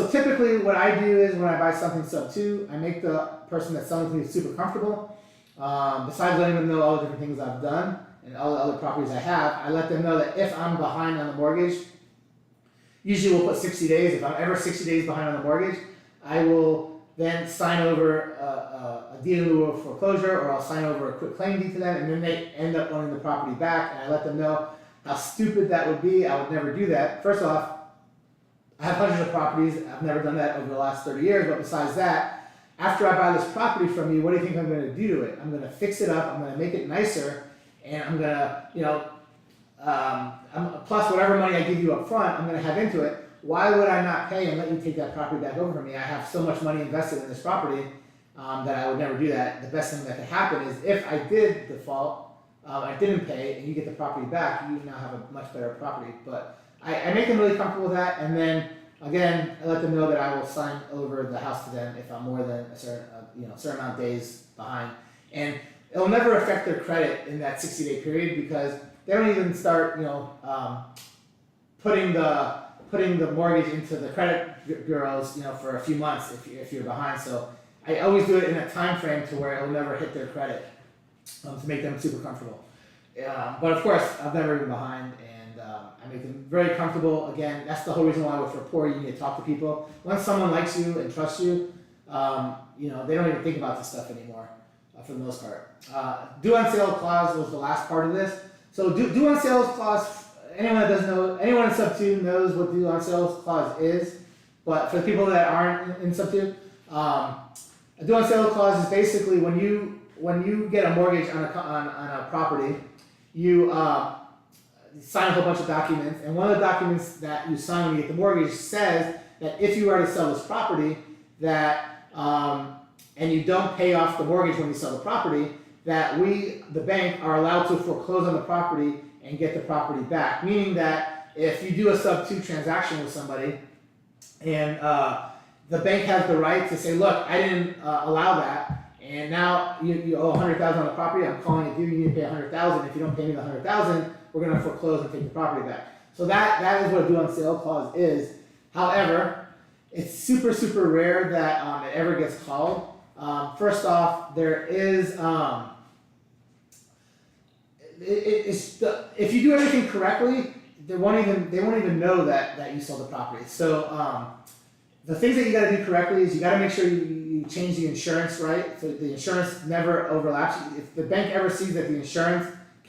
typically what I do is when I buy something sub-2, I make the person that's selling to me super comfortable. Besides letting them know all the different things I've done and all the other properties I have, I let them know that if I'm behind on the mortgage, usually we'll put 60 days. If I'm ever 60 days behind on the mortgage, I will then sign over a deed in lieu of foreclosure, or I'll sign over a quick claim deed to them, and then they end up owning the property back, and I let them know how stupid that would be. I would never do that. First off, I have hundreds of properties. I've never done that over the last 30 years, but besides that, after I buy this property from you, what do you think I'm going to do to it? I'm going to fix it up, I'm going to make it nicer, and I'm going to, plus whatever money I give you up front, I'm going to have into it. Why would I not pay and let you take that property back over from me? I have so much money invested in this property that I would never do that. The best thing that could happen is if I did default, I didn't pay, and you get the property back, you now have a much better property. But I make them really comfortable with that, and then again, I let them know that I will sign over the house to them if I'm more than a certain amount of days behind, and it'll never affect their credit in that 60-day period because they don't even start putting the mortgage into the credit bureaus for a few months if you're behind. So I always do it in a time frame to where it will never hit their credit to make them super comfortable. But of course, I've never been behind, and I make them very comfortable. Again, that's the whole reason why with rapport you need to talk to people. Once someone likes you and trusts you, they don't even think about this stuff anymore for the most part. Due on sale clause was the last part of this. So due on sales clause, anyone that doesn't know, anyone in sub-2 knows what due on sales clause is, but for the people that aren't in sub-2, a due on sale clause is basically when you get a mortgage on a property, you sign a whole bunch of documents, and one of the documents that you sign when you get the mortgage says that if you were to sell this property, that and you don't pay off the mortgage when you sell the property, that we, the bank, are allowed to foreclose on the property and get the property back. Meaning that if you do a sub-2 transaction with somebody and the bank has the right to say, look, I didn't allow that, and now you owe $100,000 on the property, I'm calling it due, you need to pay $100,000. If you don't pay me the $100,000, we're going to foreclose and take the property back. So that is what a due on sale clause is. However, it's super, super rare that it ever gets called. First off, there is if you do everything correctly, they won't even know that you sold the property. So the things that you got to do correctly is you got to make sure you change the insurance right, so the insurance never overlaps. If the bank ever sees that the insurance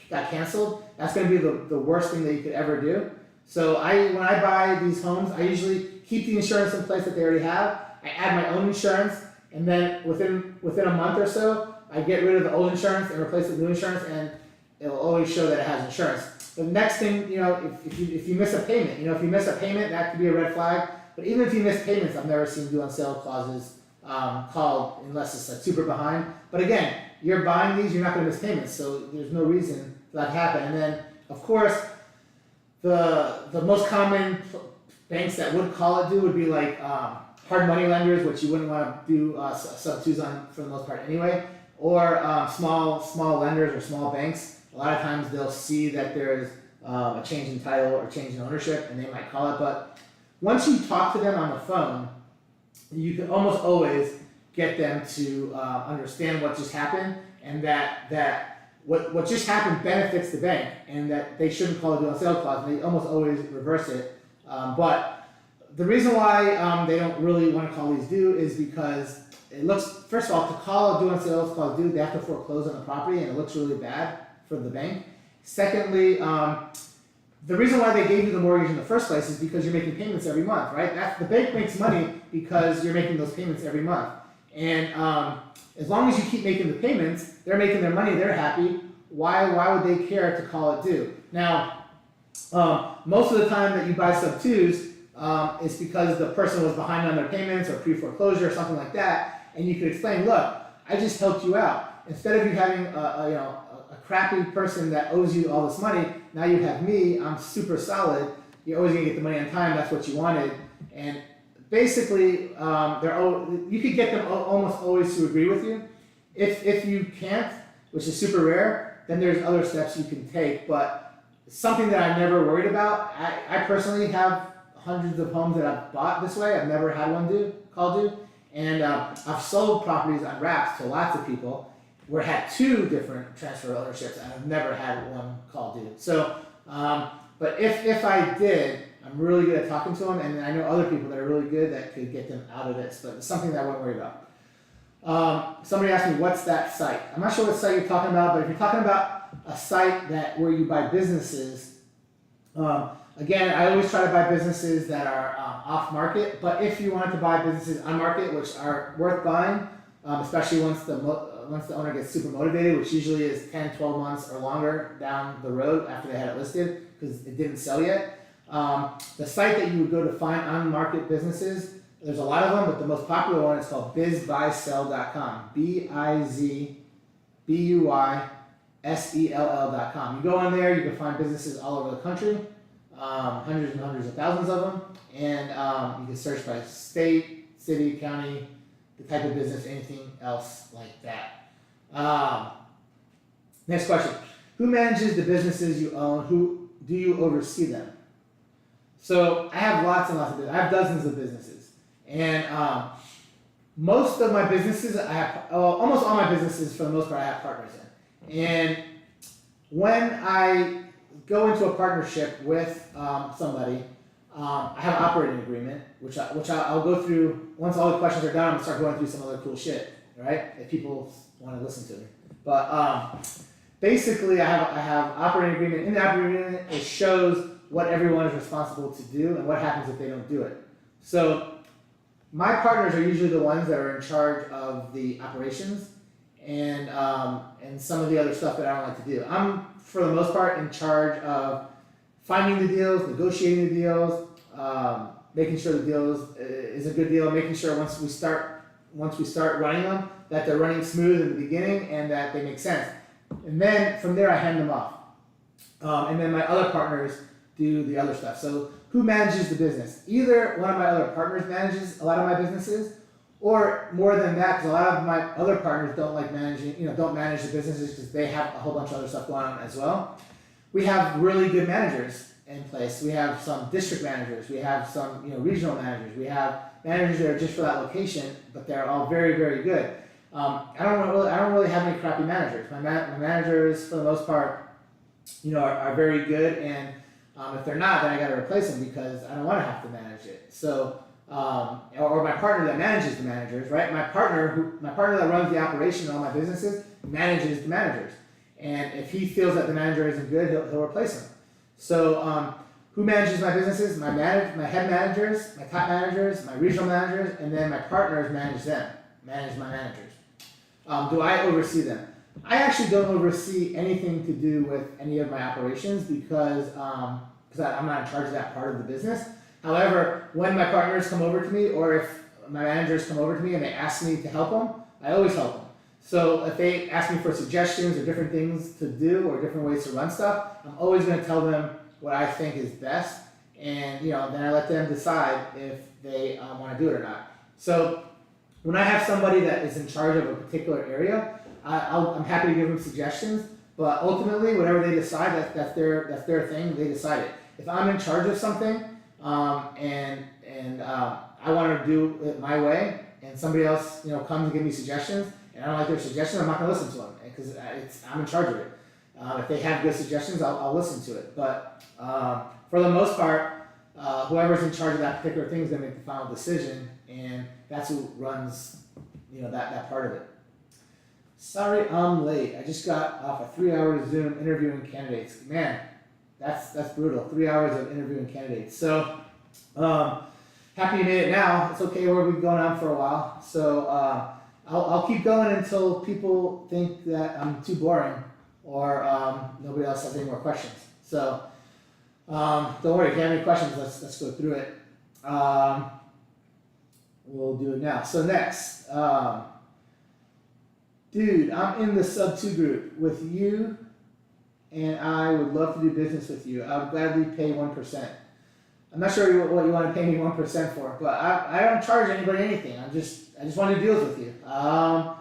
got canceled, that's going to be the worst thing that you could ever do. So when I buy these homes, I usually keep the insurance in place that they already have. I add my own insurance, and then within a month or so, I get rid of the old insurance and replace it with new insurance, and it'll always show that it has insurance. The next thing, if you miss a payment, if you miss a payment, that could be a red flag. But even if you miss payments, I've never seen due on sale clauses called unless it's like super behind. But again, you're buying these, you're not going to miss payments, so there's no reason for that to happen. And then, of course, the most common banks that would call it due would be like hard money lenders, which you wouldn't want to do sub-twos on for the most part anyway, or small lenders or small banks. A lot of times they'll see that there is a change in title or change in ownership, and they might call it. But once you talk to them on the phone, you can almost always get them to understand what just happened, and that what just happened benefits the bank, and that they shouldn't call a due on sale clause. And they almost always reverse it. But the reason why they don't really want to call these due is because it looks, first of all, to call a due on sale clause due, they have to foreclose on the property, and it looks really bad for the bank. Secondly, the reason why they gave you the mortgage in the first place is because you're making payments every month, right? The bank makes money because you're making those payments every month. And as long as you keep making the payments, they're making their money, they're happy. Why would they care to call it due? Now, most of the time that you buy sub-twos, it's because the person was behind on their payments or pre-foreclosure or something like that, and you could explain, look, I just helped you out. Instead of you having a crappy person that owes you all this money, now you have me, I'm super solid, you're always gonna get the money on time, that's what you wanted. And basically, you could get them almost always to agree with you. If you can't, which is super rare, then there's other steps you can take. But something that I've never worried about, I personally have hundreds of homes that I've bought this way. I've never had one called due. And I've sold properties on wraps to lots of people where I had 2 different transfer ownerships, and I've never had one called due. So, but if I did, I'm really good at talking to them, and I know other people that are really good that could get them out of this, but it's something that I wouldn't worry about. Somebody asked me, what's that site? I'm not sure what site you're talking about, but if you're talking about a site where you buy businesses, again, I always try to buy businesses that are off market, but if you want to buy businesses on market, which are worth buying, especially once the owner gets super motivated, which usually is 10, 12 months or longer down the road after they had it listed because it didn't sell yet. The site that you would go to find on market businesses, there's a lot of them, but the most popular one is called bizbuysell.com. BIZBUYSELL.com. You go on there, you can find businesses all over the country, hundreds and hundreds of thousands of them, and you can search by state, city, county, the type of business, anything else like that. Next question. Who manages the businesses you own? Who do you oversee them? So I have lots and lots of businesses. I have dozens of businesses. And most of my businesses, almost all my businesses for the most part, I have partners in. And when I go into a partnership with somebody, I have an operating agreement, which I'll go through. Once all the questions are done, I'm going to start going through some other cool shit, right? If people want to listen to me. But basically, I have operating agreement. In the operating agreement, it shows what everyone is responsible to do and what happens if they don't do it. So my partners are usually the ones that are in charge of the operations and some of the other stuff that I don't like to do. I'm, for the most part, in charge of finding the deals, negotiating the deals, making sure the deal is a good deal, making sure once once we start running them, that they're running smooth in the beginning and that they make sense. And then from there I hand them off. And then my other partners do the other stuff. So who manages the business? Either one of my other partners manages a lot of my businesses, or more than that, because a lot of my other partners don't like managing, don't manage the businesses because they have a whole bunch of other stuff going on as well. We have really good managers in place. We have some district managers. We have some, regional managers. We have managers that are just for that location, but they're all very, very good. I don't really have any crappy managers. My managers, for the most part, are very good, and if they're not, then I got to replace them because I don't want to have to manage it. So, or my partner that manages the managers, right? My partner that runs the operation of all my businesses manages the managers, and if he feels that the manager isn't good, he'll replace him. So, who manages my businesses? My head managers, my top managers, my regional managers, and then my partners manage my managers. Do I oversee them? I actually don't oversee anything to do with any of my operations because I'm not in charge of that part of the business. However, when my partners come over to me, or if my managers come over to me and they ask me to help them, I always help them. So if they ask me for suggestions or different things to do or different ways to run stuff, I'm always going to tell them what I think is best, and then I let them decide if they want to do it or not. So when I have somebody that is in charge of a particular area, I'm happy to give them suggestions, but ultimately, whatever they decide, that's their thing. They decide it. If I'm in charge of something, and I want to do it my way, and somebody else, comes and give me suggestions, and I don't like their suggestions, I'm not going to listen to them because I'm in charge of it. If they have good suggestions, I'll listen to it. But for the most part, whoever's in charge of that particular thing is going to make the final decision, and that's who runs, that part of it. Sorry I'm late. I just got off a 3-hour Zoom interviewing candidates. Man, that's brutal. 3 hours of interviewing candidates. So, happy you made it now. It's okay, we've been going on for a while. So, I'll keep going until people think that I'm too boring or nobody else has any more questions. So, don't worry, if you have any questions, let's go through it. We'll do it now. So next, dude, I'm in the sub 2 group with you, and I would love to do business with you. I would gladly pay 1%. I'm not sure what you want to pay me 1% for, but I don't charge anybody anything. I just want to do deals with you. I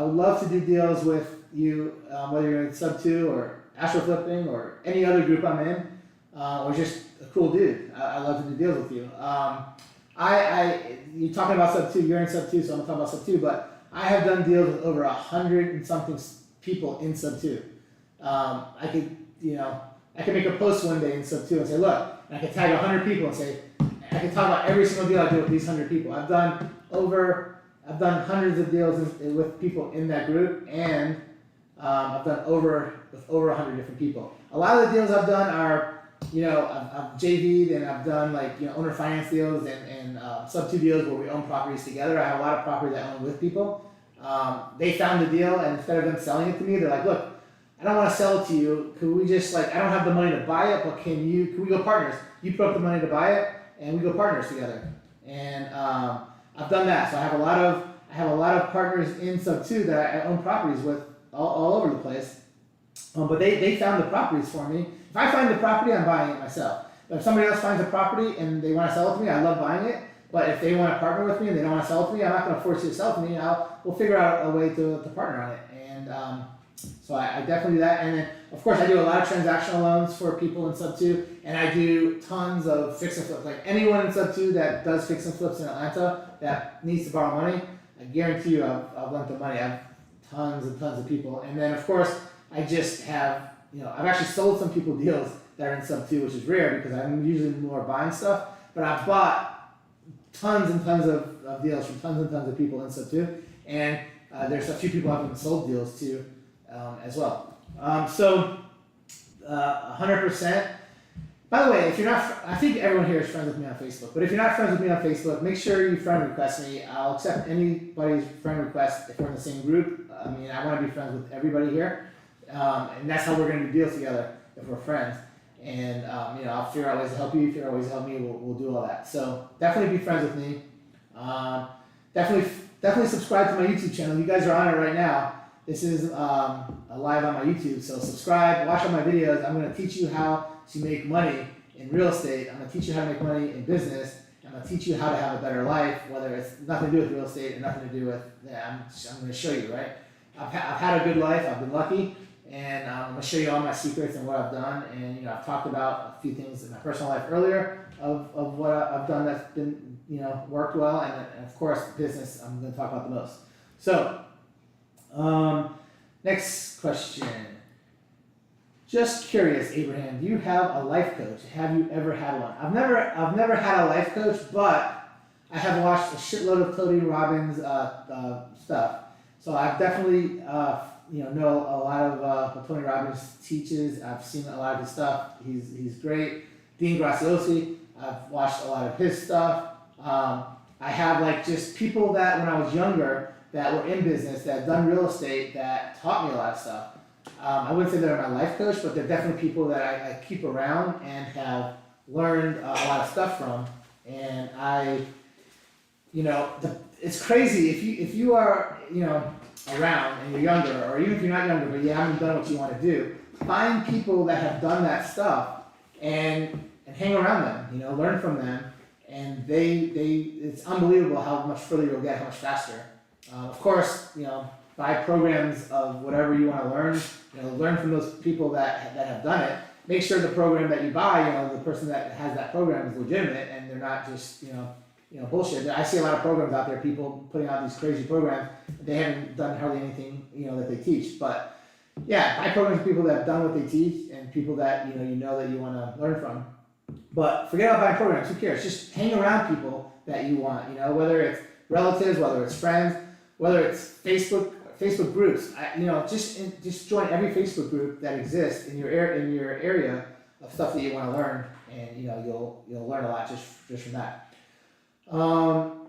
would love to do deals with you, whether you're in sub 2 or astro flipping or any other group I'm in, or just a cool dude. I love to do deals with you. You're talking about sub 2. You're in sub 2, so I'm talking about sub 2, but I have done deals with over 100 and something people in sub 2. I could make a post one day in sub 2 and say, look, and I could tag 100 people and say, I can talk about every single deal I do with these 100 people. I've done hundreds of deals with people in that group, and I've done over 100 different people. A lot of the deals I've done are, I've JV'd and I've done owner finance deals and sub 2 deals where we own properties together. I have a lot of property that I own with people. They found the deal, and instead of them selling it to me, they're like, look, I don't want to sell it to you. Could we just I don't have the money to buy it, but can we go partners? You put up the money to buy it, and we go partners together. And I've done that. So I have a lot of partners in sub 2 that I own properties with all over the place. But they found the properties for me. If I find the property, I'm buying it myself. But if somebody else finds a property and they want to sell it to me, I love buying it. But if they want to partner with me and they don't want to sell it to me, I'm not going to force you to sell it to me. We'll figure out a way to partner on it. And so I definitely do that. And then, of course, I do a lot of transactional loans for people in sub 2, and I do tons of fix and flips. Like anyone in sub 2 that does fix and flips in Atlanta that needs to borrow money, I guarantee you I've lent them money. I have tons and tons of people. And then, of course, I just have, I've actually sold some people deals that are in sub 2, which is rare because I'm usually more buying stuff, but I've bought tons and tons of deals from tons and tons of people in sub 2, and there's a few people I've even sold deals to as well. 100%. By the way, if you're not, I think everyone here is friends with me on Facebook, but if you're not friends with me on Facebook, make sure you friend request me. I'll accept anybody's friend request if we're in the same group. I want to be friends with everybody here, and that's how we're going to do deals together if we're friends. And I'll figure out ways to help you. If you figure out ways to help me, we'll do all that. So definitely be friends with me. definitely subscribe to my YouTube channel. You guys are on it right now. This is live on my YouTube, so subscribe, watch all my videos. I'm going to teach you how to make money in real estate. I'm going to teach you how to make money in business. I'm going to teach you how to have a better life, whether it's nothing to do with real estate or nothing to do with, I'm going to show you, right? I've had a good life, I've been lucky, and I'm going to show you all my secrets and what I've done. And, you know, I've talked about a few things in my personal life earlier of what I've done that's been, you know, worked well. And of course, business, I'm going to talk about the most. So, next question. Just curious, Abraham, do you have a life coach? Have you ever had one? I've never had a life coach, but I have watched a shitload of Tony Robbins stuff. So I've definitely know a lot of what Tony Robbins teaches. I've seen a lot of his stuff. He's great. Dean Graciosi, I've watched a lot of his stuff. I have like just people that when I was younger that were in business, that have done real estate, that taught me a lot of stuff. I wouldn't say they're my life coach, but they're definitely people that I keep around and have learned a lot of stuff from. And it's crazy if you are, around and you're younger, or even if you're not younger, but you haven't done what you want to do, find people that have done that stuff and hang around them, learn from them. And it's unbelievable how much further you'll get, how much faster. Of course, buy programs of whatever you want to learn. Learn from those people that have done it. Make sure the program that you buy, the person that has that program is legitimate and they're not just, bullshit. I see a lot of programs out there, people putting out these crazy programs. They haven't done hardly anything, that they teach. But yeah, buy programs of people that have done what they teach and people that, that you want to learn from. But forget about buying programs, who cares? Just hang around people that you want, whether it's relatives, whether it's friends, whether it's Facebook groups. Just join every Facebook group that exists in your area of stuff that you want to learn, and you'll learn a lot just from that. So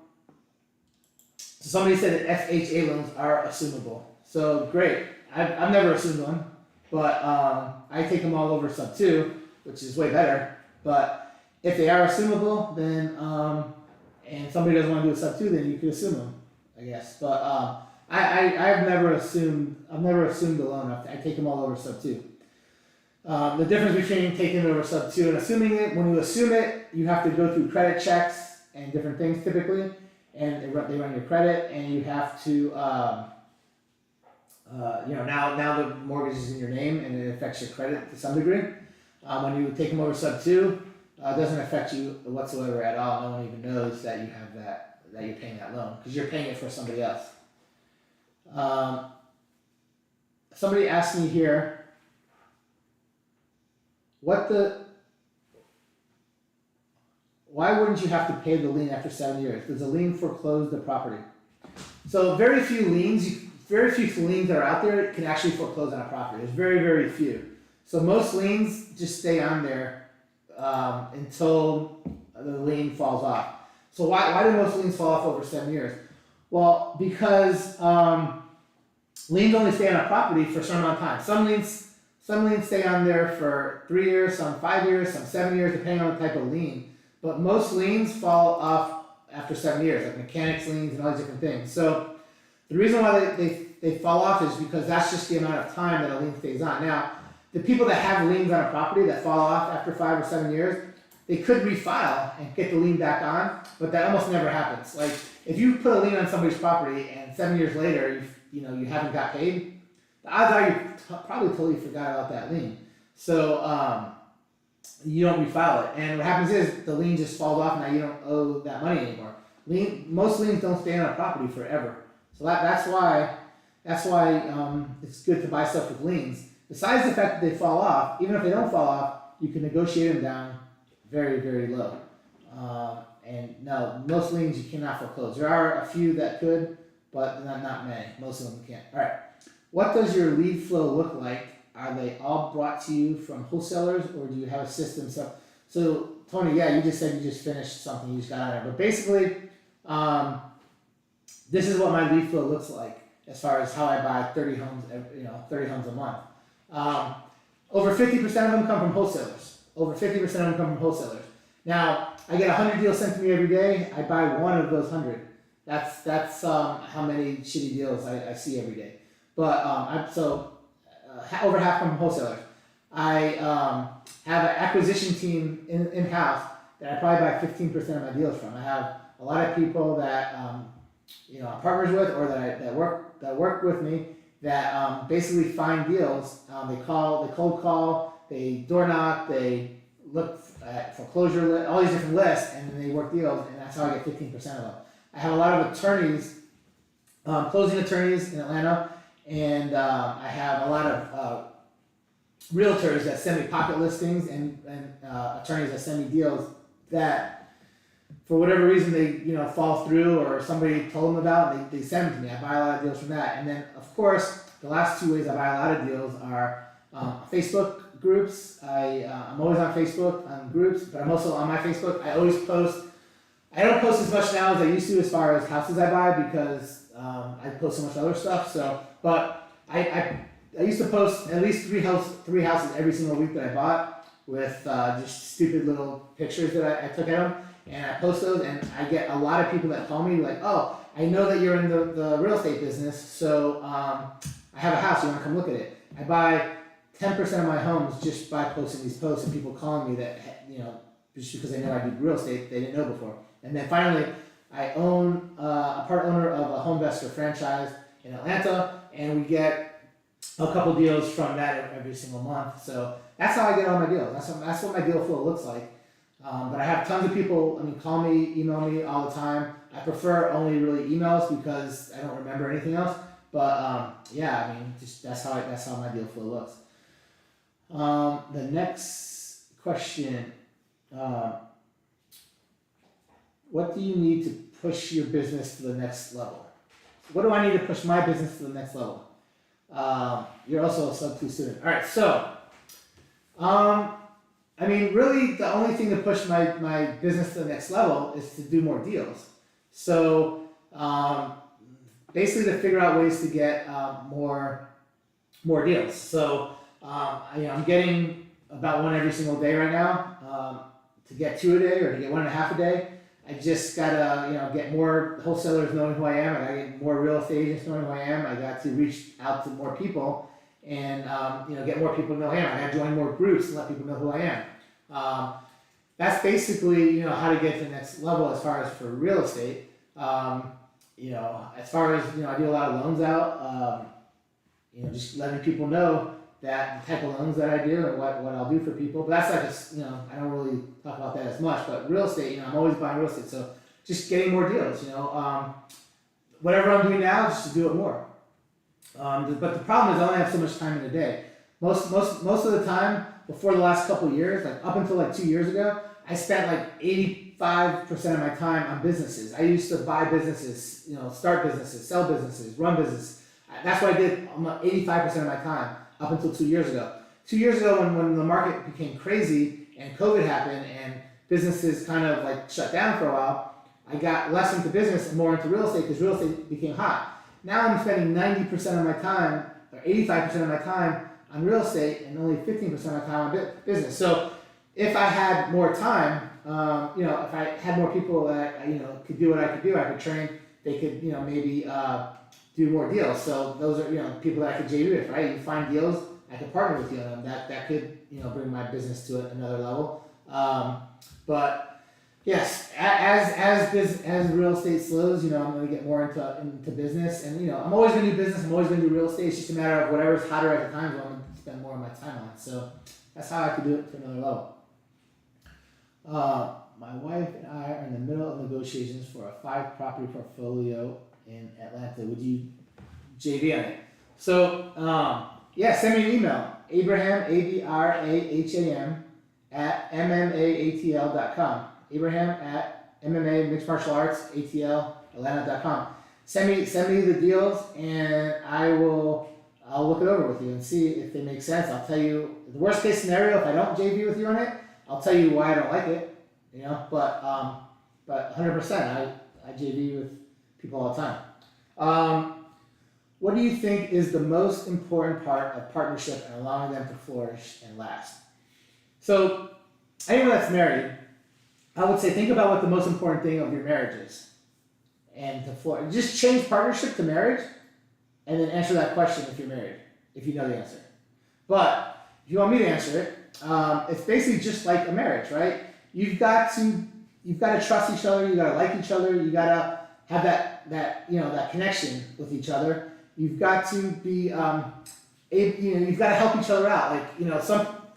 somebody said that FHA loans are assumable. So great. I've never assumed one, but I take them all over sub 2, which is way better. But if they are assumable, then and somebody doesn't want to do a sub 2, then you could assume them, I guess. But I've never assumed a loan. I take them all over sub 2. The difference between taking it over sub 2 and assuming it, when you assume it, you have to go through credit checks and different things typically, and they run your credit, and you have to, now the mortgage is in your name and it affects your credit to some degree. When you take them over sub 2, it doesn't affect you whatsoever at all. No one even knows that you have that you're paying that loan because you're paying it for somebody else. Somebody asked me here, why wouldn't you have to pay the lien after 7 years? Does the lien foreclose the property? So very few liens that are out there can actually foreclose on a property. There's very, very few. So most liens just stay on there until the lien falls off. So why do most liens fall off over 7 years? Well, because liens only stay on a property for a certain amount of time. Some liens stay on there for 3 years, some 5 years, some 7 years, depending on the type of lien. But most liens fall off after 7 years, like mechanics liens and all these different things. So the reason why they fall off is because that's just the amount of time that a lien stays on. Now, the people that have liens on a property that fall off after 5 or 7 years, they could refile and get the lien back on, but that almost never happens. Like if you put a lien on somebody's property and 7 years later you haven't got paid, the odds are you probably totally forgot about that lien. So you don't refile it, and what happens is the lien just falls off, and now you don't owe that money anymore. Most liens don't stay on a property forever, so that's why it's good to buy stuff with liens. Besides the fact that they fall off, even if they don't fall off, you can negotiate them down very, very low. And no, most liens you cannot foreclose. There are a few that could, but not many. Most of them can't. All right. What does your lead flow look like? Are they all brought to you from wholesalers, or do you have a system? So Tony, yeah, you just said you just finished something, you just got on it. But basically, this is what my lead flow looks like as far as how I buy 30 homes, 30 homes a month. Over 50% of them come from wholesalers. Now, I get 100 deals sent to me every day. I buy one of those 100. That's how many shitty deals I see every day. But over half from wholesalers. I have an acquisition team in house that I probably buy 15% of my deals from. I have a lot of people that I'm partners with, or that work with me, that basically find deals. They cold call, they door knock, they look at foreclosure, all these different lists, and then they work deals, and that's how I get 15% of them. I have a lot of attorneys, closing attorneys in Atlanta, and I have a lot of realtors that send me pocket listings, and attorneys that send me deals that, for whatever reason, they fall through, or somebody told them about. They send them to me. I buy a lot of deals from that, and then of course the last 2 ways I buy a lot of deals are Facebook groups. I'm always on Facebook on groups, but I'm also on my Facebook. I always post. I don't post as much now as I used to, as far as houses I buy, because I post so much other stuff. So, but I used to post at least three houses every single week that I bought, with just stupid little pictures that I took at them, and I post those, and I get a lot of people that call me like, oh, I know that you're in the real estate business, so I have a house, you want to come look at it? I buy 10% of my homes just by posting these posts, and people calling me that, just because they know I do real estate, they didn't know before. And then finally, I own a part owner of a home investor franchise in Atlanta, and we get a couple deals from that every single month. So that's how I get all my deals. That's what my deal flow looks like. But I have tons of people, call me, email me all the time. I prefer only really emails because I don't remember anything else. But just that's how my deal flow looks. The next question. What do you need to push your business to the next level? What do I need to push my business to the next level? You're also a sub-2 student. All right, so, really the only thing to push my business to the next level is to do more deals. So, basically to figure out ways to get more deals. So, I'm getting about one every single day right now. To get 2 a day, or to get 1.5 a day, I just gotta, get more wholesalers knowing who I am. I gotta get more real estate agents knowing who I am. I got to reach out to more people, and get more people to know who I am. I gotta join more groups and let people know who I am. That's basically, how to get to the next level as far as for real estate. As far as, I do a lot of loans out. Just letting people know that the type of loans that I do and what I'll do for people. But that's like I don't really talk about that as much. But real estate, I'm always buying real estate. So just getting more deals, whatever I'm doing now, just to do it more. But the problem is I only have so much time in a day. Most of the time, before the last couple of years, like up until like 2 years ago, I spent like 85% of my time on businesses. I used to buy businesses, start businesses, sell businesses, run businesses. That's what I did 85% of my time up until 2 years ago. 2 years ago, when the market became crazy and COVID happened and businesses kind of like shut down for a while, I got less into business and more into real estate because real estate became hot. Now I'm spending 90% of my time, or 85% of my time on real estate, and only 15% of my time on business. So if I had more time, if I had more people that could do what I could do, I could train. They could maybe do more deals. So those are people that I could JV with, right? You find deals, I could partner with you on them. That could bring my business to another level. But yes, as real estate slows, I'm going to get more into business, and I'm always going to do business. I'm always going to do real estate. It's just a matter of whatever's hotter at the time, so I'm going to spend more of my time on. So that's how I could do it to another level. My wife and I are in the middle of negotiations for a 5-property portfolio in Atlanta. Would you JV on it? So send me an email. Abraham, Abraham at MMAATL.com. Abraham at MMA Mixed Martial Arts ATL Atlanta.com. Send me the deals, and I'll look it over with you and see if they make sense. I'll tell you the worst case scenario. If I don't JV with you on it, I'll tell you why I don't like it. But 100% I JV with people all the time. What do you think is the most important part of partnership and allowing them to flourish and last? So anyone that's married, I would say think about what the most important thing of your marriage is. and to just change partnership to marriage, and then answer that question if you're married, if you know the answer. But if you want me to answer it, it's basically just like a marriage, right? You've got to trust each other. You got to like each other. You got to have that connection with each other. You've got to be you've got to help each other out. Like,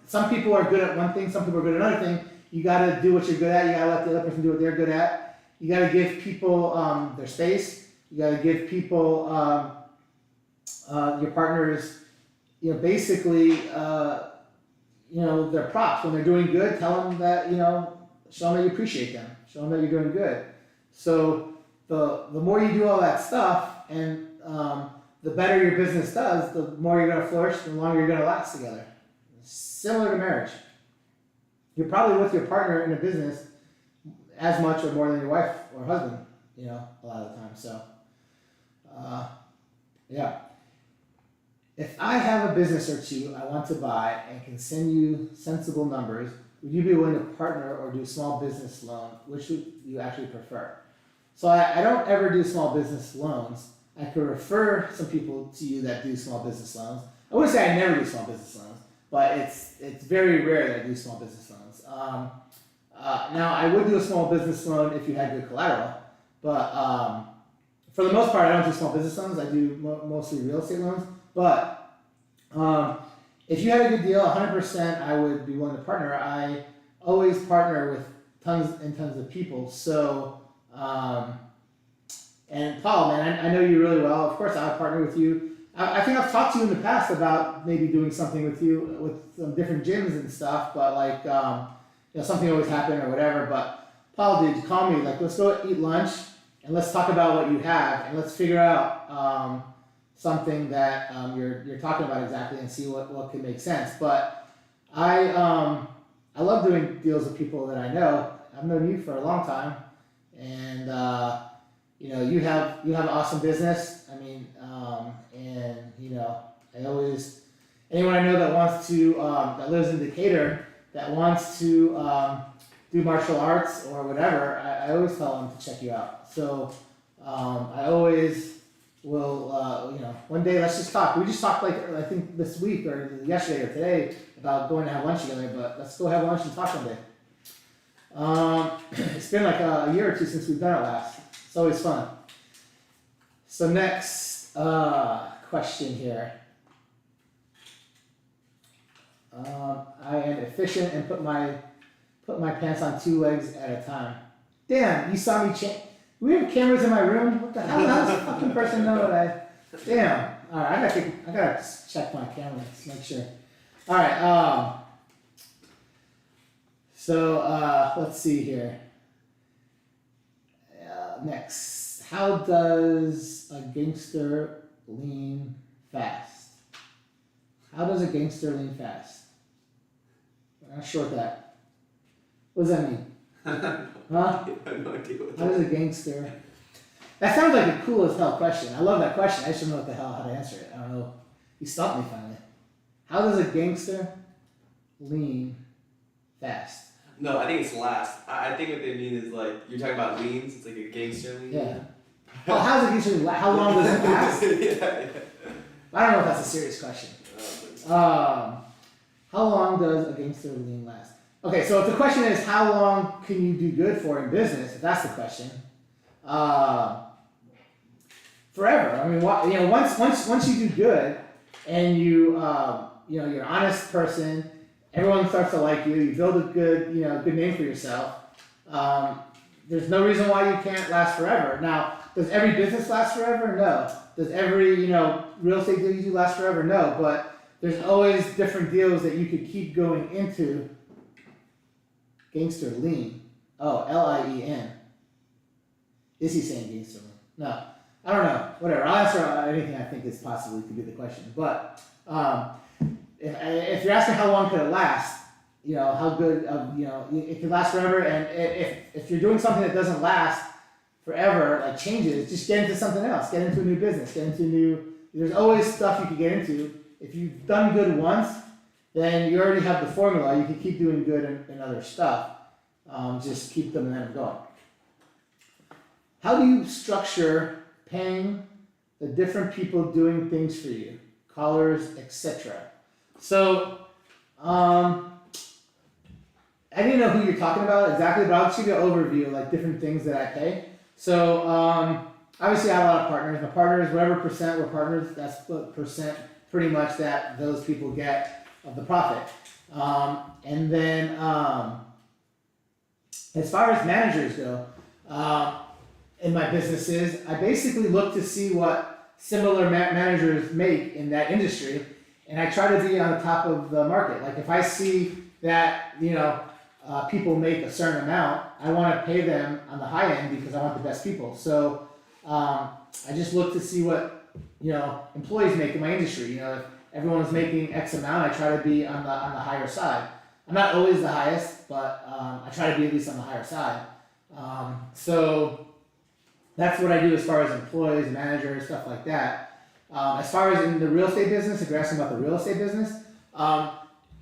some people are good at one thing, some people are good at another thing. You got to do what you're good at. You got to let the other person do what they're good at. You got to give people their space. You got to give people your partners, basically, their props. When they're doing good, tell them that, show them that you appreciate them. Show them that you're doing good. So the more you do all that stuff, and the better your business does, the more you're going to flourish, the longer you're going to last together. Similar to marriage. You're probably with your partner in a business as much or more than your wife or husband, a lot of the time. So, yeah. If I have a business or two I want to buy and can send you sensible numbers, would you be willing to partner or do small business loan? Which would you actually prefer? So I don't ever do small business loans. I could refer some people to you that do small business loans. I wouldn't say I never do small business loans, but it's very rare that I do small business loans. Now, I would do a small business loan if you had good collateral, but for the most part, I don't do small business loans. I do mostly real estate loans. But if you had a good deal, 100%, I would be willing to partner. I always partner with tons and tons of people. So, and Paul, man, I know you really well. Of course, I would partner with you. I think I've talked to you in the past about maybe doing something with you with some different gyms and stuff, but like, something always happened or whatever. But Paul, dude, call me. Like, let's go eat lunch and let's talk about what you have and let's figure out something that you're talking about exactly and see what could make sense. But I love doing deals with people that I know. I've known you for a long time, and you have an awesome business. I mean, I always, anyone I know that wants to that lives in Decatur that wants to do martial arts or whatever, I always tell them to check you out. So I always will, one day let's just talk. We just talked I think this week or yesterday or today about going to have lunch together, but let's go have lunch and talk one day. It's been like a year or two since we've done it last. It's always fun. So next question here. I am efficient and put my pants on 2 legs at a time. Damn, you saw me change. Do we have cameras in my room? What the hell? How does this fucking person know that I? Damn. All right, I gotta check my camera to make sure. All right. So let's see here. Next, how does a gangster lean fast? How does a gangster lean fast? I'm not sure what that. What does that mean? Huh? I have no idea what How does a gangster? That sounds like a cool as hell question. I love that question. I just don't know how to answer it. I don't know. You stumped me finally. How does a gangster lean fast? No, I think it's last. I think what they mean is like, you're talking about leans, it's like a gangster lean. Yeah. Oh, how does a gangster lean? How long does it last? Yeah. I don't know if that's a serious question. How long does a gangster lean last? Okay, so if the question is how long can you do good for in business, if that's the question, forever. I mean, once you do good, and you're an honest person, everyone starts to like you. You build a good name for yourself. There's no reason why you can't last forever. Now, does every business last forever? No. Does every real estate deal you do last forever? No. But there's always different deals that you could keep going into. Gangster lean. Oh, L-I-E-N. Is he saying gangster lean? No. I don't know. Whatever. I'll answer anything I think is possibly could be the question. But if you're asking how long could it last, how good it could last forever. And if you're doing something that doesn't last forever, like changes, just get into something else. Get into a new business. There's always stuff you could get into. If you've done good once, then you already have the formula. You can keep doing good in other stuff. Just keep the momentum going. how do you structure paying the different people doing things for you, callers, etc. So, I didn't know who you're talking about exactly, but I'll just give you an overview of like different things that I pay. So, obviously I have a lot of partners. My partners, whatever percent we're partners, that's the percent pretty much that those people get of the profit. And then, as far as managers go, in my businesses, I basically look to see what similar managers make in that industry, and I try to be on the top of the market. Like if I see that, people make a certain amount, I want to pay them on the high end because I want the best people. So I just look to see what employees make in my industry. If everyone's making X amount, I try to be on the higher side. I'm not always the highest, but I try to be at least on the higher side. So that's what I do as far as employees, managers, stuff like that. As far as in the real estate business, if you're asking about the real estate business,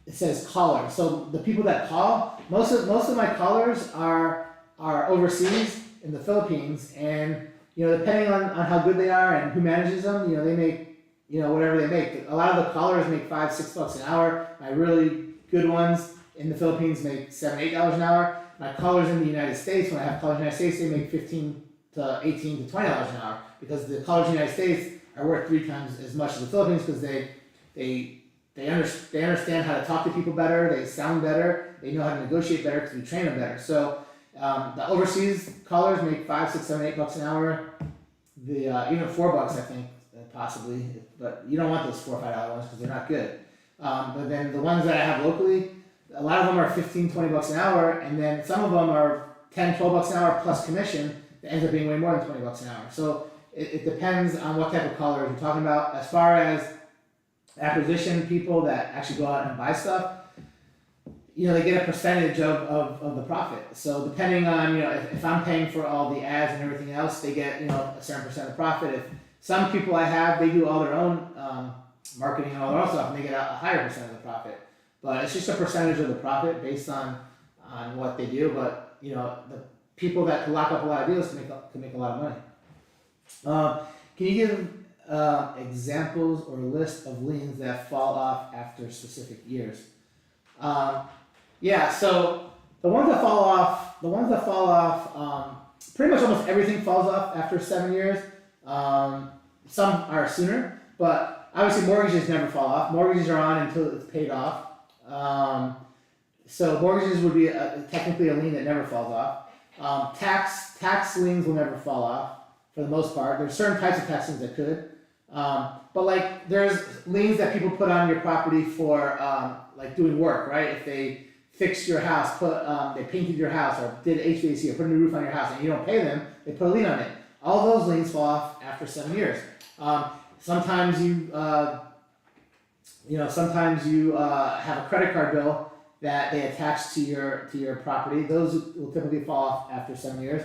it says caller. So the people that call, most of my callers are overseas in the Philippines, and depending on how good they are and who manages them, they make whatever they make. A lot of the callers make $5-6 an hour. My really good ones in the Philippines make $7-8 an hour. My callers in the United States, when I have callers in the United States, they make $15 to $18 to $20 an hour, because the callers in the United States are worth 3 times as much as the Philippines, because they understand how to talk to people better, they sound better, they know how to negotiate better because we train them better. So the overseas callers make $5-6-7-8 an hour. The even $4 I think possibly, but you don't want those $4 or $5 ones because they're not good. But then the ones that I have locally, a lot of them are $15-20 an hour, and then some of them are $10-12 an hour plus commission. That ends up being way more than $20 an hour. So it depends on what type of callers you're talking about. As far as acquisition people that actually go out and buy stuff, they get a percentage of the profit. So depending on, if I'm paying for all the ads and everything else, they get, a certain percent of profit. If some people I have, they do all their own marketing and all their own stuff, and they get a higher percent of the profit. But it's just a percentage of the profit based on what they do. But, the people that can lock up a lot of deals can make a lot of money. Can you give examples or a list of liens that fall off after specific years? Yeah, so the ones that fall off, pretty much almost everything falls off after 7 years. Some are sooner, but obviously mortgages never fall off. Mortgages are on until it's paid off. So mortgages would be technically a lien that never falls off. Tax liens will never fall off for the most part. There's certain types of tax liens that could. But like there's liens that people put on your property for like doing work, right? If they fixed your house, they painted your house or did HVAC or put a new roof on your house and you don't pay them, they put a lien on it. All those liens fall off after 7 years. Sometimes you have a credit card bill that they attach to your property. Those will typically fall off after 7 years.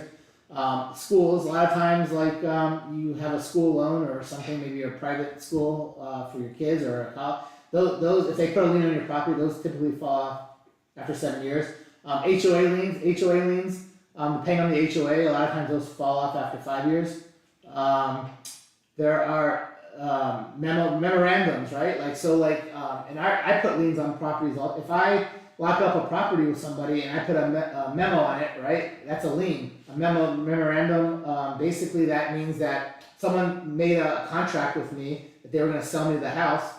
Schools, a lot of times, like you have a school loan or something, maybe a private school for your kids or a college. Those, if they put a lien on your property, those typically fall off after 7 years. HOA liens, depending on the HOA, a lot of times those fall off after 5 years. There are memorandums, right? And I put liens on properties. If I lock up a property with somebody and I put a memo on it, right? That's a lien. A memorandum, basically that means that someone made a contract with me that they were going to sell me the house,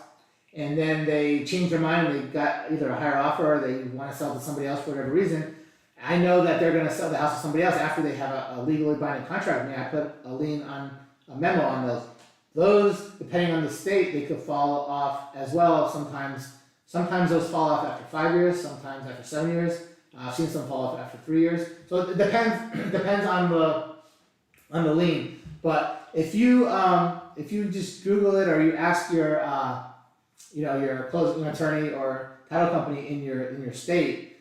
and then they changed their mind and they got either a higher offer or they want to sell to somebody else for whatever reason. I know that they're going to sell the house to somebody else after they have a legally binding contract with me. I put a lien on a memo on those. Those, depending on the state, they could fall off as well. Sometimes those fall off after 5 years, sometimes after 7 years. I've seen some fall off after 3 years. So it depends on the lien. But if you just Google it or you ask your your closing attorney or title company in your state,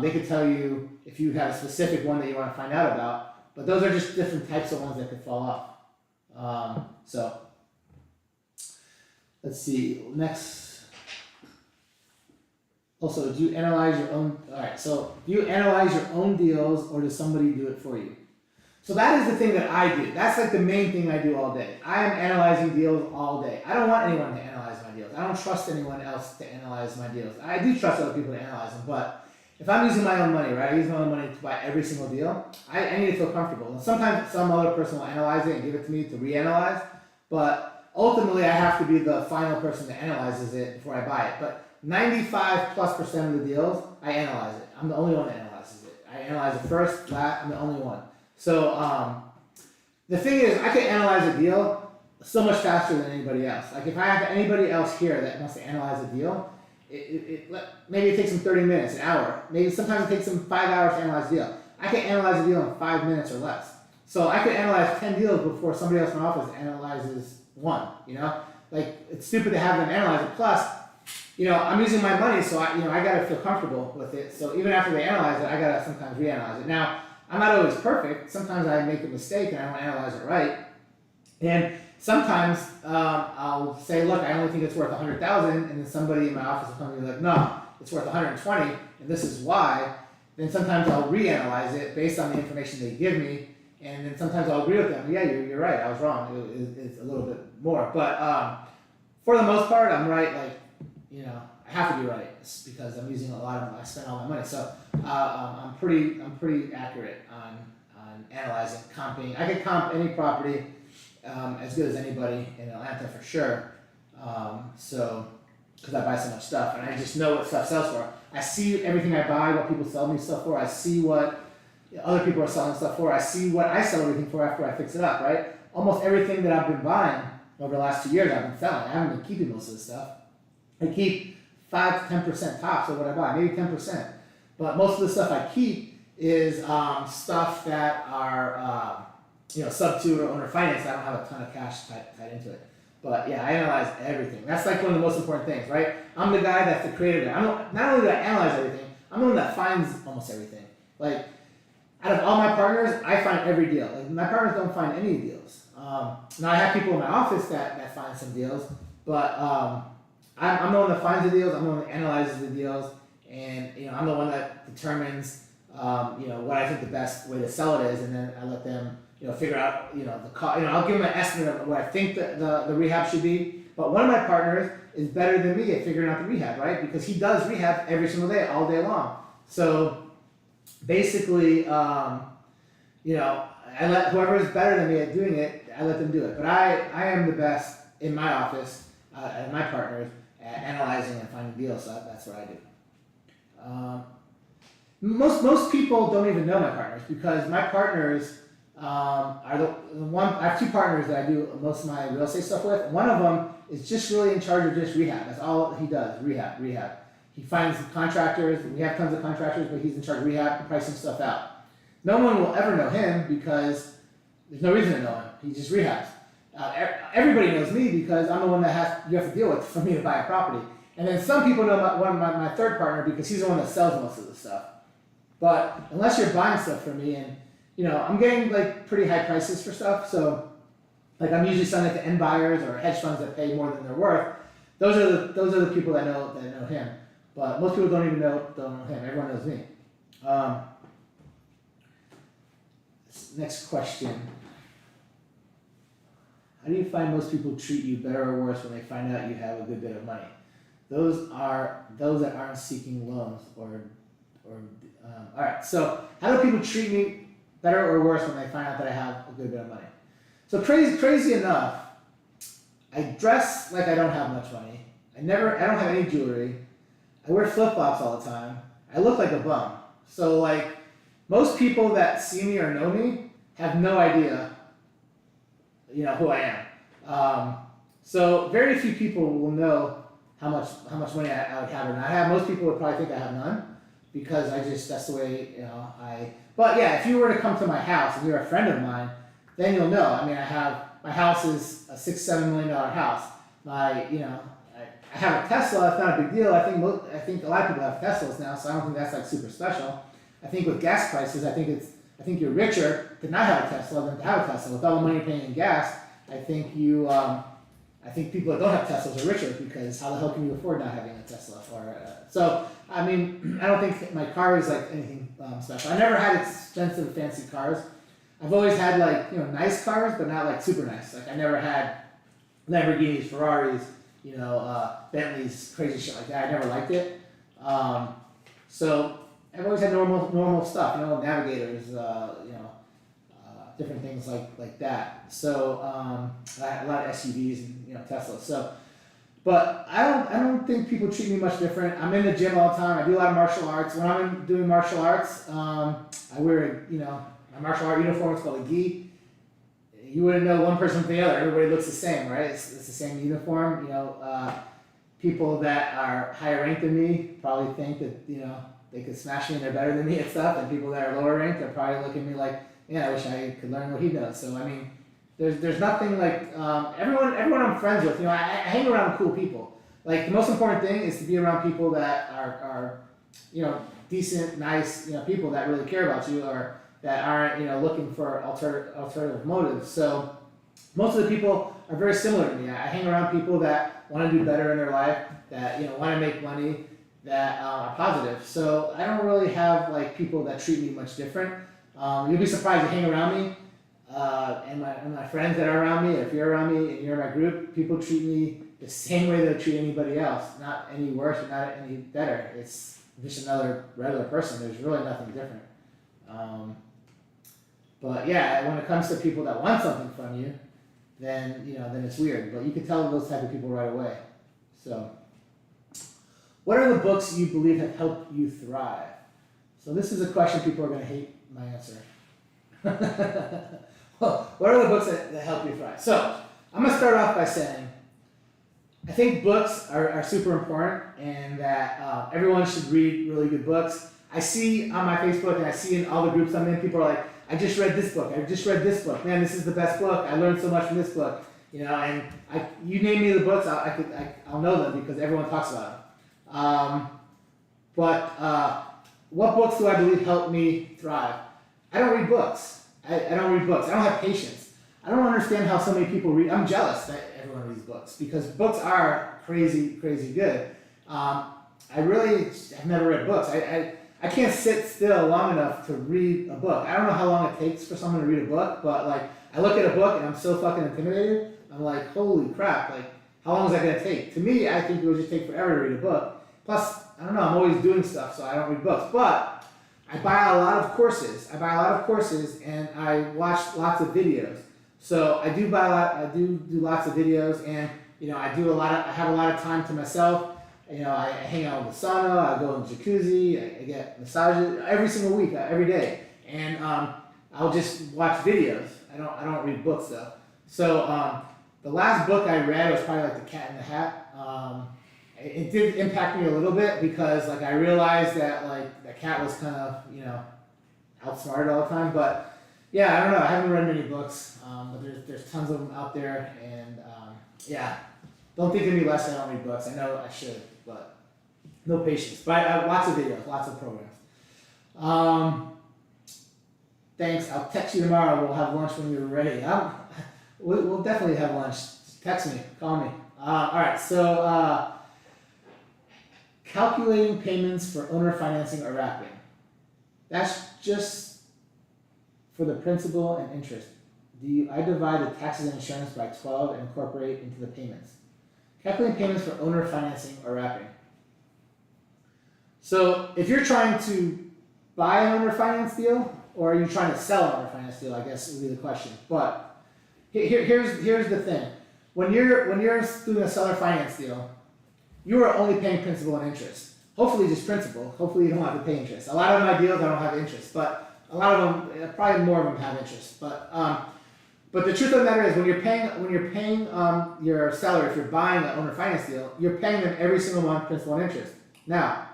they could tell you if you have a specific one that you want to find out about. But those are just different types of ones that could fall off. So let's see next. Also, do you analyze your own? All right. So do you analyze your own deals or does somebody do it for you? So that is the thing that I do. That's like the main thing I do all day. I am analyzing deals all day. I don't want anyone to analyze my deals. I don't trust anyone else to analyze my deals. I do trust other people to analyze them, but if I'm using my own money, right, I use my own money to buy every single deal, I need to feel comfortable. And sometimes some other person will analyze it and give it to me to reanalyze, but ultimately I have to be the final person that analyzes it before I buy it. But 95+% of the deals, I analyze it. I'm the only one that analyzes it. I analyze it first, last, I'm the only one. So the thing is, I can analyze a deal so much faster than anybody else. Like if I have anybody else here that wants to analyze a deal, maybe it takes them 30 minutes, an hour. Maybe sometimes it takes them 5 hours to analyze a deal. I can analyze a deal in 5 minutes or less. So I could analyze 10 deals before somebody else in my office analyzes one, you know? Like, it's stupid to have them analyze it. Plus, you know, I'm using my money, so I gotta feel comfortable with it. So even after they analyze it, I gotta sometimes reanalyze it. Now, I'm not always perfect. Sometimes I make a mistake and I don't analyze it right. And sometimes I'll say, look, I only think it's worth 100,000, and then somebody in my office will come to me like, no, it's worth 120, and this is why. Then sometimes I'll reanalyze it based on the information they give me, and then sometimes I'll agree with them. Yeah, you're right. I was wrong. It's a little bit more, but for the most part, I'm right. Like, you know, I have to be right because I'm using I spend all my money. So I'm pretty accurate on analyzing, comping. I can comp any property as good as anybody in Atlanta for sure. So, because I buy so much stuff and I just know what stuff sells for. I see everything I buy, what people sell me stuff for. I see what other people are selling stuff for. I see what I sell everything for after I fix it up, right? Almost everything that I've been buying over the last 2 years, I've been selling. I haven't been keeping most of this stuff. I keep 5 to 10% tops of what I buy, maybe 10%. But most of the stuff I keep is stuff that are sub to or owner finance. I don't have a ton of cash tied into it. But yeah, I analyze everything. That's like one of the most important things, right? I'm the guy that's the creative guy. Not only do I analyze everything, I'm the one that finds almost everything. Like, out of all my partners, I find every deal. Like, my partners don't find any deals. Now I have people in my office that find some deals, but I'm the one that finds the deals. I'm the one that analyzes the deals, and I'm the one that determines what I think the best way to sell it is, and then I let them figure out the cost. I'll give them an estimate of what I think the rehab should be. But one of my partners is better than me at figuring out the rehab, right? Because he does rehab every single day, all day long. So basically, I let whoever is better than me at doing it, I let them do it. But I am the best in my office and my partners at analyzing and finding deals. So that's what I do. Most people don't even know my partners because my partners are the one. I have 2 partners that I do most of my real estate stuff with. One of them is just really in charge of just rehab. That's all he does, rehab. He finds contractors. We have tons of contractors, but he's in charge of rehab and pricing stuff out. No one will ever know him because there's no reason to know him. He just rehabs. Everybody knows me because I'm the one that you have to deal with for me to buy a property. And then some people know my third partner because he's the one that sells most of the stuff. But unless you're buying stuff from me, and I'm getting like pretty high prices for stuff, so like I'm usually selling it to end buyers or hedge funds that pay more than they're worth. Those are the people that know him. But most people don't know him. Everyone knows me. Next question. How do you find most people treat you better or worse when they find out you have a good bit of money? Those that aren't seeking loans or all right. So how do people treat me better or worse when they find out that I have a good bit of money? So crazy enough, I dress like I don't have much money. I don't have any jewelry. I wear flip-flops all the time. I look like a bum. So like most people that see me or know me have no idea, who I am. So very few people will know how much money I would have or not have. Most people would probably think I have none because that's the way, but yeah, if you were to come to my house and you're a friend of mine, then you'll know. I mean, my house is a $6-7 million house. I have a Tesla. It's not a big deal. I think a lot of people have Teslas now, so I don't think that's like super special. I think with gas prices, I think you're richer to not have a Tesla than to have a Tesla. With all the money you're paying in gas, I think people that don't have Teslas are richer because how the hell can you afford not having a Tesla? So I mean, I don't think my car is like anything special. I never had expensive, fancy cars. I've always had like, nice cars, but not like super nice. Like I never had Lamborghinis, Ferraris, Bentleys, crazy shit like that. I never liked it. So I've always had normal stuff, Navigators, different things like that. So I had a lot of SUVs and Teslas. So, but I don't think people treat me much different. I'm in the gym all the time. I do a lot of martial arts. When I'm doing martial arts, I wear my martial art uniform. It's called a gi. You wouldn't know one person from the other. Everybody looks the same, right? It's the same uniform. People that are higher ranked than me probably think that they could smash me and they're better than me and stuff. And people that are lower ranked are probably looking at me like, I wish I could learn what he does. So I mean, there's nothing like everyone I'm friends with. I hang around cool people. Like the most important thing is to be around people that are decent, nice, people that really care about you or that aren't looking for alternative motives. So most of the people are very similar to me. I hang around people that want to do better in their life, that want to make money, that are positive. So I don't really have like people that treat me much different. You'll be surprised you hang around me, and my friends that are around me. If you're around me and you're in my group, people treat me the same way they treat anybody else. Not any worse or not any better. It's just another regular person. There's really nothing different. But yeah, when it comes to people that want something from you, then then it's weird. But you can tell those type of people right away. So, what are the books you believe have helped you thrive? So this is a question people are going to hate my answer. Well, what are the books that help you thrive? So I'm going to start off by saying I think books are super important and that everyone should read really good books. I see on my Facebook and I see in all the groups I'm in, people are like, I just read this book. I just read this book. Man, this is the best book. I learned so much from this book. And you name me the books, I'll know them because everyone talks about them. What books do I believe help me thrive? I don't read books. I don't read books. I don't have patience. I don't understand how so many people read. I'm jealous that everyone reads books because books are crazy, crazy good. I really have never read books. I can't sit still long enough to read a book. I don't know how long it takes for someone to read a book, but like I look at a book and I'm so fucking intimidated. I'm like, holy crap, like how long is that gonna take? To me, I think it would just take forever to read a book. Plus, I don't know, I'm always doing stuff, so I don't read books. But I buy a lot of courses. And I watch lots of videos. So I do do lots of videos and I have a lot of time to myself. I hang out in the sauna, I go in the jacuzzi, I get massages every single week, every day. And I'll just watch videos. I don't read books though. So the last book I read was probably like The Cat in the Hat. It did impact me a little bit because like I realized that like the cat was kind of outsmarted all the time. But yeah, I don't know. I haven't read many books, but there's tons of them out there. And don't think of me less. I don't read books. I know I should, but no patience. But I have lots of videos, lots of programs. Thanks. I'll text you tomorrow. We'll have lunch when you're ready. We'll definitely have lunch. Text me. Call me. All right. So calculating payments for owner financing or wrapping. That's just for the principal and interest. I divide the taxes and insurance by 12 and incorporate into the payments. Calculating payments for owner financing or wrapping. So if you're trying to buy an owner finance deal, or are you trying to sell an owner finance deal, I guess would be the question. But here's the thing. When you're doing a seller finance deal, you are only paying principal and interest. Hopefully just principal. Hopefully you don't have to pay interest. A lot of my deals I don't have interest, but a lot of them, probably more of them have interest. But the truth of the matter is when you're paying your seller, if you're buying an owner finance deal, you're paying them every single month principal and interest. Now,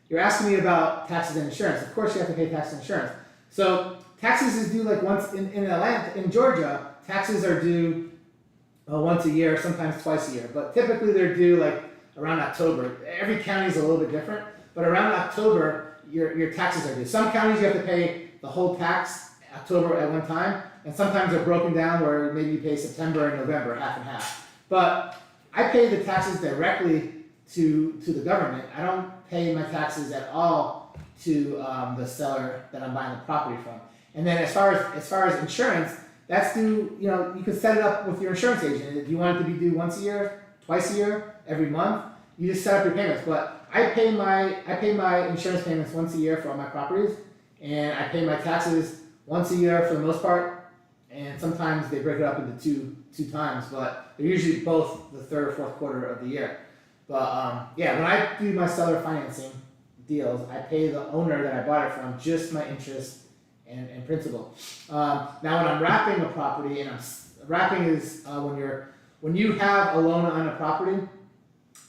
you're asking me about taxes and insurance. Of course you have to pay taxes and insurance. So taxes is due like once in Atlanta, in Georgia, taxes are due once a year, sometimes twice a year. But typically they're due like around October. Every county is a little bit different, but around October, your taxes are due. Some counties you have to pay the whole tax October at one time, and sometimes they're broken down where maybe you pay September and November, half and half. But I pay the taxes directly to the government. I don't pay my taxes at all to the seller that I'm buying the property from. And then as far as insurance, that's due, you can set it up with your insurance agent. If you want it to be due once a year, twice a year, every month, you just set up your payments. But I pay my insurance payments once a year for all my properties, and I pay my taxes once a year for the most part, and sometimes they break it up into two times, but they're usually both the third or fourth quarter of the year. But when I do my seller financing deals, I pay the owner that I bought it from just my interest and principal. Now when I'm wrapping a property, and wrapping is when you have a loan on a property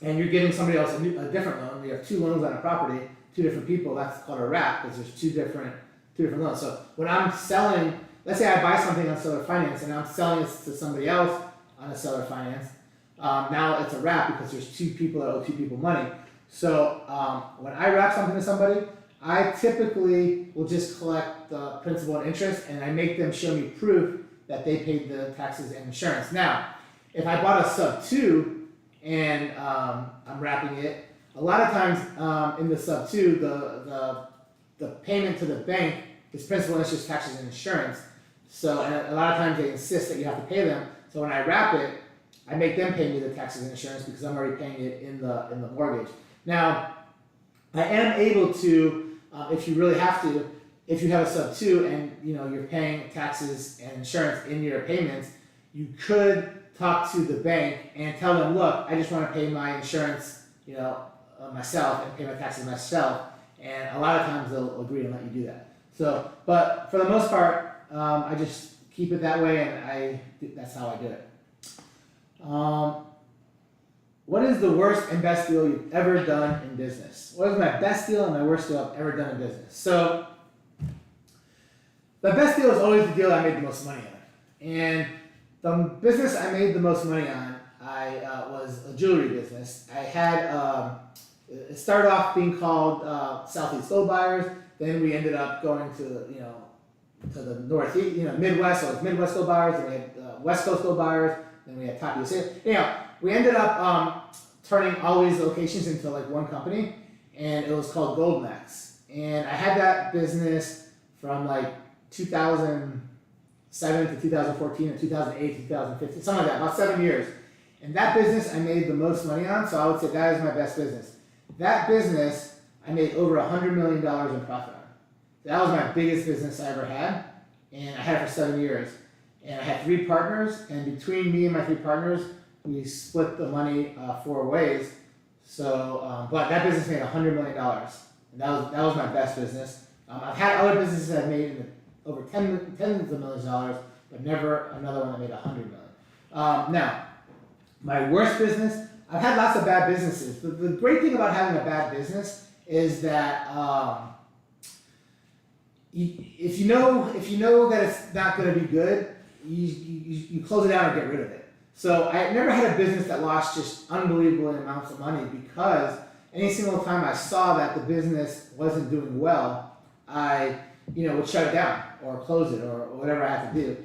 and you're giving somebody else a different loan. We have two loans on a property, two different people. That's called a wrap because there's two different loans. So when I'm selling, let's say I buy something on seller finance and I'm selling it to somebody else on a seller finance. Now it's a wrap because there's two people that owe two people money. So when I wrap something to somebody, I typically will just collect the principal and interest, and I make them show me proof that they paid the taxes and insurance. Now, if I bought a sub 2 and I'm wrapping it, a lot of times in the sub 2, the payment to the bank is principal, interest, taxes, and insurance. So, and a lot of times they insist that you have to pay them. So when I wrap it, I make them pay me the taxes and insurance because I'm already paying it in the mortgage. Now, I am able to, if you really have to, if you have a sub 2 and you're paying taxes and insurance in your payments, you could talk to the bank and tell them, look, I just want to pay my insurance, myself and pay my taxes myself. And a lot of times they'll agree and let you do that. So, but for the most part, I just keep it that way, and that's how I do it. What is the worst and best deal you've ever done in business? What is my best deal and my worst deal I've ever done in business? So, the best deal is always the deal I made the most money on. And the business I made the most money on, was a jewelry business. I had, it started off being called Southeast Gold Buyers. Then we ended up going to the Northeast, Midwest. So it was Midwest Gold Buyers. Then we had West Coast Gold Buyers. Then we had Top USA. We ended up turning all these locations into like one company, and it was called Goldmax. And I had that business from like 2007 to 2014 or 2008 to 2015, something like that, about 7 years. And that business I made the most money on, so I would say that is my best business. That business I made over $100 million in profit on. That was my biggest business I ever had, and I had it for 7 years. And I had 3 partners, and between me and my 3 partners, we split the money 4 ways. So, but that business made $100 million, and that was my best business. I've had other businesses that made over tens of millions of dollars, but never another one that made $100 million. Now, my worst business, I've had lots of bad businesses. The great thing about having a bad business is that if you know that it's not going to be good, you close it down or get rid of it. So I never had a business that lost just unbelievable amounts of money, because any single time I saw that the business wasn't doing well, I would shut it down or close it or whatever I had to do.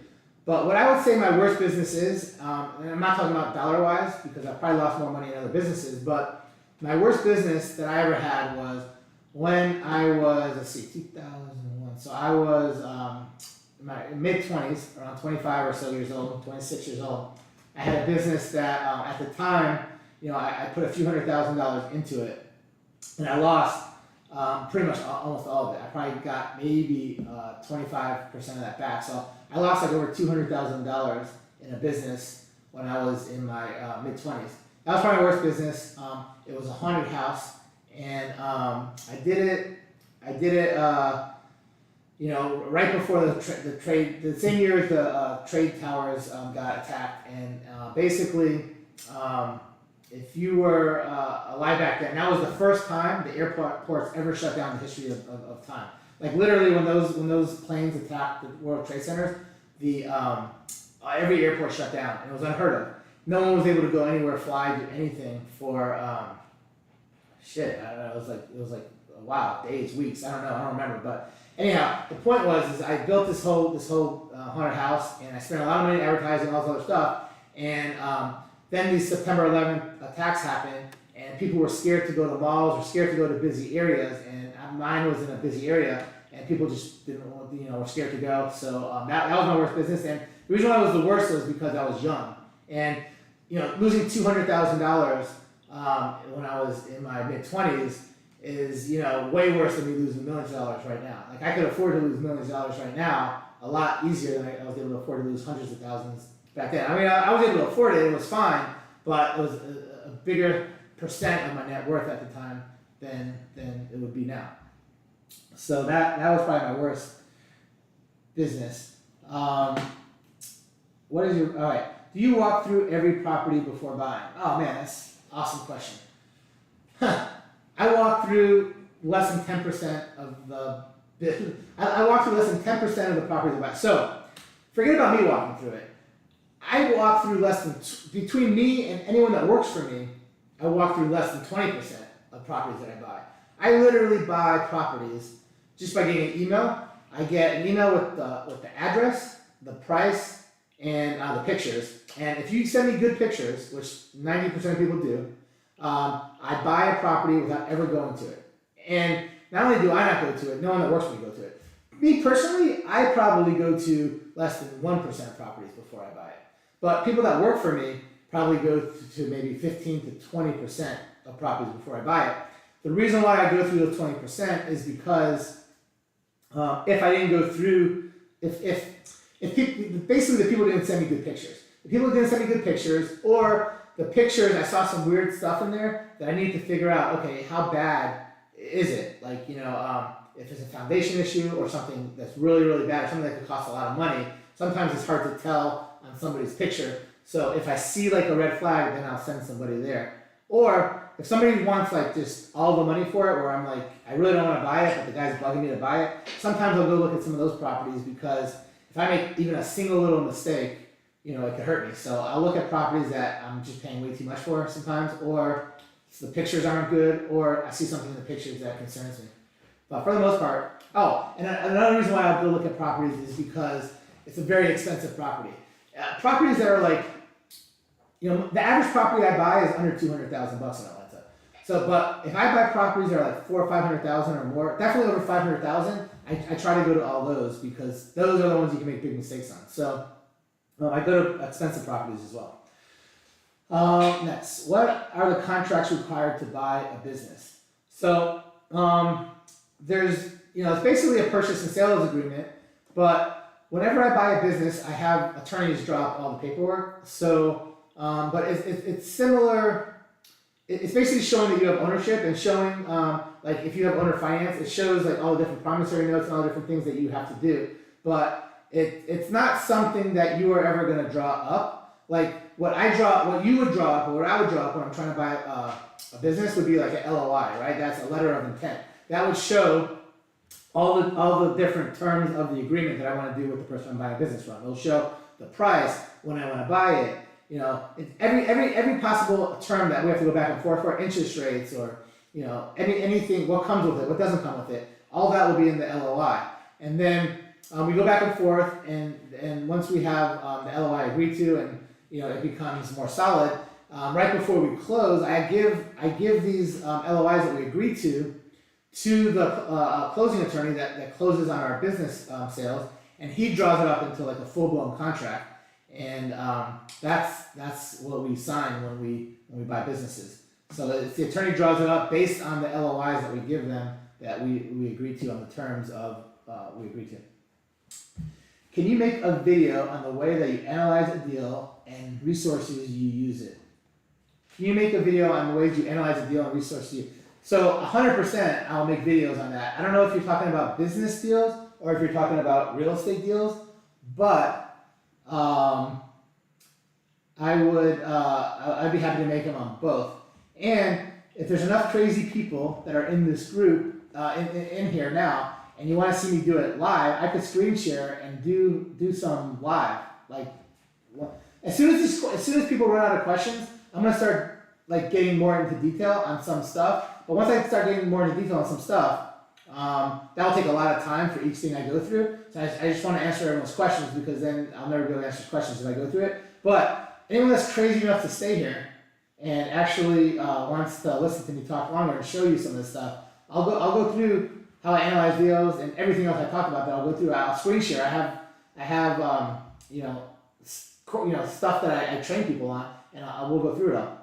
But what I would say my worst business is, and I'm not talking about dollar-wise because I probably lost more money in other businesses, but my worst business that I ever had was when I was, 2001. So I was in my mid-20s, around 25 or so years old, 26 years old. I had a business that at the time, I put a few $100,000 into it, and I lost pretty much almost all of it. I probably got maybe 25% of that back. So I lost like over $200,000 in a business when I was in my mid-20s. That was probably my worst business. It was a haunted house, and I did it. Right before the same year as the trade towers got attacked, and basically, if you were alive back then, that was the first time the airports ever shut down in the history of time. Like literally, when those planes attacked the World Trade Centers, every airport shut down, and it was unheard of. No one was able to go anywhere, fly, do anything for I don't know. It was like wow, days, weeks. I don't remember, but. Anyhow, the point was I built this whole haunted house, and I spent a lot of money advertising all this other stuff, and then these September 11th attacks happened, and people were scared to go to malls or scared to go to busy areas, and mine was in a busy area, and people just didn't, were scared to go. So that was my worst business, and the reason why it was the worst was because I was young, and losing $200,000 when I was in my mid-20s is way worse than me losing millions of dollars right now. Like I could afford to lose millions of dollars right now a lot easier than I was able to afford to lose hundreds of thousands back then. I mean, I was able to afford it; it was fine, but it was a bigger percent of my net worth at the time than it would be now. So that was probably my worst business. What is your, all right, do you walk through every property before buying? Oh man, that's an awesome question. I walk through less than 10% of the, I walk through less than 10% of the properties I buy. So forget about me walking through it. I walk through less than, between me and anyone that works for me, I walk through less than 20% of properties that I buy. I literally buy properties just by getting an email. I get an email with the address, the price, and the pictures. And if you send me good pictures, which 90% of people do, I buy a property without ever going to it. And not only do I not go to it, no one that works for me go to it. Me personally, I probably go to less than 1% of properties before I buy it. But people that work for me probably go to maybe 15 to 20% of properties before I buy it. The reason why I go through those 20% is because if I didn't go through, if people, basically the people didn't send me good pictures. The people didn't send me good pictures, or the pictures, I saw some weird stuff in there that I need to figure out, okay, how bad is it? Like, if it's a foundation issue or something that's really, really bad, or something that could cost a lot of money, sometimes it's hard to tell on somebody's picture. So if I see like a red flag, then I'll send somebody there. Or if somebody wants like just all the money for it, where I'm like, I really don't want to buy it, but the guy's bugging me to buy it, sometimes I'll go look at some of those properties, because if I make even a single little mistake, it could hurt me. So I'll look at properties that I'm just paying way too much for sometimes, or the pictures aren't good, or I see something in the pictures that concerns me. But for the most part, and another reason why I'll go look at properties is because it's a very expensive property. Properties that are like, the average property I buy is under $200,000 in Atlanta. So, but if I buy properties that are like $400,000 or $500,000 or more, definitely over $500,000, I try to go to all those, because those are the ones you can make big mistakes on. So I go to expensive properties as well. Next, what are the contracts required to buy a business? So there's, it's basically a purchase and sales agreement, but whenever I buy a business, I have attorneys drop all the paperwork. So, but it's similar. It's basically showing that you have ownership, and showing, like if you have owner finance, it shows like all the different promissory notes and all the different things that you have to do. But it's not something that you are ever going to draw up. Like what you would draw up, or what I would draw up when I'm trying to buy a business would be like an LOI, right? That's a letter of intent. That would show all the different terms of the agreement that I want to do with the person I'm buying a business from. It'll show the price, when I want to buy it, every possible term that we have to go back and forth for, interest rates, or anything, what comes with it, what doesn't come with it, all that will be in the LOI. And then we go back and forth, and once we have the LOI agreed to, and it becomes more solid, right before we close, I give these LOIs that we agreed to the closing attorney that closes on our business sales, and he draws it up into like a full-blown contract. And that's what we sign when we buy businesses. So it's the attorney draws it up based on the LOIs that we give them, that we agree to on the terms of we agree to. Can you make a video on the way that you analyze a deal and resources you use it? Can you make a video on the ways you analyze a deal and resources you? So 100% I'll make videos on that. I don't know if you're talking about business deals or if you're talking about real estate deals, but I'd be happy to make them on both. And if there's enough crazy people that are in this group, in here now, and you want to see me do it live, I could screen share and do some live. Like, as soon as people run out of questions, I'm gonna start like getting more into detail on some stuff. But once I start getting more into detail on some stuff, that'll take a lot of time for each thing I go through. So I just want to answer everyone's questions, because then I'll never be able to answer questions if I go through it. But anyone that's crazy enough to stay here and actually wants to listen to me talk longer and show you some of this stuff, I'll go through how I analyze deals and everything else I talked about that I'll go through. I'll screen share. I have stuff that I train people on, and I will go through it all.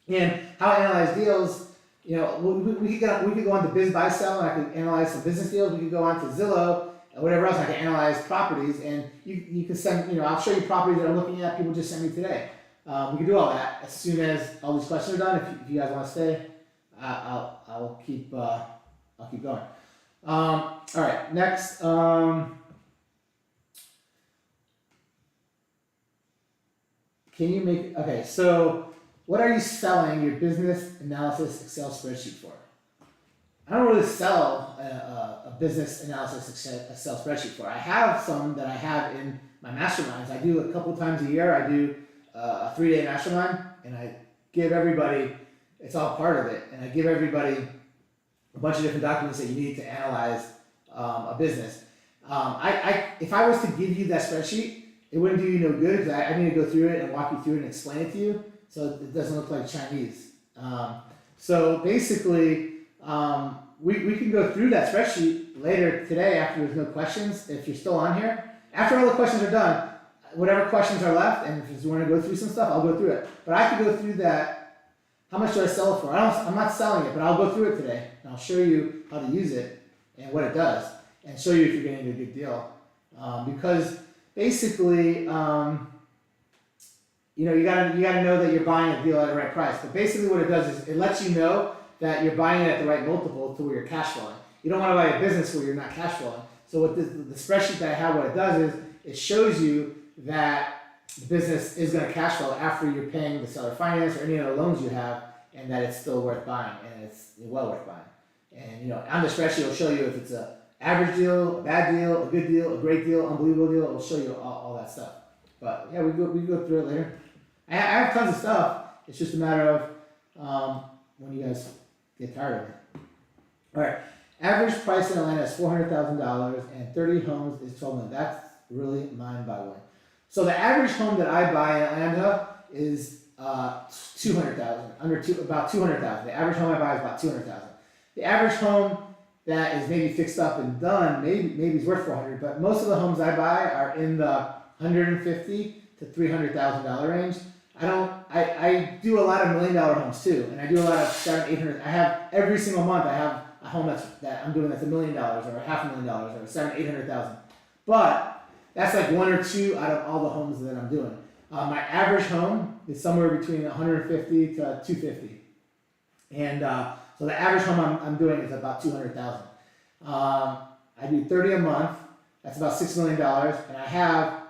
And how I analyze deals, we could go on to Biz Buy Sell, and I could analyze some business deals. We could go on to Zillow and whatever else. I can analyze properties, and you can send, I'll show you properties that I'm looking at. People just sent me today. We can do all that as soon as all these questions are done. If you guys want to stay, I'll keep going. All right, next. Can you make, okay, so what are you selling your business analysis Excel spreadsheet for? I don't really sell a business analysis Excel spreadsheet for. I have some that I have in my masterminds. I do a couple times a year. I do a 3-day mastermind, and I give everybody, it's all part of it, and I give everybody a bunch of different documents that you need to analyze a business. If I was to give you that spreadsheet, it wouldn't do you no good because I need to go through it and walk you through it and explain it to you so it doesn't look like Chinese. So basically, we can go through that spreadsheet later today after there's no questions. If you're still on here, after all the questions are done, whatever questions are left, and if you want to go through some stuff, I'll go through it. But I could go through that. How much do I sell it for? I'm not selling it, but I'll go through it today, and I'll show you how to use it and what it does, and show you if you're getting a good deal. Because basically, you gotta know that you're buying a deal at the right price. But basically, what it does is it lets you know that you're buying it at the right multiple to where you're cash flowing. You don't want to buy a business where you're not cash flowing. So what the spreadsheet that I have, what it does is it shows you that the business is going to cash flow after you're paying the seller finance or any other loans you have, and that it's still worth buying and it's well worth buying. And on the spreadsheet, it'll show you if it's a average deal, a bad deal, a good deal, a great deal, unbelievable deal. It'll show you all that stuff. But yeah, we go through it later. I have tons of stuff. It's just a matter of when you guys get tired of it. All right. Average price in Atlanta is $400,000 and 30 homes is $12 million. That's really mind-boggling. So the average home that I buy in Atlanta is $200,000, about $200,000. The average home I buy is about $200,000. The average home that is maybe fixed up and done, maybe is worth $400,000, but most of the homes I buy are in the $150,000 to $300,000 range. I do a lot of $1 million homes too, and I do a lot of $700,000, $800,000. I have every single month. I have a home that I'm doing that's $1 million or $500,000 or $700,000, $800,000. But that's like one or two out of all the homes that I'm doing. My average home is somewhere between $150,000 to $250,000, and so the average home I'm doing is about $200,000. I do 30 a month. That's about $6 million, and I have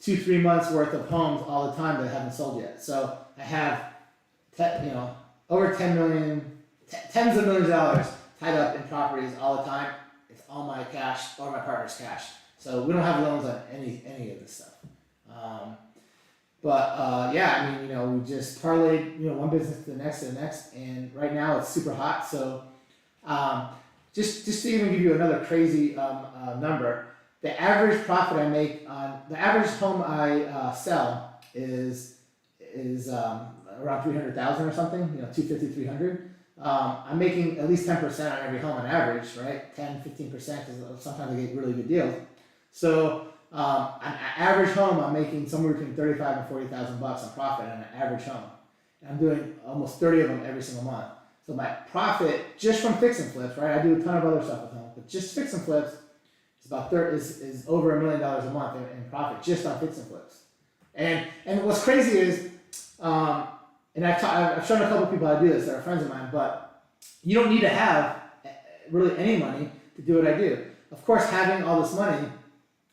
2-3 months worth of homes all the time that haven't sold yet. So I have, over 10 million, tens of millions of dollars tied up in properties all the time. It's all my cash or my partner's cash. So we don't have loans on any of this stuff. We just parlayed, one business to the next, and right now it's super hot. So, just to even give you another crazy number, the average profit I make on the average home I sell is around 300,000 or something, 250, 300. I'm making at least 10% on every home on average, right? 10, 15%, because sometimes I get really good deals. So on an average home, I'm making somewhere between $35,000 and $40,000 on profit on an average home. And I'm doing almost 30 of them every single month. So my profit just from fix and flips, right? I do a ton of other stuff with homes, but just fix and flips is over $1 million a month in profit just on fix and flips. And what's crazy is, and I've shown a couple people how to do this that are friends of mine, but you don't need to have really any money to do what I do. Of course, having all this money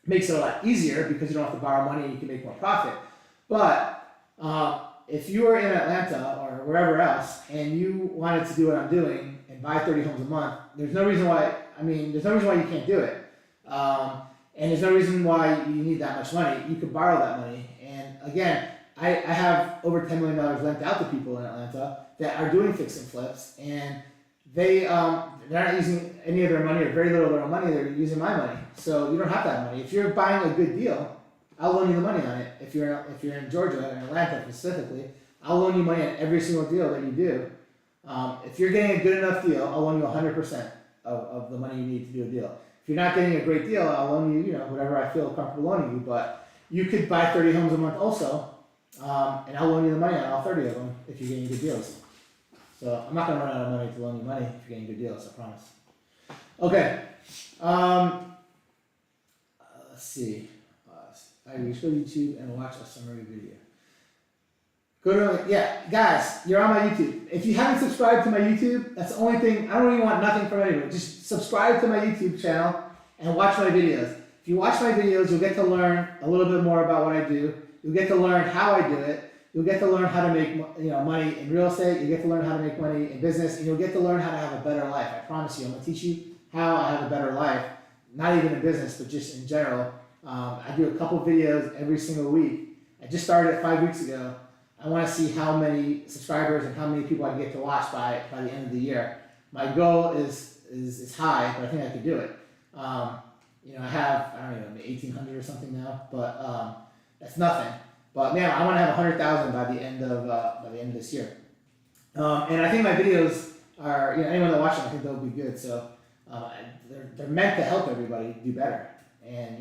makes it a lot easier because you don't have to borrow money and you can make more profit. But if you are in Atlanta or wherever else and you wanted to do what I'm doing and buy 30 homes a month, there's no reason why you can't do it. And there's no reason why you need that much money. You could borrow that money. And again, I have over $10 million lent out to people in Atlanta that are doing fix and flips, and they're not using any of their money or very little of their own money. They're using my money. So you don't have that money. If you're buying a good deal, I'll loan you the money on it. If you're in Georgia, in Atlanta specifically, I'll loan you money on every single deal that you do. If you're getting a good enough deal, I'll loan you 100%. of the money you need to do a deal. If you're not getting a great deal, I'll loan you, whatever I feel comfortable loaning you, but you could buy 30 homes a month also, and I'll loan you the money on all 30 of them if you're getting good deals. So I'm not gonna run out of money to loan you money if you're getting good deals, I promise. Okay, let's see. I just go to YouTube and watch a summary video. Guys, you're on my YouTube. If you haven't subscribed to my YouTube, that's the only thing. I don't even want nothing from anyone. Just subscribe to my YouTube channel and watch my videos. If you watch my videos, you'll get to learn a little bit more about what I do. You'll get to learn how I do it. You'll get to learn how to make money in real estate. You get to learn how to make money in business, and you'll get to learn how to have a better life. I promise you. I'm gonna teach you how I have a better life, not even in business, but just in general. I do a couple videos every single week. I just started it 5 weeks ago. I want to see how many subscribers and how many people I can get to watch by the end of the year. My goal is high, but I think I could do it. I have, I don't know, 1,800 or something now, but that's nothing. But man, I want to have 100,000 by the end of this year. And I think my videos are, anyone that watches them, I think they'll be good. So they're meant to help everybody do better, and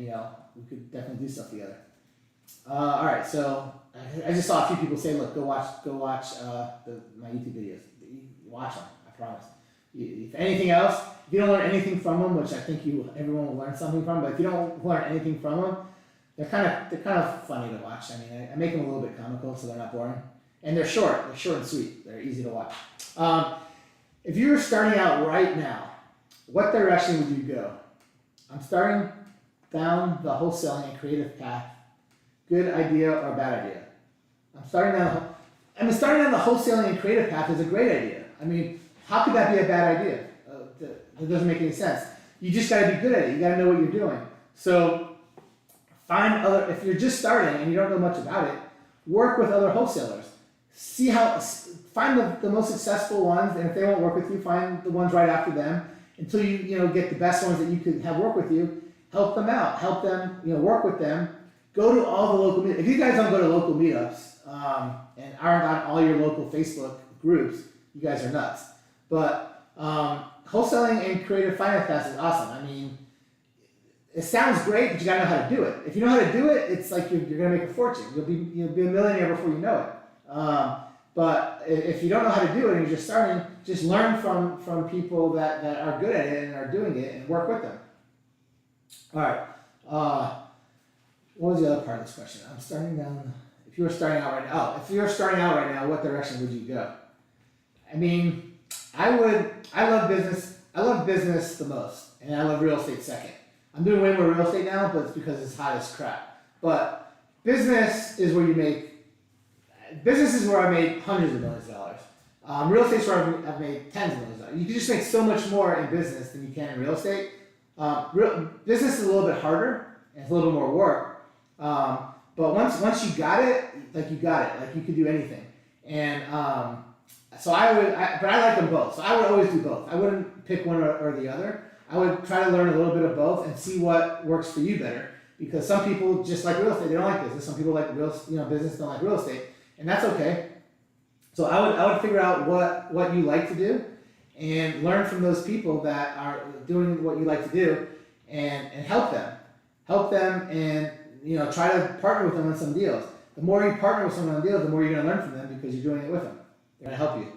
we could definitely do stuff together. All right, so I just saw a few people say, "Look, go watch my YouTube videos. Watch them, I promise." If anything else, if you don't learn anything from them, which I think everyone will learn something from, but if you don't learn anything from them, they're kind of funny to watch. I mean, I make them a little bit comical, so they're not boring, and they're short and sweet. They're easy to watch. If you were starting out right now, what direction would you go? I'm starting down the wholesaling and creative path. Good idea or bad idea? I'm starting down the wholesaling and creative path is a great idea. I mean, how could that be a bad idea? That doesn't make any sense. You just got to be good at it. You got to know what you're doing. So if you're just starting and you don't know much about it, work with other wholesalers. Find the most successful ones, and if they won't work with you, find the ones right after them until you get the best ones that you could have work with you. Help them out. Help them, work with them. Go to all the local meetups. If you guys don't go to local meetups and aren't on all your local Facebook groups, you guys are nuts. But wholesaling and creative finance class is awesome. I mean, it sounds great, but you gotta know how to do it. If you know how to do it, it's like you're gonna make a fortune. You'll be a millionaire before you know it. But if you don't know how to do it and you're just starting, just learn from people that are good at it and are doing it, and work with them. All right. What was the other part of this question? I'm starting down. If you were starting out right now, what direction would you go? I mean, I love business. I love business the most, and I love real estate second. I'm doing way more real estate now, but it's because it's hot as crap. But business is where I made hundreds of millions of dollars. Real estate's where I've made tens of millions of dollars. You can just make so much more in business than you can in real estate. Business is a little bit harder and it's a little bit more work. But once you got it, you got it. Like you could do anything. And but I like them both. So I would always do both. I wouldn't pick one or the other. I would try to learn a little bit of both and see what works for you better. Because some people just like real estate, they don't like business. Some people like business, don't like real estate, and that's okay. So I would figure out what you like to do, and learn from those people that are doing what you like to do, and help them, and try to partner with them on some deals. The more you partner with someone on deals, the more you're going to learn from them because you're doing it with them. They're going to help you.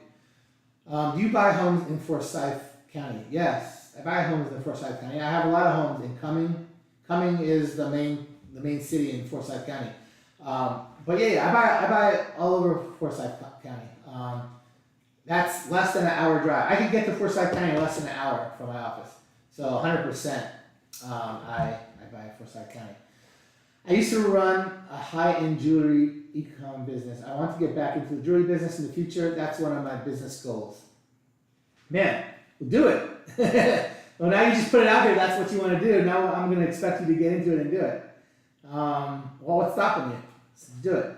Do you buy homes in Forsyth County? Yes, I buy homes in Forsyth County. I have a lot of homes in Cumming. Cumming is the main city in Forsyth County. But I buy all over Forsyth County. That's less than an hour drive. I can get to Forsyth County in less than an hour from my office. So 100%, I buy Forsyth County. I used to run a high-end jewelry e-com business. I want to get back into the jewelry business in the future. That's one of my business goals. Man, we'll do it. Well, now you just put it out here. That's what you want to do. Now I'm going to expect you to get into it and do it. Well, what's stopping you? Do it.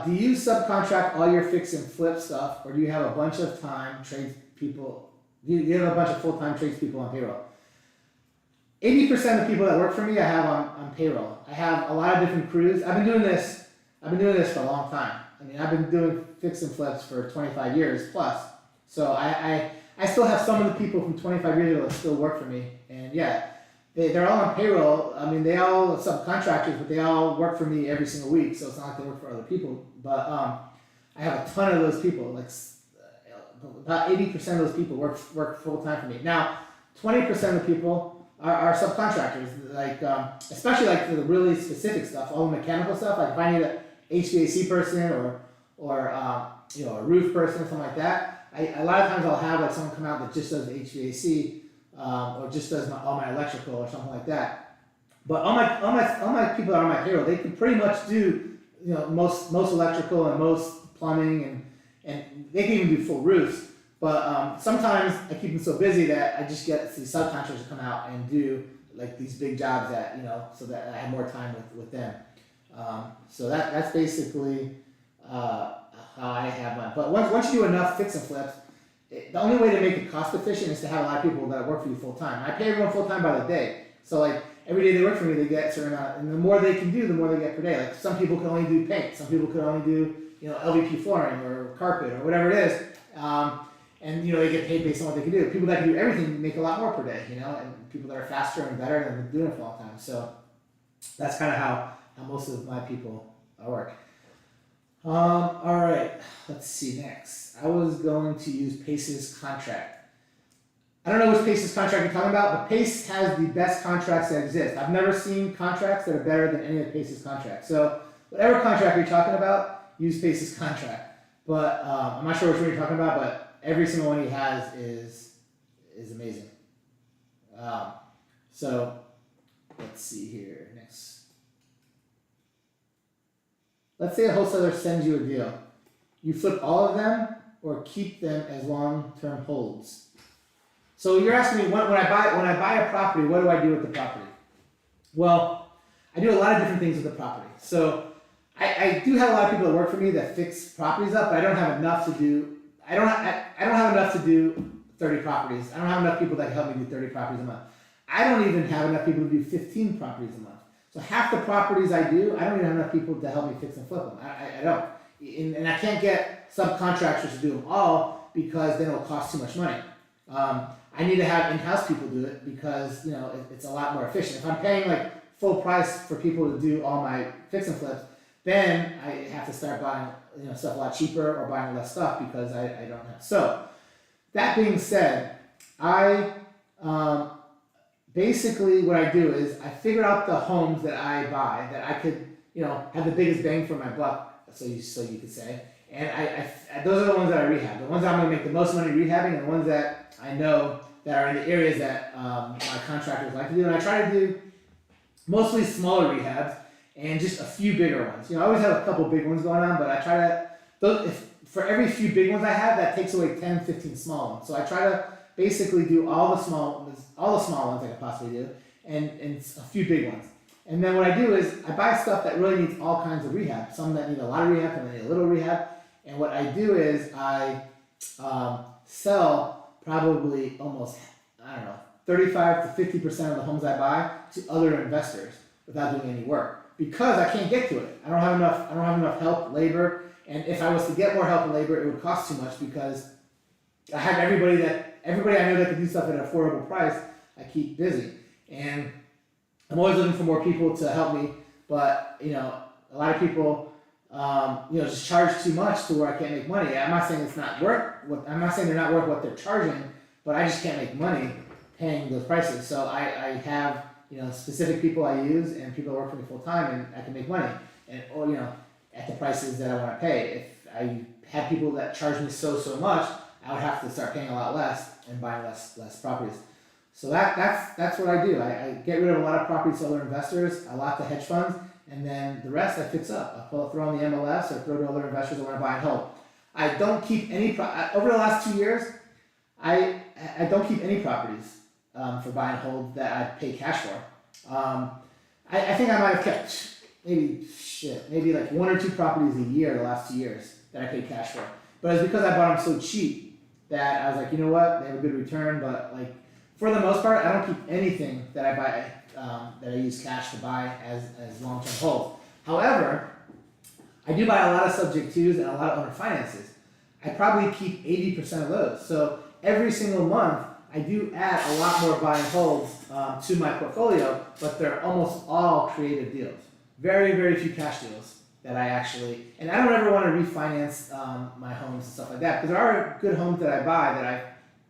Do you subcontract all your fix and flip stuff, or do you have a bunch of tradespeople? Do you have a bunch of full-time tradespeople on payroll? 80% of people that work for me, I have on payroll. I have a lot of different crews. I've been doing this for a long time. I mean, I've been doing fix and flips for 25 years plus. So I I still have some of the people from 25 years ago that still work for me, and yeah, they're all on payroll. I mean, they all subcontractors, but they all work for me every single week, so it's not like they work for other people. But I have a ton of those people, like about 80% of those people work full time for me. Now, 20% of the people are subcontractors, like especially like for the really specific stuff, all the mechanical stuff. Like if I need a HVAC person or you know, a roof person, something like that. A lot of times I'll have like someone come out that just does the HVAC or just does all my electrical or something like that. But all my people that are on my payroll, they can pretty much do, you know, most electrical and most plumbing and they can even do full roofs. But sometimes I keep them so busy that I just get these subcontractors to come out and do like these big jobs that, you know, so that I have more time with them. So that's basically how I have mine. But once you do enough fix and flips, the only way to make it cost efficient is to have a lot of people that work for you full time. I pay everyone full time by the day. So like every day they work for me, they get a certain amount, and the more they can do, the more they get per day. Like some people can only do paint, some people can only do, you know, LVP flooring or carpet or whatever it is. And you know, they get paid based on what they can do. People that can do everything make a lot more per day, you know, and people that are faster and better and been doing it for a long time. So that's kind of how most of my people work. All right, let's see next. I was going to use Pace's contract. I don't know which Pace's contract you're talking about, but Pace has the best contracts that exist. I've never seen contracts that are better than any of Pace's contracts. So whatever contract you're talking about, use Pace's contract. But I'm not sure which one you're talking about, but every single one he has is amazing. So let's see here next. Let's say a wholesaler sends you a deal. You flip all of them or keep them as long-term holds. So you're asking me when I buy a property, what do I do with the property? Well, I do a lot of different things with the property. So I do have a lot of people that work for me that fix properties up, but I don't have enough to do. I don't have enough to do 30 properties. I don't have enough people that can help me do 30 properties a month. I don't even have enough people to do 15 properties a month. So half the properties I do, I don't even have enough people to help me fix and flip them. I don't. And I can't get subcontractors to do them all because then it'll cost too much money. I need to have in-house people do it because, you know, it's a lot more efficient. If I'm paying like full price for people to do all my fix and flips, then I have to start buying, you know, stuff a lot cheaper or buying less stuff because I don't have. So that being said, I basically what I do is I figure out the homes that I buy that I could, you know, have the biggest bang for my buck, so you could say. And I those are the ones that I rehab. The ones that I'm going to make the most money rehabbing, and the ones that I know that are in the areas that my contractors like to do. And I try to do mostly smaller rehabs and just a few bigger ones. You know, I always have a couple big ones going on, but I try to, for every few big ones I have, that takes away 10, 15 small ones. So I try to basically do all the small ones I could possibly do, and a few big ones. And then what I do is I buy stuff that really needs all kinds of rehab. Some that need a lot of rehab, some that need a little rehab. And what I do is I sell probably almost, I don't know, 35 to 50% of the homes I buy to other investors without doing any work because I can't get to it. I don't have enough help, labor, and if I was to get more help and labor, it would cost too much because I have everybody I know that can do stuff at an affordable price. I keep busy, and I'm always looking for more people to help me. But you know, a lot of people, you know, just charge too much to where I can't make money. I'm not saying it's not worth. I'm not saying they're not worth what they're charging, but I just can't make money paying those prices. So I have, you know, specific people I use and people that work for me full time, and I can make money, and or you know, at the prices that I want to pay. If I had people that charge me so much, I would have to start paying a lot less and buying less properties. So that's what I do. I get rid of a lot of properties to other investors, a lot to hedge funds, and then the rest I fix up. I throw on the MLS or throw to other investors that want to buy and hold. I don't keep any over the last 2 years. I don't keep any properties for buy and hold that I pay cash for. I think I might have kept maybe like 1 or 2 properties a year the last 2 years that I paid cash for. But it's because I bought them so cheap that I was like, you know what, they have a good return, but like for the most part, I don't keep anything that I buy that I use cash to buy as long-term holds. However, I do buy a lot of subject twos and a lot of owner finances. I probably keep 80% of those. So every single month, I do add a lot more buy and holds to my portfolio, but they're almost all creative deals. Very, very few cash deals that I actually, and I don't ever want to refinance my homes and stuff like that, because there are good homes that I buy that I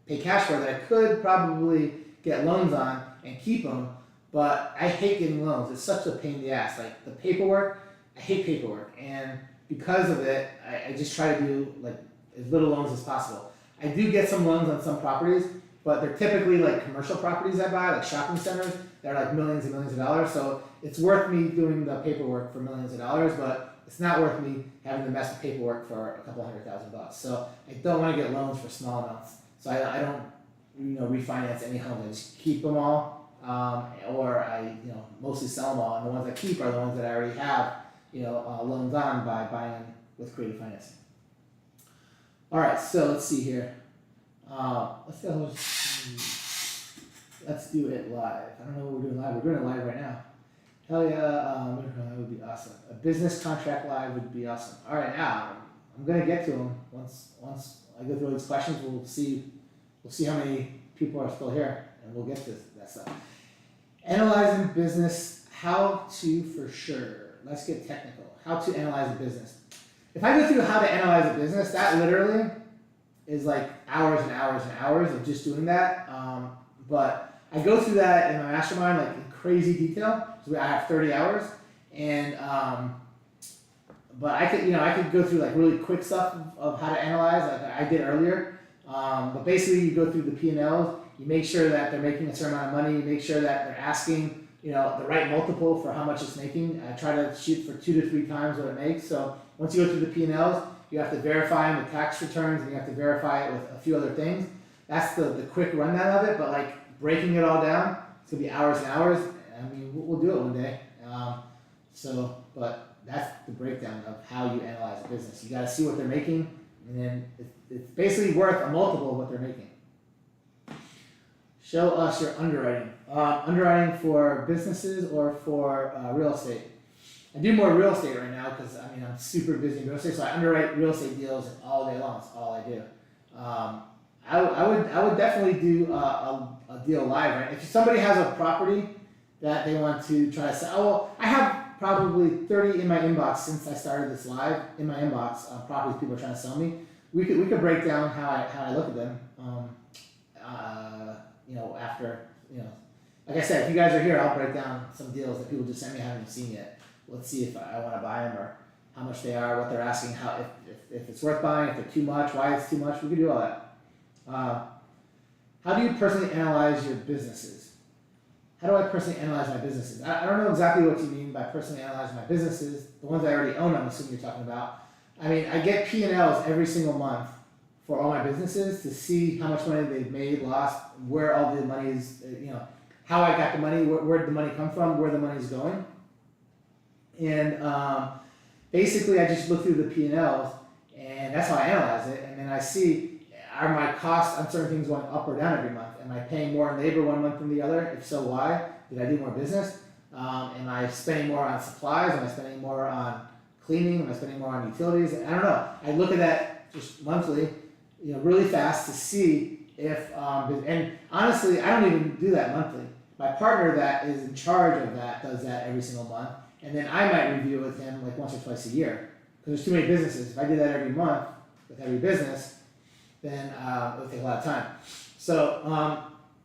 pay cash for that I could probably get loans on and keep them, but I hate getting loans. It's such a pain in the ass. Like the paperwork, I hate paperwork, and because of it, I just try to do like as little loans as possible. I do get some loans on some properties, but they're typically like commercial properties I buy, like shopping centers. They're like millions and millions of dollars, so it's worth me doing the paperwork for millions of dollars, but it's not worth me having to mess with paperwork for a couple $100,000. So I don't want to get loans for small amounts. So I don't refinance any homes. I just keep them all, or I mostly sell them all. And the ones I keep are the ones that I already have loans on by buying with creative financing. All right, so let's see here. Let's do it live. I don't know what we're doing live. We're doing it live right now. Hell yeah, that would be awesome. A business contract live would be awesome. All right, now I'm gonna get to them once I go through all these questions. We'll see how many people are still here, and we'll get to that stuff. Analyzing business, how to for sure. Let's get technical. How to analyze a business. If I go through how to analyze a business, that literally is like hours and hours and hours of just doing that. But I go through that in my mastermind like in crazy detail. So I have 30 hours, and but I could go through like really quick stuff of how to analyze like I did earlier. But basically, you go through the P&Ls. You make sure that they're making a certain amount of money. You make sure that they're asking the right multiple for how much it's making. I try to shoot for 2 to 3 times what it makes. So once you go through the P&Ls, you have to verify them with tax returns, and you have to verify it with a few other things. That's the quick rundown of it. But like breaking it all down, it's gonna be hours and hours. I mean, we'll do it one day. But that's the breakdown of how you analyze a business. You got to see what they're making, and then it's basically worth a multiple of what they're making. Show us your underwriting. Underwriting for businesses or for real estate. I do more real estate right now because I'm super busy in real estate, so I underwrite real estate deals all day long. It's all I do. I would definitely do a deal live. Right? If somebody has a property that they want to try to sell, well, I have probably 30 in my inbox since I started this live. In my inbox, properties people are trying to sell me. We could break down how I look at them. After like I said, if you guys are here, I'll break down some deals that people just sent me I haven't seen yet. Let's see if I want to buy them or how much they are, what they're asking, how if it's worth buying, if they're too much, why it's too much. We can do all that. How do you personally analyze your businesses? How do I personally analyze my businesses? I don't know exactly what you mean by personally analyzing my businesses. The ones I already own, I'm assuming you're talking about. I get P&Ls every single month for all my businesses to see how much money they've made, lost, where all the money is, how I got the money, where did the money come from, where the money's going. And basically I just look through the P&Ls, and that's how I analyze it. And then I see, are my costs on certain things going up or down every month? Am I paying more on labor one month than the other? If so, why? Did I do more business? Am I spending more on supplies? Am I spending more on cleaning? Am I spending more on utilities? I don't know. I look at that just monthly, really fast to see if, and honestly, I don't even do that monthly. My partner that is in charge of that does that every single month, and then I might review it with him like once or twice a year, because there's too many businesses. If I did that every month with every business, then it would take a lot of time. So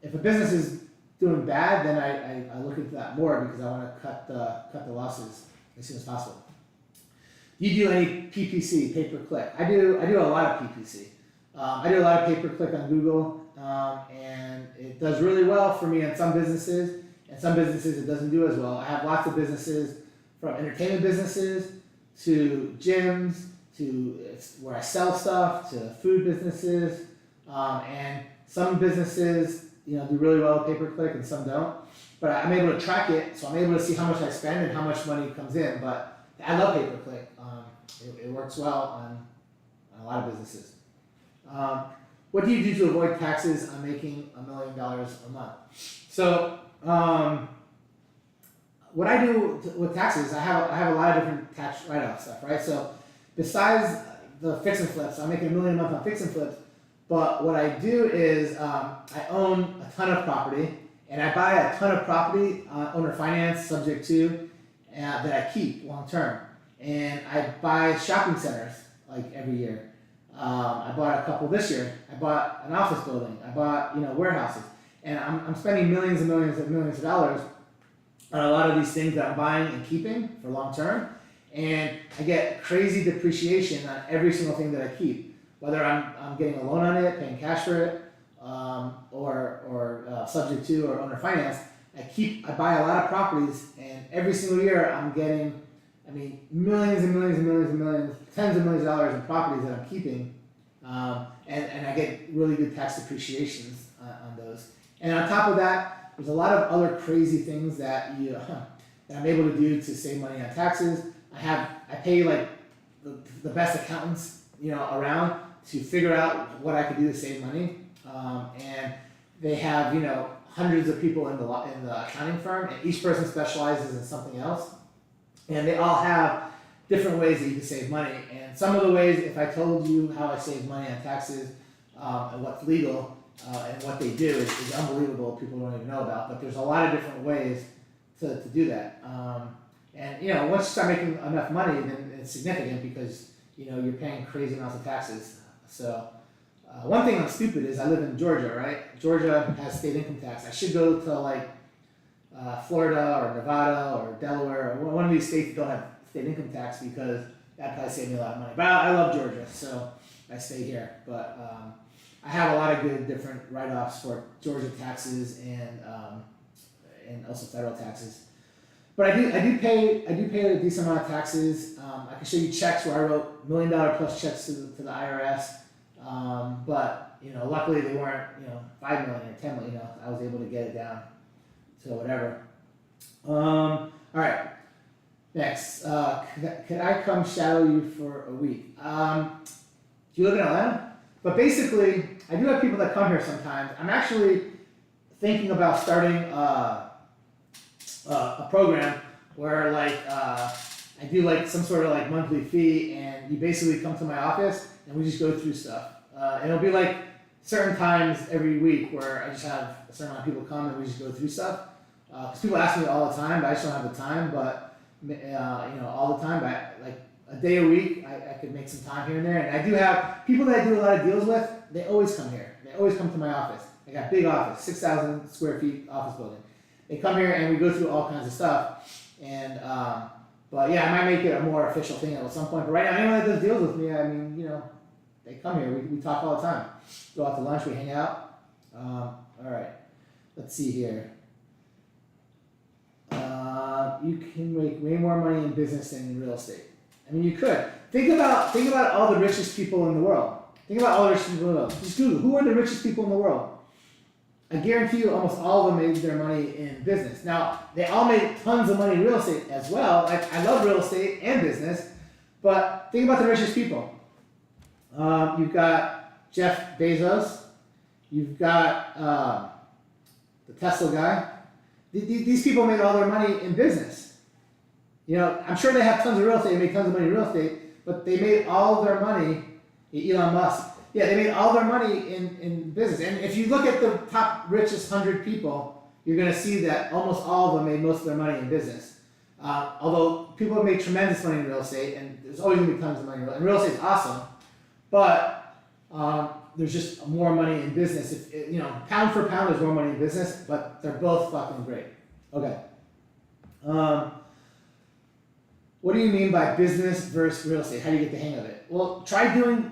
if a business is doing bad, then I look into that more because I want to cut the losses as soon as possible. Do you do any PPC, pay per click? I do a lot of PPC. I do a lot of pay per click on Google, and it does really well for me on some businesses, and some businesses it doesn't do as well. I have lots of businesses, from entertainment businesses to gyms to where I sell stuff to food businesses, and some businesses do really well with pay per click and some don't. But I'm able to track it, so I'm able to see how much I spend and how much money comes in. But I love pay per click. It works well on a lot of businesses. What do you do to avoid taxes on making $1 million a month? So what I do with taxes, I have a lot of different tax write-off stuff, right? So besides the fix and flips, I'm making $1 million a month on fix and flips. But what I do is I own a ton of property, and I buy a ton of property owner finance subject to that I keep long term. And I buy shopping centers like every year. I bought a couple this year. I bought an office building. I bought warehouses, and I'm spending millions and millions and millions of dollars on a lot of these things that I'm buying and keeping for long term. And I get crazy depreciation on every single thing that I keep, whether I'm getting a loan on it, paying cash for it, or subject to or owner finance. I buy a lot of properties, and every single year I'm getting, millions and millions and millions and millions, tens of millions of dollars in properties that I'm keeping, and I get really good tax depreciations on those. And on top of that, there's a lot of other crazy things that that I'm able to do to save money on taxes. I pay like the best accountants around to figure out what I could do to save money, and they have hundreds of people in the accounting firm, and each person specializes in something else, and they all have different ways that you can save money. And some of the ways, if I told you how I save money on taxes and what's legal and what they do is unbelievable. People don't even know about, but there's a lot of different ways to do that. And once you start making enough money, then it's significant because you're paying crazy amounts of taxes. So one thing I'm stupid is I live in Georgia, right? Georgia has state income tax. I should go to like Florida or Nevada or Delaware or one of these states that don't have state income tax because that probably saved me a lot of money. But I love Georgia, so I stay here. But I have a lot of good different write-offs for Georgia taxes and also federal taxes. But I do pay a decent amount of taxes. I can show you checks where I wrote $1 million plus checks to the IRS. But luckily they weren't 5 million or 10 million. I was able to get it down to whatever. All right. Next, could I come shadow you for a week? Do you live in Atlanta? But basically, I do have people that come here sometimes. I'm actually thinking about starting a program where I do like some sort of like monthly fee, and you basically come to my office and we just go through stuff. And it'll be like certain times every week where I just have a certain amount of people come and we just go through stuff. Because people ask me all the time, but I just don't have the time. But all the time, but like a day a week, I could make some time here and there. And I do have people that I do a lot of deals with. They always come here. They always come to my office. I got a big office, 6,000 square feet office building. They come here and we go through all kinds of stuff. And but yeah, I might make it a more official thing at some point. But right now, anyone that does deals with me, they come here. We talk all the time. Go out to lunch. We hang out. All right. Let's see here. You can make way more money in business than in real estate. You could. Think about all the richest people in the world. Think about all the richest people in the world. Just Google, who are the richest people in the world? I guarantee you almost all of them made their money in business. Now, they all made tons of money in real estate as well. I love real estate and business, but think about the richest people. You've got Jeff Bezos. You've got the Tesla guy. These people made all their money in business. I'm sure they have tons of real estate, they make tons of money in real estate, but they made all their money, Elon Musk, they made all their money in business. And if you look at the top richest 100 people, you're going to see that almost all of them made most of their money in business. Although people have made tremendous money in real estate, and there's always going to be tons of money in real estate. Is awesome, but there's just more money in business. Pound for pound, there's more money in business, but they're both fucking great. Okay. What do you mean by business versus real estate? How do you get the hang of it? Well, try getting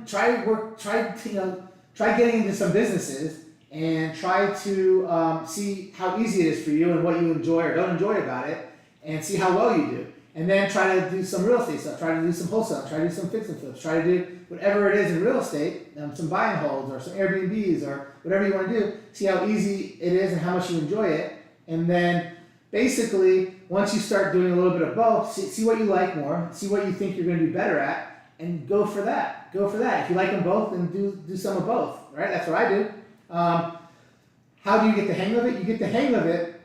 into some businesses and try to see how easy it is for you and what you enjoy or don't enjoy about it, and see how well you do. And then try to do some real estate stuff, try to do some wholesale, try to do some fix and flips, try to do whatever it is in real estate, some buy and holds or some Airbnbs or whatever you want to do, see how easy it is and how much you enjoy it. And then basically, once you start doing a little bit of both, see what you like more, see what you think you're going to be better at, and go for that. Go for that. If you like them both, then do some of both, right? That's what I do. How do you get the hang of it? You get the hang of it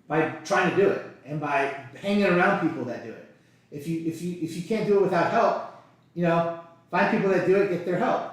by trying to do it and by hanging around people that do it. If you can't do it without help, find people that do it, get their help,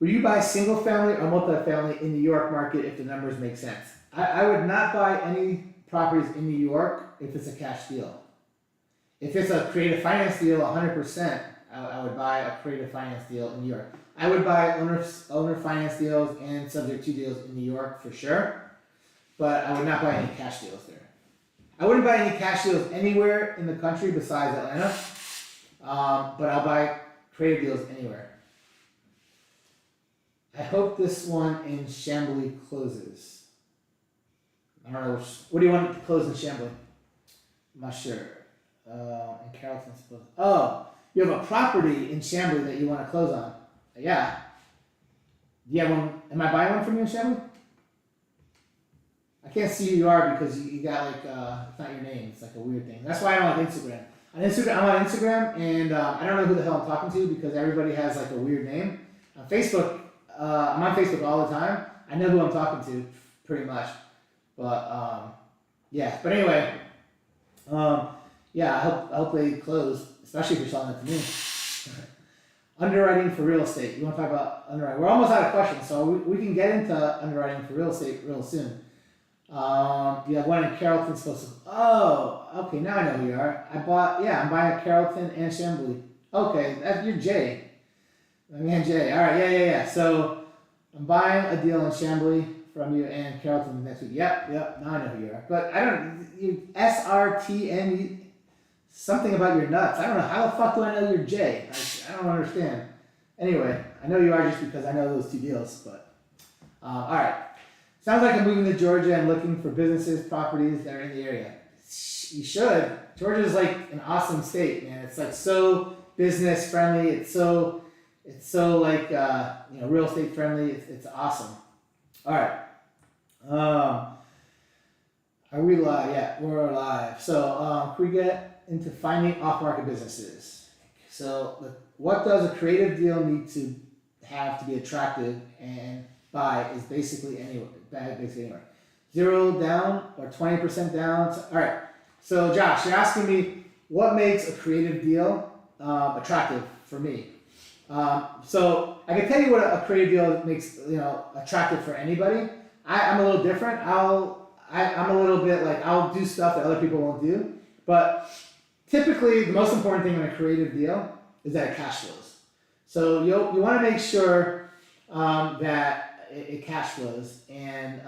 Would you buy single family or multifamily in New York market if the numbers make sense? I would not buy any properties in New York if it's a cash deal. If it's a creative finance deal, 100%, I would buy a creative finance deal in New York. I would buy owner finance deals and subject to deals in New York for sure, but I would not buy any cash deals there. I wouldn't buy any cash deals anywhere in the country besides Atlanta, but I'll buy creative deals anywhere. I hope this one in Chambly closes. I don't know. What do you want to close in Chambly? I'm not sure. And Carrollton's supposed. Oh, you have a property in Chambly that you want to close on. Yeah. Do you have one? Am I buying one from you in Chambly? I can't see who you are because you got like it's not your name. It's like a weird thing. That's why I don't like Instagram. I'm on Instagram, and I don't know who the hell I'm talking to because everybody has like a weird name. On Facebook, I'm on Facebook all the time. I know who I'm talking to pretty much, but yeah. But anyway, yeah. I hope they close, especially if you're selling it to me. Underwriting for real estate. You want to talk about underwriting? We're almost out of questions, so we can get into underwriting for real estate real soon. You have one in Carrollton supposed to. Oh, okay. Now I know who you are. I'm buying a Carrollton and Chambly. Okay, you're Jay. My man Jay. All right, yeah. So I'm buying a deal in Chambly from you and Carrollton next week. Yep. Now I know who you are. But I don't. You SRTN. Something about your nuts. I don't know. How the fuck do I know you're Jay? I don't understand. Anyway, I know you are just because I know those two deals. But all right. Sounds like I'm moving to Georgia and looking for businesses, properties that are in the area. You should. Georgia is like an awesome state, man. It's like so business friendly. It's so like real estate friendly. It's awesome. All right. Are we live? Yeah, we're live. So can we get into finding off-market businesses? So what does a creative deal need to have to be attractive and buy is basically anywhere. 0 down or 20% down. All right. So Josh, you're asking me what makes a creative deal attractive for me. So I can tell you what a creative deal makes attractive for anybody. I'm a little different. I'm a little bit like I'll do stuff that other people won't do. But typically, the most important thing in a creative deal is that it cash flows. So you want to make sure that it cash flows, and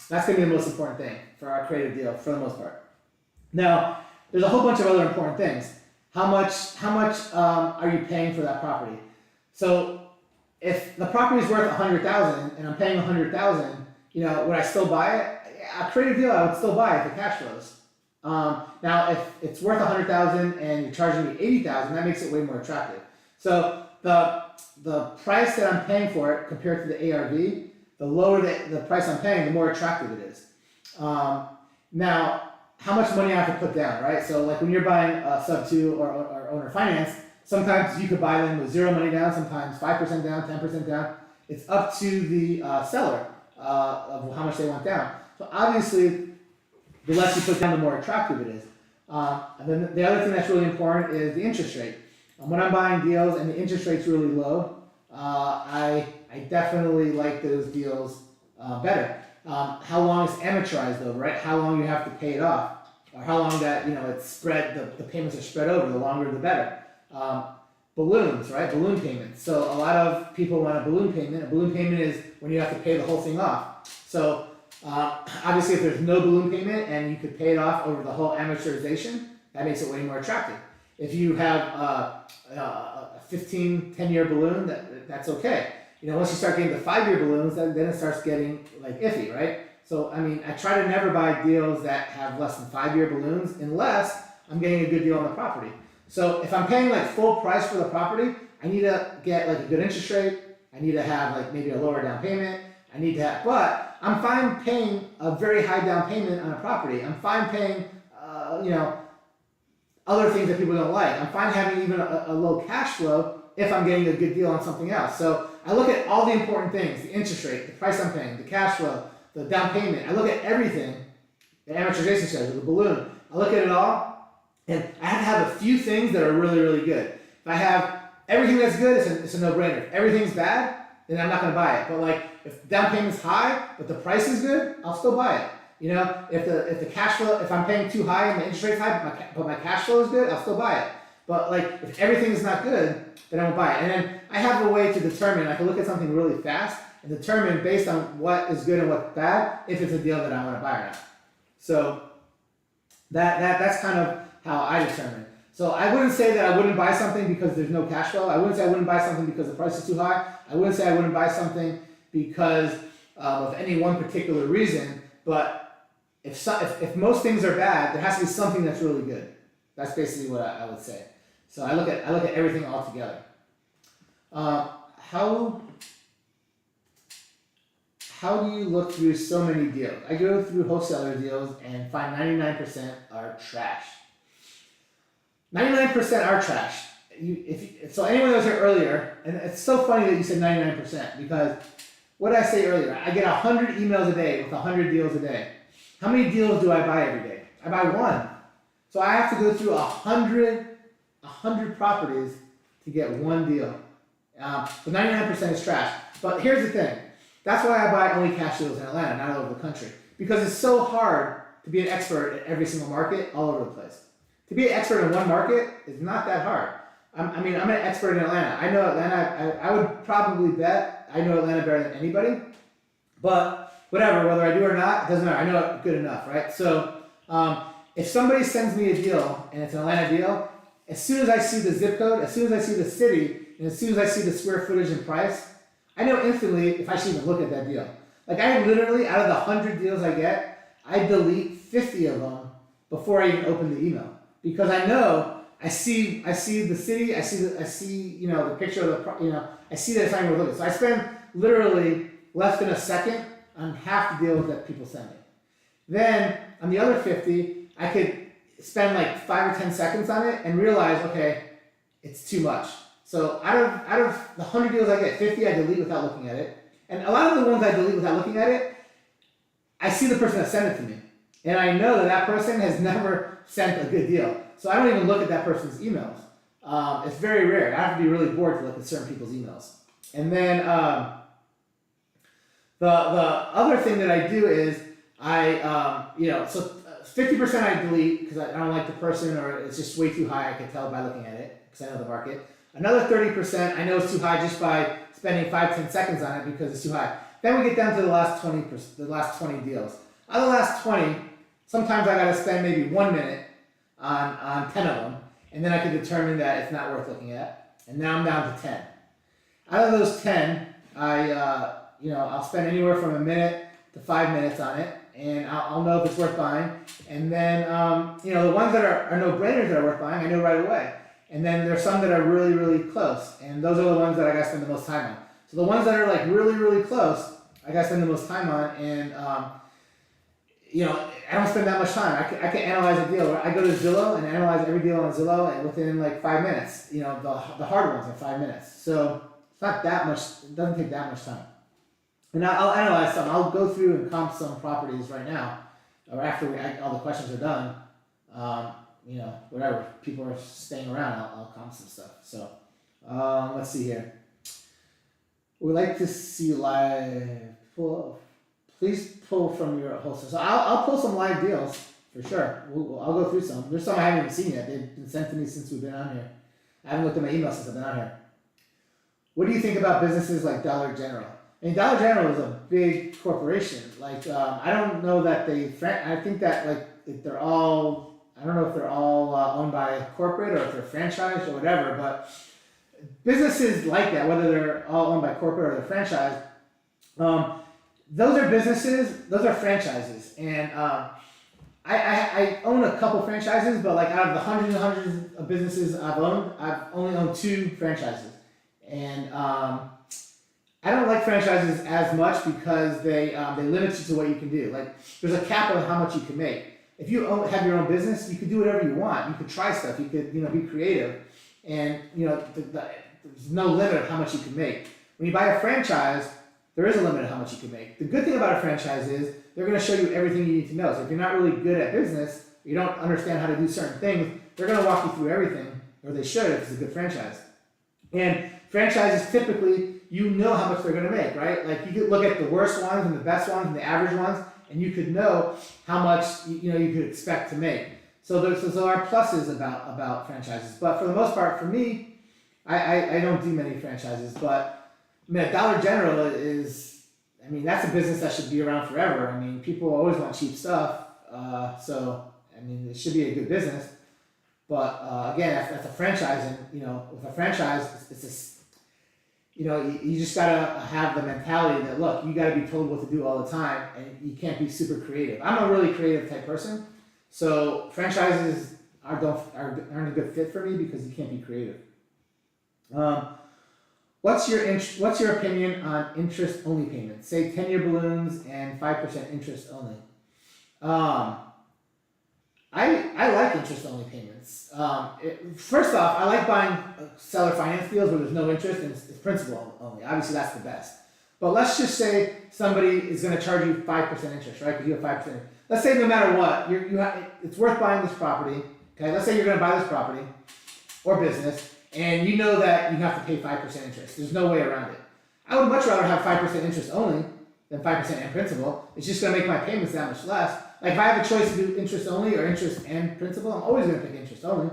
that's going to be the most important thing for our creative deal for the most part. Now, there's a whole bunch of other important things. How much are you paying for that property? So if the property is worth $100,000 and I'm paying $100,000, would I still buy it? A creative deal, I would still buy it if it cash flows. Now, if it's worth $100,000 and you're charging me $80,000, that makes it way more attractive. So the price that I'm paying for it compared to the ARV, the lower the price I'm paying, the more attractive it is. Now, how much money I have to put down, right? So like when you're buying a sub-2 or owner finance, sometimes you could buy them with 0 money down, sometimes 5% down, 10% down. It's up to the seller of how much they want down. So obviously, the less you put down, the more attractive it is. And then the other thing that's really important is the interest rate. When I'm buying deals and the interest rate's really low, I definitely like those deals better. How long is amortized though, right? How long you have to pay it off, or how long that it's spread. The payments are spread over. The longer, the better. Balloons, right? Balloon payments. So a lot of people want a balloon payment. A balloon payment is when you have to pay the whole thing off. So obviously, if there's no balloon payment and you could pay it off over the whole amortization, that makes it way more attractive. If you have a 10-year balloon, that's okay. Once you start getting the 5-year balloons, then it starts getting like iffy, right? So, I try to never buy deals that have less than 5-year balloons unless I'm getting a good deal on the property. So if I'm paying like full price for the property, I need to get like a good interest rate. I need to have like maybe a lower down payment. But I'm fine paying a very high down payment on a property. I'm fine paying, other things that people don't like. I'm fine having even a low cash flow if I'm getting a good deal on something else. So I look at all the important things: the interest rate, the price I'm paying, the cash flow, the down payment. I look at everything, the amortization schedule, the balloon. I look at it all, and I have to have a few things that are really, really good. If I have everything that's good, it's a no-brainer. If everything's bad, then I'm not gonna buy it. But like, if down payment's high, but the price is good, I'll still buy it. You know, if the cash flow, if I'm paying too high and the interest rate's high, but my cash flow is good, I'll still buy it. But like, if everything is not good, then I won't buy it. And then I have a way to determine, I can look at something really fast and determine based on what is good and what's bad, if it's a deal that I wanna buy or not. So that's kind of how I determine. So I wouldn't say that I wouldn't buy something because there's no cash flow. I wouldn't say I wouldn't buy something because the price is too high. I wouldn't say I wouldn't buy something because of any one particular reason. But if most things are bad, there has to be something that's really good. That's basically what I would say. So I look at everything all together. How do you look through so many deals? I go through wholesaler deals and find 99% are trash. 99% are trash. So anyone that was here earlier, and it's so funny that you said 99% because what did I say earlier? I get 100 emails a day with 100 deals a day. How many deals do I buy every day? I buy one. So I have to go through 100 properties to get one deal. So 99% is trash. But here's the thing. That's why I buy only cash deals in Atlanta, not all over the country. Because it's so hard to be an expert at every single market all over the place. To be an expert in one market is not that hard. I'm an expert in Atlanta. I know Atlanta, I would probably bet I know Atlanta better than anybody. But whatever, whether I do or not, it doesn't matter. I know it good enough, right? So if somebody sends me a deal and it's an Atlanta deal, as soon as I see the zip code, as soon as I see the city, and as soon as I see the square footage and price, I know instantly if I should even look at that deal. Like I literally, out of the 100 deals I get, I delete 50 of them before I even open the email. Because I know, I see the city, I see the picture of the, I see that it's not even worth looking. So I spend literally less than a second on half the deals that people send me. Then on the other 50, I could spend like 5 or 10 seconds on it and realize, okay, it's too much. So out of the 100 deals I get, 50 I delete without looking at it. And a lot of the ones I delete without looking at it, I see the person that sent it to me. And I know that person has never sent a good deal. So I don't even look at that person's emails. It's very rare. I have to be really bored to look at certain people's emails. And then the other thing that I do is so 50% I delete because I don't like the person or it's just way too high. I can tell by looking at it because I know the market. Another 30% I know it's too high just by spending 5-10 seconds on it because it's too high. Then we get down to the last 20 deals. Out of the last 20, sometimes I gotta spend maybe 1 minute on 10 of them, and then I can determine that it's not worth looking at. And now I'm down to 10. Out of those 10, I'll spend anywhere from a minute to 5 minutes on it, and I'll know if it's worth buying. And then the ones that are no-brainers that are worth buying, I know right away. And then there's some that are really, really close, and those are the ones that I gotta spend the most time on. So the ones that are like really, really close, I gotta spend the most time on, and I don't spend that much time. I can analyze a deal. I go to Zillow and analyze every deal on Zillow, and within like 5 minutes. The hard ones are 5 minutes. So it's not that much. It doesn't take that much time. And I'll analyze some. I'll go through and comp some properties right now, or after all the questions are done. Whatever people are staying around, I'll comp some stuff. So let's see here. We like to see live. Please pull from your wholesale. So I'll pull some live deals for sure. I'll go through some. There's some I haven't even seen yet. They've been sent to me since we've been on here. I haven't looked at my email since I've been on here. What do you think about businesses like Dollar General? I mean, Dollar General is a big corporation. Like, I don't know that I think that like they're all. I don't know if they're all owned by corporate or if they're franchised or whatever. But businesses like that, whether they're all owned by corporate or they're franchised. Those are businesses, those are franchises, and I own a couple franchises, but like out of the hundreds and hundreds of businesses I've owned, I've only owned 2 franchises, and I don't like franchises as much because they limit you to what you can do. Like there's a cap on how much you can make. If you have your own business, you can do whatever you want. You could try stuff. You could be creative, and there's no limit of how much you can make. When you buy a franchise, there is a limit of how much you can make. The good thing about a franchise is they're going to show you everything you need to know. So if you're not really good at business, you don't understand how to do certain things, they're going to walk you through everything, or they should if it's a good franchise. And franchises typically, you know how much they're gonna make, right? Like you could look at the worst ones and the best ones and the average ones, and you could know how much you could expect to make. So there are pluses about franchises, but for the most part, for me, I don't do many franchises. But I mean, Dollar General is, I mean, that's a business that should be around forever. I mean, people always want cheap stuff, so I mean, it should be a good business. But again, that's a franchise, and with a franchise, it's just, you just gotta have the mentality that, look, you gotta be told what to do all the time, and you can't be super creative. I'm a really creative type person, so franchises aren't a good fit for me because you can't be creative. What's your opinion on interest only payments? Say 10-year balloons and 5% interest only. I like interest only payments. First off, I like buying seller finance deals where there's no interest and it's principal only. Obviously, that's the best. But let's just say somebody is going to charge you 5% interest, right? Because you have 5%. Let's say no matter what, it's worth buying this property. Okay, let's say you're going to buy this property or business, and you know that you have to pay 5% interest. There's no way around it. I would much rather have 5% interest only than 5% and principal. It's just going to make my payments that much less. Like if I have a choice to do interest only or interest and principal, I'm always going to pick interest only.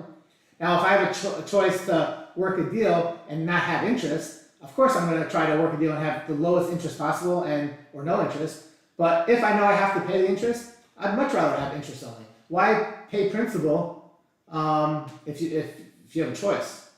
Now, if I have a choice to work a deal and not have interest, of course I'm going to try to work a deal and have the lowest interest possible or no interest. But if I know I have to pay the interest, I'd much rather have interest only. Why pay principal if you have a choice?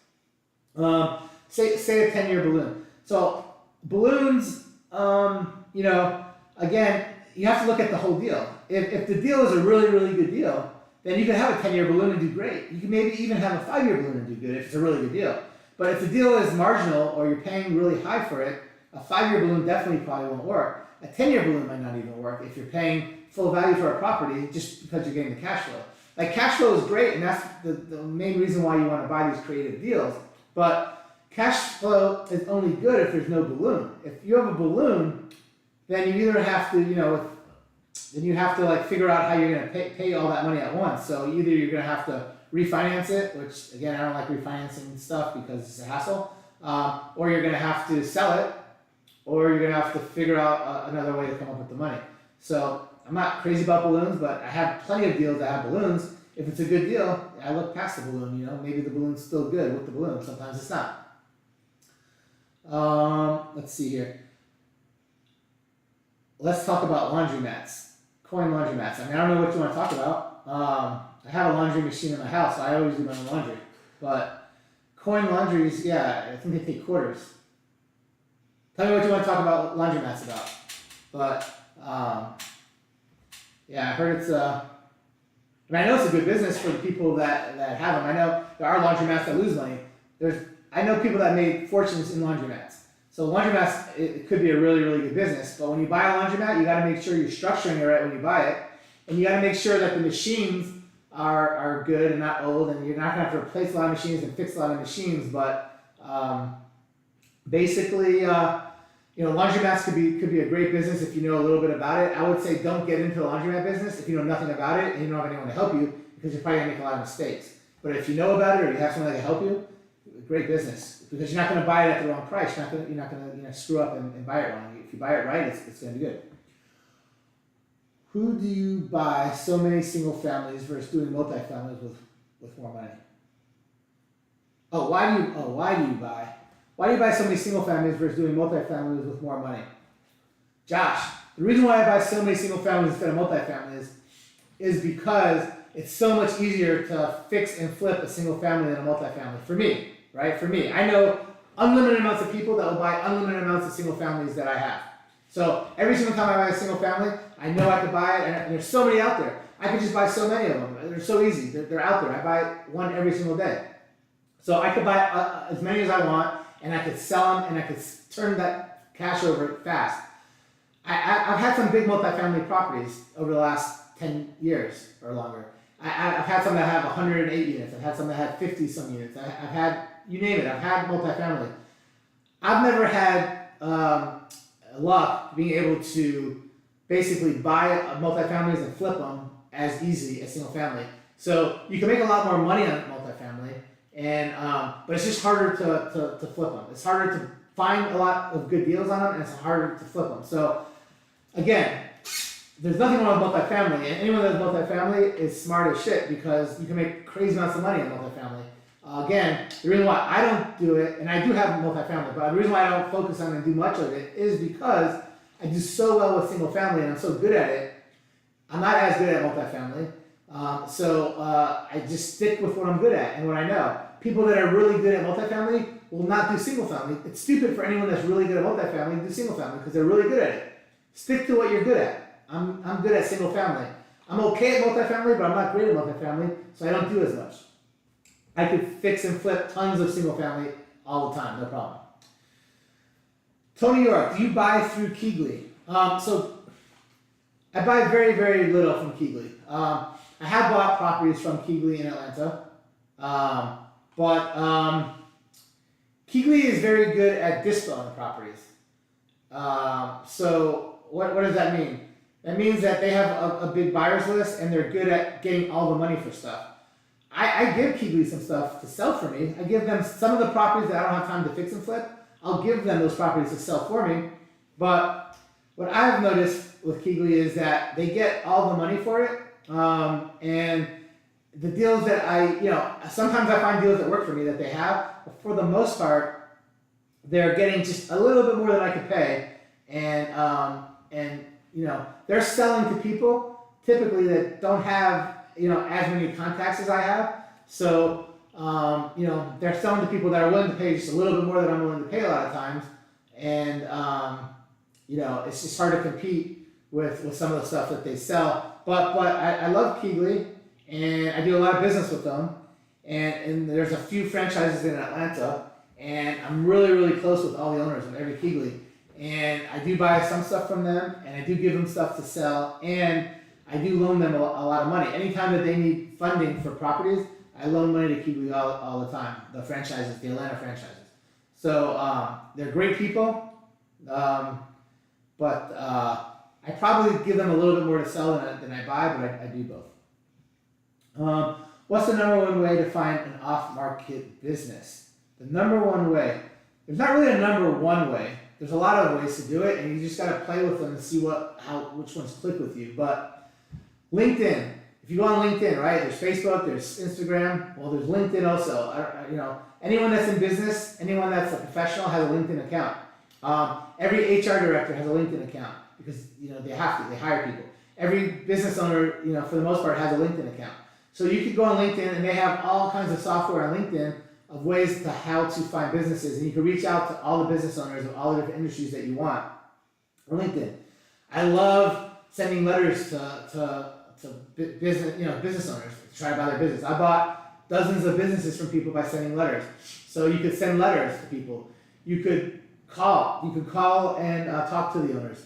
Say a 10-year balloon. So balloons, again, you have to look at the whole deal. If the deal is a really, really good deal, then you can have a 10-year balloon and do great. You can maybe even have a 5-year balloon and do good if it's a really good deal. But if the deal is marginal or you're paying really high for it, a 5-year balloon definitely probably won't work. A 10-year balloon might not even work if you're paying full value for a property just because you're getting the cash flow. Like cash flow is great, and that's the main reason why you want to buy these creative deals. But cash flow is only good if there's no balloon. If you have a balloon, then you either have to, then you have to like figure out how you're going to pay all that money at once. So either you're going to have to refinance it, which again, I don't like refinancing stuff because it's a hassle, or you're going to have to sell it, or you're going to have to figure out another way to come up with the money. So I'm not crazy about balloons, but I have plenty of deals that have balloons. If it's a good deal, I look past the balloon, maybe the balloon's still good with the balloon. Sometimes it's not. Let's see here. Let's talk about laundromats, coin laundromats. I mean, I don't know what you want to talk about. I have a laundry machine in my house, so I always do my own laundry. But coin laundries, yeah, I think they take quarters. Tell me what you want to talk about laundromats about. But yeah, I heard it's I know it's a good business for the people that have them. I know there are laundromats that lose money. I know people that made fortunes in laundromats. So laundromats, it could be a really, really good business. But when you buy a laundromat, you got to make sure you're structuring it right when you buy it, and you got to make sure that the machines are good and not old, and you're not going to have to replace a lot of machines and fix a lot of machines. But basically, laundromats could be a great business if you know a little bit about it. I would say don't get into the laundromat business if you know nothing about it and you don't have anyone to help you, because you're probably gonna make a lot of mistakes. But if you know about it or you have someone that can help you, great business, because you're not gonna buy it at the wrong price. You're not gonna screw up and buy it wrong. If you buy it right, it's gonna be good. Who do you buy so many single families versus doing multifamilies with more money? Why do you buy so many single families versus doing multifamilies with more money? Josh, the reason why I buy so many single families instead of multifamilies is because it's so much easier to fix and flip a single family than a multifamily. For me, right? For me, I know unlimited amounts of people that will buy unlimited amounts of single families that I have. So every single time I buy a single family, I know I could buy it, and there's so many out there. I could just buy so many of them. They're so easy. They're out there. I buy one every single day. So I could buy as many as I want, and I could sell them, and I could turn that cash over fast. I've had some big multifamily properties over the last 10 years or longer. I've had some that have 108 units. I've had some that have 50 some units. I've had, you name it, I've had multifamily. I've never had luck being able to basically buy multifamilies and flip them as easy as single family. So you can make a lot more money on multifamily, and but it's just harder to flip them. It's harder find a lot of good deals on them, and it's harder to flip them. So again, there's nothing wrong with multifamily, and anyone that does multifamily is smart as shit because you can make crazy amounts of money in multifamily. Again, the reason why I don't do it, and I do have multifamily, but the reason why I don't focus on it and do much of it is because I do so well with single family and I'm so good at it. I'm not as good at multifamily, so I just stick with what I'm good at and what I know. People that are really good at multifamily will not do single family. It's stupid for anyone that's really good at multifamily to do single family because they're really good at it. Stick to what you're good at. I'm good at single family. I'm okay at multifamily, but I'm not great at multifamily, so I don't do as much. I could fix and flip tons of single family all the time, no problem. Tony York, do you buy through Keegley? So I buy very, very little from Keegley. I have bought properties from Keegley in Atlanta, but Keegley is very good at dispelling properties. So what does that mean? That means that they have a big buyer's list and they're good at getting all the money for stuff. I give Keegley some stuff to sell for me. I give them some of the properties that I don't have time to fix and flip. I'll give them those properties to sell for me. But what I've noticed with Keegley is that they get all the money for it. And the deals that sometimes I find deals that work for me that they have, but for the most part, they're getting just a little bit more than I could pay. And they're selling to people typically that don't have as many contacts as I have. So, they're selling to people that are willing to pay just a little bit more than I'm willing to pay a lot of times. And, it's just hard to compete with some of the stuff that they sell. But I love Keegley and I do a lot of business with them. And there's a few franchises in Atlanta and I'm really, really close with all the owners of every Keegley. And I do buy some stuff from them and I do give them stuff to sell and I do loan them a lot of money. Anytime that they need funding for properties, I loan money to Keegley all the time, the franchises, the Atlanta franchises. So they're great people, but I probably give them a little bit more to sell than I buy, but I do both. What's the number one way to find an off-market business? The number one way, there's not really a number one way. There's a lot of ways to do it, and you just gotta play with them and see which ones click with you. But LinkedIn, if you go on LinkedIn, right? There's Facebook, there's Instagram. Well, there's LinkedIn also. Anyone that's in business, anyone that's a professional has a LinkedIn account. Every HR director has a LinkedIn account because they have to. They hire people. Every business owner, for the most part, has a LinkedIn account. So you could go on LinkedIn, and they have all kinds of software on LinkedIn of ways to how to find businesses, and you can reach out to all the business owners of all the different industries that you want on LinkedIn. I love sending letters to business owners to try to buy their business. I bought dozens of businesses from people by sending letters. So you could send letters to people. You could call and talk to the owners.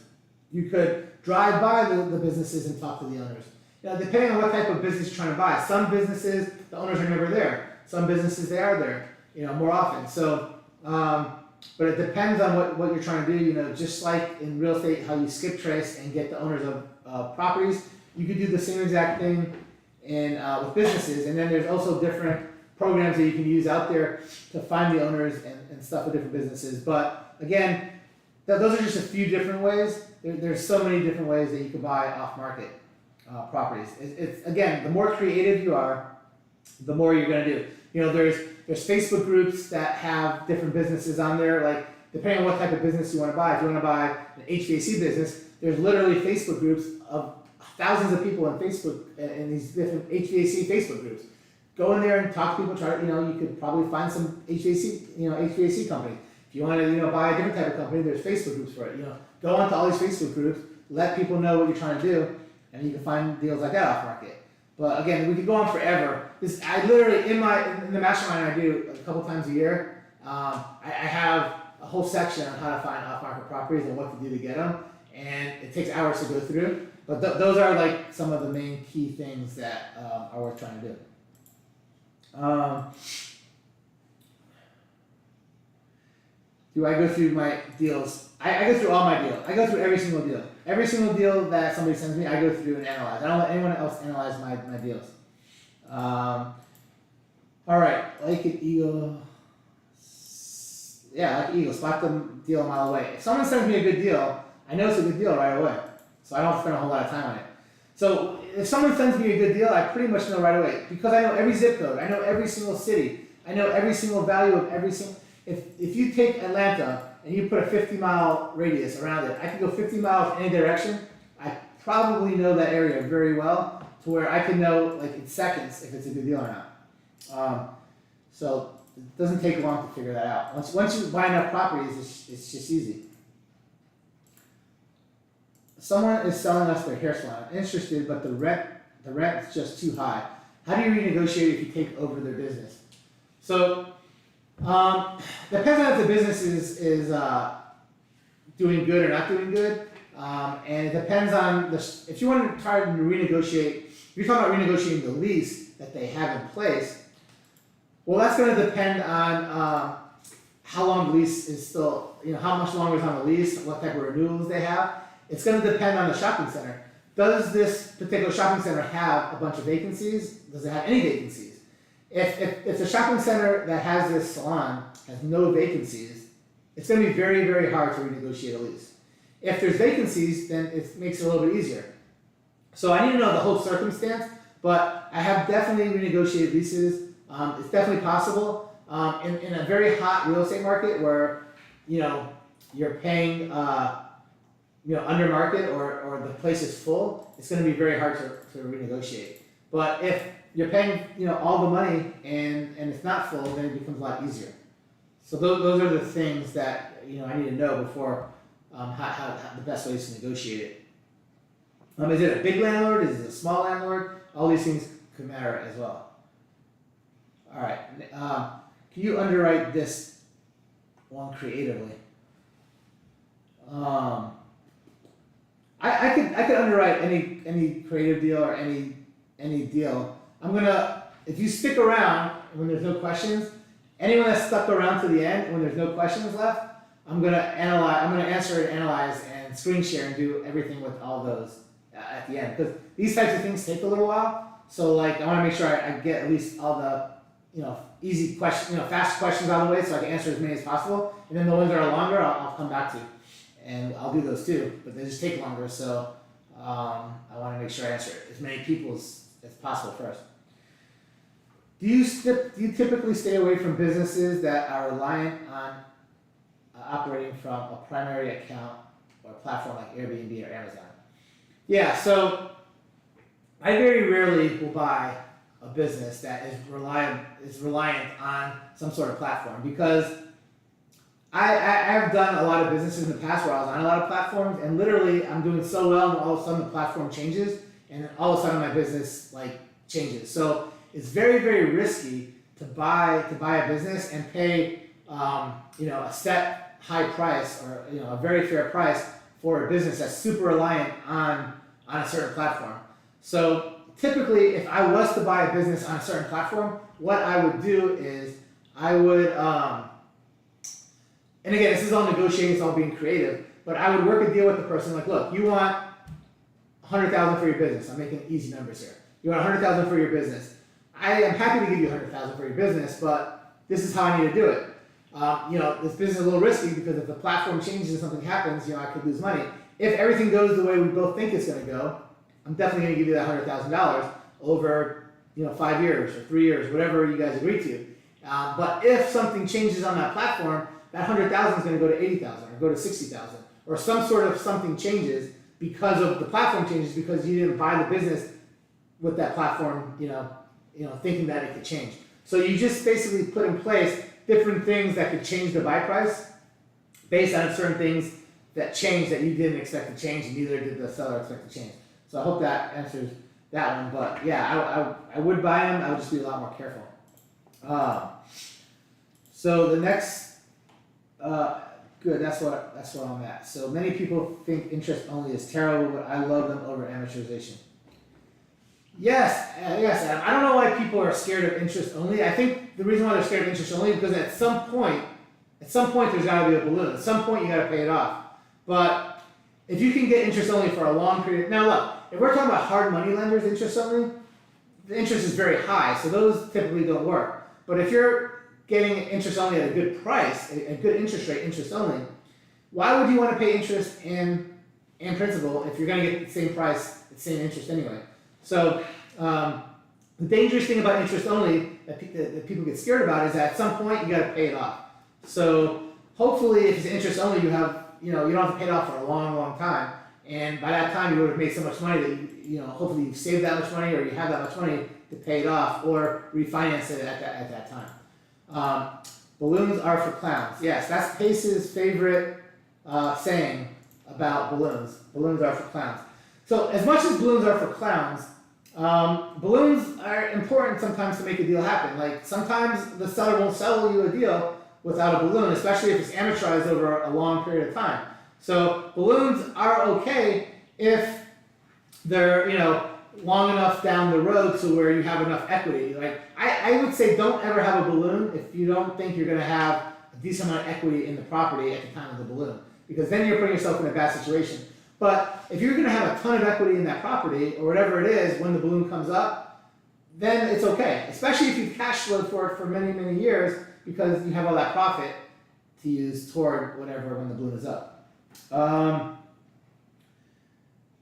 You could drive by the businesses and talk to the owners. Depending on what type of business you're trying to buy. Some businesses, the owners are never there. Some businesses, they are there, more often. So, but it depends on what you're trying to do. Just like in real estate, how you skip trace and get the owners of properties, you could do the same exact thing with businesses. And then there's also different programs that you can use out there to find the owners and stuff with different businesses. But again, those are just a few different ways. There's so many different ways that you can buy off-market properties. It's again, the more creative you are, the more you're going to do. There's Facebook groups that have different businesses on there. Like depending on what type of business you want to buy. If you want to buy an HVAC business, there's literally Facebook groups of thousands of people on Facebook in these different HVAC Facebook groups. Go in there and talk to people. You could probably find some HVAC company. If you want to buy a different type of company, there's Facebook groups for it. Go onto all these Facebook groups, let people know what you're trying to do, and you can find deals like that off market. But again, we could go on forever. I literally in the mastermind I do a couple times a year. I have a whole section on how to find off-market properties and what to do to get them, and it takes hours to go through. But those are like some of the main key things that are worth trying to do. Do I go through my deals? I go through all my deals. I go through every single deal. Every single deal that somebody sends me, I go through and analyze. I don't let anyone else analyze my deals. All right, Lake and Eagle. yeah, like Eagle, spot the deal a mile away. If someone sends me a good deal, I know it's a good deal right away. So I don't spend a whole lot of time on it. So if someone sends me a good deal, I pretty much know right away because I know every zip code, I know every single city, I know every single value of every single. If you take Atlanta and you put a 50-mile radius around it, I can go 50 miles in any direction. I probably know that area very well to where I can know like in seconds if it's a good deal or not. So it doesn't take long to figure that out. Once you buy enough properties, it's just easy. Someone is selling us their hair salon. I'm interested, but the rent is just too high. How do you renegotiate if you take over their business? So depends on if the business is doing good or not doing good, and it depends on if you want to try to renegotiate. If you're talking about renegotiating the lease that they have in place, well, that's going to depend on how long the lease is still, how much longer is on the lease, what type of renewals they have. It's going to depend on the shopping center. Does this particular shopping center have a bunch of vacancies? Does it have any vacancies? If the shopping center that has this salon has no vacancies, it's going to be very, very hard to renegotiate a lease. If there's vacancies, then it makes it a little bit easier. So I need to know the whole circumstance, but I have definitely renegotiated leases. It's definitely possible. In a very hot real estate market where, you're paying, under market or the place is full, it's going to be very hard to renegotiate. But if you're paying, all the money and it's not full, then it becomes a lot easier. So those are the things that, I need to know before how the best way is to negotiate it. Is it a big landlord? Is it a small landlord? All these things could matter as well. All right. Can you underwrite this one creatively? I could underwrite any creative deal or any deal. If you stick around when there's no questions, anyone that's stuck around to the end when there's no questions left, I'm gonna answer and analyze and screen share and do everything with all those at the end, because these types of things take a little while. So I want to make sure I get at least all the easy questions, fast questions out of the way, so I can answer as many as possible. And then the ones that are longer, I'll come back to, and I'll do those too. But they just take longer, so I want to make sure I answer as many people as possible first. Do you typically stay away from businesses that are reliant on operating from a primary account or a platform like Airbnb or Amazon? Yeah, so I very rarely will buy a business that is reliant on some sort of platform, because I have done a lot of businesses in the past where I was on a lot of platforms, and literally I'm doing so well and all of a sudden the platform changes and then all of a sudden my business changes. So it's very, very risky to buy a business and pay a set high price or a very fair price for a business that's super reliant on a certain platform. So typically, if I was to buy a business on a certain platform, what I would do is I would, and again, this is all negotiating, it's all being creative, but I would work a deal with the person look, you want $100,000 for your business. I'm making easy numbers here. You want $100,000 for your business. I am happy to give you $100,000 for your business, but this is how I need to do it. This business is a little risky because if the platform changes and something happens, I could lose money. If everything goes the way we both think it's going to go, I'm definitely going to give you that $100,000 over 5 years or 3 years, whatever you guys agree to. But if something changes on that platform, that $100,000 is going to go to $80,000 or go to $60,000, or some sort of something changes because of the platform changes because you didn't buy the business with that platform, thinking that it could change. So you just basically put in place different things that could change the buy price based on certain things that change that you didn't expect to change, and neither did the seller expect to change. So I hope that answers that one. But yeah, I would buy them. I would just be a lot more careful. So the next, good. That's what I'm at. So many people think interest only is terrible, but I love them over amortization. Yes, Adam. I don't know why people are scared of interest only. I think the reason why they're scared of interest only is because at some point there's got to be a balloon. At some point you got to pay it off. But if you can get interest only for a long period, now look, if we're talking about hard money lenders, interest only, the interest is very high, so those typically don't work. But if you're getting interest only at a good price, a good interest rate, interest only, why would you want to pay interest and principal if you're going to get the same price, the same interest anyway? So the dangerous thing about interest only that people get scared about is that at some point you got to pay it off. So hopefully, if it's interest only, you don't have to pay it off for a long, long time. And by that time, you would have made so much money that hopefully you've saved that much money, or you have that much money to pay it off or refinance it at that time. Balloons are for clowns. Yes, that's Pace's favorite saying about balloons. Balloons are for clowns. So as much as balloons are for clowns, balloons are important sometimes to make a deal happen. Like sometimes the seller won't sell you a deal without a balloon, especially if it's amortized over a long period of time. So balloons are okay if they're long enough down the road to where you have enough equity. Like I would say, don't ever have a balloon if you don't think you're going to have a decent amount of equity in the property at the time of the balloon, because then you're putting yourself in a bad situation. But if you're going to have a ton of equity in that property or whatever it is when the balloon comes up, then it's okay. Especially if you've cash flowed for it for many, many years, because you have all that profit to use toward whatever when the balloon is up.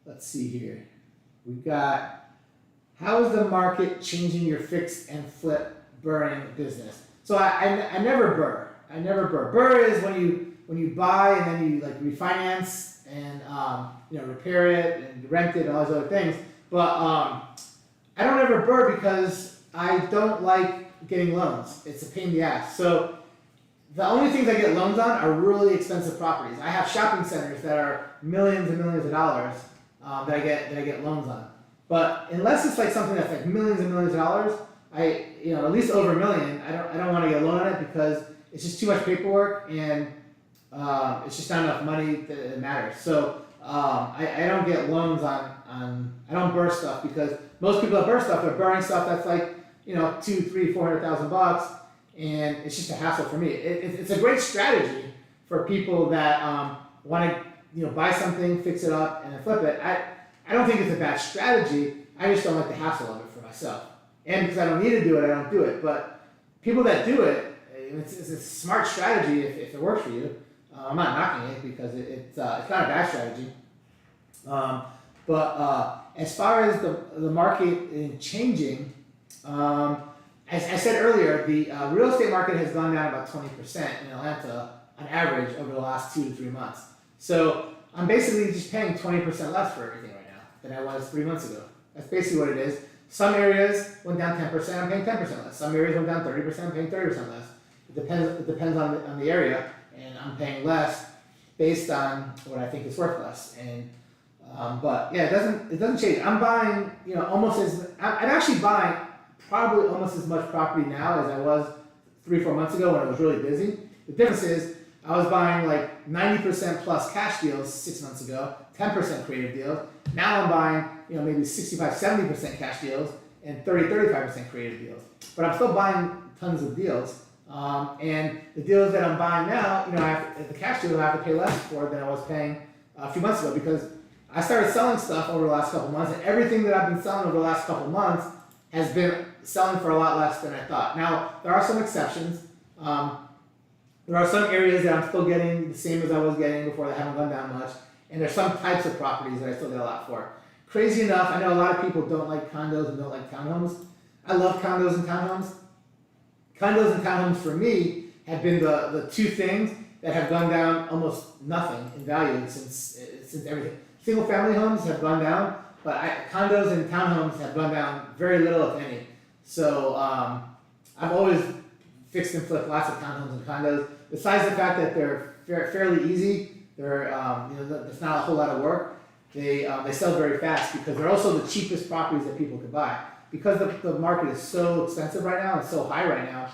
Let's see here. We've got, how is the market changing your fix and flip burring business? So I never burr. I never burr. Burr is when you buy and then you like refinance and repair it and rent it and all those other things. But I don't ever burr because I don't like getting loans. It's a pain in the ass. So the only things I get loans on are really expensive properties. I have shopping centers that are millions and millions of dollars that I get loans on. But unless it's like something that's like millions and millions of dollars, at least over $1 million, I don't want to get a loan on it because it's just too much paperwork and it's just not enough money that it matters. So I don't get loans on I don't burr stuff, because most people that burr stuff are burring stuff that's like $200,000-$400,000, and it's just a hassle for me. It's a great strategy for people that want to buy something, fix it up, and then flip it. I don't think it's a bad strategy. I just don't like the hassle of it for myself, and because I don't need to do it, I don't do it. But people that do it, it's a smart strategy if it works for you. I'm not knocking it because it's not a bad strategy. But as far as the market changing, as I said earlier, the real estate market has gone down about 20% in Atlanta on average over the last 2 to 3 months. So I'm basically just paying 20% less for everything right now than I was 3 months ago. That's basically what it is. Some areas went down 10%, I'm paying 10% less. Some areas went down 30%, I'm paying 30% less. It depends on the area, and I'm paying less based on what I think it's worth less. And but yeah, it doesn't change. I'm buying I'm actually buying probably almost as much property now as I was 3-4 months ago when I was really busy. The difference is I was buying like 90% plus cash deals 6 months ago, 10% creative deals. Now I'm buying maybe 65-70% cash deals and 30-35% creative deals. But I'm still buying tons of deals. And the deals that I'm buying now, the cash deal I have to pay less for than I was paying a few months ago, because I started selling stuff over the last couple months, and everything that I've been selling over the last couple months has been selling for a lot less than I thought. Now, there are some exceptions. There are some areas that I'm still getting the same as I was getting before that haven't gone down much, and there's some types of properties that I still get a lot for. Crazy enough, I know a lot of people don't like condos and don't like townhomes. I love condos and townhomes. Condos and townhomes for me have been the two things that have gone down almost nothing in value since everything. Single family homes have gone down, but condos and townhomes have gone down very little, if any. So I've always fixed and flipped lots of townhomes and condos. Besides the fact that they're fairly easy, they're there's not a whole lot of work. They sell very fast because they're also the cheapest properties that people could buy. Because the market is so expensive right now, it's so high right now,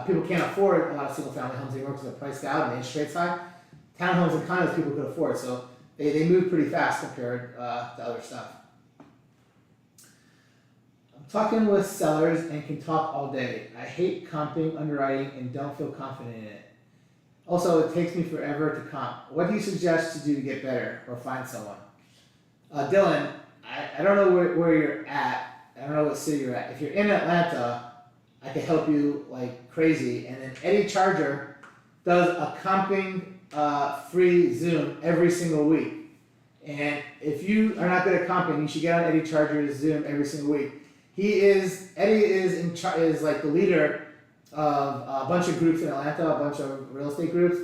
people can't afford a lot of single family homes anymore because they're priced out and the interest rate's high. Townhomes and condos people could afford, so they move pretty fast compared to other stuff. I'm talking with sellers and can talk all day. I hate comping, underwriting, and don't feel confident in it. Also, it takes me forever to comp. What do you suggest to do to get better or find someone? Dylan, I don't know where you're at. I don't know what city you're at. If you're in Atlanta, I could help you like crazy. And then Eddie Charger does a comping free Zoom every single week. And if you are not good at comping, you should get on Eddie Charger's Zoom every single week. Eddie is like the leader of a bunch of groups in Atlanta, a bunch of real estate groups,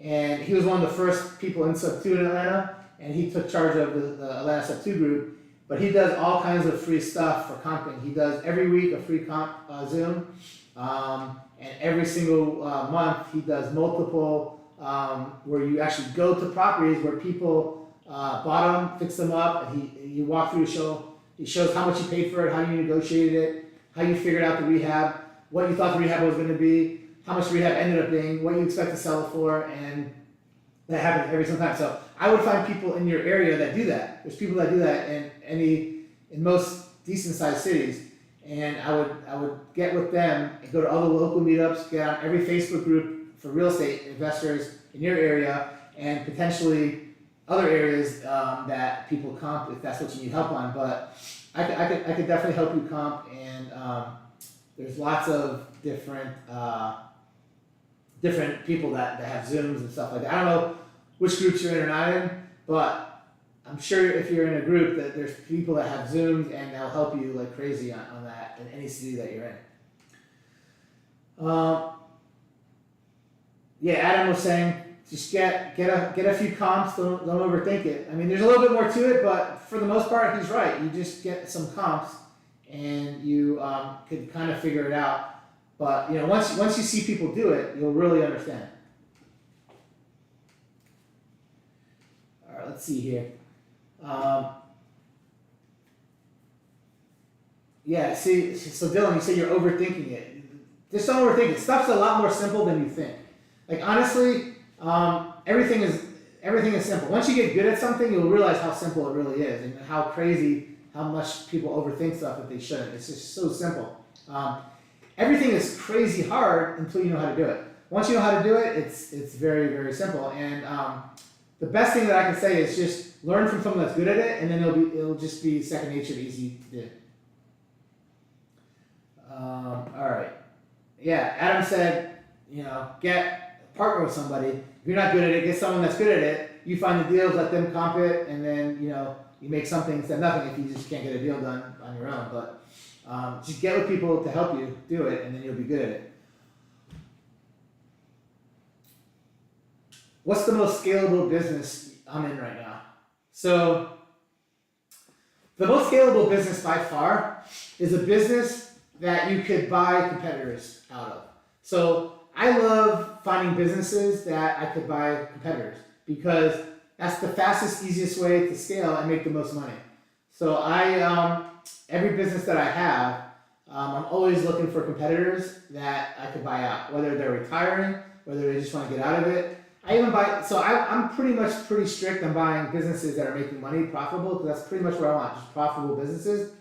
and he was one of the first people in Sub 2 in Atlanta, and he took charge of the Atlanta Sub 2 group. But he does all kinds of free stuff for comping. He does every week a free comp Zoom, and every single month he does multiple where you actually go to properties where people bought them, fix them up, and you walk through the show. He shows how much you paid for it, how you negotiated it, how you figured out the rehab, what you thought the rehab was going to be, how much rehab ended up being, what you expect to sell it for, and that happens every single time. So I would find people in your area that do that. There's people that do that in most decent sized cities, and I would get with them and go to other local meetups, get on every Facebook group for real estate investors in your area, and potentially other areas that people comp if that's what you need help on. But I could definitely help you comp, and there's lots of different people that have Zooms and stuff like that. I don't know which groups you're in or not in, but I'm sure if you're in a group that there's people that have Zooms and they'll help you like crazy on that in any city that you're in. Yeah, Adam was saying just get a few comps. Don't overthink it. I mean, there's a little bit more to it, but for the most part, he's right. You just get some comps, and you could kind of figure it out. But you know, once you see people do it, you'll really understand. All right, let's see here. Yeah, see, so Dylan, you say you're overthinking it. Just don't overthink it. Stuff's a lot more simple than you think. Like honestly, everything is simple. Once you get good at something, you'll realize how simple it really is, and how much people overthink stuff that they shouldn't. It's just so simple. Everything is crazy hard until you know how to do it. Once you know how to do it, it's very, very simple. And the best thing that I can say is just learn from someone that's good at it, and then it'll just be second nature, easy to do. All right. Yeah, Adam said, partner with somebody. If you're not good at it, get someone that's good at it. You find the deals, let them comp it, and then you make something instead of nothing if you just can't get a deal done on your own. But just get with people to help you do it, and then you'll be good at it. What's the most scalable business I'm in right now? So the most scalable business by far is a business that you could buy competitors out of. So I love finding businesses that I could buy competitors because that's the fastest, easiest way to scale and make the most money. So every business that I have, I'm always looking for competitors that I could buy out, whether they're retiring, whether they just want to get out of it. I'm pretty strict on buying businesses that are making money, profitable, because that's pretty much what I want, just profitable businesses.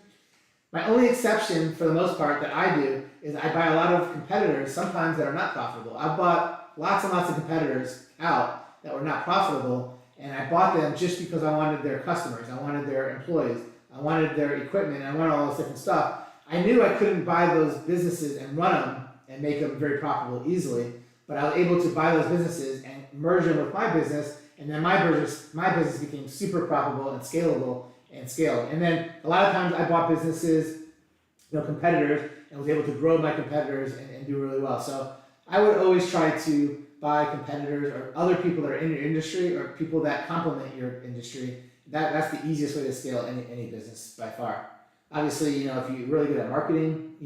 My only exception, for the most part, that I do is I buy a lot of competitors, sometimes that are not profitable. I've bought lots and lots of competitors out that were not profitable, and I bought them just because I wanted their customers, I wanted their employees, I wanted their equipment, I wanted all this different stuff. I knew I couldn't buy those businesses and run them and make them very profitable easily, but I was able to buy those businesses and merge them with my business, and then my business became super profitable and scalable and scaled. And then a lot of times I bought businesses, competitors, and was able to grow my competitors and do really well. So I would always try to buy competitors or other people that are in your industry or people that complement your industry. That's the easiest way to scale any business by far. Obviously, if you're really good at marketing,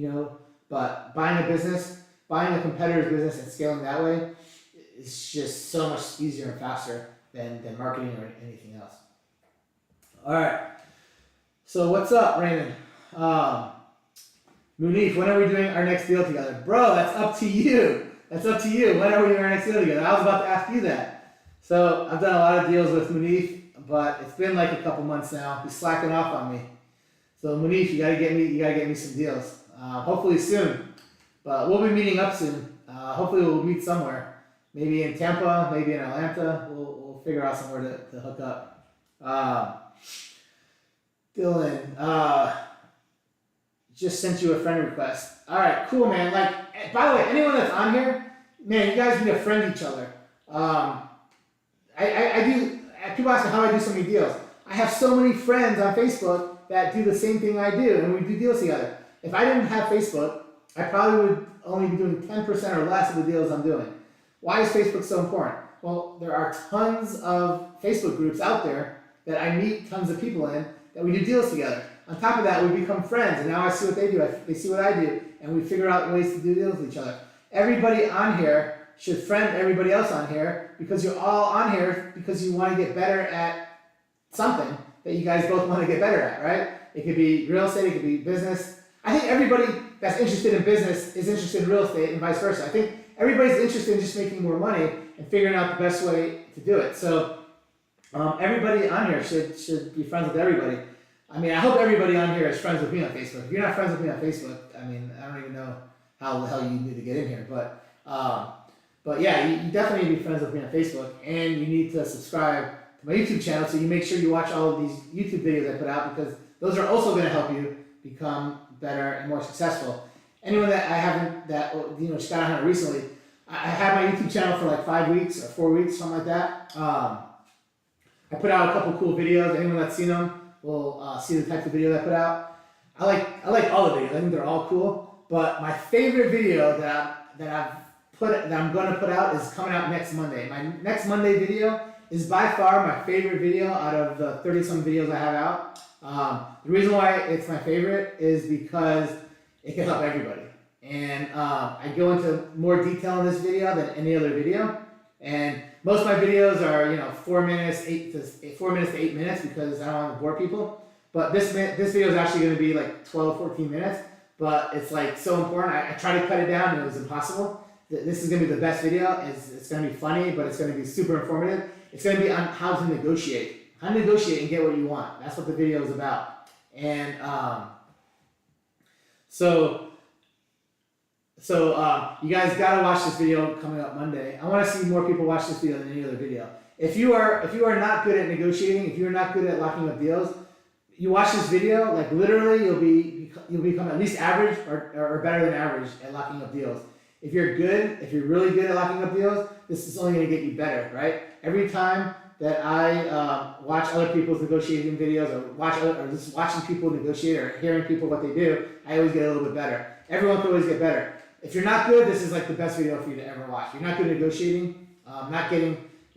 but buying a competitor's business and scaling that way is just so much easier and faster than marketing or anything else. All right. So what's up, Raymond? Munif, when are we doing our next deal together? Bro, that's up to you. When are we doing our next deal together? I was about to ask you that. So I've done a lot of deals with Munif, but it's been like a couple months now. He's slacking off on me. So Munif, you gotta get me some deals. Hopefully soon. But we'll be meeting up soon. Hopefully we'll meet somewhere. Maybe in Tampa, maybe in Atlanta. We'll figure out somewhere to hook up. Dylan, just sent you a friend request. Alright, cool, man. Like, by the way, anyone that's on here, man, you guys need to friend each other. I do, people ask me how I do so many deals. I have so many friends on Facebook that do the same thing I do, and we do deals together. If I didn't have Facebook, I probably would only be doing 10% or less of the deals I'm doing. Why is Facebook so important? Well, there are tons of Facebook groups out there that I meet tons of people in that we do deals together. On top of that, we become friends, and now I see what they do, they see what I do, and we figure out ways to do deals with each other. Everybody on here should friend everybody else on here because you're all on here because you want to get better at something that you guys both want to get better at, right? It could be real estate, it could be business. I think everybody that's interested in business is interested in real estate and vice versa. I think everybody's interested in just making more money and figuring out the best way to do it. So everybody on here should be friends with everybody. I mean, I hope everybody on here is friends with me on Facebook. If you're not friends with me on Facebook, I mean, I don't even know how the hell you need to get in here. But yeah, you definitely need to be friends with me on Facebook, and you need to subscribe to my YouTube channel so you make sure you watch all of these YouTube videos I put out because those are also going to help you become better and more successful. Anyone that I haven't, that just got on here recently, I had my YouTube channel for like 5 weeks or 4 weeks, something like that. I put out a couple cool videos. Anyone that's seen them will see the type of video that I put out. I like all the videos. I think they're all cool. But my favorite video that I'm going to put out is coming out next Monday. My next Monday video is by far my favorite video out of the 30-some videos I have out. The reason why it's my favorite is because it can help everybody. And I go into more detail in this video than any other video. And most of my videos are 4 minutes, 4 minutes to 8 minutes because I don't want to bore people. But this video is actually going to be like 12, 14 minutes. But it's like so important. I try to cut it down and it was impossible. This is going to be the best video. It's going to be funny, but it's going to be super informative. It's going to be on how to negotiate. How to negotiate and get what you want. That's what the video is about. And so you guys gotta watch this video coming up Monday. I want to see more people watch this video than any other video. If you are not good at negotiating, if you're not good at locking up deals, you watch this video, like literally you'll become at least average or better than average at locking up deals. If you're really good at locking up deals, this is only going to get you better, right? Every time that I watch other people's negotiating videos or just watching people negotiate or hearing people what they do, I always get a little bit better. Everyone can always get better. If you're not good, this is like the best video for you to ever watch. If you're not good at negotiating, you're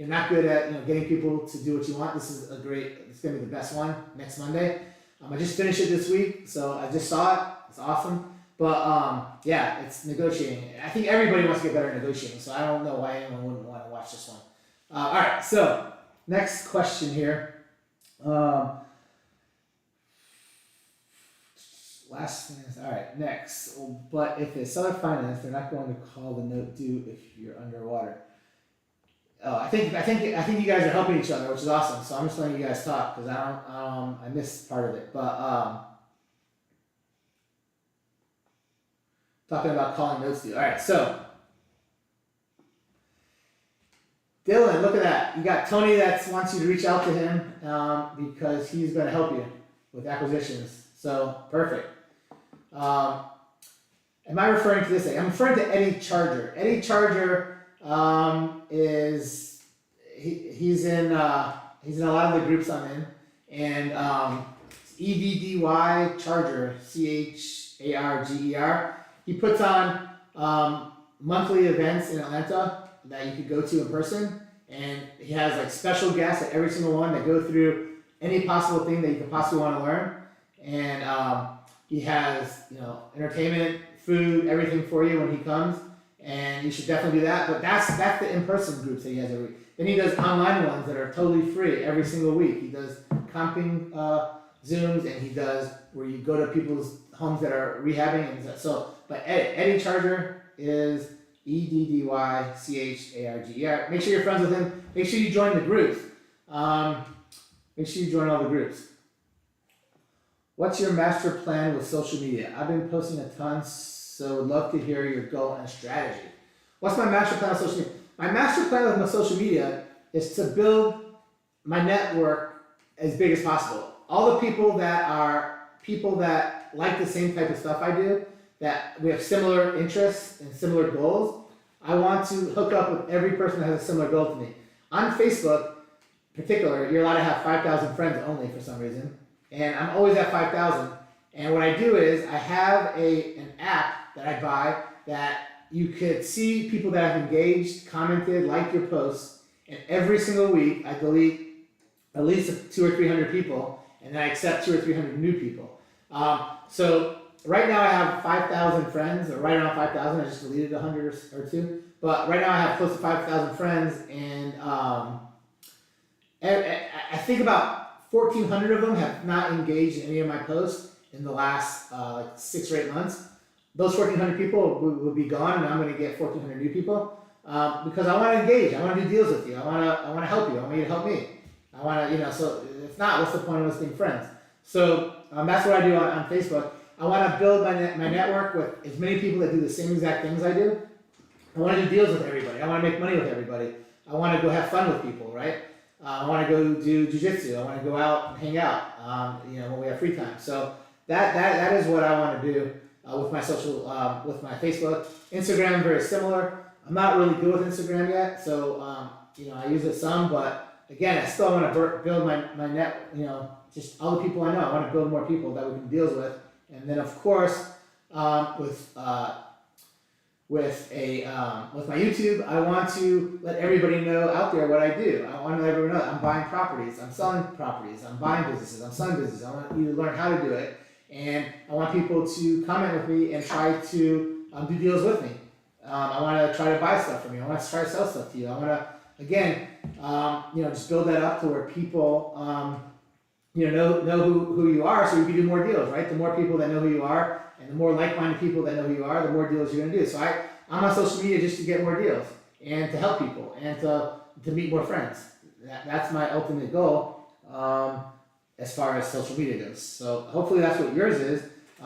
not good at getting people to do what you want. It's gonna be the best one next Monday. I just finished it this week, so I just saw it. It's awesome. But yeah, it's negotiating. I think everybody wants to get better at negotiating, so I don't know why anyone wouldn't want to watch this one. All right, so next question here. Last thing is, all right, next. But if it's seller finance, they're not going to call the note due if you're underwater. Oh, I think you guys are helping each other, which is awesome. So I'm just letting you guys talk because I missed part of it. But talking about calling notes due. All right, so Dylan, look at that. You got Tony that wants you to reach out to him because he's going to help you with acquisitions. So perfect. Am I referring to this? I'm referring to Eddie Charger. Eddie Charger he's in a lot of the groups I'm in, and EDDY Charger, CHARGER. He puts on monthly events in Atlanta that you could go to in person, and he has like special guests at every single one that go through any possible thing that you could possibly want to learn, and he has entertainment, food, everything for you when he comes, and you should definitely do that. But that's the in-person groups that he has every week. Then he does online ones that are totally free every single week. He does comping Zooms, and he does where you go to people's homes that are rehabbing, and so. But Eddie Charger is EDDYCHARGER. Make sure you're friends with him. Make sure you join the groups. Make sure you join all the groups. What's your master plan with social media? I've been posting a ton, so would love to hear your goal and strategy. What's my master plan with social media? My master plan with my social media is to build my network as big as possible. All the people that that like the same type of stuff I do, that we have similar interests and similar goals. I want to hook up with every person that has a similar goal to me. On Facebook, in particular, you're allowed to have 5,000 friends only for some reason, and I'm always at 5,000. And what I do is I have an app that I buy that you could see people that have engaged, commented, liked your posts, and every single week I delete at least 200 or 300 people, and then I accept 200 or 300 new people. So right now I have 5,000 friends, or right around 5,000. I just deleted 100 or two, but right now I have close to 5,000 friends, and I think about 1,400 of them have not engaged in any of my posts in the last like 6 or 8 months. Those 1,400 people will be gone, and I'm going to get 1,400 new people because I want to engage. I want to do deals with you. I want to help you. I want you to help me. I want to, so if not, what's the point of us being friends? So that's what I do on Facebook. I want to build my network with as many people that do the same exact things I do. I want to do deals with everybody. I want to make money with everybody. I want to go have fun with people, right? I want to go do jujitsu. I want to go out and hang out, when we have free time. So that is what I want to do with my with my Facebook. Instagram, very similar. I'm not really good with Instagram yet, so I use it some, but again, I still want to build my net. Just all the people I know. I want to build more people that we can deal with, and then of course with my YouTube, I want to let everybody know out there what I do. I want to let everyone know I'm buying properties, I'm selling properties, I'm buying businesses, I'm selling businesses. I want you to learn how to do it, and I want people to comment with me and try to do deals with me. I want to try to buy stuff from you. I want to try to sell stuff to you. I want to, again, just build that up to where people, know who you are, so you can do more deals, right? The more people that know who you are, and the more like-minded people that know who you are, the more deals you're going to do. So I'm on social media just to get more deals and to help people and to meet more friends. That's my ultimate goal as far as social media goes. So hopefully that's what yours is.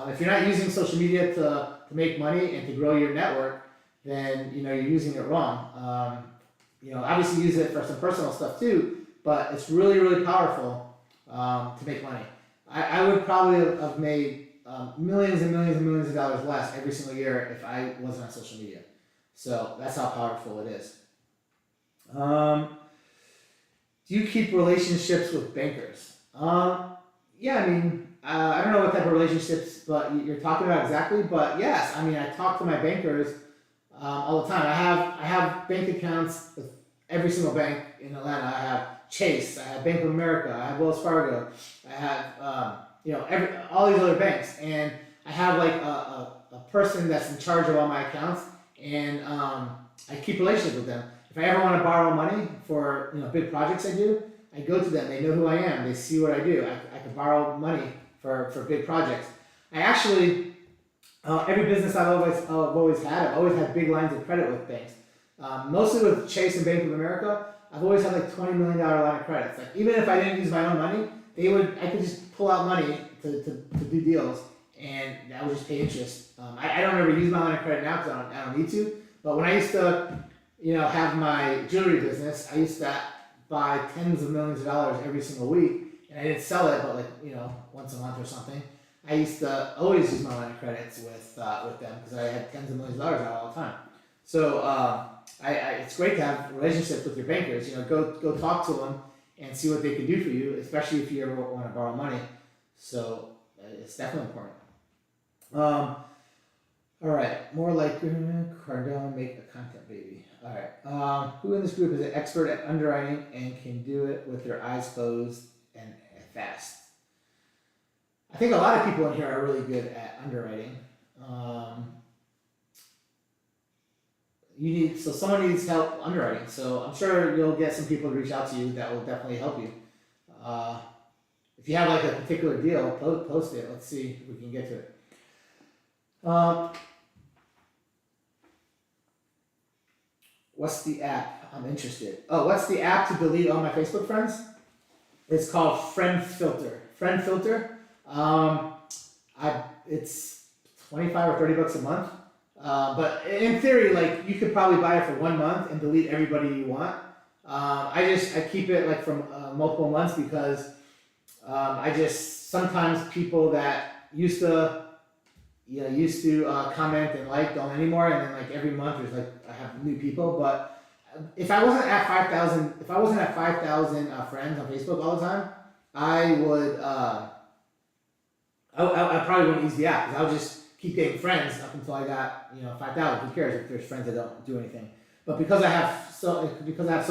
If you're not using social media to make money and to grow your network, then you're using it wrong. Obviously use it for some personal stuff too, but it's really, really powerful to make money. I would probably have made millions and millions and millions of dollars less every single year if I wasn't on social media. So that's how powerful it is. Do you keep relationships with bankers? Yeah, I don't know what type of relationships but you're talking about exactly, but yes, I talk to my bankers all the time. I have bank accounts with every single bank in Atlanta. I have Chase, I have Bank of America, I have Wells Fargo, I have all these other banks, and I have like a person that's in charge of all my accounts, and I keep relationships with them. If I ever want to borrow money for big projects I do, I go to them. They know who I am. They see what I do. I can borrow money for big projects. I actually every business I've always had big lines of credit with banks. Mostly with Chase and Bank of America, I've always had like $20 million line of credits. Like even if I didn't use my own money, I could just pull out money to do deals, and I would just pay interest. I don't ever use my line of credit now because I don't need to. But when I used to, have my jewelry business, I used to buy tens of millions of dollars every single week, and I didn't sell it, but once a month or something. I used to always use my line of credits with them because I had tens of millions of dollars out all the time. So it's great to have relationships with your bankers. Go talk to them and see what they can do for you, especially if you ever want to borrow money. So it's definitely important. All right, more like Cardone, make a content baby. All right, who in this group is an expert at underwriting and can do it with their eyes closed and fast? I think a lot of people in here are really good at underwriting. Someone needs help underwriting. So I'm sure you'll get some people to reach out to you that will definitely help you. If you have like a particular deal, post it. Let's see if we can get to it. What's the app? I'm interested. Oh, what's the app to delete all my Facebook friends? It's called Friend Filter. Friend Filter. It's $25 or $30 a month. But in theory, like you could probably buy it for 1 month and delete everybody you want. I keep it like from multiple months because sometimes people that used to comment and like don't anymore, and then like every month there's like I have new people. But if I wasn't at 5,000 friends on Facebook all the time, I would I probably wouldn't use the app because I would just keep getting friends up until I got 5,000. Who cares if there's friends that don't do anything? But because I have so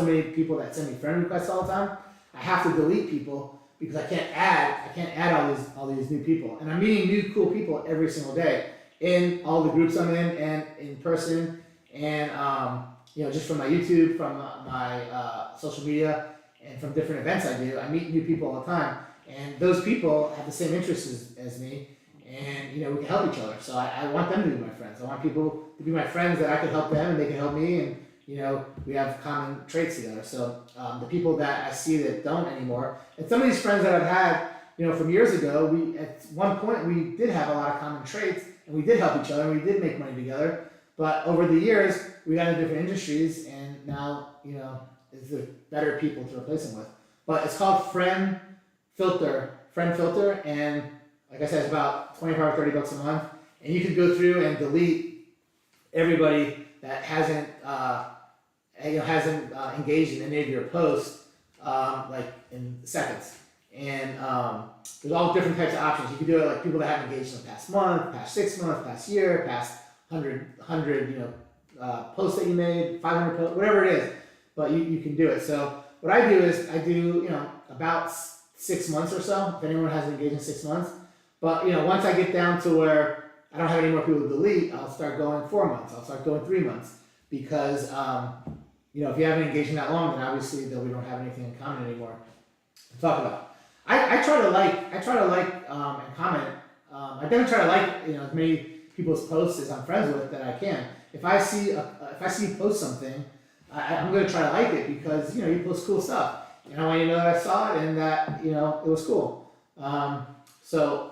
many people that send me friend requests all the time, I have to delete people because I can't add all these new people. And I'm meeting new cool people every single day in all the groups I'm in and in person, and just from my YouTube, from my social media, and from different events I do. I meet new people all the time, and those people have the same interests as me, and we can help each other. So I want them to be my friends. I want people to be my friends that I can help them and they can help me, and we have common traits together. So the people that I see that don't anymore, and some of these friends that I've had, from years ago, at one point we did have a lot of common traits, and we did help each other, and we did make money together. But over the years, we got into different industries, and now it's the better people to replace them with. But it's called Friend Filter, and like I said, it's about $25 or $30 a month, and you can go through and delete everybody that hasn't engaged in any of your posts, like in seconds. And there's all different types of options. You can do it like people that haven't engaged in the past month, past 6 months, past year, past 100 posts that you made, 500 posts, whatever it is. But you can do it. So what I do is I do about 6 months or so. If anyone hasn't engaged in 6 months, but once I get down to where I don't have any more people to delete, I'll start going 4 months. I'll start going 3 months because if you haven't engaged in that long, then obviously we don't have anything in common anymore to talk about. I try to like and comment. I definitely try to like as many people's posts as I'm friends with that I can. If I see you post something, I'm going to try to like it because you post cool stuff, and I want you to know that I saw it and that it was cool. So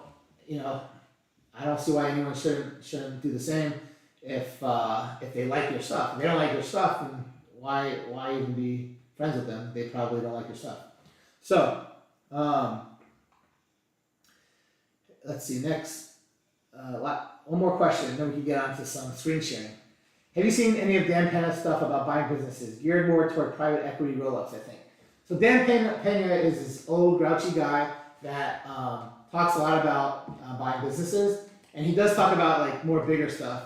I don't see why anyone shouldn't do the same if they like your stuff. If they don't like your stuff, then why even be friends with them? They probably don't like your stuff. So let's see next. One more question, and then we can get on to some screen sharing. Have you seen any of Dan Pena's stuff about buying businesses geared more toward private equity roll-ups? I think so. Dan Pena is this old grouchy guy that talks a lot about buying businesses, and he does talk about like more bigger stuff,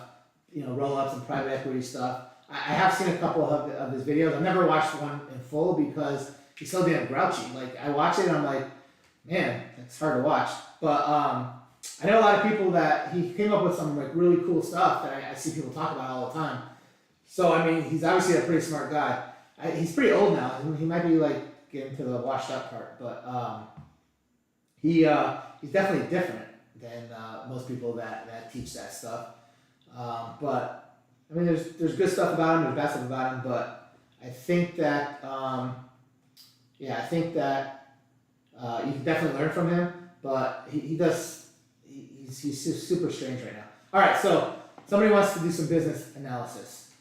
roll-ups and private equity stuff. I have seen a couple of his videos. I've never watched one in full because he's so damn grouchy. Like I watch it and I'm like, man, it's hard to watch. But I know a lot of people that he came up with some like really cool stuff that I see people talk about all the time. So I mean, he's obviously a pretty smart guy. He's pretty old now. He might be like getting to the washed up part, but he's definitely different than most people that teach that stuff. But I mean, there's good stuff about him, there's bad stuff about him, but I think that you can definitely learn from him. But he's super strange right now. All right, so somebody wants to do some business analysis.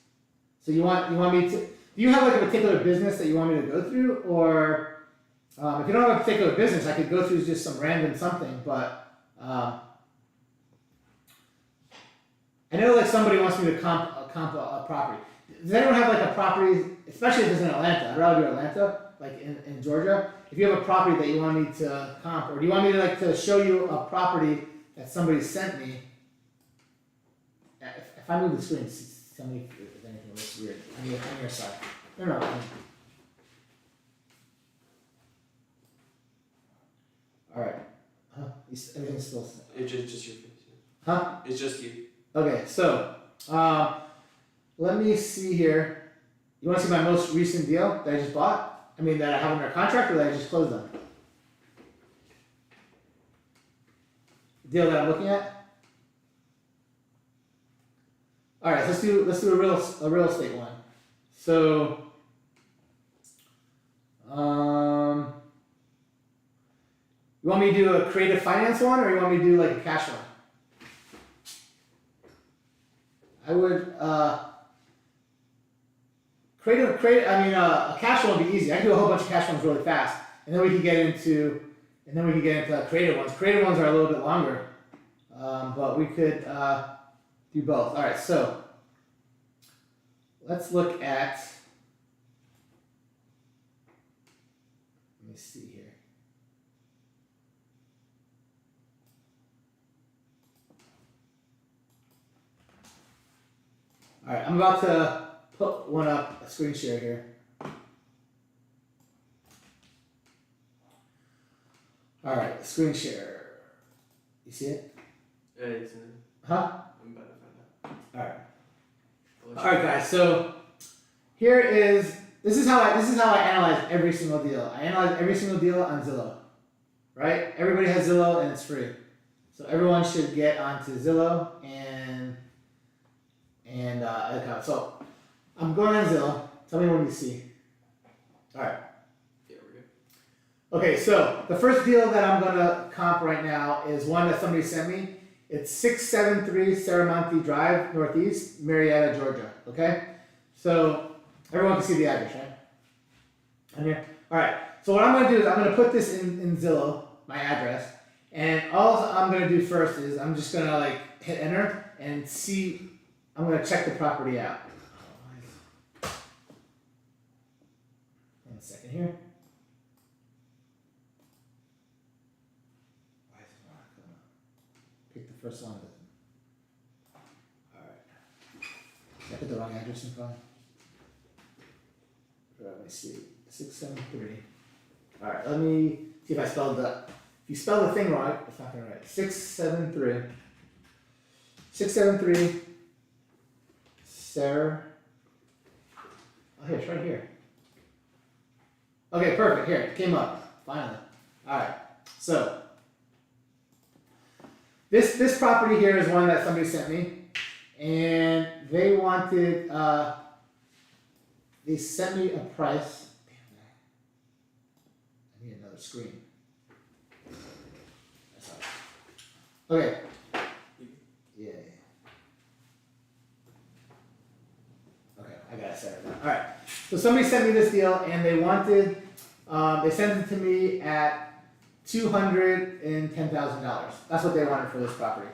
So you want me to? Do you have like a particular business that you want me to go through, or if you don't have a particular business, I could go through just some random something. But I know like somebody wants me to comp a property. Does anyone have like a property, especially if it's in Atlanta? I'd rather do Atlanta, like in Georgia. If you have a property that you want me to comp, or do you want me to like to show you a property that somebody sent me? If I move the screen, tell me if anything looks weird on your side. No. All right. Huh? Everything's still. It's just your face. Huh? It's just you. Okay, so let me see here. You want to see my most recent deal that I just bought? I mean, that I have under contract, or that I just closed on? The deal that I'm looking at. All right, let's do a real estate one. So, you want me to do a creative finance one, or you want me to do like a cash one? I would a cash one would be easy. I can do a whole bunch of cash ones really fast, and then we can get into creative ones. Creative ones are a little bit longer. but we could do both. All right, so let's look at. Let me see here. All right, I'm about to put one up, a screen share here. All right, screen share. You see it? Yeah, it's in. Huh? I'm about to find All right. out. All right, guys. So here is this is how I analyze every single deal. I analyze every single deal on Zillow, right? Everybody has Zillow and it's free, so everyone should get onto Zillow and account. So I'm going on Zillow. Tell me when you see. All right. Yeah, we're good. Okay, so the first deal that I'm gonna comp right now is one that somebody sent me. It's 673 Saramonte Drive, Northeast, Marietta, Georgia. Okay, so everyone can see the address, right? On here. All right. So what I'm gonna do is I'm gonna put this in Zillow, my address, and all I'm gonna do first is I'm just gonna like hit enter and see. I'm gonna check the property out. One second here. Why is it not gonna pick the first one? Alright. Did I put the wrong address in front? Let me see. 673. Alright, let me see if I spelled the. If you spell the thing wrong, it's not gonna write. 673. 673. Sarah. Oh, here, it's right here. Okay, perfect. Here, it came up. Finally. Alright. So this property here is one that somebody sent me. And they wanted they sent me a price. Damn, I need another screen. That's all right. Okay. Yeah. Okay, I got it set up now. All right. So somebody sent me this deal, and they wanted. They sent it to me at $210,000. That's what they wanted for this property.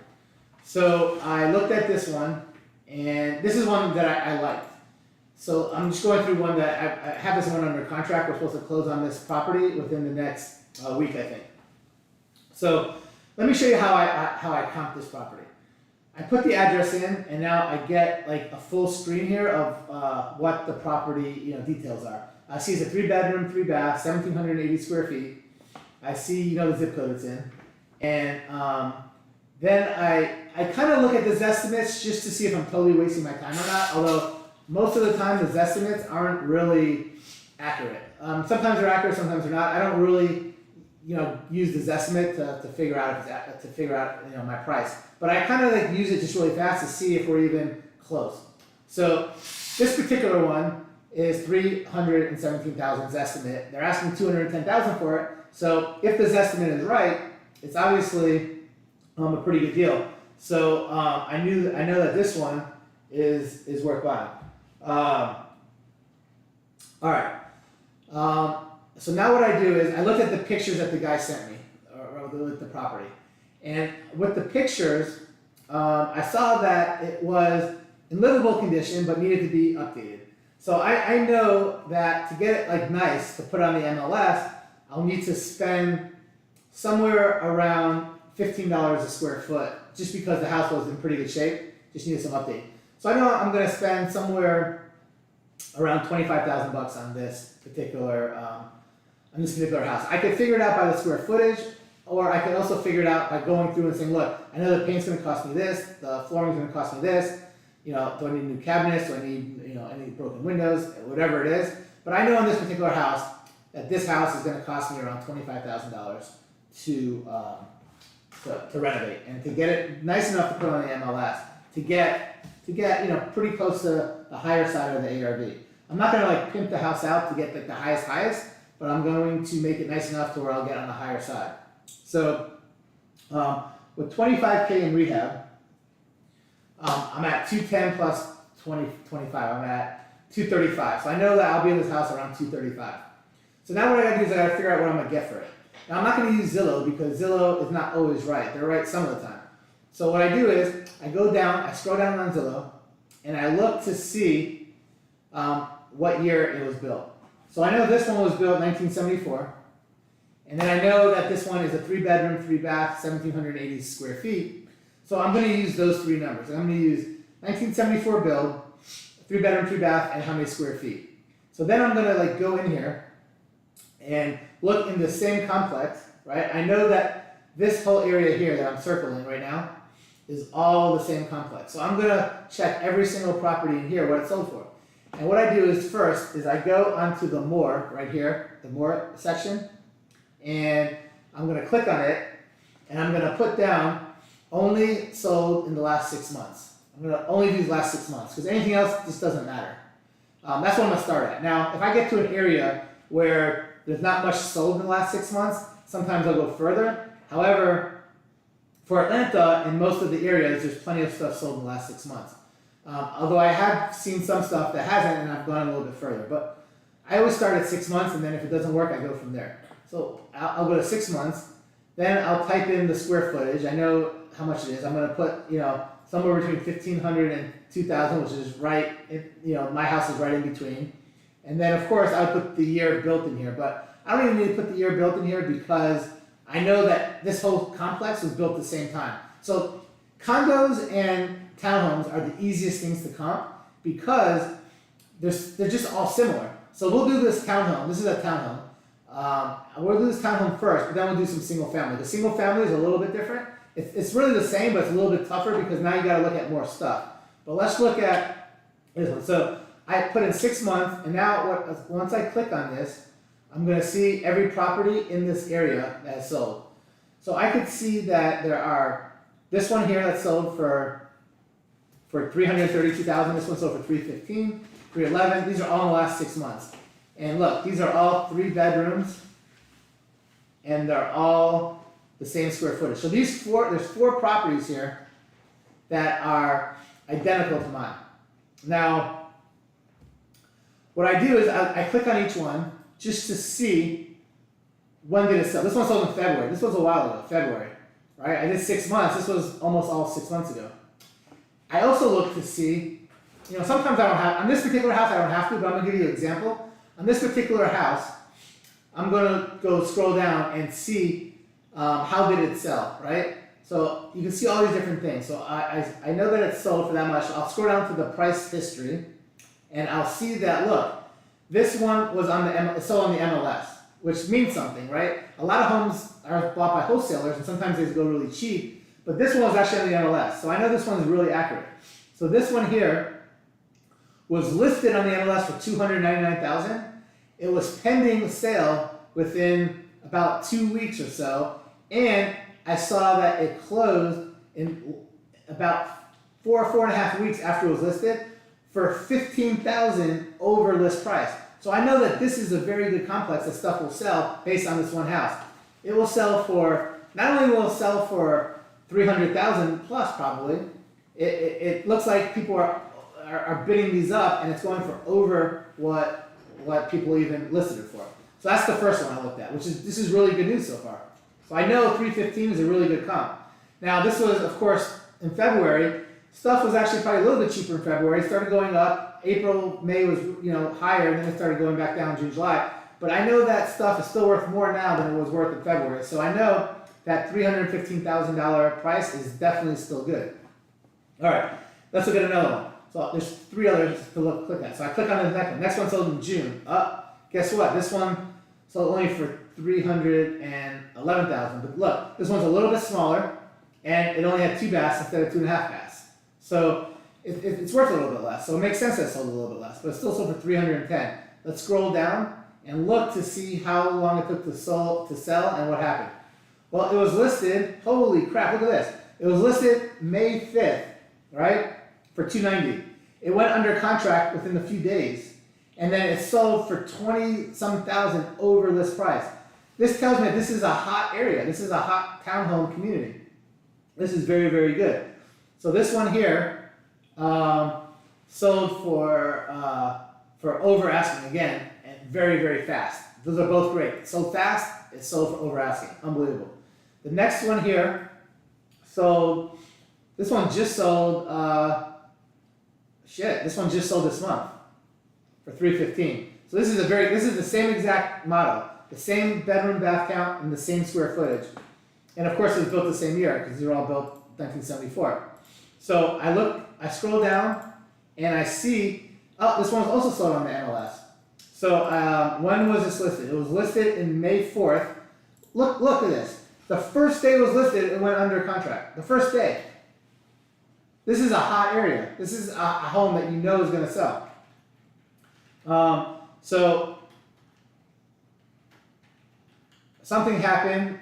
So I looked at this one, and this is one that I liked. So I'm just going through one that I have this one under contract. We're supposed to close on this property within the next week, I think. So let me show you how I comp this property. I put the address in, and now I get like a full screen here of what the property details are. I see it's a 3-bedroom, 3-bath, 1,780 square feet. I see the zip code it's in, and then I kind of look at the estimates just to see if I'm totally wasting my time or not. Although most of the time the estimates aren't really accurate. Sometimes they're accurate, sometimes they're not. I don't really use this estimate to figure out my price. But I kind of like use it just really fast to see if we're even close. So this particular one is $317,000 estimate. They're asking $210,000 for it. So if this estimate is right, it's obviously a pretty good deal. So I know that this one is worth buying. All right. So now what I do is I look at the pictures that the guy sent me with the property, and with the pictures, I saw that it was in livable condition but needed to be updated. So I know that to get it like nice to put on the MLS, I'll need to spend somewhere around $15 a square foot, just because the house was in pretty good shape, just needed some update. So I know I'm going to spend somewhere around $25,000 on this particular house. I could figure it out by the square footage, or I could also figure it out by going through and saying, look, I know the paint's going to cost me this, the flooring's going to cost me this. Do I need new cabinets? Do I need any broken windows? Whatever it is. But I know in this particular house that this house is going to cost me around $25,000 to renovate and to get it nice enough to put on the MLS to get pretty close to the higher side of the ARV. I'm not going to like pimp the house out to get like the highest, but I'm going to make it nice enough to where I'll get on the higher side. So with $25K in rehab, I'm at 210 plus 25. I'm at 235. So I know that I'll be in this house around 235. So now what I gotta do is I gotta figure out what I'm gonna get for it. Now I'm not gonna use Zillow because Zillow is not always right. They're right some of the time. So what I do is, I go down, I scroll down on Zillow, and I look to see what year it was built. So I know this one was built 1974, and then I know that this one is a 3-bedroom, 3-bath, 1,780 square feet. So I'm going to use those three numbers. I'm going to use 1974 build, 3-bedroom, 3-bath, and how many square feet. So then I'm going to like go in here and look in the same complex, right? I know that this whole area here that I'm circling right now is all the same complex. So I'm going to check every single property in here, what it sold for. And what I do is first is I go onto the more right here, the more section, and I'm going to click on it, and I'm going to put down only sold in the last 6 months. I'm going to only do these last 6 months because anything else just doesn't matter. That's what I'm going to start at. Now, if I get to an area where there's not much sold in the last 6 months, sometimes I'll go further. However, for Atlanta, in most of the areas, there's plenty of stuff sold in the last 6 months. Although I have seen some stuff that hasn't, and I've gone a little bit further. But I always start at 6 months, and then if it doesn't work, I go from there. So I'll go to 6 months, then I'll type in the square footage. I know how much it is. I'm going to put, somewhere between 1,500 and 2,000, which is right, my house is right in between. And then, of course, I would put the year built in here. But I don't even need to put the year built in here because I know that this whole complex was built at the same time. So condos and townhomes are the easiest things to comp because they're just all similar. So we'll do this townhome. This is a townhome. We'll do this townhome first, but then we'll do some single family. The single family is a little bit different. It's really the same, but it's a little bit tougher because now you got to look at more stuff. But let's look at this one. So I put in 6 months, and now once I click on this, I'm going to see every property in this area that is sold. So I could see that there are this one here that's sold for 332,000. This one sold for 315, 311. These are all in the last 6 months. And look, these are all 3 bedrooms, and they're all the same square footage. So there's 4 properties here that are identical to mine. Now, what I do is I click on each one just to see when did it sell. This one sold in February. This was a while ago, February, right? I did 6 months. This was almost all 6 months ago. I also look to see, sometimes I don't have, on this particular house I don't have to, but I'm going to give you an example. On this particular house, I'm going to go scroll down and see how did it sell, right? So you can see all these different things. So I know that it's sold for that much. I'll scroll down to the price history, and I'll see that, look, this one was it's sold on the MLS, which means something, right? A lot of homes are bought by wholesalers, and sometimes they go really cheap, but this one was actually on the MLS, so I know this one is really accurate. So this one here was listed on the MLS for $299,000. It was pending sale within about 2 weeks or so, and I saw that it closed in about 4.5 weeks after it was listed for $15,000 over list price. So I know that this is a very good complex that stuff will sell based on this one house. It will sell for, not only will it sell for $300,000 plus probably, it looks like people are bidding these up, and it's going for over what people even listed it for. So that's the first one I looked at, this is really good news so far. So I know 315 is a really good comp. Now this was, of course, in February. Stuff was actually probably a little bit cheaper in February. It started going up. April, May was higher, and then it started going back down June, July. But I know that stuff is still worth more now than it was worth in February. So I know that $315,000 price is definitely still good. All right, let's look at another one. So there's 3 others to click at. So I click on the next one. Next one sold in June. Guess what? This one sold only for $311,000. But look, this one's a little bit smaller, and it only had 2 baths instead of 2.5 baths. So it's worth a little bit less. So it makes sense that it sold a little bit less, but it still sold for $310,000. Let's scroll down and look to see how long it took to sell and what happened. Well, it was listed. Holy crap! Look at this. It was listed May 5th, right, for $290,000. It went under contract within a few days, and then it sold for 20-some thousand over list price. This tells me that this is a hot area. This is a hot townhome community. This is very, very good. So this one here sold for over asking again, and very, very fast. Those are both great. It sold fast. It sold for over asking. Unbelievable. The next one here sold This one just sold, this one just sold this month for $315. So this is the same exact model, the same bedroom, bath count, and the same square footage. And of course it was built the same year, because these were all built 1974. So I scroll down, and I see, oh, this one was also sold on the MLS. So when was this listed? It was listed in May 4th. Look at this. The first day it was listed, it went under contract. The first day. This is a hot area. This is a home that you know is going to sell. So something happened,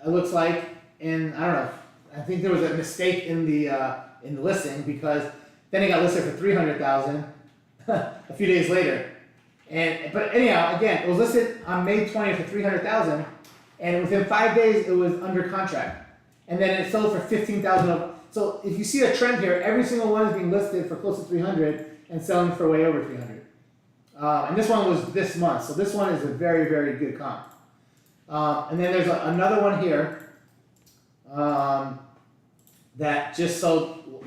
it looks like, and I don't know, I think there was a mistake in the listing, because then it got listed for $300,000 a few days later. But anyhow, again, it was listed on May 20th for $300,000, and within 5 days it was under contract, and then it sold for $15,000. So if you see a trend here, every single one is being listed for close to $300 and selling for way over $300. And this one was this month, so this one is a very, very good comp. And then there's another one here that just sold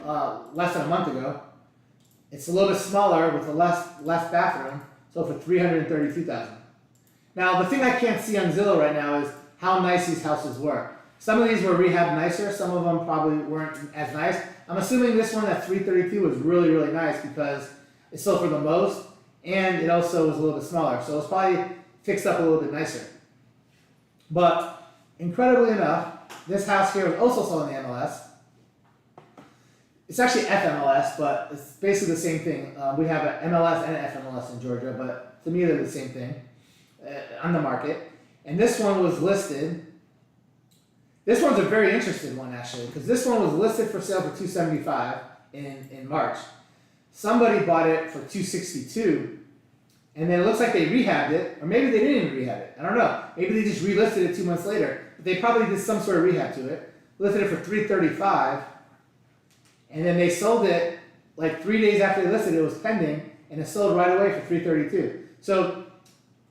less than a month ago. It's a little bit smaller with a less bathroom, sold for $332,000. Now the thing I can't see on Zillow right now is how nice these houses were. Some of these were rehabbed nicer, some of them probably weren't as nice. I'm assuming this one at $332 was really, really nice because it sold for the most, and it also was a little bit smaller, so it's probably fixed up a little bit nicer. But incredibly enough, this house here was also sold in the MLS. It's actually FMLS, but it's basically the same thing. We have an MLS and an FMLS in Georgia, but to me they're the same thing on the market. And this one was listed. This one's a very interesting one actually, because this one was listed for sale for $275 in March. Somebody bought it for $262, and then it looks like they rehabbed it, or maybe they didn't even rehab it. I don't know. Maybe they just relisted it 2 months later, but they probably did some sort of rehab to it. Listed it for $335, and then they sold it like 3 days after they listed it. It was pending, and it sold right away for $332. So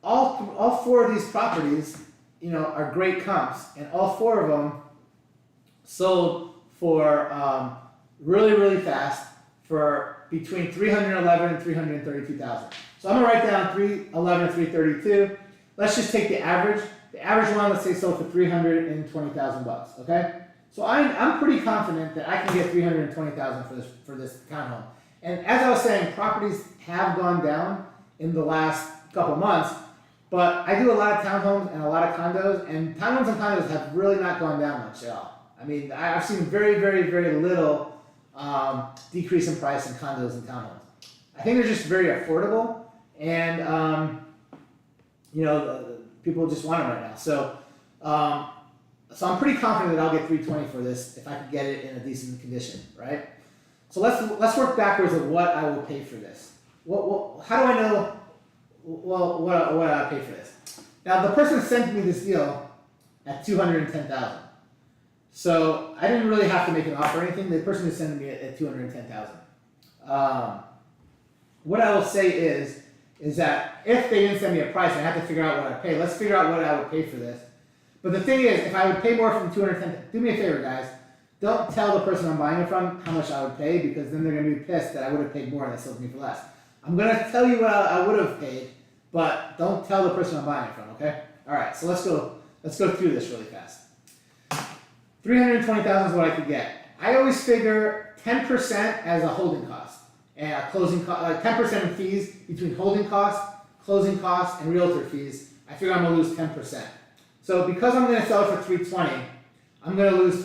all four of these properties, you know, are great comps, and all four of them sold for really, really fast for between $311,000 and $332,000. So I'm gonna write down $311,000 and $332,000. Let's just take the average. The average one, let's say, sold for $320,000. Okay. So I'm pretty confident that I can get $320,000 for this townhome. And as I was saying, properties have gone down in the last couple months. But I do a lot of townhomes and a lot of condos, and townhomes and condos have really not gone down much at all. I mean, I've seen very, very, very little decrease in price in condos and townhomes. I think they're just very affordable, and you know, people just want them right now. So, so I'm pretty confident that I'll get $320 for this if I could get it in a decent condition, right? So let's work backwards of what I will pay for this. How do I know? Well, what I pay for this? Now the person sent me this deal at $210,000. So I didn't really have to make an offer or anything. The person just sent me at $210,000. What I will say is that if they didn't send me a price, I have to figure out what I pay. Let's figure out what I would pay for this. But the thing is, if I would pay more from $210,000, do me a favor, guys. Don't tell the person I'm buying it from how much I would pay, because then they're gonna be pissed that I would have paid more and they sold me for less. I'm gonna tell you what I would have paid, but don't tell the person I'm buying it from, okay? All right, so let's go through this really fast. $320,000 is what I could get. I always figure 10% as a holding cost, and a closing cost, 10% in fees between holding costs, closing costs, and realtor fees. I figure I'm gonna lose 10%. So because I'm gonna sell it for $320,000, I'm gonna lose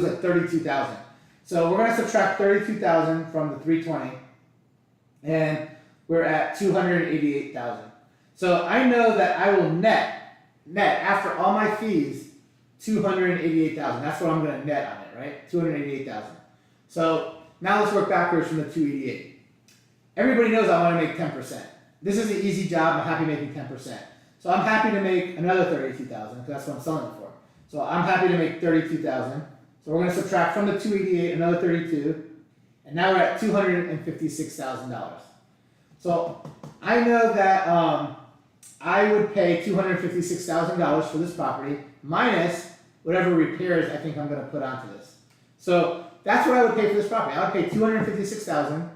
at $32,000. So we're gonna subtract $32,000 from the $320,000, and we're at $288,000. So I know that I will net after all my fees $288,000. That's what I'm going to net on it, right? $288,000. So now let's work backwards from the $288,000. Everybody knows I want to make 10%. This is an easy job. I'm happy making 10%. So I'm happy to make another $32,000 because that's what I'm selling it for. So I'm happy to make $32,000. So we're going to subtract from the $288,000 another $32,000, and now we're at $256,000. So I know that I would pay $256,000 for this property minus whatever repairs I think I'm going to put onto this. So that's what I would pay for this property. I would pay $256,000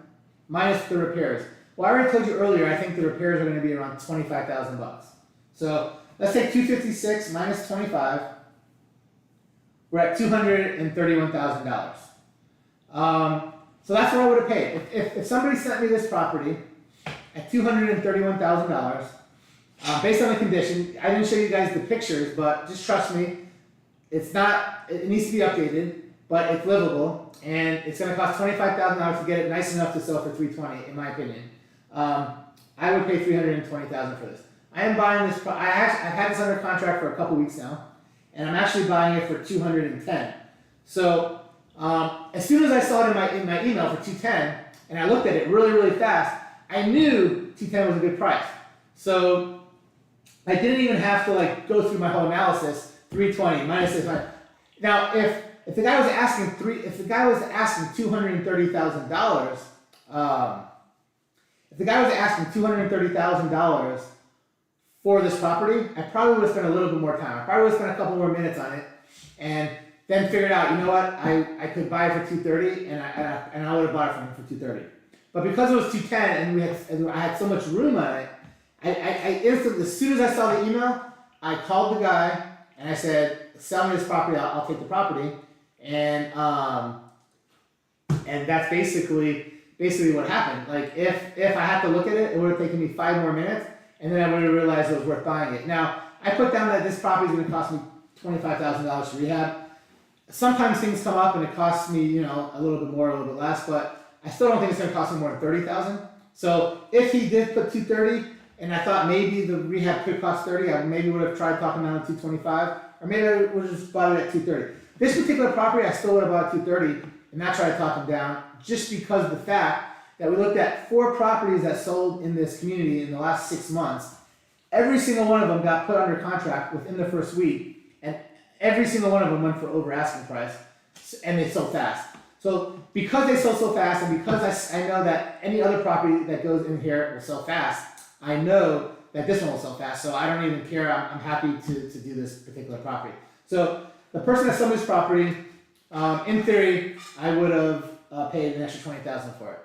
minus the repairs. Well, I already told you earlier, I think the repairs are gonna be around $25,000. So let's take 256 minus 25. We're at $231,000. So that's what I would have paid. If somebody sent me this property at $231,000, based on the condition, I didn't show you guys the pictures, but just trust me, it needs to be updated, but it's livable, and it's gonna cost $25,000 to get it nice enough to sell for $320,000, in my opinion. I would pay $320,000 for this. I am buying this, I've had this under contract for a couple weeks now, and I'm actually buying it for $210,000. So, as soon as I saw it in my email for $210,000, and I looked at it really, really fast, I knew $210,000 was a good price. So, I didn't even have to like go through my whole analysis, $320,000 minus this. Now, if the guy was asking $230,000, if the guy was asking $230,000 for this property, I probably would have spent a little bit more time. I probably would have spent a couple more minutes on it, and then figured out, you know what, I could buy it for $230,000, and I would have bought it from him for $230,000. But because it was $210,000 and I had so much room on it, I instantly, as soon as I saw the email, I called the guy and I said, "Sell me this property. I'll take the property." And that's basically what happened. Like if I had to look at it, it would have taken me 5 more minutes, and then I would have realized it was worth buying it. Now I put down that this property is going to cost me $25,000 to rehab. Sometimes things come up and it costs me, a little bit more, a little bit less, but I still don't think it's going to cost me more than $30,000. So if he did put $230,000, and I thought maybe the rehab could cost $30,000, I maybe would have tried talking down to $225,000, or maybe I would have just bought it at $230,000. This particular property, I still would have bought at $230,000 and not try to talk him down, just because of the fact that we looked at 4 properties that sold in this community in the last 6 months. Every single one of them got put under contract within the first week, and every single one of them went for over asking price, and they sold fast. So because they sold so fast, and because I know that any other property that goes in here will sell fast, I know that this one will sell fast, so I don't even care. I'm happy to do this particular property. So the person that sold this property, in theory, I would have paid an extra $20,000 for it.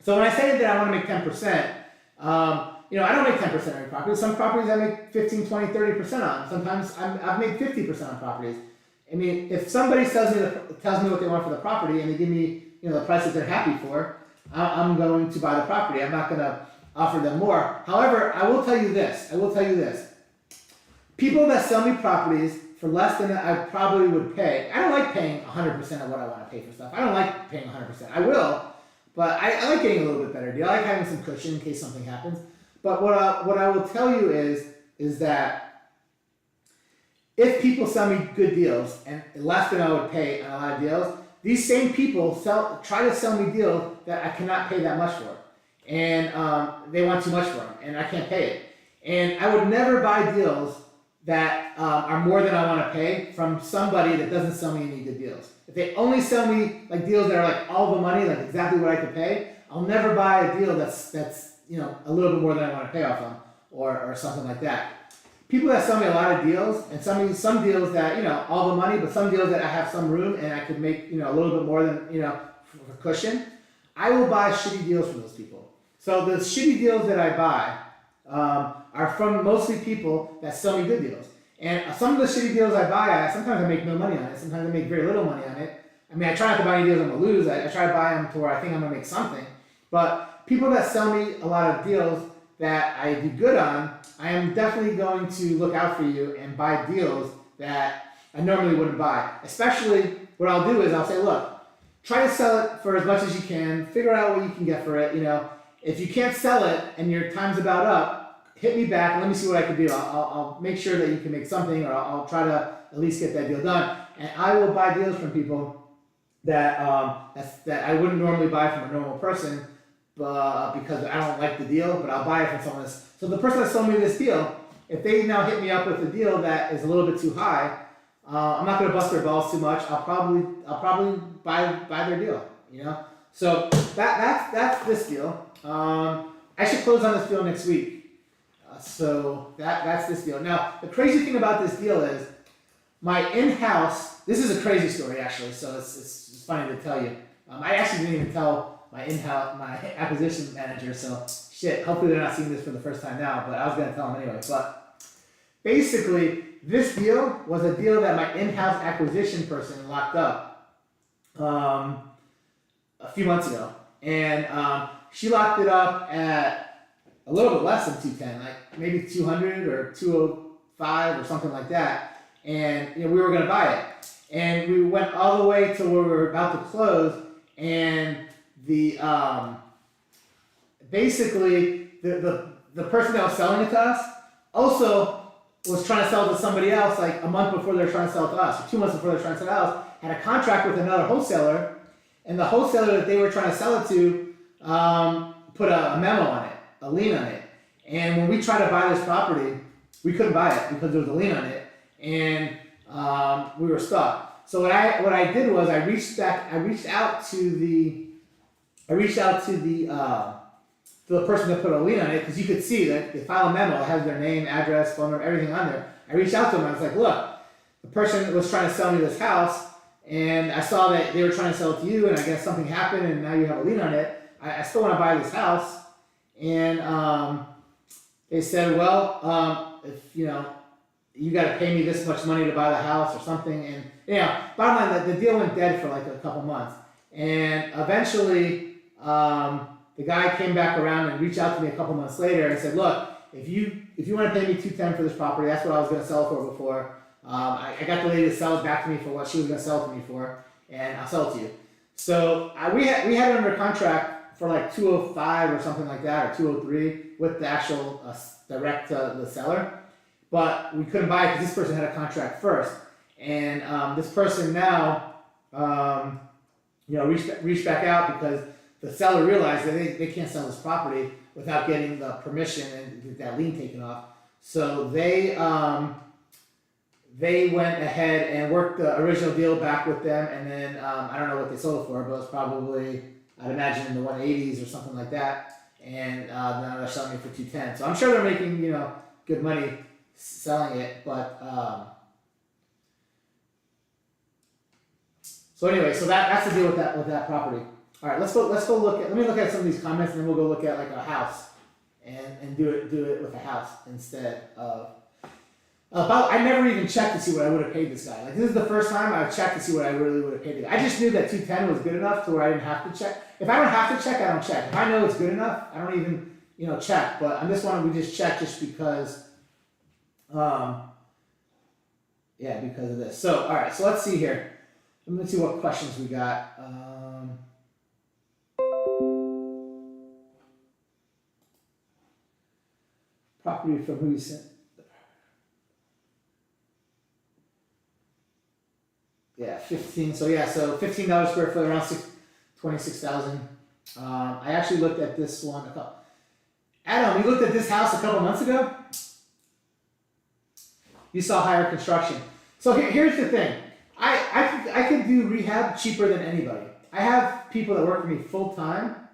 So when I say that I want to make 10%, I don't make 10% on every property. Some properties I make 15, 20, 30% on. Sometimes I've made 50% on properties. I mean, if somebody tells me what they want for the property and they give me, the price that they're happy for, I'm going to buy the property. I'm not going to offer them more. However, I will tell you this. People that sell me properties for less than I probably would pay. I don't like paying 100% of what I want to pay for stuff. I don't like paying 100%. I will, but I like getting a little bit better deal. I like having some cushion in case something happens. But what I will tell you is that if people sell me good deals and less than I would pay on a lot of deals, these same people try to sell me deals that I cannot pay that much for. And they want too much for them, and I can't pay it. And I would never buy deals that are more than I want to pay from somebody that doesn't sell me any good deals. If they only sell me like deals that are like all the money, like exactly what I could pay, I'll never buy a deal that's a little bit more than I want to pay off them or something like that. People that sell me a lot of deals, and some deals that all the money, but some deals that I have some room and I could make a little bit more than for cushion, I will buy shitty deals from those people. So the shitty deals that I buy are from mostly people that sell me good deals. And some of the shitty deals I buy, sometimes I make no money on it. Sometimes I make very little money on it. I mean, I try not to buy any deals I'm going to lose. I try to buy them to where I think I'm going to make something. But people that sell me a lot of deals that I do good on, I am definitely going to look out for you and buy deals that I normally wouldn't buy. Especially what I'll do is I'll say, look, try to sell it for as much as you can. Figure out what you can get for it. If you can't sell it and your time's about up, hit me back and let me see what I can do. I'll make sure that you can make something, or I'll try to at least get that deal done. And I will buy deals from people that I wouldn't normally buy from a normal person, because I don't like the deal, but I'll buy it from someone else. So the person that sold me this deal, if they now hit me up with a deal that is a little bit too high, I'm not going to bust their balls too much. I'll probably buy their deal. So that's this deal. I should close on this deal next week. So that's this deal. Now the crazy thing about this deal is my in-house, this is a crazy story actually, so it's funny to tell you. I actually didn't even tell my acquisition manager, so shit, hopefully they're not seeing this for the first time now, but I was gonna tell them anyway. But basically, this deal was a deal that my in-house acquisition person locked up a few months ago. And she locked it up at a little bit less than 210, like maybe 200 or 205 or something like that. And we were gonna buy it. And we went all the way to where we were about to close, and the basically the person that was selling it to us also was trying to sell it to somebody else like a month before they were trying to sell it to us, or 2 months before they were trying to sell it to us, had a contract with another wholesaler, and the wholesaler that they were trying to sell it to put a memo on it, a lien on it. And when we tried to buy this property, we couldn't buy it because there was a lien on it, and we were stuck. So what I did was I reached out to the person that put a lien on it, because you could see that they file a memo, it has their name, address, phone number, everything on there. I reached out to them, I was like, look, the person was trying to sell me this house, and I saw that they were trying to sell it to you, and I guess something happened, and now you have a lien on it. I still want to buy this house. And they said, well, if you got to pay me this much money to buy the house or something. And bottom line, the deal went dead for like a couple months. And eventually, the guy came back around and reached out to me a couple months later and said, look, if you want to pay me $210 for this property, that's what I was going to sell it for before. I got the lady to sell it back to me for what she was going to sell it to me for, and I'll sell it to you. So we had it under contract for like 205 or something like that, or 203 with the actual direct to the seller, but we couldn't buy it because this person had a contract first, and this person now reached back out because the seller realized that they can't sell this property without getting the permission and get that lien taken off. So they went ahead and worked the original deal back with them, and then I don't know what they sold it for, but it was probably, I'd imagine, in the 180s or something like that. And now they're selling it for 210. So I'm sure they're making good money selling it, but so anyway, so that's the deal with that property. All right, let's go look at. Let me look at some of these comments, and then we'll go look at like a house, and do it with a house instead of. I never even checked to see what I would have paid this guy. Like, this is the first time I've checked to see what I really would have paid the guy. I just knew that 210 was good enough to where I didn't have to check. If I don't have to check, I don't check. If I know it's good enough, I don't even check. But on this one, we just check just because. Because of this. So all right, so let's see here. Let's see what questions we got. Property from who you sent. Yeah, 15. So $15 square foot, around 26,000. I actually looked at this one Adam, you looked at this house a couple months ago. You saw higher construction. So here's the thing. I could do rehab cheaper than anybody. I have people that work for me full time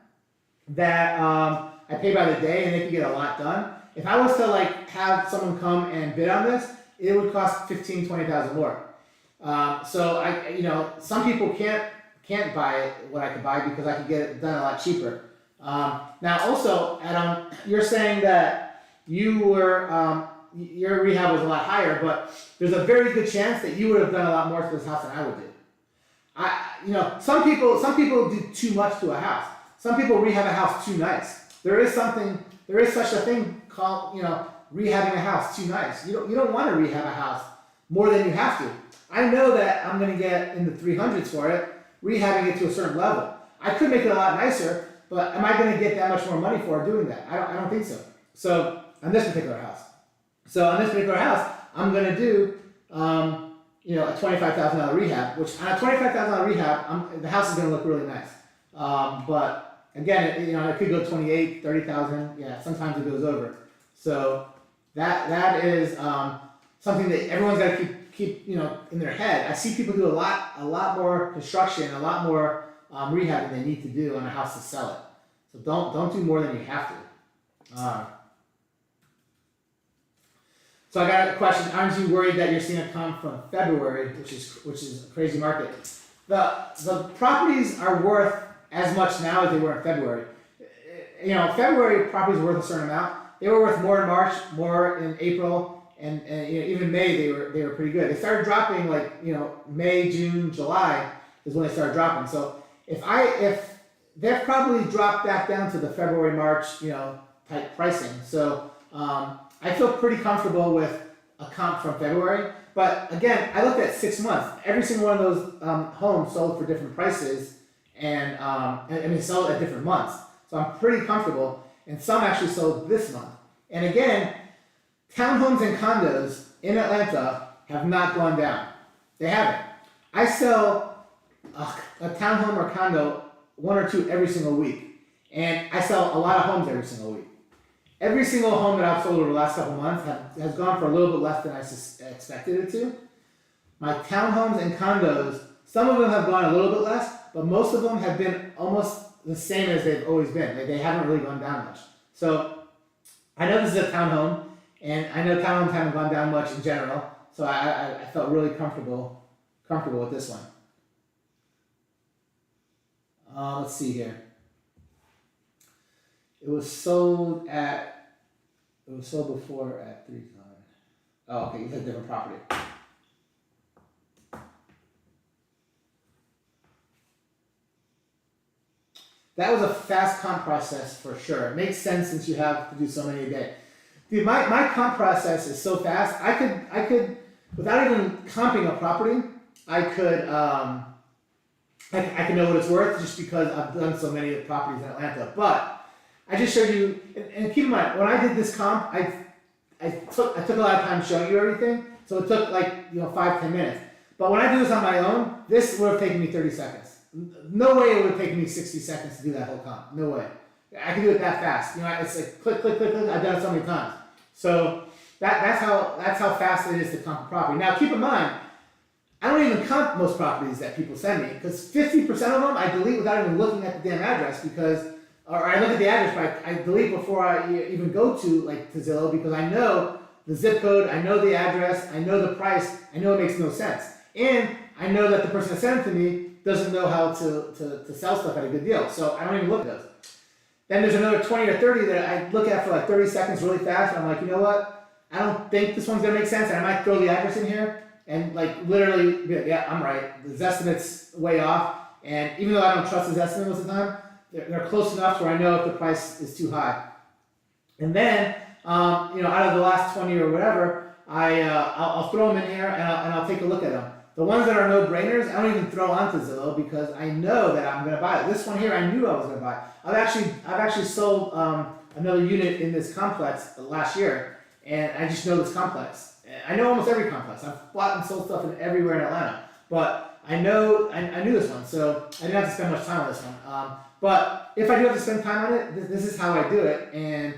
that I pay by the day, and they can get a lot done. If I was to have someone come and bid on this, it would cost $15,000-$20,000 more. So some people can't buy what I could buy because I could get it done a lot cheaper. Now also, Adam, you're saying that you were your rehab was a lot higher, but there's a very good chance that you would have done a lot more to this house than I would do. Some people do too much to a house. Some people rehab a house too nice. There is such a thing called rehabbing a house too nice. You don't want to rehab a house more than you have to. I know that I'm going to get in the 300s for it, rehabbing it to a certain level. I could make it a lot nicer, but am I going to get that much more money for doing that? I don't think so. So on this particular house. I'm going to do a $25,000 rehab, which on a $25,000 rehab, the house is going to look really nice. But again, it could go 28, 30,000. Yeah, sometimes it goes over. So that is something that everyone's got to keep in their head. I see people do a lot more construction, a lot more rehab than they need to do on a house to sell it. So don't do more than you have to. So I got a question. Aren't you worried that you're seeing a comp from February, which is a crazy market? The properties are worth as much now as they were in February. You know, February properties were worth a certain amount. They were worth more in March, more in April, and you know, even May they were pretty good. They started dropping like, you know, May, June, July is when they started dropping. So if they've probably dropped back down to the February, March, you know, type pricing. So I feel pretty comfortable with a comp from February. But again, I looked at 6 months. Every single one of those homes sold for different prices, and I mean sold at different months. So I'm pretty comfortable. And some actually sold this month. And again, townhomes and condos in Atlanta have not gone down. They haven't. I sell a townhome or condo, one or two every single week. And I sell a lot of homes every single week. Every single home that I've sold over the last couple months has gone for a little bit less than I expected it to. My townhomes and condos, some of them have gone a little bit less, but most of them have been almost the same as they've always been. They haven't really gone down much. So I know this is a townhome, and I know townhomes haven't gone down much in general. So I felt really comfortable with this one. Let's see here. It was sold before at 3 times. Oh, okay, you said different property. That was a fast comp process for sure. It makes sense since you have to do so many a day. Dude, my comp process is so fast. I could without even comping a property, I could know what it's worth just because I've done so many properties in Atlanta. But I just showed you, and keep in mind, when I did this comp, I took a lot of time showing you everything, so it took like 5-10 minutes. But when I do this on my own, this would have taken me 30 seconds. No way it would have taken me 60 seconds to do that whole comp. No way. I can do it that fast. It's like click, click, click, click. I've done it so many times. So that's how fast it is to comp a property. Now keep in mind, I don't even comp most properties that people send me because 50% of them I delete without even looking at the damn address or I look at the address, but I delete before I even go to Zillow because I know the zip code, I know the address, I know the price, I know it makes no sense. And I know that the person that sent it to me doesn't know how to sell stuff at a good deal. So I don't even look at those. Then there's another 20 or 30 that I look at for like 30 seconds really fast, and I'm like, you know what? I don't think this one's gonna make sense, and I might throw the address in here and like literally, yeah, I'm right. The estimate's way off, and even though I don't trust his estimate most of the time, they're close enough where I know if the price is too high. And then, out of the last 20 or whatever, I'll throw them in here and I'll take a look at them. The ones that are no-brainers, I don't even throw onto Zillow because I know that I'm gonna buy it. This one here, I knew I was gonna buy. I've actually sold another unit in this complex last year, and I just know this complex. I know almost every complex. I've bought and sold stuff everywhere in Atlanta, but I knew this one, so I didn't have to spend much time on this one. But if I do have to spend time on it, this is how I do it, and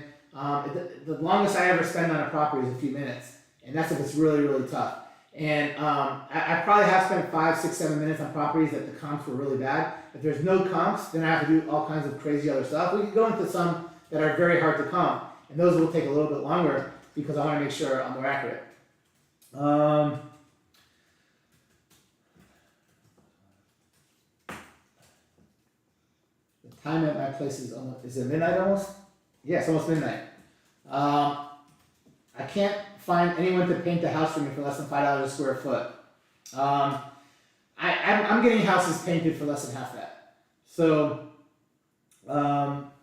the longest I ever spend on a property is a few minutes, and that's if it's really, really tough. And I probably have spent 5, 6, 7 minutes on properties that the comps were really bad. If there's no comps, then I have to do all kinds of crazy other stuff. We can go into some that are very hard to comp, and those will take a little bit longer because I want to make sure I'm more accurate. The time at my place is it midnight almost? Yeah, it's almost midnight. I can't find anyone to paint the house for me for less than $5 a square foot. I'm getting houses painted for less than half that. So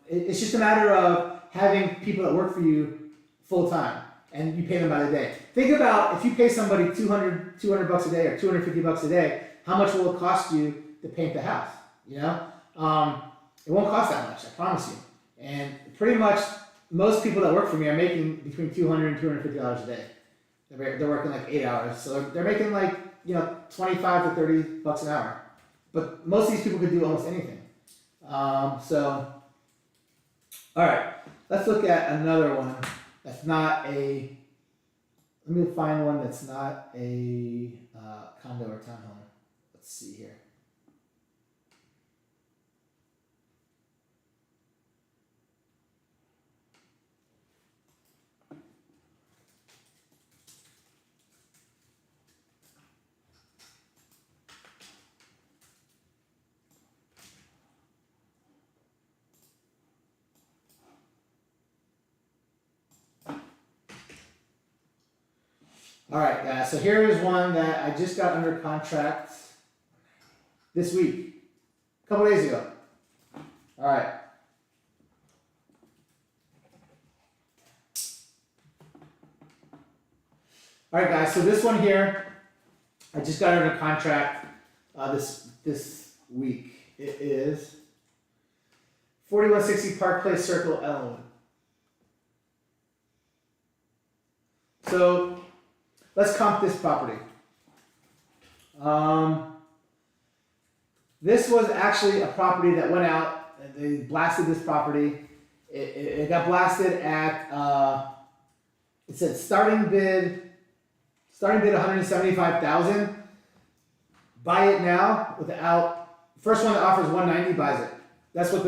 it's just a matter of having people that work for you full time, and you pay them by the day. Think about if you pay somebody $200 bucks a day or $250 a day, how much will it cost you to paint the house? It won't cost that much, I promise you. And pretty much most people that work for me are making between $200 and $250 a day. They're working like 8 hours, so they're making like 25 to 30 bucks an hour. But most of these people could do almost anything. All right, let's look at another one that's not a. Let me find one that's not a condo or townhome. Let's see here. Alright guys, so here is one that I just got under contract this week, a couple days ago. Alright. Alright guys, so this one here, I just got under contract this week. It is 4160 Park Place Circle, Ellenwood. So let's comp this property. This was actually a property that went out, and they blasted this property. It got blasted at, it said starting bid 175,000. Buy it now without, first one that offers 190 buys it. That's what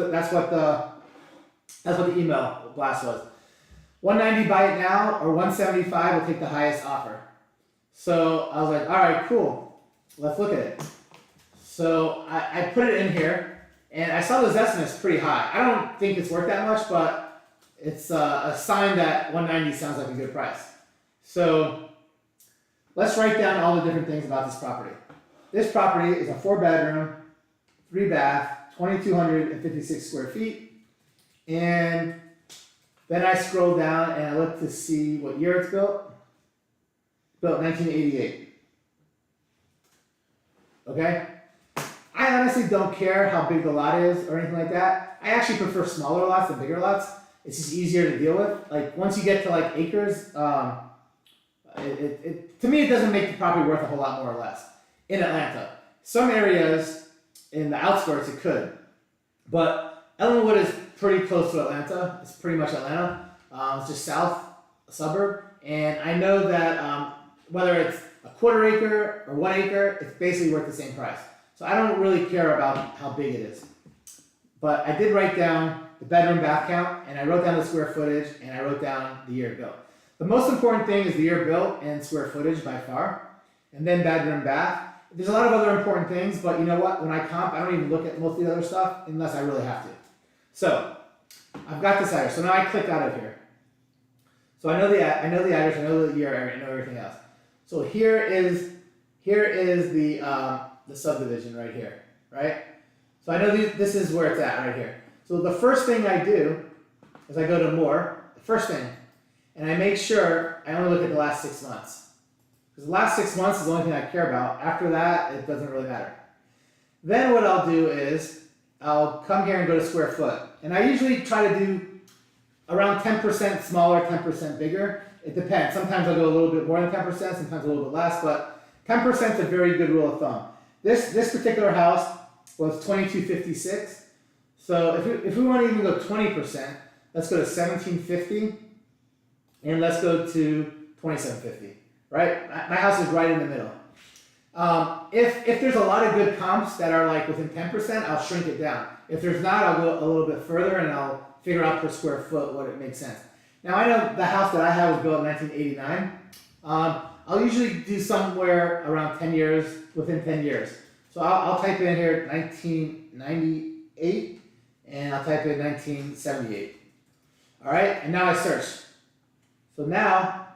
the email blast was. 190 buy it now, or 175 will take the highest offer. So I was like, all right, cool, let's look at it. So I put it in here, and I saw those estimates pretty high. I don't think it's worth that much, but it's a sign that 190 sounds like a good price. So let's write down all the different things about this property. This property is a 4-bedroom, 3-bath, 2,256 square feet, and then I scroll down and I look to see what year it's built. Built 1988. Okay? I honestly don't care how big the lot is or anything like that. I actually prefer smaller lots than bigger lots. It's just easier to deal with. Like once you get to like acres, to me it doesn't make the property worth a whole lot more or less. In Atlanta. Some areas in the outskirts it could. But Ellenwood is pretty close to Atlanta. It's pretty much Atlanta. It's just south, a suburb. And I know that whether it's a 1/4 acre or 1 acre, it's basically worth the same price. So I don't really care about how big it is. But I did write down the bedroom bath count, and I wrote down the square footage, and I wrote down the year built. The most important thing is the year built and square footage by far, and then bedroom bath. There's a lot of other important things, but you know what? When I comp, I don't even look at most of the other stuff unless I really have to. So I've got this address. So now I click out of here. So I know the address, I know the year, I know everything else. So here is the subdivision right here, right? So I know this is where it's at right here. So the first thing I do is I go to more, the first thing, and I make sure I only look at the last 6 months. Because the last 6 months is the only thing I care about. After that, it doesn't really matter. Then what I'll do is I'll come here and go to square foot. And I usually try to do around 10% smaller, 10% bigger. It depends. Sometimes I'll go a little bit more than 10%, sometimes a little bit less, but 10% is a very good rule of thumb. This particular house was 2256. So if we want to even go 20%, let's go to 1750, and let's go to 2750. Right? My house is right in the middle. If there's a lot of good comps that are like within 10%, I'll shrink it down. If there's not, I'll go a little bit further and I'll figure out per square foot what it makes sense. Now I know the house that I have was built in 1989. I'll usually do somewhere around 10 years, within 10 years. So I'll type in here 1998 and I'll type in 1978. All right, and now I search. So now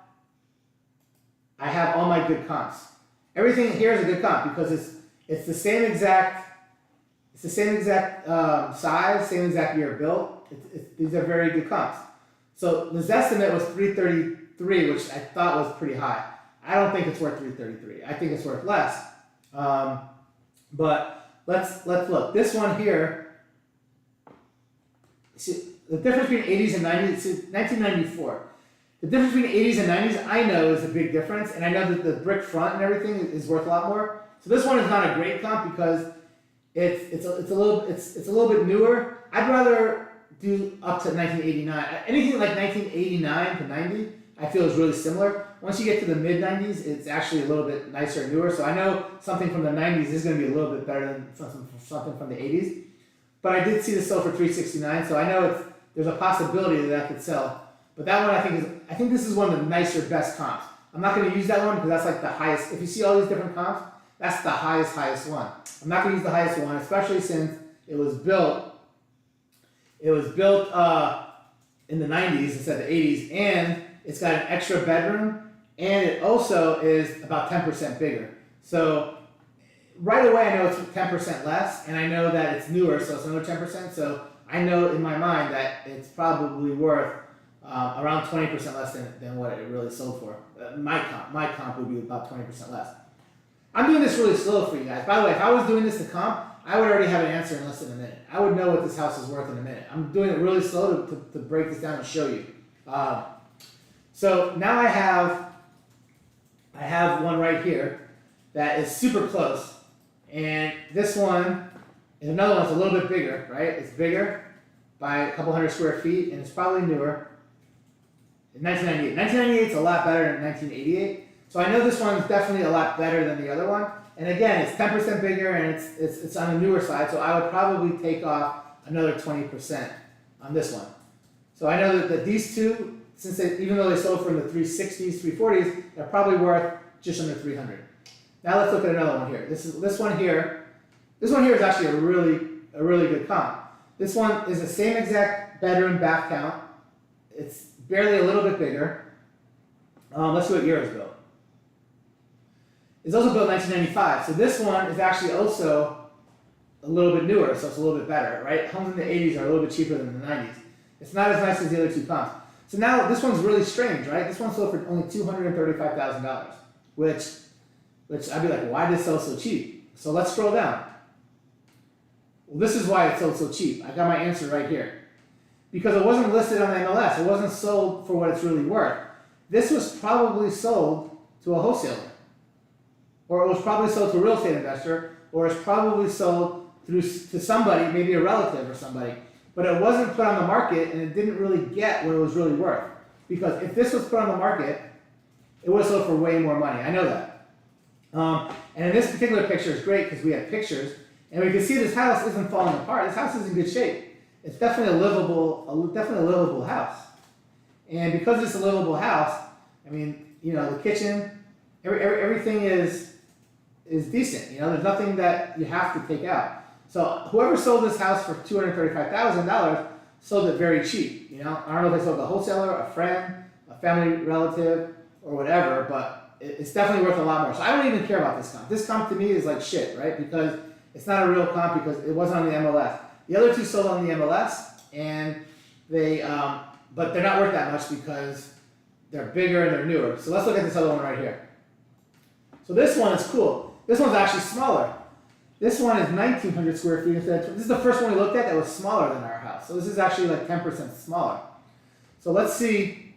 I have all my good comps. Everything here is a good comp because it's the same exact size, same exact year built. These are very good comps. So this estimate was 333, which I thought was pretty high. I don't think it's worth 333. I think it's worth less. But let's look. This one here. See, the difference between 80s and 90s. See, 1994. The difference between 80s and 90s, I know is a big difference, and I know that the brick front and everything is worth a lot more. So this one is not a great comp because it's a little bit newer. I'd rather do up to 1989. Anything like 1989 to 90, I feel is really similar. Once you get to the mid 90s, it's actually a little bit nicer and newer. So I know something from the 90s is going to be a little bit better than something from the 80s. But I did see this sell for 369, so I know there's a possibility that could sell. But that one I think this is one of the nicer, best comps. I'm not going to use that one because that's like the highest. If you see all these different comps, that's the highest one. I'm not going to use the highest one, especially since it was built in the 90s instead of the 80s, and it's got an extra bedroom and it also is about 10% bigger. So right away I know it's 10% less, and I know that it's newer, so it's another 10%. So I know in my mind that it's probably worth around 20% less than what it really sold for. My comp would be about 20% less. I'm doing this really slow for you guys. By the way, if I was doing this to comp, I would already have an answer in less than a minute. I would know what this house is worth in a minute. I'm doing it really slow to break this down and show you. So now I have one right here that is super close, and this one is another one that's a little bit bigger, right? It's bigger by a couple hundred square feet, and it's probably newer. In 1998. 1998 is a lot better than 1988. So I know this one's definitely a lot better than the other one. And again, it's 10% bigger and it's on the newer side, so I would probably take off another 20% on this one. So I know that these two, since even though they sold from the 360s, 340s, they're probably worth just under 300. Now let's look at another one here. This one here is actually a really good comp. This one is the same exact bedroom bath count. It's barely a little bit bigger. Let's see what year it's built. It's also built in 1995, so this one is actually also a little bit newer, so it's a little bit better, right? Homes in the 80s are a little bit cheaper than the 90s. It's not as nice as the other two comps. So now this one's really strange, right? This one sold for only $235,000, which I'd be like, why did it sell so cheap? So let's scroll down. Well, this is why it sold so cheap. I got my answer right here. Because it wasn't listed on the MLS. It wasn't sold for what it's really worth. This was probably sold to a wholesaler. Or it was probably sold to a real estate investor, or it's probably sold to somebody, maybe a relative or somebody. But it wasn't put on the market, and it didn't really get what it was really worth. Because if this was put on the market, it would have sold for way more money. I know that. And in this particular picture, it's great because we have pictures, and we can see this house isn't falling apart. This house is in good shape. It's definitely a livable house. And because it's a livable house, I mean, you know, the kitchen, everything is decent. You know, there's nothing that you have to take out. So whoever sold this house for $235,000 sold it very cheap. You know, I don't know if they sold to a wholesaler, a friend, a family relative, or whatever, but it's definitely worth a lot more. So I don't even care about this comp. This comp to me is like shit, right? Because it's not a real comp because it wasn't on the MLS. The other two sold on the MLS, and but they're not worth that much because they're bigger and they're newer. So let's look at this other one right here. So this one is cool. This one's actually smaller. This one is 1,900 square feet instead of, this is the first one we looked at that was smaller than our house. So this is actually like 10% smaller. So let's see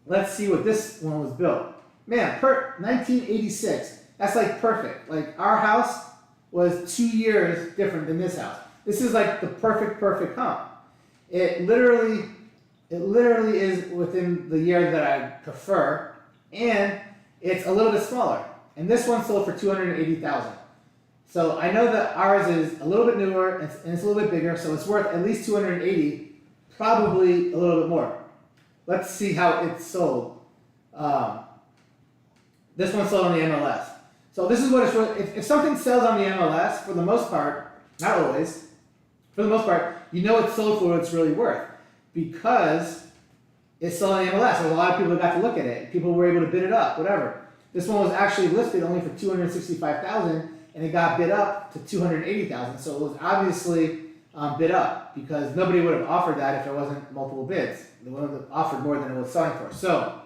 what this one was built. Man, 1986. That's like perfect. Like our house was 2 years different than this house. This is like the perfect comp. It literally is within the year that I prefer, and it's a little bit smaller. And this one sold for $280,000. So I know that ours is a little bit newer and it's a little bit bigger, so it's worth at least $280,000, probably a little bit more. Let's see how it sold. This one sold on the MLS. So this is what it's worth. If something sells on the MLS, for the most part, not always, for the most part, you know it's sold for what it's really worth because it's sold on the MLS. So a lot of people got to look at it. People were able to bid it up, whatever. This one was actually listed only for $265,000, and it got bid up to $280,000. So it was obviously bid up because nobody would have offered that if there wasn't multiple bids. They would have offered more than it was selling for. So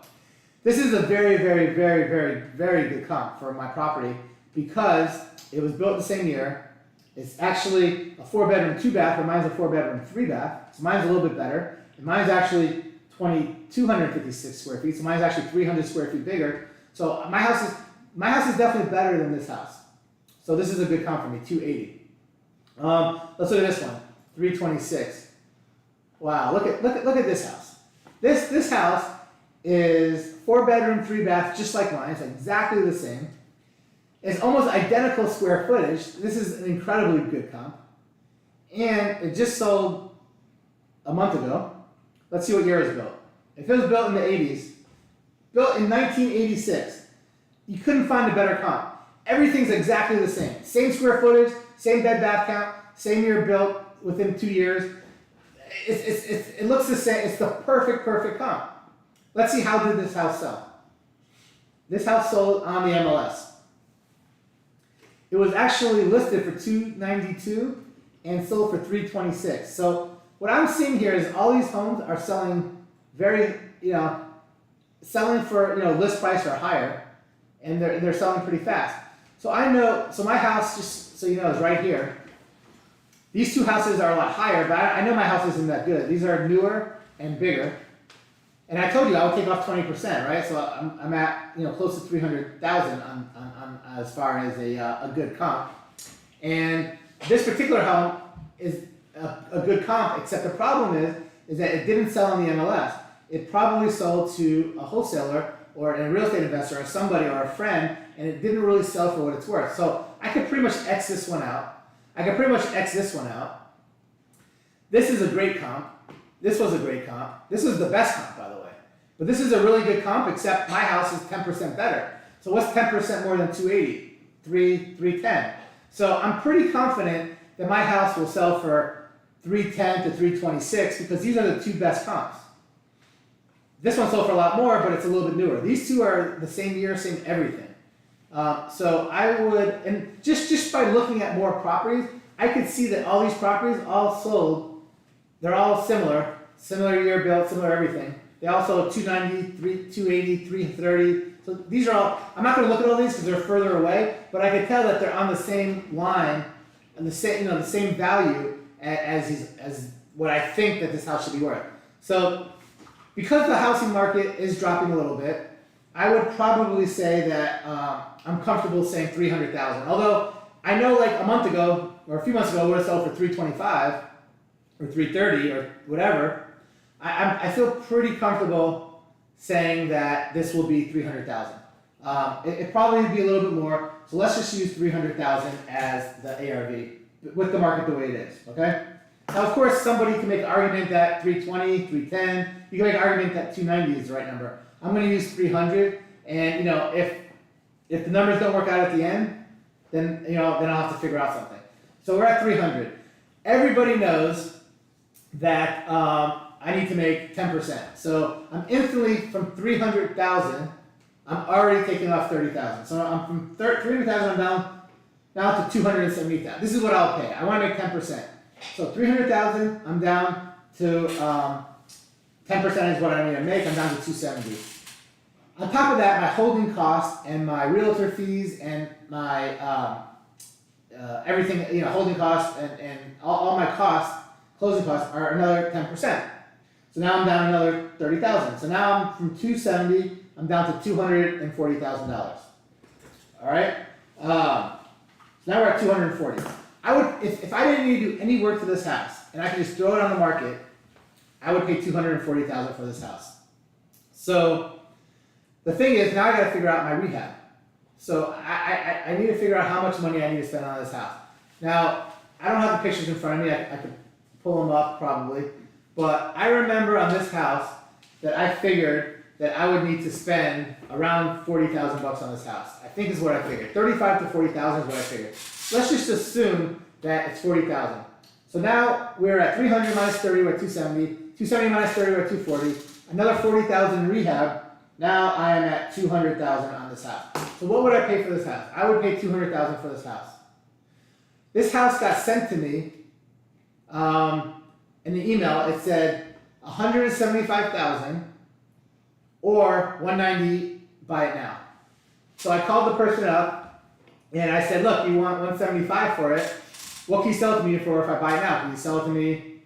this is a very good comp for my property because it was built the same year. It's actually a 4-bedroom, 2-bath, but mine's a 4-bedroom, 3-bath. So mine's a little bit better. And mine's actually 256 square feet. So mine's actually 300 square feet bigger. So my house is definitely better than this house. So this is a good comp for me, 280. Let's look at this one, 326. Wow, look at this house. This house is 4-bedroom, 3-bath, just like mine. It's exactly the same. It's almost identical square footage. This is an incredibly good comp. And it just sold a month ago. Let's see what year it's built. If it was built in the 80s, built in 1986, you couldn't find a better comp. Everything's exactly the same. Same square footage, same bed bath count, same year built within 2 years. It looks the same. It's the perfect comp. Let's see how did this house sell. This house sold on the MLS. It was actually listed for $292 and sold for $326. So what I'm seeing here is all these homes are selling very, selling for list price or higher, and they're selling pretty fast. So I know, so my house, just so you know, is right here. These two houses are a lot higher, but I know my house isn't that good. These are newer and bigger. And I told you I would take off 20%, right? So I'm at close to 300,000 on as far as a good comp. And this particular home is a good comp, except the problem is that it didn't sell on the MLS. It probably sold to a wholesaler or a real estate investor or somebody or a friend, and it didn't really sell for what it's worth. So I could pretty much X this one out. I could pretty much X this one out. This is a great comp. This was a great comp. This is the best comp, by the way. But this is a really good comp, except my house is 10% better. So what's 10% more than 280? 310. So I'm pretty confident that my house will sell for 310 to 326 because these are the two best comps. This one sold for a lot more, but it's a little bit newer. These two are the same year, same everything. So I would, and just by looking at more properties, I could see that all these properties all sold. They're all similar year built, similar everything. They all sold 290, 280, 330. So these are all, I'm not going to look at all these because they're further away, but I can tell that they're on the same line and the same value as what I think that this house should be worth. So because the housing market is dropping a little bit, I would probably say that I'm comfortable saying 300,000. Although I know like a month ago or a few months ago, it would have sold for 325 or 330 or whatever. I feel pretty comfortable saying that this will be 300,000. It probably would be a little bit more. So let's just use 300,000 as the ARV with the market the way it is. Okay. Now, of course, somebody can make an argument that 320, 310. You can make an argument that 290 is the right number. I'm going to use 300, and if the numbers don't work out at the end, then I'll have to figure out something. So we're at 300. Everybody knows that I need to make 10%. So I'm instantly from 300,000. I'm already taking off 30,000. So I'm from 300,000. I'm down to 270,000. This is what I'll pay. I want to make 10%. So 300,000. I'm down to 10% is what I need to make. I'm down to 270. On top of that, my holding costs and my realtor fees and my everything, holding costs and all my costs, closing costs are another 10%. So now I'm down another 30,000. So now I'm from 270, I'm down to $240,000. All right. So now we're at 240. I would, if I didn't need to do any work to this house and I could just throw it on the market, I would pay $240,000 for this house. So the thing is, now I got to figure out my rehab. So I need to figure out how much money I need to spend on this house. Now I don't have the pictures in front of me. I could pull them up probably. But I remember on this house that I figured that I would need to spend around $40,000 on this house. I think is what I figured. 35 to 40,000 is what I figured. Let's just assume that it's 40,000. So now we're at 300 minus 30, we're at 270. 270 minus 30, we're at 240. Another 40,000 in rehab. Now I am at 200,000 on this house. So what would I pay for this house? I would pay 200,000 for this house. This house got sent to me. In the email, it said 175,000 or 190, buy it now. So I called the person up and I said, look, you want 175 for it. What can you sell it to me for if I buy it now? Can you sell it to me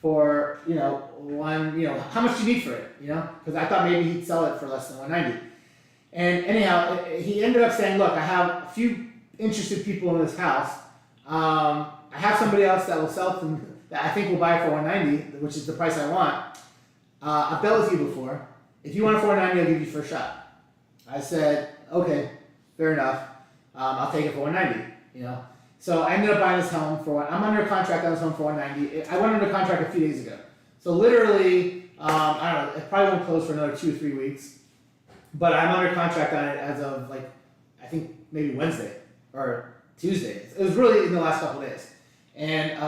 for, how much do you need for it? Because I thought maybe he'd sell it for less than 190. And anyhow, he ended up saying, look, I have a few interested people in this house. I have somebody else that will sell it to me, that I think will buy it for 190, which is the price I want. I've dealt with you before. If you want it for 190, I'll give you first shot. I said, okay, fair enough. I'll take it for 190. So I ended up buying this home I'm under contract on this home for 190. I went under contract a few days ago. So literally, I don't know, it probably won't close for another 2 or 3 weeks. But I'm under contract on it as of I think maybe Wednesday or Tuesday. It was really in the last couple of days. And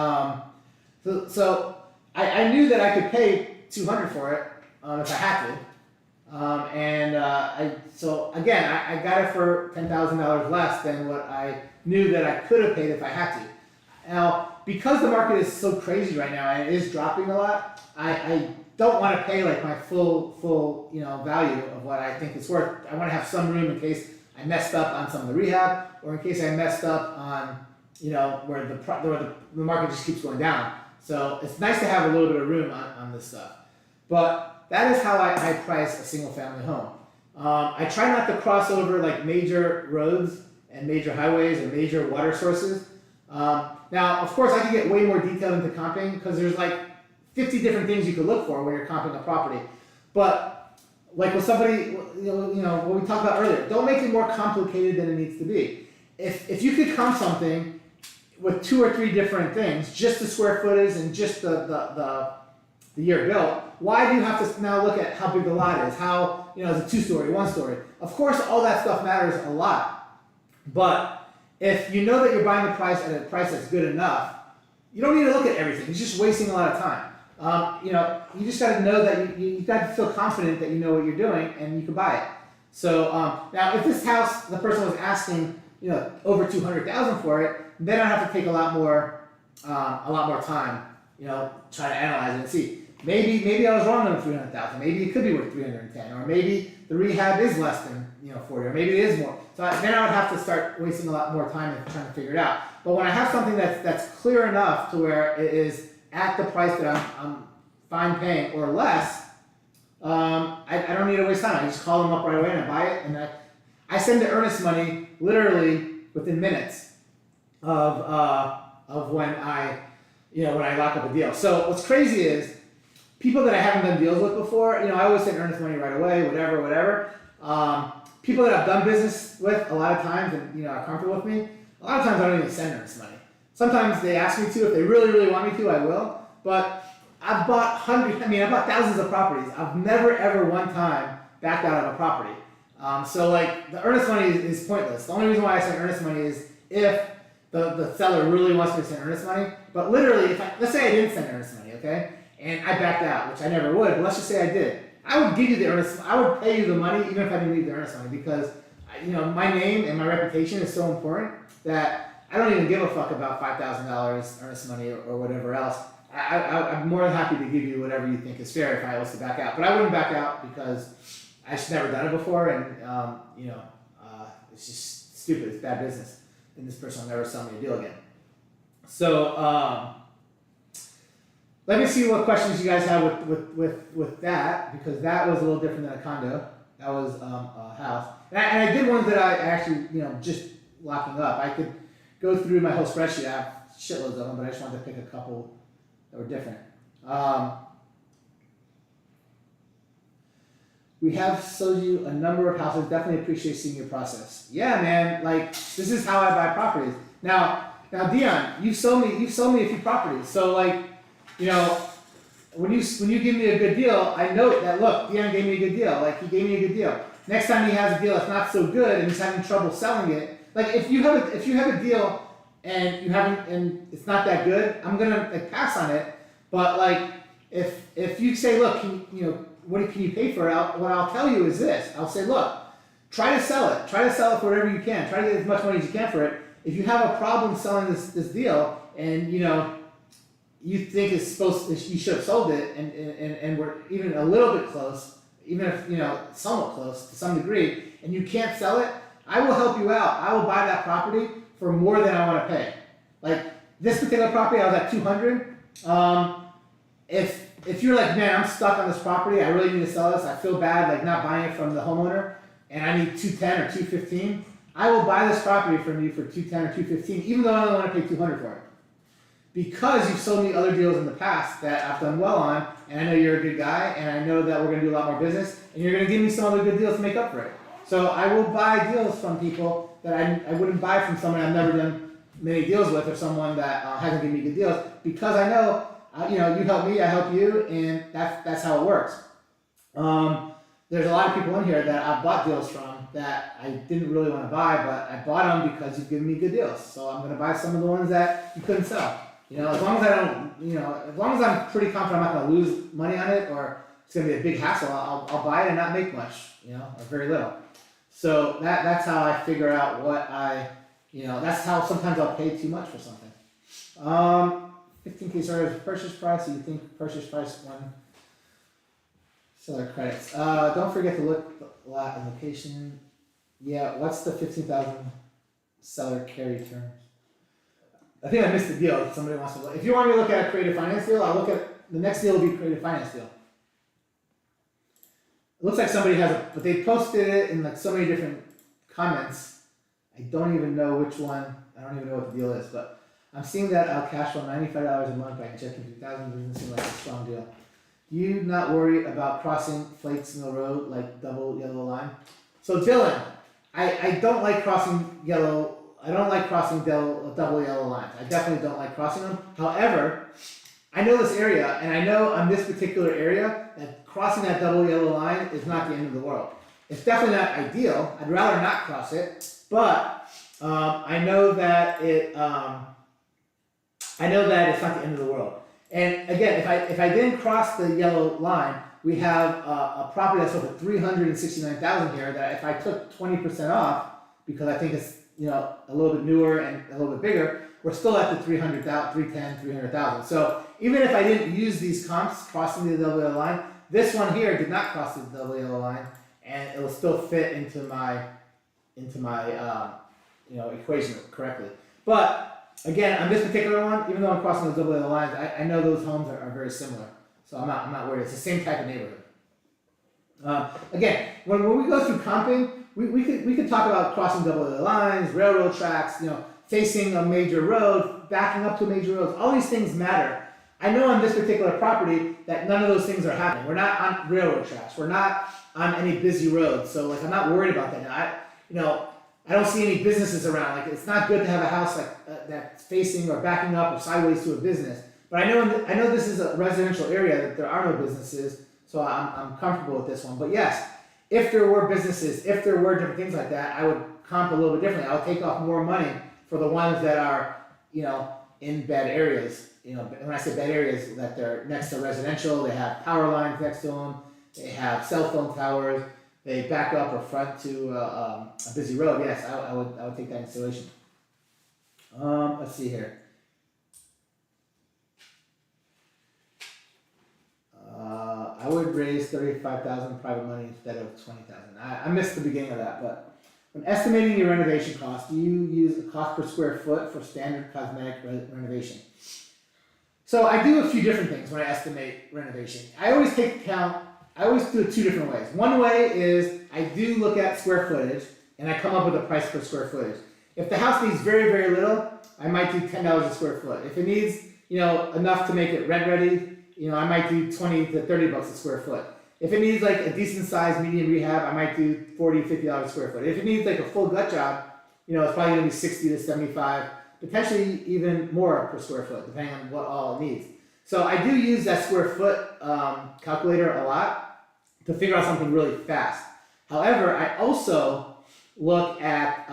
so I knew that I could pay 200 for it if I had to. So again, I got it for $10,000 less than what I knew that I could have paid if I had to. Now, because the market is so crazy right now and it is dropping a lot, I don't want to pay like my full value of what I think it's worth. I want to have some room in case I messed up on some of the rehab, or in case I messed up on where the market just keeps going down. So it's nice to have a little bit of room on this stuff. But that is how I price a single family home. I try not to cross over like major roads and major highways or major water sources. Now, of course, I can get way more detailed into comping because there's like 50 different things you could look for when you're comping a property. But like with somebody, what we talked about earlier, don't make it more complicated than it needs to be. If you could comp something with 2 or 3 different things, just the square footage and just the year built, why do you have to now look at how big the lot is? How, is it 2-story, 1-story? Of course, all that stuff matters a lot. But if you know that you're buying the price at a price that's good enough, you don't need to look at everything. You're just wasting a lot of time. You just got to know that you got to feel confident that you know what you're doing and you can buy it. So now, if this house, the person was asking, over $200,000 for it, then I have to take a lot more time, try to analyze it and see. Maybe I was wrong on the $300,000. Maybe it could be worth $310,000, or maybe the rehab is less than 40, or maybe it is more. So then I would have to start wasting a lot more time and trying to figure it out. But when I have something that's clear enough to where it is at the price that I'm fine paying or less, I don't need to waste time. I just call them up right away and I buy it, and I send the earnest money literally within minutes of when I lock up a deal. So what's crazy is people that I haven't done deals with before, I always send earnest money right away, whatever. People that I've done business with a lot of times and are comfortable with me, a lot of times I don't even send earnest money. Sometimes they ask me to. If they really, really want me to, I will. But I've bought thousands of properties. I've never ever one time backed out of a property. So like the earnest money is pointless. The only reason why I send earnest money is if the seller really wants me to send earnest money. But literally, let's say I didn't send earnest money, okay? And I backed out, which I never would, but let's just say I did. I would give you the earnest, I would pay you the money even if I didn't leave the earnest money, because my name and my reputation is so important that I don't even give a fuck about $5,000 earnest money or whatever else. I'm more than happy to give you whatever you think is fair if I was to back out. But I wouldn't back out because I've just never done it before, and it's just stupid. It's bad business, and this person will never sell me a deal again. So let me see what questions you guys have with that, because that was a little different than a condo. That was a house, and I did ones that I actually just locking up. I could go through my whole spreadsheet. I have shitloads of them, but I just wanted to pick a couple that were different. We have sold you a number of houses. Definitely appreciate seeing your process. Yeah, man. Like, this is how I buy properties. Now, Dion, you've sold me a few properties. So like, when you give me a good deal, I note that, look, Dion gave me a good deal. Like, he gave me a good deal. Next time he has a deal that's not so good and he's having trouble selling it, like if you have a deal and it's not that good, I'm gonna pass on it. But like, if you say, look, what can you pay for it? What I'll tell you is this. I'll say, look, try to sell it. Try to sell it for whatever you can. Try to get as much money as you can for it. If you have a problem selling this deal, and you think you should have sold it, and we're even a little bit close, even if somewhat close to some degree, and you can't sell it, I will help you out. I will buy that property for more than I want to pay. Like this particular property, I was at $200. If you're like, man, I'm stuck on this property, I really need to sell this, I feel bad like not buying it from the homeowner, and I need $210 or $215, I will buy this property from you for $210 or $215, even though I only want to pay $200 for it. Because you've sold me other deals in the past that I've done well on, and I know you're a good guy, and I know that we're going to do a lot more business, and you're going to give me some other good deals to make up for it. So I will buy deals from people that I wouldn't buy from someone I've never done many deals with, or someone that hasn't given me good deals, because I know, you help me, I help you, and that's how it works. There's a lot of people in here that I've bought deals from that I didn't really want to buy, but I bought them because you've given me good deals. So I'm going to buy some of the ones that you couldn't sell. As long as I don't, as long as I'm pretty confident I'm not going to lose money on it or it's gonna be a big hassle, I'll buy it and not make much, or very little. So that's how I figure out what that's how sometimes I'll pay too much for something. 15K starters purchase price, so you think purchase price when seller credits. Don't forget to look the lot and location. Yeah, what's the 15,000 seller carry terms? I think I missed the deal. If somebody wants to look. If you want me to look at a creative finance deal, I'll look at the next deal will be creative finance deal. It looks like somebody has but they posted it in like so many different comments. I don't even know which one. I don't even know what the deal is, but I'm seeing that I'll cash flow $95 a month by injecting 2,000. Doesn't seem like a strong deal. Do you not worry about crossing flakes in the road like double yellow line? So Dylan, I don't like crossing yellow. I don't like crossing double yellow lines. I definitely don't like crossing them. However, I know this area, and I know on this particular area that crossing that double yellow line is not the end of the world. It's definitely not ideal. I'd rather not cross it, but I know that it's not the end of the world. And again, if I didn't cross the yellow line, we have a property that's over 369,000 here that if I took 20% off, because I think it's a little bit newer and a little bit bigger, we're still at the 300,000. So even if I didn't use these comps crossing the double yellow line, this one here did not cross the double yellow line, and it will still fit into my equation correctly. But again, on this particular one, even though I'm crossing those double yellow lines, I know those homes are very similar, so I'm not worried. It's the same type of neighborhood. Again, when we go through comping, we could talk about crossing double yellow lines, railroad tracks, facing a major road, backing up to a major road. All these things matter. I know on this particular property that none of those things are happening. We're not on railroad tracks. We're not on any busy roads. So I'm not worried about that. I don't see any businesses around. It's not good to have a house that's facing or backing up or sideways to a business. But I know this is a residential area that there are no businesses, so I'm comfortable with this one. But yes, if there were businesses, if there were different things like that, I would comp a little bit differently. I would take off more money for the ones that are, in bad areas. When I say bad areas, that they're next to residential, they have power lines next to them, they have cell phone towers, they back up or front to a busy road. Yes, I would take that into consideration. Let's see here. I would raise 35,000 private money instead of 20,000. I missed the beginning of that, but when estimating your renovation cost, do you use a cost per square foot for standard cosmetic renovation? So I do a few different things when I estimate renovation. I always do it two different ways. One way is I do look at square footage and I come up with a price per square footage. If the house needs very, very little, I might do $10 a square foot. If it needs, enough to make it rent ready, I might do 20 to 30 bucks a square foot. If it needs like a decent sized medium rehab, I might do $40, $50 a square foot. If it needs like a full gut job, it's probably gonna be 60 to 75, potentially even more per square foot, depending on what all it needs. So I do use that square foot calculator a lot to figure out something really fast. However, I also look at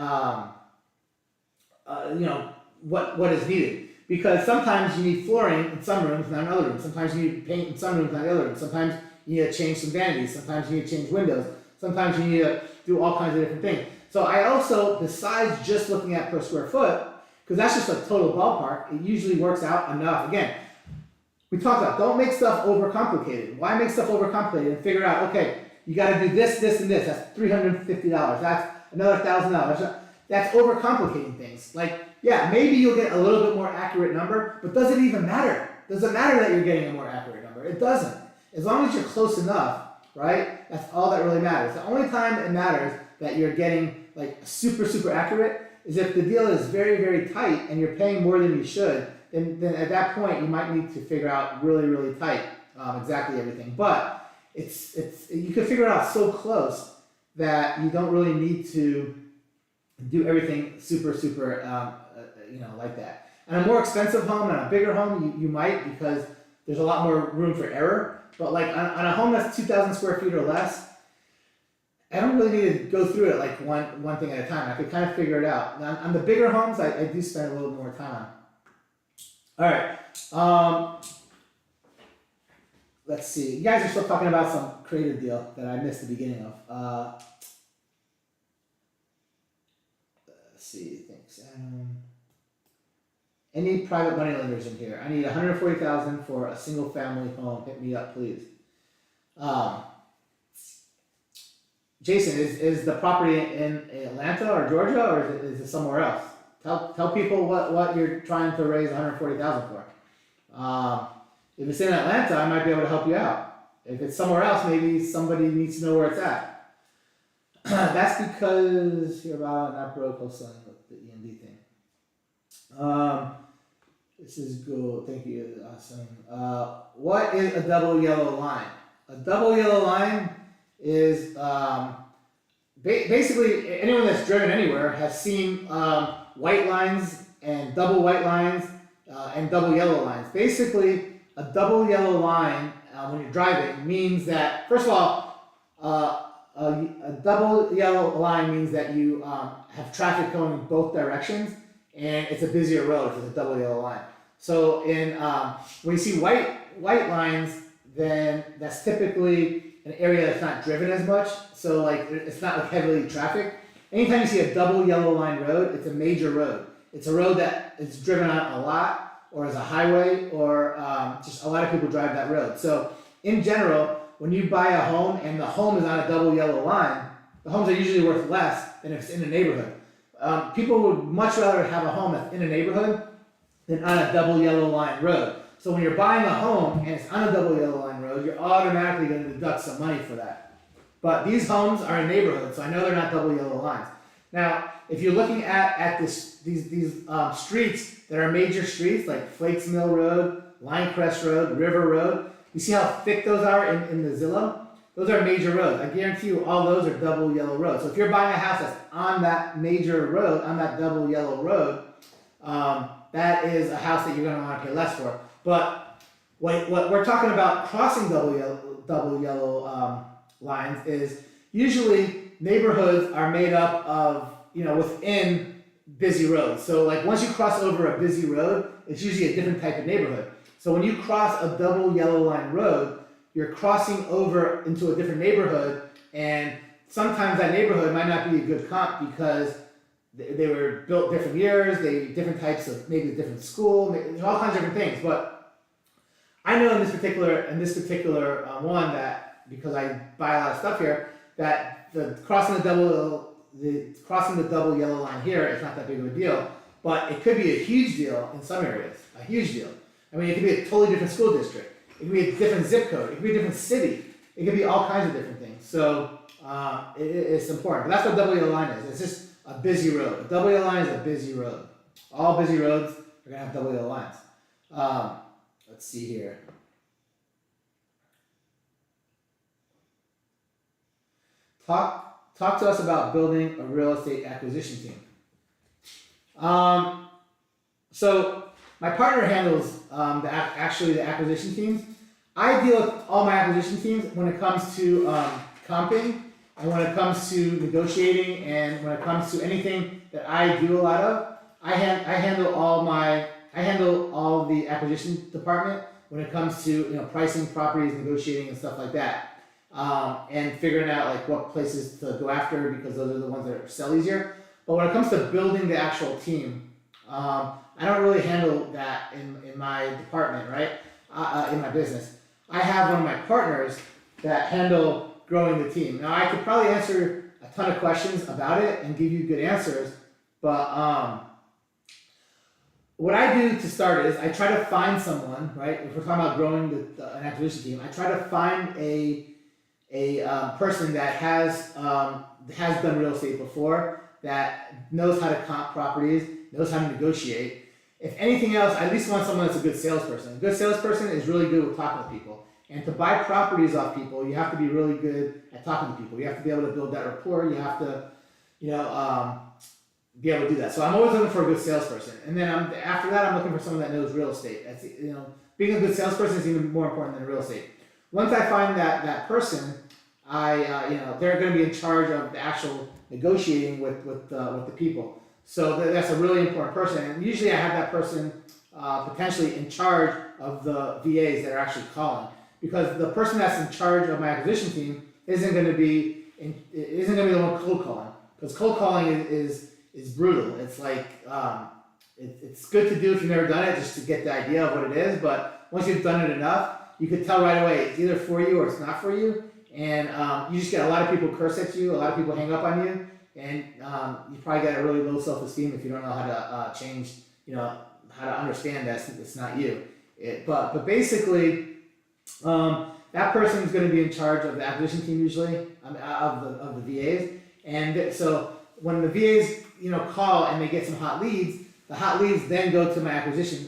what is needed. Because sometimes you need flooring in some rooms, not in other rooms. Sometimes you need paint in some rooms, not in other rooms. Sometimes you need to change some vanities. Sometimes you need to change windows. Sometimes you need to do all kinds of different things. So I also, besides just looking at per square foot, because that's just a total ballpark, it usually works out enough. Again, we talked about don't make stuff overcomplicated. Why make stuff overcomplicated and figure out, okay, you got to do this, this, and this. That's $350. That's another $1,000. That's overcomplicating things. Yeah, maybe you'll get a little bit more accurate number, but does it even matter? Does it matter that you're getting a more accurate number? It doesn't. As long as you're close enough, right? That's all that really matters. The only time it matters that you're getting super, super accurate is if the deal is very, very tight and you're paying more than you should, then at that point you might need to figure out really, really tight exactly everything. But you can figure it out so close that you don't really need to do everything super, super, like that. And a more expensive home and a bigger home, you might, because there's a lot more room for error. But on a home that's 2,000 square feet or less, I don't really need to go through it one thing at a time. I could kind of figure it out. On the bigger homes, I do spend a little more time on. All right. let's see. You guys are still talking about some creative deal that I missed the beginning of. Let's see. Thanks, Adam. Any private money lenders in here? I need $140,000 for a single family home. Hit me up, please. Jason, is the property in Atlanta or Georgia, or is it somewhere else? Tell people what you're trying to raise $140,000 for. If it's in Atlanta, I might be able to help you out. If it's somewhere else, maybe somebody needs to know where it's at. That's because you're about not broke wholesaling with the EMD thing. This is good. Thank you. Awesome. What is a double yellow line? A double yellow line is basically anyone that's driven anywhere has seen white lines and double white lines and double yellow lines. Basically, a double yellow line when you're driving means that, first of all, a double yellow line means that you have traffic going both directions, and it's a busier road if it's a double yellow line. So when you see white lines, then that's typically an area that's not driven as much. So like it's not like heavily trafficked. Anytime you see a double yellow line road, it's a major road. It's a road that is driven on a lot, or as a highway, or just a lot of people drive that road. So in general, when you buy a home and the home is on a double yellow line, the homes are usually worth less than if it's in a neighborhood. People would much rather have a home that's in a neighborhood than on a double yellow line road. So when you're buying a home and it's on a double yellow line road, you're automatically going to deduct some money for that. But these homes are in neighborhoods, so I know they're not double yellow lines. Now, if you're looking at these streets that are major streets like Flakes Mill Road, Linecrest Road, River Road, you see how thick those are in the Zillow? Those are major roads. I guarantee you all those are double yellow roads. So if you're buying a house that's on that major road, on that double yellow road, that is a house that you're going to want to pay less for. But what we're talking about crossing double yellow lines is usually neighborhoods are made up of, within busy roads. So like once you cross over a busy road, it's usually a different type of neighborhood. So when you cross a double yellow line road, you're crossing over into a different neighborhood, and sometimes that neighborhood might not be a good comp because they were built different years, different types of, maybe a different school, there's all kinds of different things. But I know in this particular one that, because I buy a lot of stuff here, that crossing the double yellow line here is not that big of a deal, but it could be a huge deal in some areas, a huge deal. I mean, it could be a totally different school district. It could be a different zip code. It could be a different city. It could be all kinds of different things. So it's important. But that's what double yellow line is. It's just a busy road. A double yellow line is a busy road. All busy roads are going to have double yellow lines. Let's see here. Talk to us about building a real estate acquisition team. So my partner handles the acquisition teams. I deal with all my acquisition teams when it comes to comping, and when it comes to negotiating, and when it comes to anything that I do a lot of. I handle all the acquisition department when it comes to pricing properties, negotiating, and stuff like that, and figuring out like what places to go after because those are the ones that sell easier. But when it comes to building the actual team, I don't really handle that in my department, right? In my business. I have one of my partners that handle growing the team. Now I could probably answer a ton of questions about it and give you good answers, but what I do to start is I try to find someone, right? If we're talking about growing an acquisition team, I try to find a person that has done real estate before, that knows how to comp properties, knows how to negotiate. If anything else, I at least want someone that's a good salesperson. A good salesperson is really good with talking to people. And to buy properties off people, you have to be really good at talking to people. You have to be able to build that rapport. You have to, be able to do that. So I'm always looking for a good salesperson. And then after that, I'm looking for someone that knows real estate. That's, being a good salesperson is even more important than real estate. Once I find that person, they're going to be in charge of the actual negotiating with the people. So that's a really important person, and usually I have that person potentially in charge of the VAs that are actually calling. because the person that's in charge of my acquisition team isn't going to be the one cold calling, because cold calling is brutal. It's like it's good to do if you've never done it, just to get the idea of what it is. But once you've done it enough, you can tell right away it's either for you or it's not for you, and you just get a lot of people curse at you, a lot of people hang up on you, and you probably get a really low self-esteem if you don't know how to change, how to understand that it's not you. But basically, that person is going to be in charge of the acquisition team usually, of the VAs, and so when the VAs call and they get some hot leads, the hot leads then go to my acquisition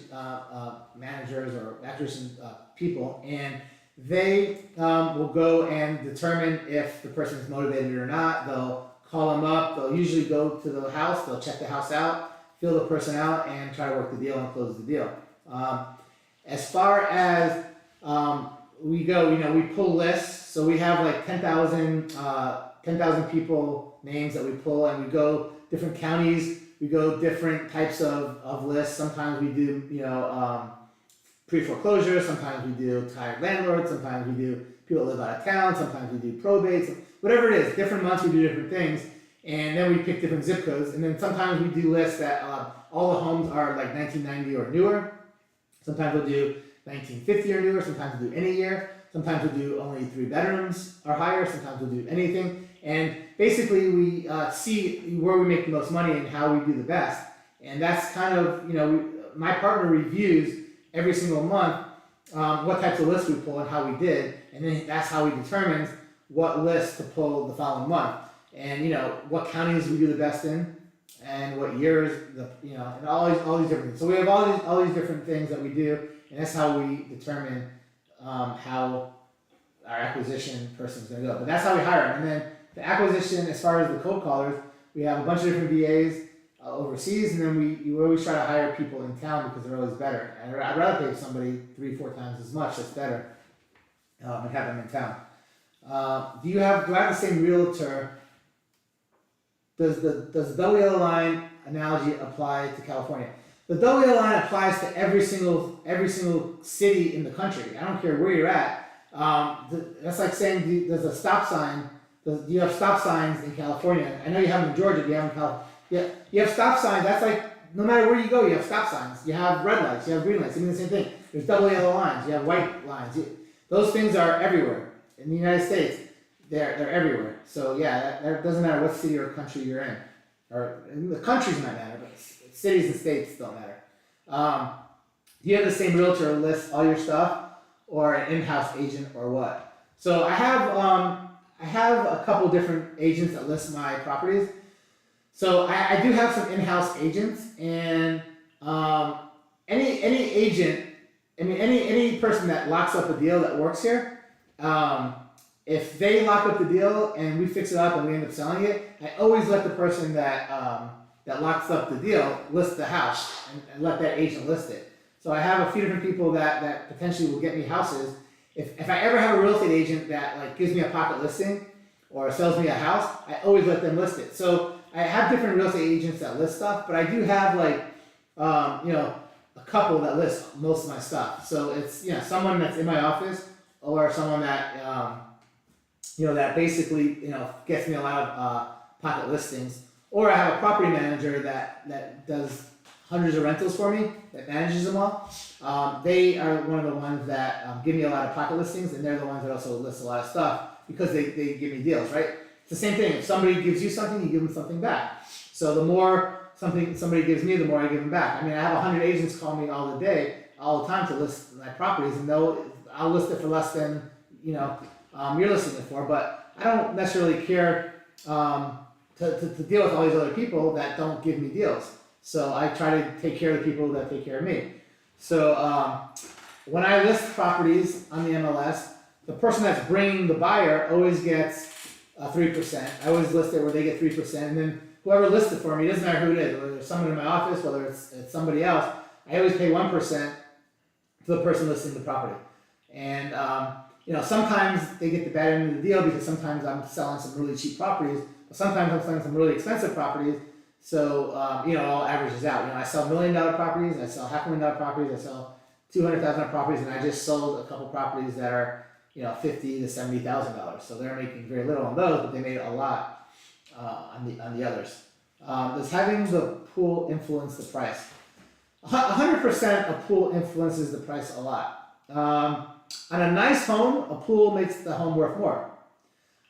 managers or acquisition people, and they will go and determine if the person is motivated or not. They'll call them up. They'll usually go to the house. They'll check the house out, fill the person out, and try to work the deal and close the deal. As far as we go, we pull lists. So we have like 10,000 people names that we pull, and we go different counties. We go different types of lists. Sometimes we do, pre-foreclosure. Sometimes we do tired landlords. Sometimes we do people that live out of town. Sometimes we do probates. Whatever it is, different months we do different things. And then we pick different zip codes. And then sometimes we do lists that all the homes are like 1990 or newer. Sometimes we'll do 1950 or newer. Sometimes we'll do any year. Sometimes we'll do only 3 bedrooms or higher. Sometimes we'll do anything. And basically we see where we make the most money and how we do the best. And that's kind of, my partner reviews every single month what types of lists we pull and how we did. And then that's how he determines what list to pull the following month. And, what counties we do the best in and what years, and all these different things. So we have all these different things that we do, and that's how we determine how our acquisition person is going to go. But that's how we hire them. And then the acquisition, as far as the cold callers, we have a bunch of different VAs overseas, and then we always try to hire people in town because they're always better. And I'd rather pay somebody 3-4 times as much. That's better, and have them in town. Do I have the same realtor? Does the double yellow line analogy apply to California? The double yellow line applies to every single city in the country. I don't care where you're at. That's like saying there's a stop sign. Do you have stop signs in California? I know you have them in Georgia. Do you have them in California? Yeah, you have stop signs. That's like no matter where you go, you have stop signs. You have red lights. You have green lights. I mean the same thing. There's double yellow lines. You have white lines. Those things are everywhere in the United States. They're everywhere. So yeah, that doesn't matter what city or country you're in, or the countries might matter, but cities and states don't matter. Do you have the same realtor list all your stuff, or an in-house agent, or what? So I have a couple different agents that list my properties. So I do have some in-house agents, and any agent, any person that locks up a deal that works here, if they lock up the deal and we fix it up and we end up selling it, I always let the person that locks up the deal list the house and let that agent list it. So I have a few different people that potentially will get me houses. If I ever have a real estate agent that like gives me a pocket listing or sells me a house, I always let them list it. So I have different real estate agents that list stuff, but I do have like a couple that list most of my stuff. So it's someone that's in my office or someone that that basically gets me a lot of pocket listings, or I have a property manager that does hundreds of rentals for me, that manages them all. They are one of the ones that give me a lot of pocket listings, and they're the ones that also list a lot of stuff because they give me deals, right? It's the same thing. If somebody gives you something, you give them something back. So the more somebody gives me, the more I give them back. I have 100 agents call me all the time to list my properties, and I'll list it for less than you're listing it for. But I don't necessarily care to deal with all these other people that don't give me deals. So I try to take care of the people that take care of me. So when I list properties on the MLS, the person that's bringing the buyer always gets 3%. I always list it where they get 3%, and then whoever lists it for me, it doesn't matter who it is, whether it's someone in my office, whether it's somebody else, I always pay 1% to the person listing the property. And sometimes they get the bad end of the deal because sometimes I'm selling some really cheap properties, but sometimes I'm selling some really expensive properties. So it all averages out. I sell $1 million properties, I sell $500,000 properties, I sell $200,000 properties, and I just sold a couple properties that are, $50,000 to $70,000. So they're making very little on those, but they made a lot on the others. Does having the pool influence the price? 100% a pool influences the price a lot. On a nice home, a pool makes the home worth more.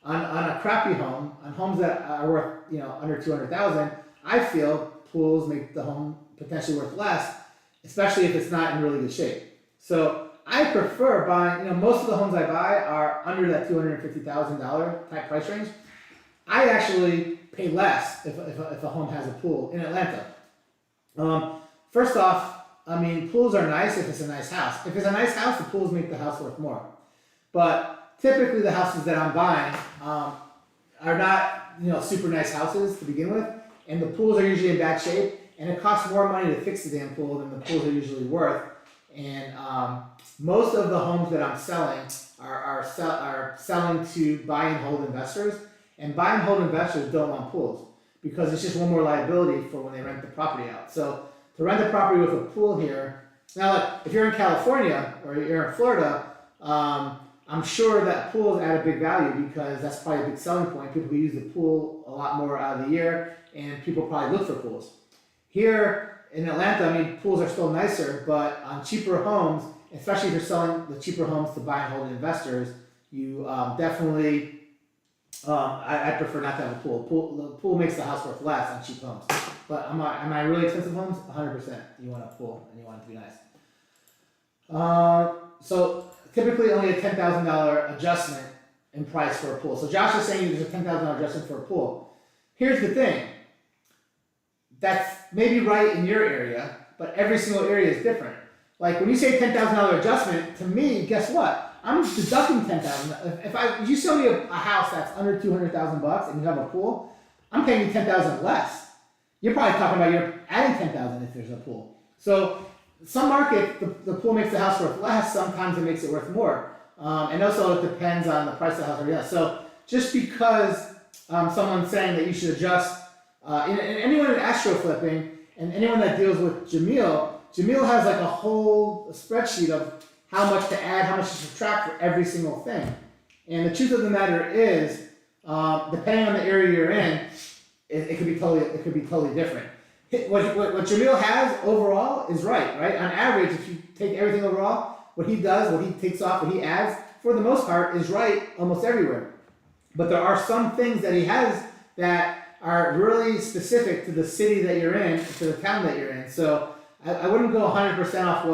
On a crappy home, on homes that are worth under 200,000, I feel pools make the home potentially worth less, especially if it's not in really good shape. So I prefer buying. Most of the homes I buy are under that $250,000 type price range. I actually pay less if a home has a pool in Atlanta. First off, pools are nice if it's a nice house. If it's a nice house, the pools make the house worth more. But typically the houses that I'm buying are not super nice houses to begin with, and the pools are usually in bad shape, and it costs more money to fix the damn pool than the pools are usually worth. And most of the homes that I'm selling are selling to buy and hold investors, and buy and hold investors don't want pools because it's just one more liability for when they rent the property out. So to rent a property with a pool here, now like, if you're in California or you're in Florida, I'm sure that pools add a big value because that's probably a big selling point. People use the pool a lot more out of the year, and people probably look for pools. Here in Atlanta, pools are still nicer, but on cheaper homes, especially if you're selling the cheaper homes to buy and hold investors, you definitely, I prefer not to have a pool. The pool makes the house worth less on cheap homes. But on my really expensive homes, 100%, you want a pool and you want it to be nice. So typically only a $10,000 adjustment in price for a pool. So Josh is saying there's a $10,000 adjustment for a pool. Here's the thing. That's maybe right in your area, but every single area is different. Like when you say $10,000 adjustment, to me, guess what? I'm deducting $10,000. If you sell me a house that's under $200,000 and you have a pool, I'm paying you $10,000 less. You're probably talking about you're adding $10,000 if there's a pool. So some markets, the pool makes the house worth less. Sometimes it makes it worth more. And also it depends on the price of the house. Or so just because someone's saying that you should adjust, and anyone in astro flipping and anyone that deals with Jamil has like a whole spreadsheet of how much to add, how much to subtract for every single thing. And the truth of the matter is, depending on the area you're in, it could be totally different. What Jamil has overall is right? On average, if you take everything overall, what he does, what he takes off, what he adds, for the most part, is right almost everywhere. But there are some things that he has that are really specific to the city that you're in, to the town that you're in. So I wouldn't go 100% off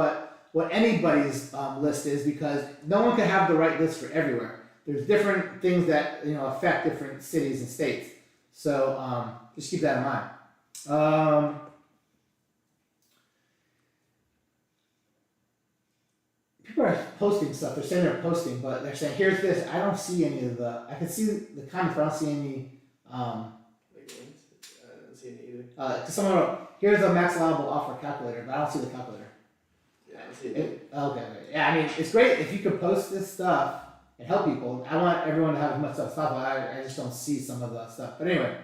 what anybody's list is, because no one can have the right list for everywhere. There's different things that affect different cities and states. So just keep that in mind. People are posting stuff. They're saying they're posting, but they're saying, here's this. I don't see any of the. I can see the comments, but I don't see any. Like links? I don't see any either. Cause someone wrote, here's a max allowable offer calculator, but I don't see the calculator. Yeah, I don't see it. Okay. Yeah, it's great if you could post this stuff and help people. I want everyone to have as much stuff, but I just don't see some of the stuff. But anyway,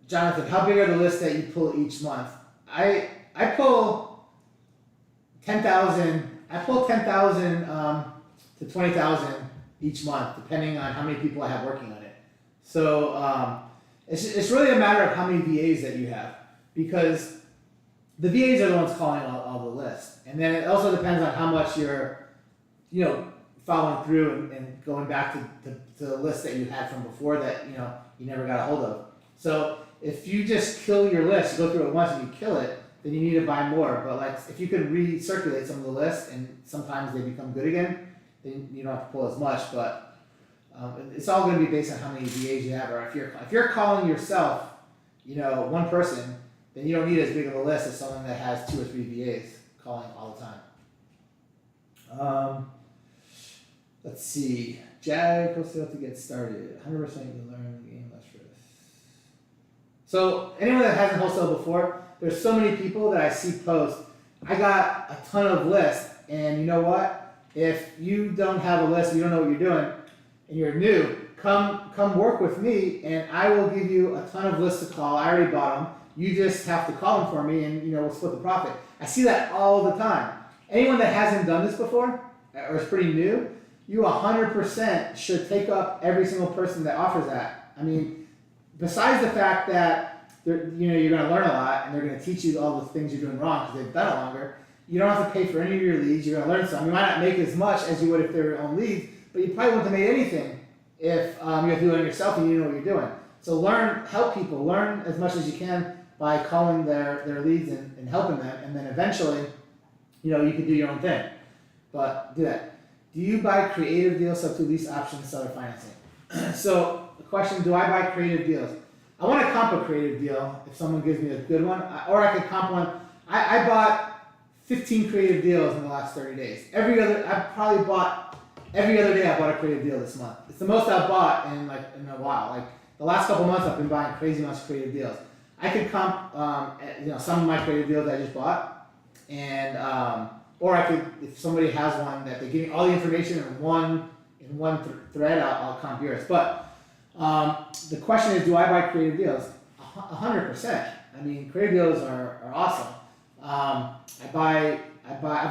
Jonathan, how big are the lists that you pull each month? I pull 10,000. I pull 10,000 to 20,000 each month, depending on how many people I have working on it. So it's really a matter of how many VAs that you have, because the VAs are the ones calling all the lists, and then it also depends on how much you're, following through and going back to the list that you had from before that you never got a hold of. So if you just kill your list, you go through it once and you kill it, then you need to buy more. But like if you can recirculate some of the lists and sometimes they become good again, then you don't have to pull as much. But it's all going to be based on how many VAs you have, or if you're calling yourself, one person, then you don't need as big of a list as someone that has 2 or 3 VAs calling all the time. Let's see. Jag posted up to get started. 100% you learn the game less risk. So anyone that hasn't wholesaled before, there's so many people that I see post. I got a ton of lists, and you know what? If you don't have a list, you don't know what you're doing, and you're new, come work with me, and I will give you a ton of lists to call. I already bought them. You just have to call them for me, and we'll split the profit. I see that all the time. Anyone that hasn't done this before or is pretty new, you 100% should take up every single person that offers that. I mean, besides the fact that you're going to learn a lot and they're going to teach you all the things you're doing wrong because they've done it longer. You don't have to pay for any of your leads. You're going to learn some. You might not make as much as you would if they were your own leads, but you probably wouldn't have made anything if you have to do it yourself and you know what you're doing. So help people, learn as much as you can by calling their leads and helping them, and then eventually, you can do your own thing. But do that. Do you buy creative deals, sub to lease options, seller financing? So the question, do I buy creative deals? I want to comp a creative deal if someone gives me a good one, or I could comp one. I bought 15 creative deals in the last 30 days. Every other day I bought a creative deal this month. It's the most I've bought in a while. Like the last couple months I've been buying crazy amounts of creative deals. I could comp some of my creative deals I just bought, and or I could, if somebody has one that they give me all the information in one thread, I'll comp yours. But the question is, do I buy creative deals? 100%. I mean, creative deals are awesome. I've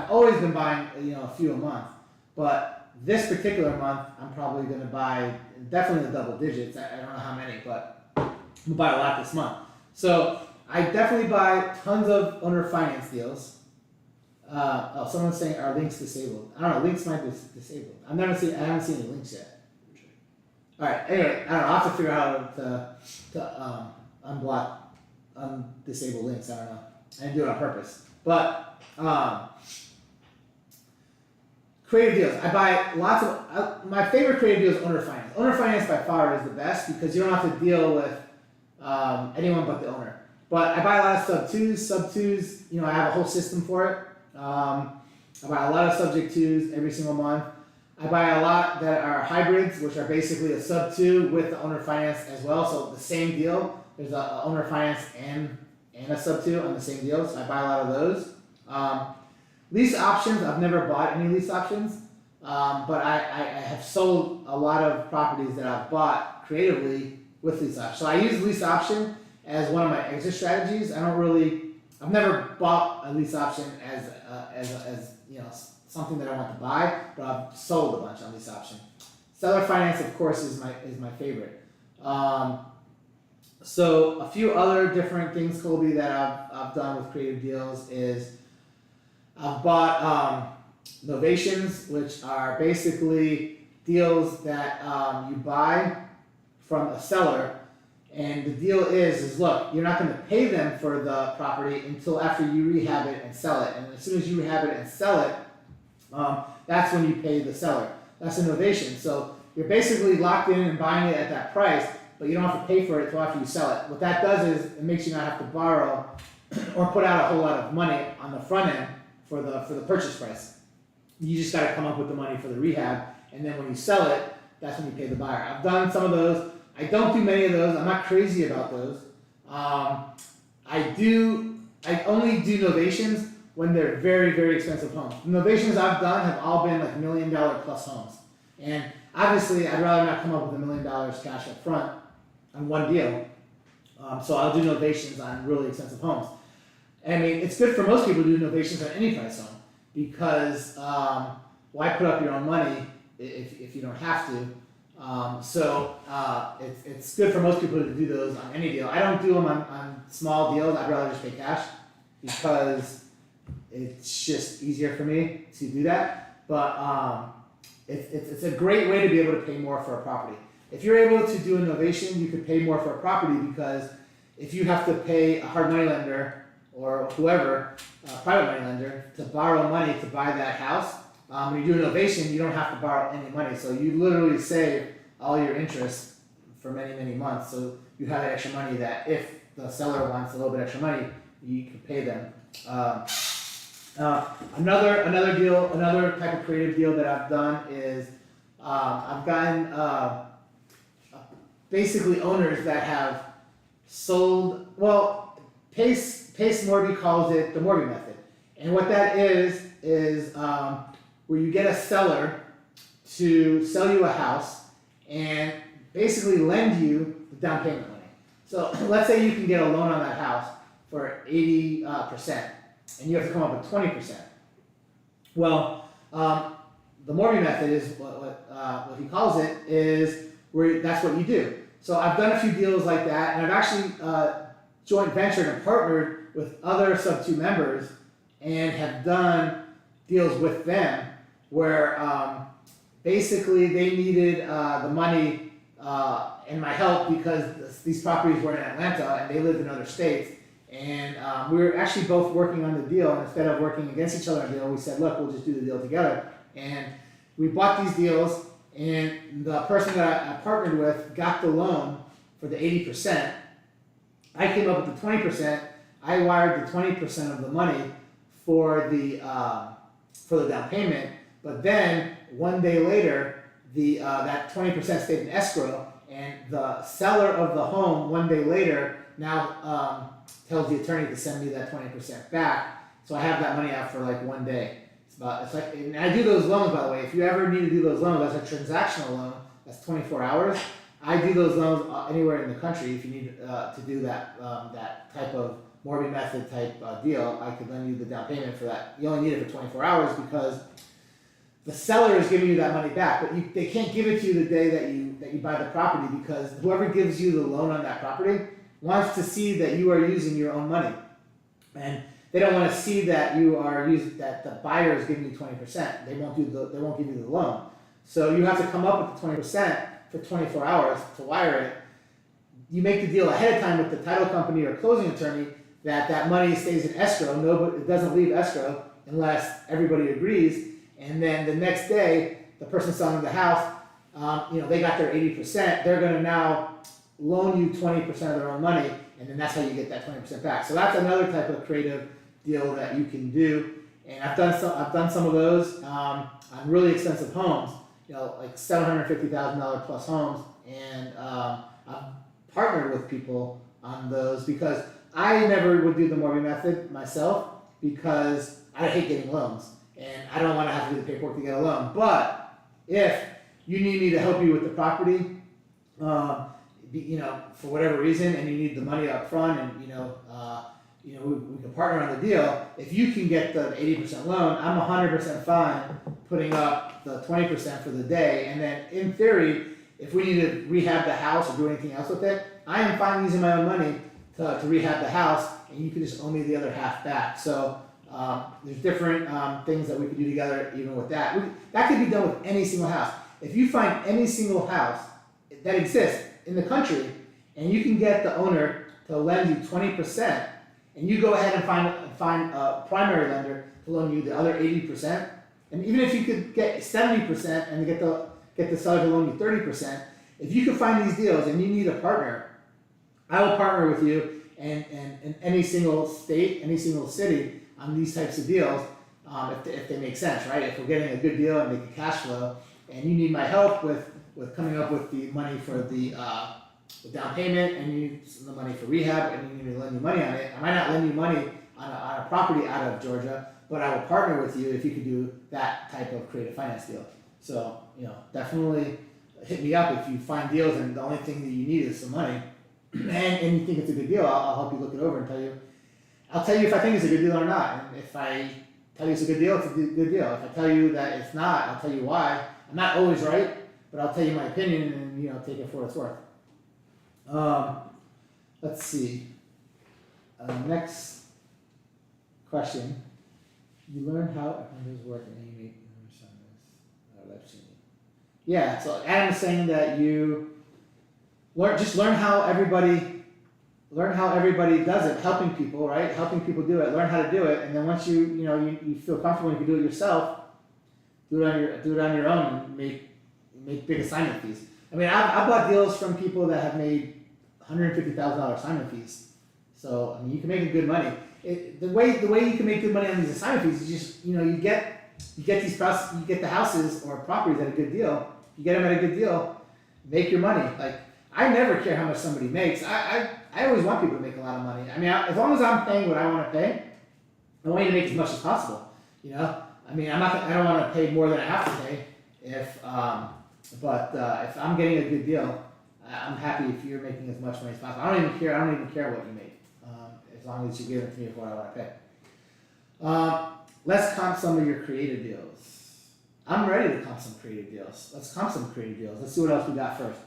always been buying, a few a month, but this particular month, I'm probably going to buy definitely the double digits. I don't know how many, but I'm going to buy a lot this month. So I definitely buy tons of owner finance deals. Someone's saying, are links disabled? I don't know, links might be disabled. I haven't seen any links yet. Alright, anyway, I don't know, I'll have to figure out how to disable links, I don't know. I didn't do it on purpose. But, creative deals. I buy lots of, my favorite creative deal is owner finance. Owner finance by far is the best because you don't have to deal with anyone but the owner. But I buy a lot of sub twos, I have a whole system for it. I buy a lot of subject twos every single month. I buy a lot that are hybrids, which are basically a sub two with the owner finance as well. So the same deal, there's a owner finance and a sub two on the same deal. So I buy a lot of those. Lease options, I've never bought any lease options, but I have sold a lot of properties that I've bought creatively with lease options. So I use lease option as one of my exit strategies. I've never bought a lease option as something that I want to buy, but I've sold a bunch on lease option. Seller finance, of course, is my favorite. So a few other different things, Colby, that I've done with creative deals is I've bought novations, which are basically deals that you buy from a seller, and the deal is look, you're not going to pay them for the property until after you rehab it and sell it, and as soon as you rehab it and sell it, that's when you pay the seller. That's a novation. So you're basically locked in and buying it at that price, but you don't have to pay for it until after you sell it. What that does is it makes you not have to borrow or put out a whole lot of money on the front end for the purchase price. You just got to come up with the money for the rehab, and then when you sell it, that's when you pay the buyer. I've done some of those. I don't do many of those. I'm not crazy about those. I only do novations when they're very, very expensive homes. The novations I've done have all been like $1 million plus homes. And obviously, I'd rather not come up with $1 million cash up front on one deal. So I'll do novations on really expensive homes. And I mean, it's good for most people to do novations on any price home because why put up your own money if you don't have to? It's good for most people to do those on any deal. I don't do them on small deals. I'd rather just pay cash because it's just easier for me to do that. But it's a great way to be able to pay more for a property. If you're able to do a novation, you could pay more for a property because if you have to pay a hard money lender or whoever, private money lender, to borrow money to buy that house, when you do a novation, you don't have to borrow any money. So you literally save all your interest for many, many months. So you have that extra money that if the seller wants a little bit extra money, you can pay them. Another type of creative deal that I've done is I've gotten basically owners that have sold, Pace Morby calls it the Morby method. And what that is where you get a seller to sell you a house and basically lend you the down payment money. So let's say you can get a loan on that house for 80%, and you have to come up with 20%. Well, the mortgage method is what he calls it is where that's what you do. So I've done a few deals like that, and I've actually joint ventured and partnered with other sub-2 members and have done deals with them where basically they needed the money and my help because these properties were in Atlanta and they lived in other states. And we were actually both working on the deal, and instead of working against each other on the deal, we said, look, we'll just do the deal together. And we bought these deals, and the person that I partnered with got the loan for the 80%. I came up with the 20%. I wired the 20% of the money for the down payment, but then one day later, that 20% stayed in escrow, and the seller of the home one day later now tells the attorney to send me that 20% back. So I have that money out for like one day. It's like, and I do those loans, by the way. If you ever need to do those loans, that's a transactional loan. That's 24 hours. I do those loans anywhere in the country. If you need to do that type of mortgage method type deal, I could lend you the down payment for that. You only need it for 24 hours because the seller is giving you that money back, but they can't give it to you the day that you buy the property, because whoever gives you the loan on that property wants to see that you are using your own money, and they don't want to see that you are using that the buyer is giving you 20%. They won't give you the loan. So you have to come up with the 20% for 24 hours to wire it. You make the deal ahead of time with the title company or closing attorney that money stays in escrow. It doesn't leave escrow unless everybody agrees. And then the next day, the person selling the house, they got their 80%. They're going to now loan you 20% of their own money, and then that's how you get that 20% back. So that's another type of creative deal that you can do. And I've done some of those on really expensive homes, like $750,000 plus homes, and I've partnered with people on those because I never would do the mortgage method myself because I hate getting loans. And I don't want to have to do the paperwork to get a loan. But if you need me to help you with the property, for whatever reason, and you need the money up front, and we can partner on the deal. If you can get the 80% loan, I'm 100% fine putting up the 20% for the day. And then, in theory, if we need to rehab the house or do anything else with it, I am fine using my own money to rehab the house, and you can just owe me the other half back. So. There's different things that we could do together even with that. That could be done with any single house. If you find any single house that exists in the country and you can get the owner to lend you 20%, and you go ahead and find a primary lender to loan you the other 80%, and even if you could get 70% and get the seller to loan you 30%, if you can find these deals and you need a partner, I will partner with you in any single state, any single city, on these types of deals, if they make sense, right? If we're getting a good deal and make a cash flow, and you need my help with coming up with the money for the down payment, and you need the money for rehab, and you need me to lend you money on it, I might not lend you money on a property out of Georgia, but I will partner with you if you could do that type of creative finance deal. So, definitely hit me up if you find deals and the only thing that you need is some money, and you think it's a good deal, I'll help you look it over and tell you if I think it's a good deal or not. And if I tell you it's a good deal, it's a good deal. If I tell you that it's not, I'll tell you why. I'm not always right, but I'll tell you my opinion and take it for what it's worth. Let's see. Next question. You learn how everything work and you make this. Yeah. So Adam is saying that you learn how everybody does it, helping people, right? Helping people do it, learn how to do it, and then once you feel comfortable and you can do it yourself, do it on your own and make big assignment fees. I mean, I bought deals from people that have made $150,000 assignment fees. So I mean, you can make good money. The way you can make good money on these assignment fees is just you get the houses or properties at a good deal. You get them at a good deal, make your money. Like, I never care how much somebody makes. I always want people to make a lot of money. I mean, as long as I'm paying what I want to pay, I want you to make as much as possible. I mean, I don't want to pay more than I have to pay. But if I'm getting a good deal, I'm happy if you're making as much money as possible. I don't even care what you make, as long as you give it to me for what I want to pay. Let's comp some of your creative deals. I'm ready to comp some creative deals. Let's comp some creative deals. Let's see what else we got first.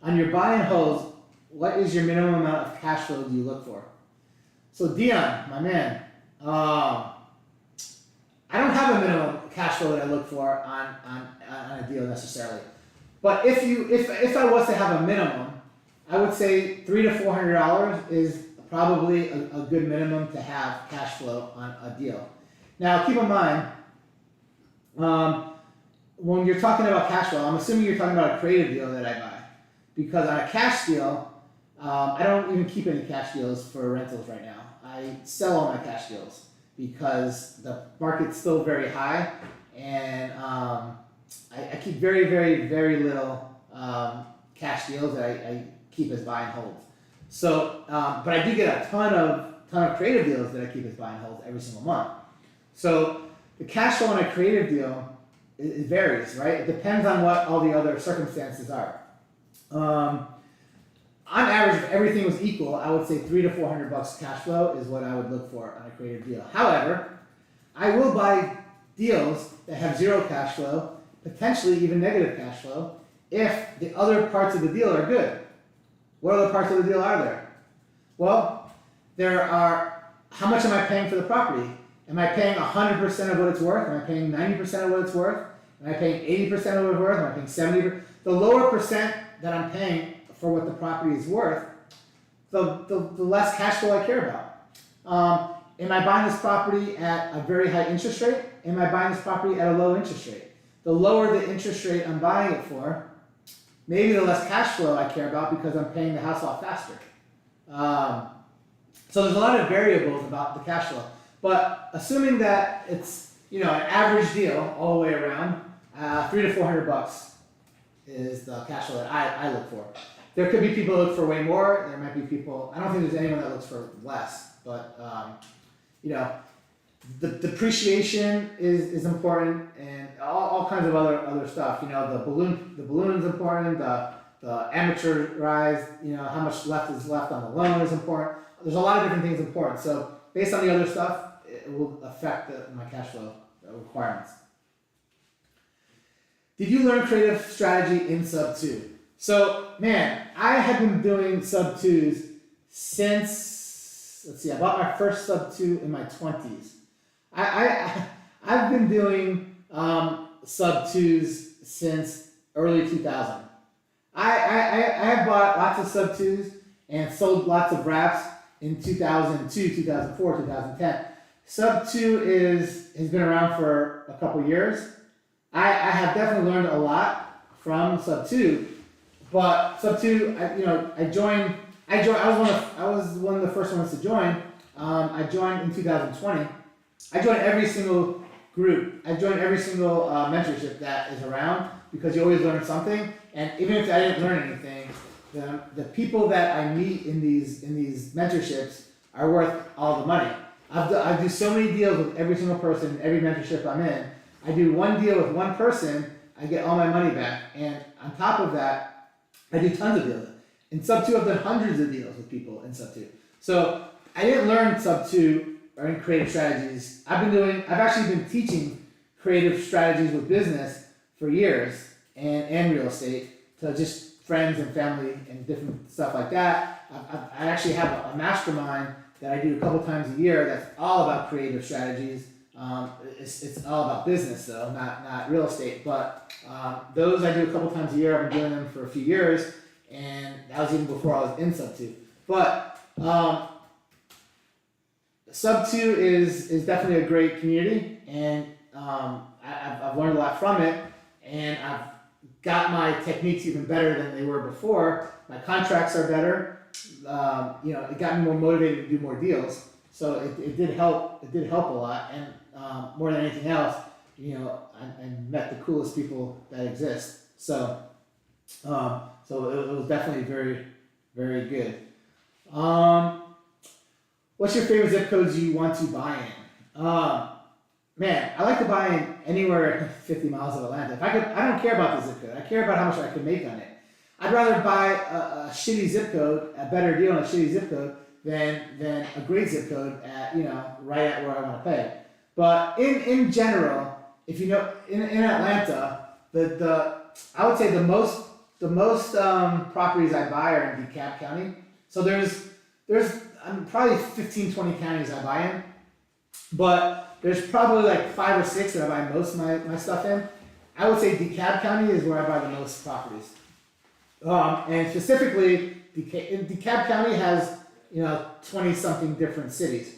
On your buy and holds, what is your minimum amount of cash flow do you look for? So Dion, my man, I don't have a minimum cash flow that I look for on a deal necessarily. But if I was to have a minimum, I would say $300 to $400 is probably a good minimum to have cash flow on a deal. Now keep in mind, when you're talking about cash flow, I'm assuming you're talking about a creative deal that I buy. Because on a cash deal, I don't even keep any cash deals for rentals right now. I sell all my cash deals because the market's still very high, and I keep very, very, very little cash deals that I keep as buy and holds. So, but I do get a ton of creative deals that I keep as buy and holds every single month. So the cash flow on a creative deal, it varies, right? It depends on what all the other circumstances are. On average, if everything was equal, I would say $300 to $400 cash flow is what I would look for on a creative deal. However, I will buy deals that have zero cash flow, potentially even negative cash flow, if the other parts of the deal are good. What other parts of the deal are there? Well, there are, how much am I paying for the property? Am I paying 100% of what it's worth? Am I paying 90% of what it's worth? Am I paying 80% of what it's worth? Am I paying 70%? The lower percent that I'm paying for what the property is worth, the less cash flow I care about. Am I buying this property at a very high interest rate? Am I buying this property at a low interest rate? The lower the interest rate I'm buying it for, maybe the less cash flow I care about because I'm paying the house off faster. So there's a lot of variables about the cash flow. But assuming that it's an average deal all the way around, $300 to $400 is the cash flow that I look for. There could be people who look for way more. There might be people. I don't think there's anyone that looks for less. But the depreciation is important, and all kinds of other stuff. The balloon is important. The amateur rise. How much is left on the loan is important. There's a lot of different things important. So based on the other stuff, it will affect my cash flow requirements. Did you learn creative strategy in sub 2? So, man, I have been doing sub 2s since, I bought my first sub 2 in my 20s. I've been doing sub 2s since early 2000. I have bought lots of sub 2s and sold lots of wraps in 2002, 2004, 2010. Sub 2 has been around for a couple years. I have definitely learned a lot from sub 2, but sub 2, I joined. I was one of the first ones to join. I joined in 2020. I joined every single group. I joined every single mentorship that is around because you always learn something. And even if I didn't learn anything, the people that I meet in these mentorships are worth all the money. I do so many deals with every single person, every mentorship I'm in. I do one deal with one person, I get all my money back. And on top of that, I do tons of deals. In sub 2, I've done hundreds of deals with people in sub 2. So I didn't learn sub 2 or in creative strategies. I've actually been teaching creative strategies with business for years and real estate to just friends and family and different stuff like that. I actually have a mastermind that I do a couple times a year that's all about creative strategies. It's all about business though, not real estate. But those I do a couple times a year. I've been doing them for a few years, and that was even before I was in sub 2. But sub 2 is definitely a great community, and I've learned a lot from it, and I've got my techniques even better than they were before. My contracts are better. It got me more motivated to do more deals. So it did help. It did help a lot, and more than anything else, I met the coolest people that exist. So it was definitely very, very good. What's your favorite zip codes you want to buy in? Man, I like to buy in anywhere 50 miles of Atlanta. I don't care about the zip code. I care about how much I can make on it. I'd rather buy a shitty zip code, a better deal on a shitty zip code than a great zip code at, right at where I want to pay. But in general, if you know, in Atlanta, I would say the most properties I buy are in DeKalb County. So there's probably 15, 20 counties I buy in, but there's probably like 5 or 6 that I buy most of my stuff in. I would say DeKalb County is where I buy the most properties. And specifically, DeKalb County has 20 something different cities.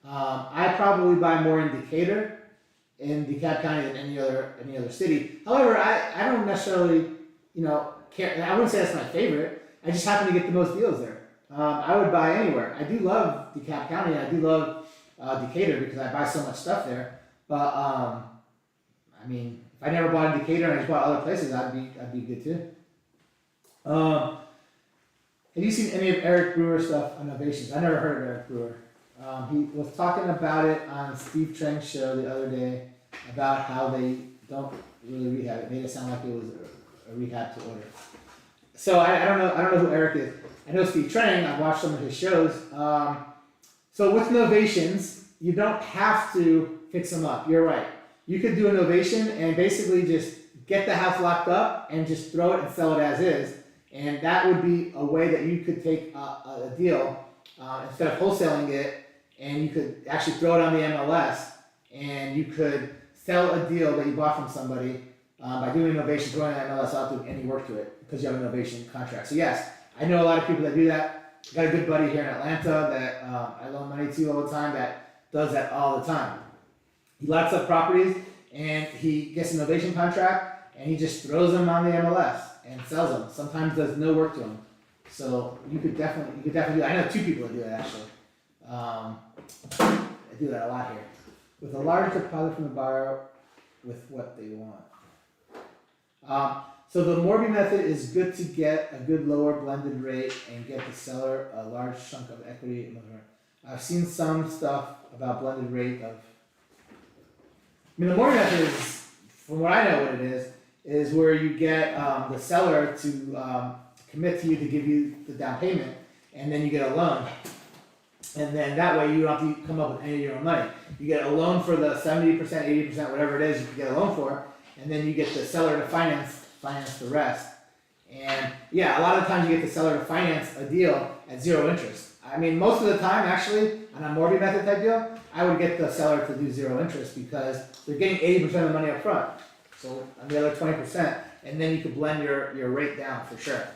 I probably buy more in Decatur, in DeKalb County than any other city. However, I don't necessarily care. I wouldn't say that's my favorite. I just happen to get the most deals there. I would buy anywhere. I do love DeKalb County. I do love Decatur because I buy so much stuff there. But I mean, if I never bought in Decatur and I just bought other places, I'd be good too. Have you seen any of Eric Brewer's stuff on Novations? I never heard of Eric Brewer. He was talking about it on Steve Treng's show the other day about how they don't really rehab it. Made it sound like it was a rehab to order. So I don't know who Eric is. I know Steve Treng. I've watched some of his shows. So with Novations, you don't have to fix them up. You're right. You could do a Novation and basically just get the house locked up and just throw it and sell it as is. And that would be a way that you could take a deal instead of wholesaling it, and you could actually throw it on the MLS, and you could sell a deal that you bought from somebody by doing an Novation, throwing the MLS out, doing any work to it because you have a Novation contract. So yes, I know a lot of people that do that. I got a good buddy here in Atlanta that I loan money to all the time that does that all the time. He locks up properties and he gets an Novation contract and he just throws them on the MLS and sells them. Sometimes does no work to them. So you could definitely do that. I know 2 people that do that actually. I do that a lot here. With a large deposit from the buyer with what they want. So the mortgage method is good to get a good lower blended rate and get the seller a large chunk of equity. I've seen some stuff about blended rate of. I mean, the mortgage method is, from what I know what it is where you get the seller to commit to you to give you the down payment, and then you get a loan. And then that way you don't have to come up with any of your own money. You get a loan for the 70%, 80%, whatever it is you can get a loan for, and then you get the seller to finance the rest. And yeah, a lot of times you get the seller to finance a deal at 0 interest. I mean, most of the time actually, on a mortgage method type deal, I would get the seller to do 0 interest because they're getting 80% of the money up front. So on the other 20%, and then you could blend your rate down for sure.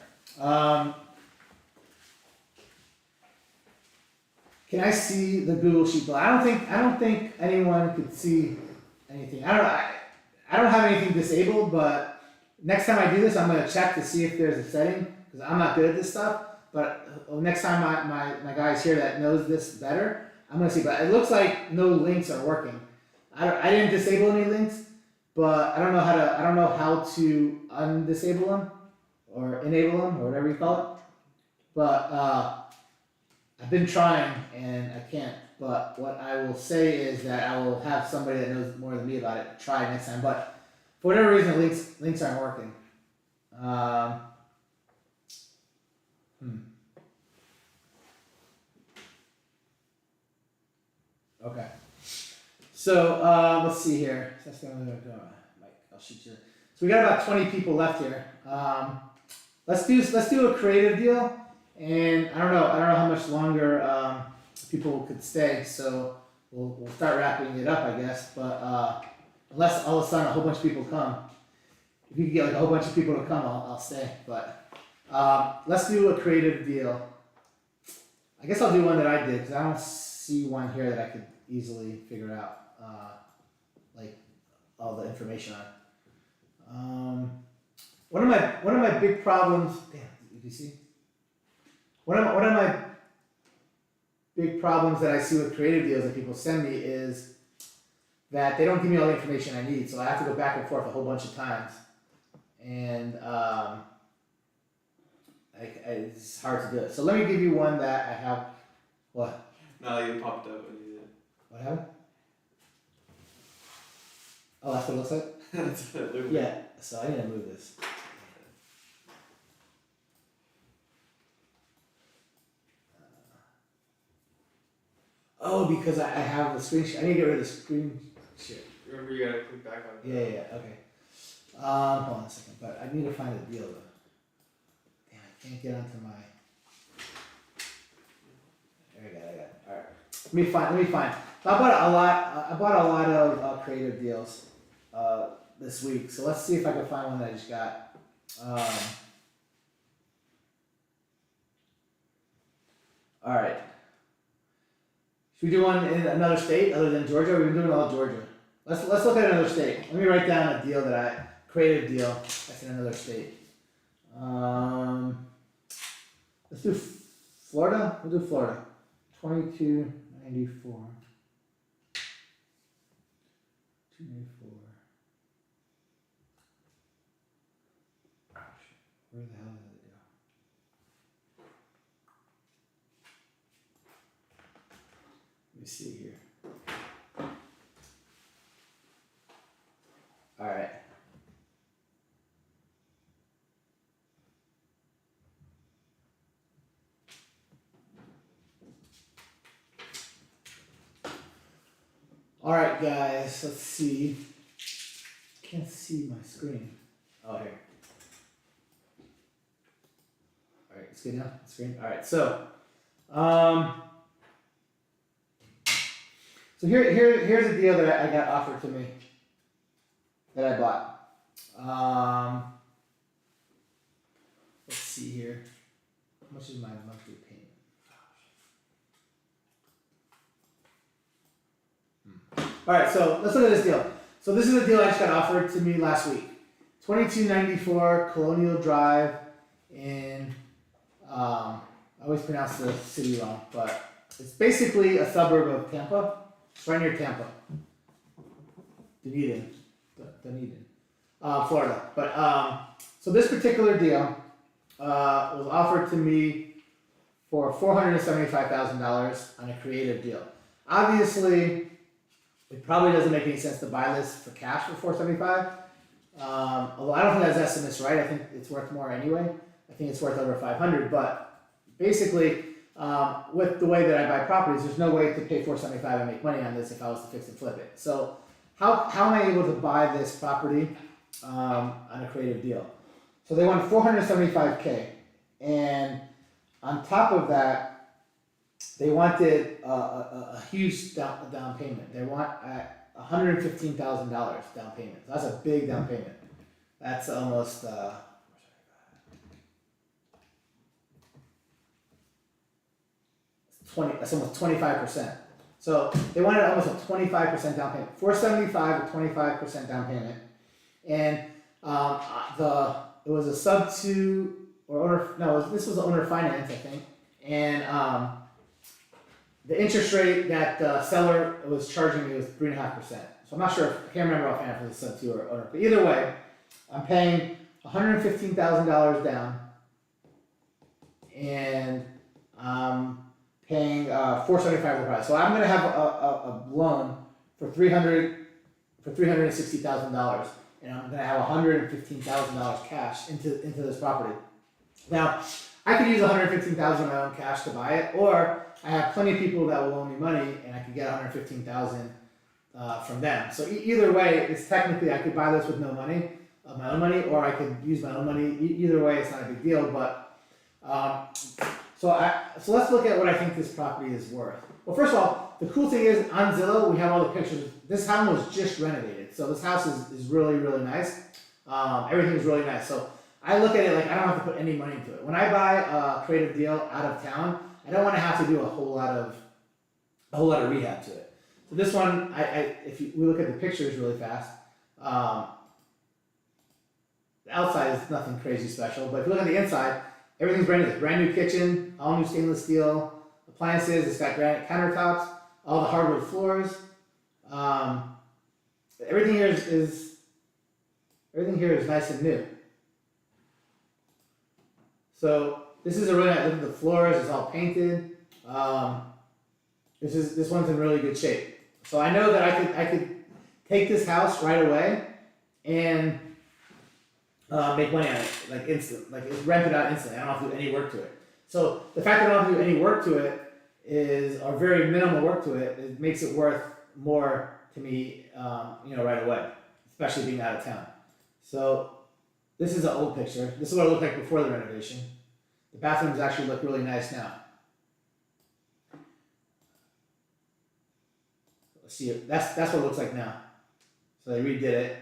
Can I see the Google Sheet bill? I don't think anyone could see anything. I don't have anything disabled, but next time I do this, I'm gonna check to see if there's a setting because I'm not good at this stuff. But next time my guys here that knows this better, I'm gonna see. But it looks like no links are working. I didn't disable any links, but I don't know how to undisable them or enable them or whatever you call it. But I've been trying and I can't, but what I will say is that I will have somebody that knows more than me about it try next time. But for whatever reason, links aren't working. Okay. So let's see here. Mike, I'll shoot you. So we got about 20 people left here. Let's do a creative deal. And I don't know how much longer people could stay, so we'll start wrapping it up, I guess. But unless all of a sudden a whole bunch of people come, if you can get like a whole bunch of people to come, I'll stay. But let's do a creative deal. I guess I'll do one that I did because I don't see one here that I could easily figure out like all the information on. One of my big problems. Damn, did you see? One of my big problems that I see with creative deals that people send me is that they don't give me all the information I need, so I have to go back and forth a whole bunch of times, and it's hard to do it. So let me give you one that I have. What? No, you popped up when you did. What happened? Oh, that's what it looks like? That's what it looked like. Yeah, so I need to move this. Oh, because I have the screen share. I need to get rid of the screen share. Remember, you gotta click back on it. Yeah, okay. Hold on a second, but I need to find a deal though. Damn, I can't get onto my. There I got it. All right. Let me find. So I bought a lot of creative deals this week. So let's see if I can find one that I just got. All right. Should we do one in another state other than Georgia? We've been doing all Georgia. Let's look at another state. Let me write down a deal creative deal that's in another state. Let's do Florida. We'll do Florida. 2294. 294. Where the hell did it go? Let me see here. All right. All right, guys. Let's see. Can't see my screen. Oh, here. All right, it's good now. Screen. All right. So here's a deal that I got offered to me that I bought. Let's see here. How much is my monthly payment? All right, so let's look at this deal. So this is a deal I just got offered to me last week. 2294 Colonial Drive in, I always pronounce the city wrong, but it's basically a suburb of Tampa. It's right near Tampa. Dunedin, Florida. But so this particular deal was offered to me for $475,000 on a creative deal. Obviously, it probably doesn't make any sense to buy this for cash for $475,000. Although I don't think that's estimates right. I think it's worth more anyway. I think it's worth over $500,000. But basically, with the way that I buy properties, there's no way to pay $475,000 and make money on this if I was to fix and flip it. So how am I able to buy this property on a creative deal? So they want $475,000, and on top of that, they wanted a huge down payment. They want $115,000 down payment. So that's a big down payment. That's almost That's almost 25%. So they wanted almost a 25% down payment. $475,000 with 25% down payment, and it was a sub two or owner. No, this was owner finance, I think, and the interest rate that the seller was charging me was 3.5%. So I'm not sure. I can't remember offhand if it was a sub two or owner. But either way, I'm paying $115,000 down, and paying $475,000 the price. So I'm going to have a loan for $360,000, and I'm going to have $115,000 cash into this property. Now, I could use $115,000 of my own cash to buy it, or I have plenty of people that will loan me money, and I could get $115,000 from them. So either way, it's technically I could buy this with no money, of my own money, or I could use my own money. Either way, it's not a big deal. But so let's look at what I think this property is worth. Well, first of all, the cool thing is on Zillow we have all the pictures. This house was just renovated, so this house is really, really nice. Everything is really nice. So I look at it like I don't have to put any money into it. When I buy a creative deal out of town, I don't want to have to do a whole lot of rehab to it. So this one, we look at the pictures really fast. The outside is nothing crazy special, but if you look at the inside, everything's brand new kitchen, all new stainless steel appliances. It's got granite countertops, all the hardwood floors. Everything here is nice and new. So this is a really nice. Look at the floors; it's all painted. This one's in really good shape. So I know that I could take this house right away and make money on it, like instant, like it's rented out instantly. I don't have to do any work to it. So the fact that I don't have to do any work to it are very minimal work to it. It makes it worth more to me, right away, especially being out of town. So this is an old picture. This is what it looked like before the renovation. The bathrooms actually look really nice now. Let's see, that's what it looks like now. So they redid it.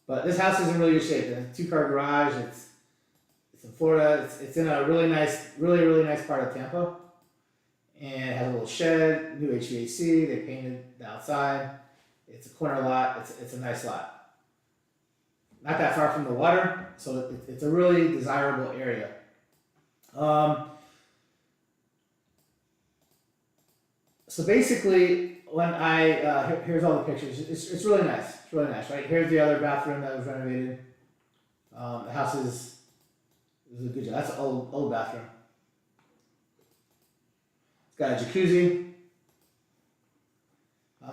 But this house is in really good shape. It's a 2-car garage. It's in Florida. It's in a really nice part of Tampa. And it has a little shed, new HVAC. They painted the outside. It's a corner lot. It's a nice lot. Not that far from the water, so it's a really desirable area. So basically, when here's all the pictures. It's really nice. It's really nice, right? Here's the other bathroom that was renovated. The house is a good job. That's an old bathroom. It's got a jacuzzi.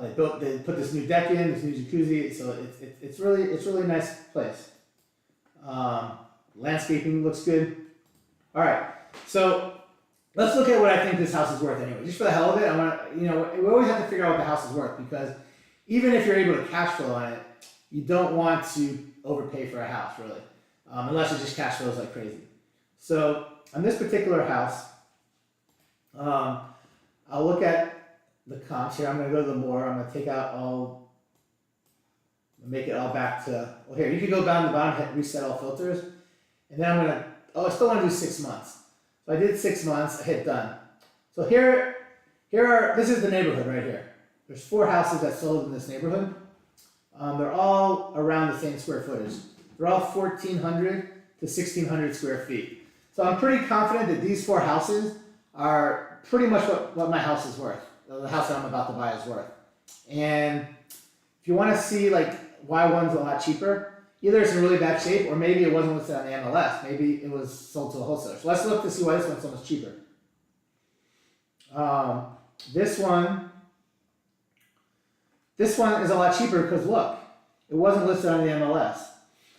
They put this new deck in, this new jacuzzi. So it's really a nice place. Landscaping looks good. All right, so let's look at what I think this house is worth anyway. Just for the hell of it, we always have to figure out what the house is worth, because even if you're able to cash flow on it, you don't want to overpay for a house, really, unless it just cash flows like crazy. So on this particular house, I'll look at the comps here. I'm going to go to the more. I'm going to take out make it all back to, well, here, you can go down to the bottom, hit reset all filters, and then I still want to do 6 months. So I did 6 months, I hit done. So this is the neighborhood right here. There's 4 houses that sold in this neighborhood. They're all around the same square footage. They're all 1,400 to 1,600 square feet. So I'm pretty confident that these 4 houses are pretty much what my house is worth. The house that I'm about to buy is worth. And if you want to see why one's a lot cheaper, either it's in really bad shape, or maybe it wasn't listed on the MLS. Maybe it was sold to a wholesaler. So let's look to see why this one's so much cheaper. This one is a lot cheaper because look, it wasn't listed on the MLS.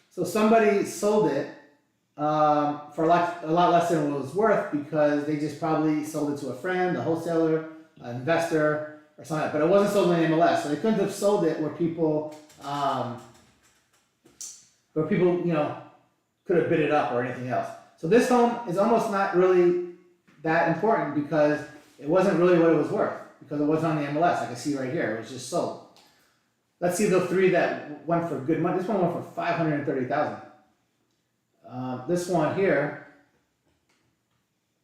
So somebody sold it for a lot less than it was worth, because they just probably sold it to a friend, a wholesaler, an investor, or something. But it wasn't sold on the MLS, so they couldn't have sold it where people could have bid it up or anything else. So this home is almost not really that important, because it wasn't really what it was worth, because it wasn't on the MLS. I can see right here, it was just sold. Let's see the 3 that went for good money. This one went for $530,000. This one here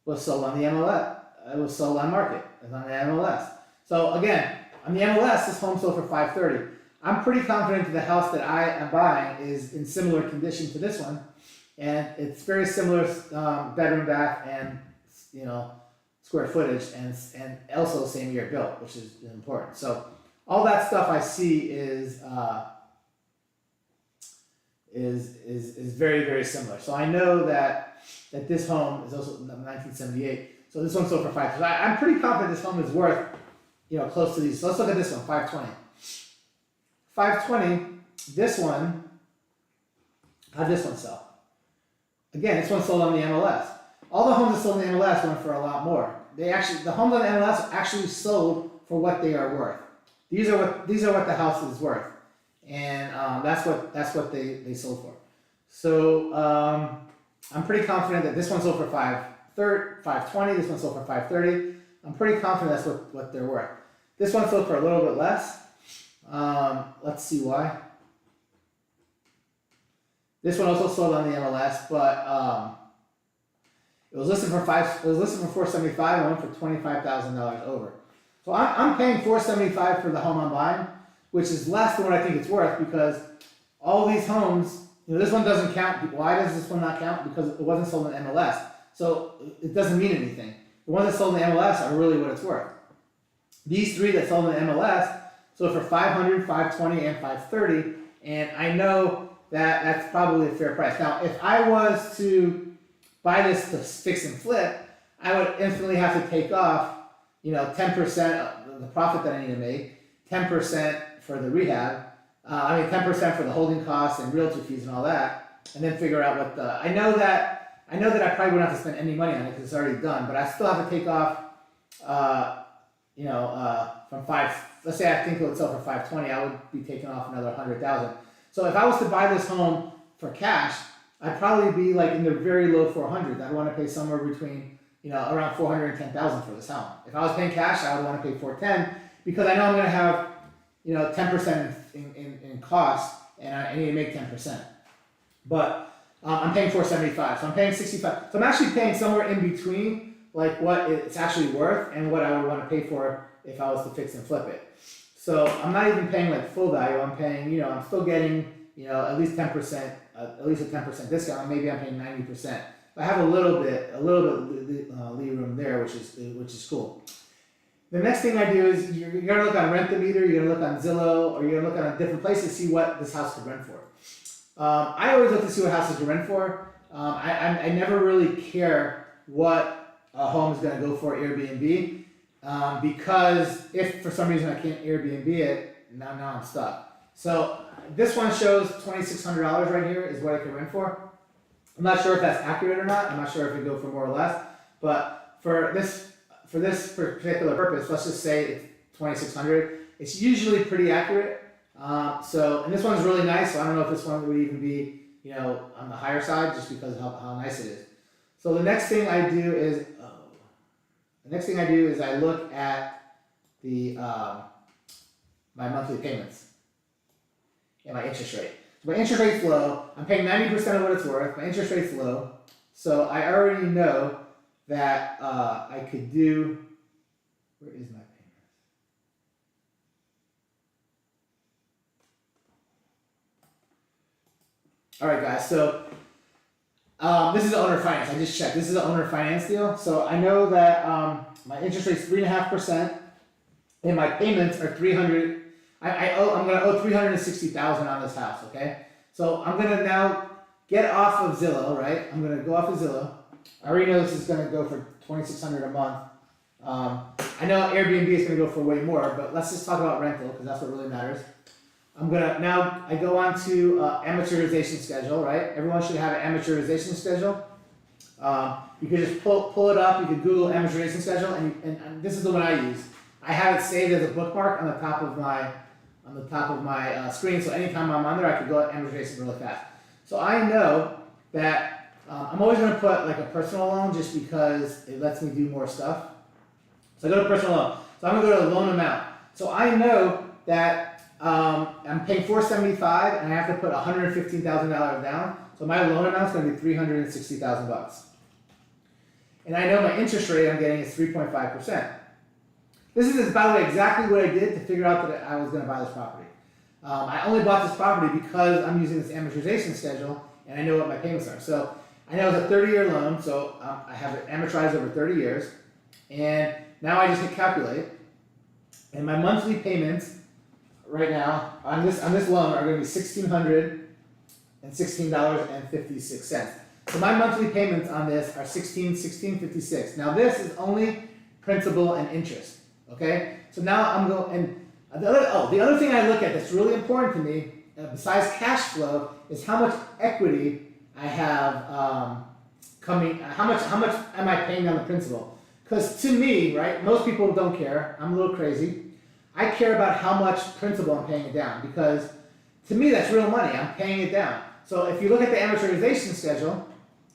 was sold on the MLS. It was sold on market. It's on the MLS. So again, on the MLS, this home sold for $530,000. I'm pretty confident that the house that I am buying is in similar condition to this one, and it's very similar bedroom, bath, and square footage, and also same year built, which is important. So all that stuff I see is very, very similar. So I know that this home is also 1978. So this one sold for $520,000. So I'm pretty confident this home is worth close to these. So let's look at this one, $520,000. $520,000. This one, how'd this one sell? Again, this one sold on the MLS. All the homes that sold on the MLS went for a lot more. The homes on the MLS actually sold for what they are worth. These are what the house is worth, and that's what they sold for. So I'm pretty confident that this one sold for $520,000. This one sold for $530,000. I'm pretty confident that's what they're worth. This one sold for a little bit less. Let's see why. This one also sold on the MLS, but it was listed for $475,000 and went for $25,000 over. So I'm paying $475,000 for the home I'm buying, which is less than what I think it's worth, because all these homes, this one doesn't count. Why does this one not count? Because it wasn't sold in MLS. So it doesn't mean anything. The ones that sold in the MLS are really what it's worth. These 3 that sold in the MLS sold for $500,000, $520,000, and $530,000, and I know that that's probably a fair price. Now, if I was to buy this to fix and flip, I would instantly have to take off 10% of the profit that I need to make, 10% for the rehab, 10% for the holding costs and realtor fees and all that, and then figure out I know that I know that I probably wouldn't have to spend any money on it because it's already done, but I still have to take off, from let's say I think it would sell for 520, I would be taking off another 100,000. So if I was to buy this home for cash, I'd probably be like in the very low 400s. I'd want to pay somewhere between, around 410,000 for this home. If I was paying cash, I would want to pay 410 because I know I'm going to have, 10% in cost, and I need to make 10%. But I'm paying 475, so I'm paying 65. So I'm actually paying somewhere in between, like what it's actually worth and what I would want to pay for if I was to fix and flip it. So I'm not even paying like full value. I'm paying, I'm still getting, at least 10%, at least a 10% discount. Maybe I'm paying 90%. I have a little bit lee room there, which is cool. The next thing I do is you're gonna look on Rent the Meter, you're gonna look on Zillow, or you're gonna look on a different place to see what this house could rent for. I always look to see what houses can rent for. I never really care what a home is gonna go for Airbnb, because if for some reason I can't Airbnb it, now I'm stuck. So this one shows $2,600 right here is what it can rent for. I'm not sure if that's accurate or not. I'm not sure if it go for more or less, but for this particular purpose, let's just say it's 2,600. It's usually pretty accurate. And this one's really nice. So I don't know if this one would even be, on the higher side just because of how nice it is. So the next thing I do is I look at the my monthly payments and my interest rate. So my interest rate's low. I'm paying 90% of what it's worth. My interest rate's low, so I already know that I could do. Where is my payment? All right, guys. So this is the owner finance. I just checked. This is an owner finance deal. So I know that my interest rate's 3.5%, and my payments are $300. I'm gonna owe $360,000 on this house. Okay. So I'm gonna now get off of Zillow. Right. I'm gonna go off of Zillow. I already know this is gonna go for $2,600 a month. I know Airbnb is gonna go for way more, but let's just talk about rental because that's what really matters. I go on to amortization schedule, right? Everyone should have an amortization schedule. You can just pull it up. You can Google amortization schedule, and this is the one I use. I have it saved as a bookmark on the top of my screen, so anytime I'm on there, I can go at amortization really fast. So I know that I'm always going to put like a personal loan just because it lets me do more stuff. So I go to personal loan. So I'm going to go to loan amount. So I know that I'm paying $475 and I have to put $115,000 down. So my loan amount is going to be $360,000. And I know my interest rate I'm getting is 3.5%. This is, by the way, exactly what I did to figure out that I was going to buy this property. I only bought this property because I'm using this amortization schedule and I know what my payments are. So I know it's a 30-year loan, so I have it amortized over 30 years. And now I just hit calculate. And my monthly payments right now on this loan are going to be $1,616.56. So my monthly payments on this are $1,616.56. Now this is only principal and interest. Okay, so now I'm going, and the other thing I look at that's really important to me, besides cash flow, is how much equity I have coming. How much am I paying on the principal? Because to me, right, most people don't care. I'm a little crazy. I care about how much principal I'm paying it down because to me that's real money. I'm paying it down. So if you look at the amortization schedule,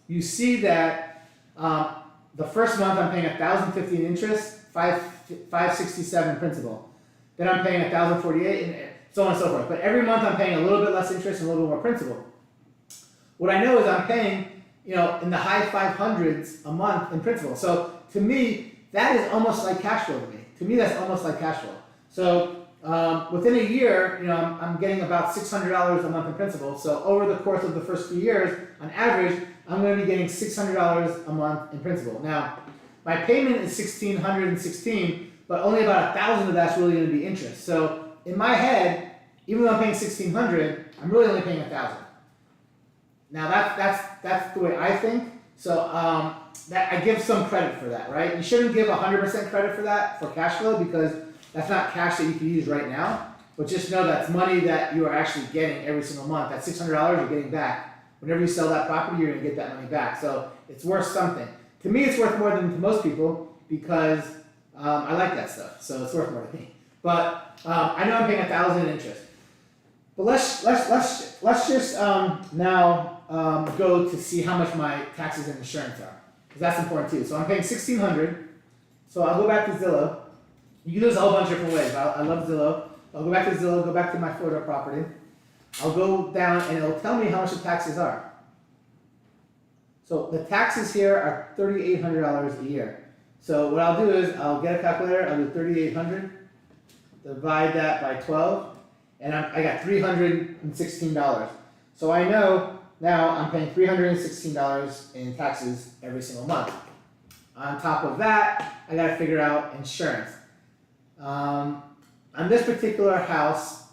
you see that the first month I'm paying $1,050 in interest, $567 principal. Then I'm paying $1,048 and so on and so forth. But every month I'm paying a little bit less interest and a little bit more principal. What I know is I'm paying, in the high 500s a month in principal. So to me, that is almost like cash flow to me. To me, that's almost like cash flow. So within a year, I'm getting about $600 a month in principal. So over the course of the first few years, on average, I'm going to be getting $600 a month in principal. Now, my payment is $1,616, but only about $1,000 of that's really going to be interest. So in my head, even though I'm paying $1,600, I'm really only paying $1,000. Now that's the way I think. So that I give some credit for that, right? You shouldn't give 100% credit for that for cash flow because that's not cash that you can use right now. But just know that's money that you are actually getting every single month. That $600 you're getting back whenever you sell that property, you're gonna get that money back. So it's worth something. To me, it's worth more than to most people because I like that stuff. So it's worth more to me. But I know I'm paying $1,000 in interest. But let's just now go to see how much my taxes and insurance are, because that's important too. So I'm paying $1,600. So I'll go back to Zillow. You can do this a whole bunch of different ways. I love Zillow. I'll go back to Zillow, go back to my Florida property. I'll go down and it'll tell me how much the taxes are. So the taxes here are $3,800 a year. So what I'll do is I'll get a calculator. I'll do 3,800, divide that by 12. And I got $316. So I know now I'm paying $316 in taxes every single month. On top of that, I gotta figure out insurance. On this particular house,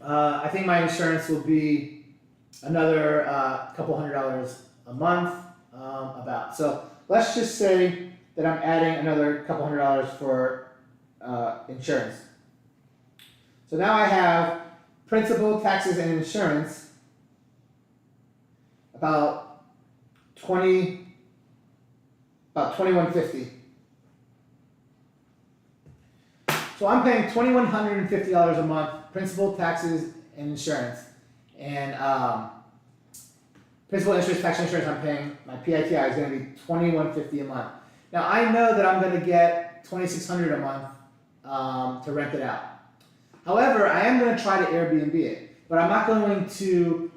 I think my insurance will be another couple $100 a month, about. So let's just say that I'm adding another couple $100 for insurance. So now I have principal, taxes, and insurance about $2,150. So I'm paying $2,150 a month, principal, taxes, and insurance. And principal, interest, tax, and insurance I'm paying, my PITI is going to be $2,150 a month. Now I know that I'm going to get $2,600 a month to rent it out. However, I am going to try to Airbnb it, but I'm not going to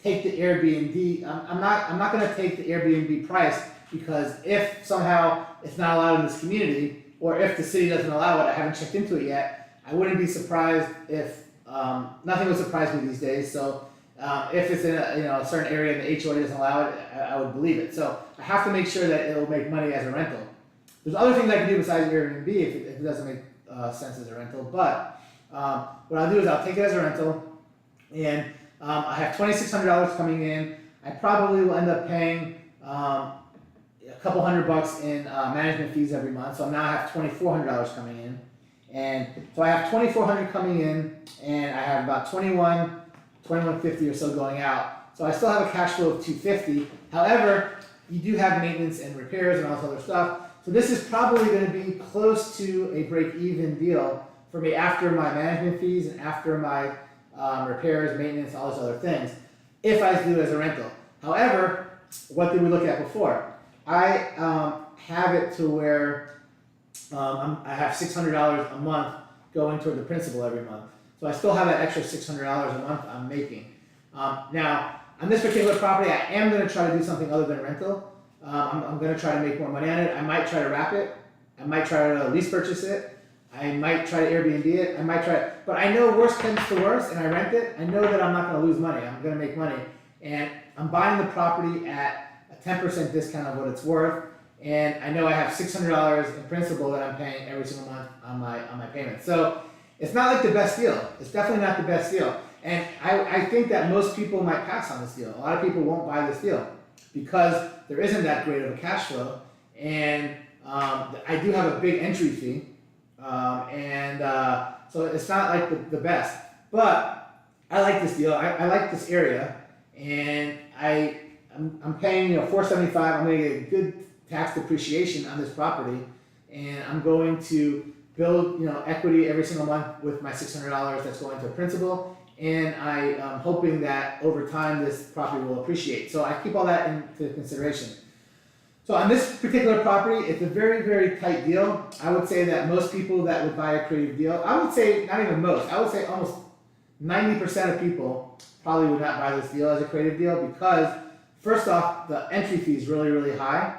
take the Airbnb. I'm not going to take the Airbnb price, because if somehow it's not allowed in this community, or if the city doesn't allow it, I haven't checked into it yet. I wouldn't be surprised if nothing would surprise me these days. So if it's in a certain area and the HOA doesn't allow it, I would believe it. So I have to make sure that it will make money as a rental. There's other things I can do besides Airbnb if it doesn't make sense as a rental, but. What I'll do is I'll take it as a rental, and I have $2,600 coming in. I probably will end up paying a couple $100 in management fees every month. So now I have $2,400 coming in, and so I have $2,400 coming in, and I have about $2,150 or so going out. So I still have a cash flow of $250. However, you do have maintenance and repairs and all this other stuff. So this is probably going to be close to a break-even deal for me after my management fees and after my repairs, maintenance, all those other things, if I do it as a rental. However, what did we look at before? I have it to where I have $600 a month going toward the principal every month. So I still have that extra $600 a month I'm making. Now, on this particular property, I am going to try to do something other than rental. I'm going to try to make more money on it. I might try to wrap it. I might try to lease purchase it. I might try to Airbnb it. I might try, but I know worst comes to worst, and I rent it. I know that I'm not going to lose money. I'm going to make money, and I'm buying the property at a 10% discount of what it's worth. And I know I have $600 in principal that I'm paying every single month on my payment. So it's not like the best deal. It's definitely not the best deal. And I think that most people might pass on this deal. A lot of people won't buy this deal because there isn't that great of a cash flow, and I do have a big entry fee. So it's not like the best, but I like this deal. I like this area, and I'm paying $475. I'm going to get a good tax depreciation on this property, and I'm going to build equity every single month with my $600 that's going to principal, and I'm hoping that over time this property will appreciate. So I keep all that into consideration. So on this particular property, it's a very, very tight deal. I would say that most people that would buy a creative deal, I would say not even most, I would say almost 90% of people probably would not buy this deal as a creative deal because first off, the entry fee is really, really high,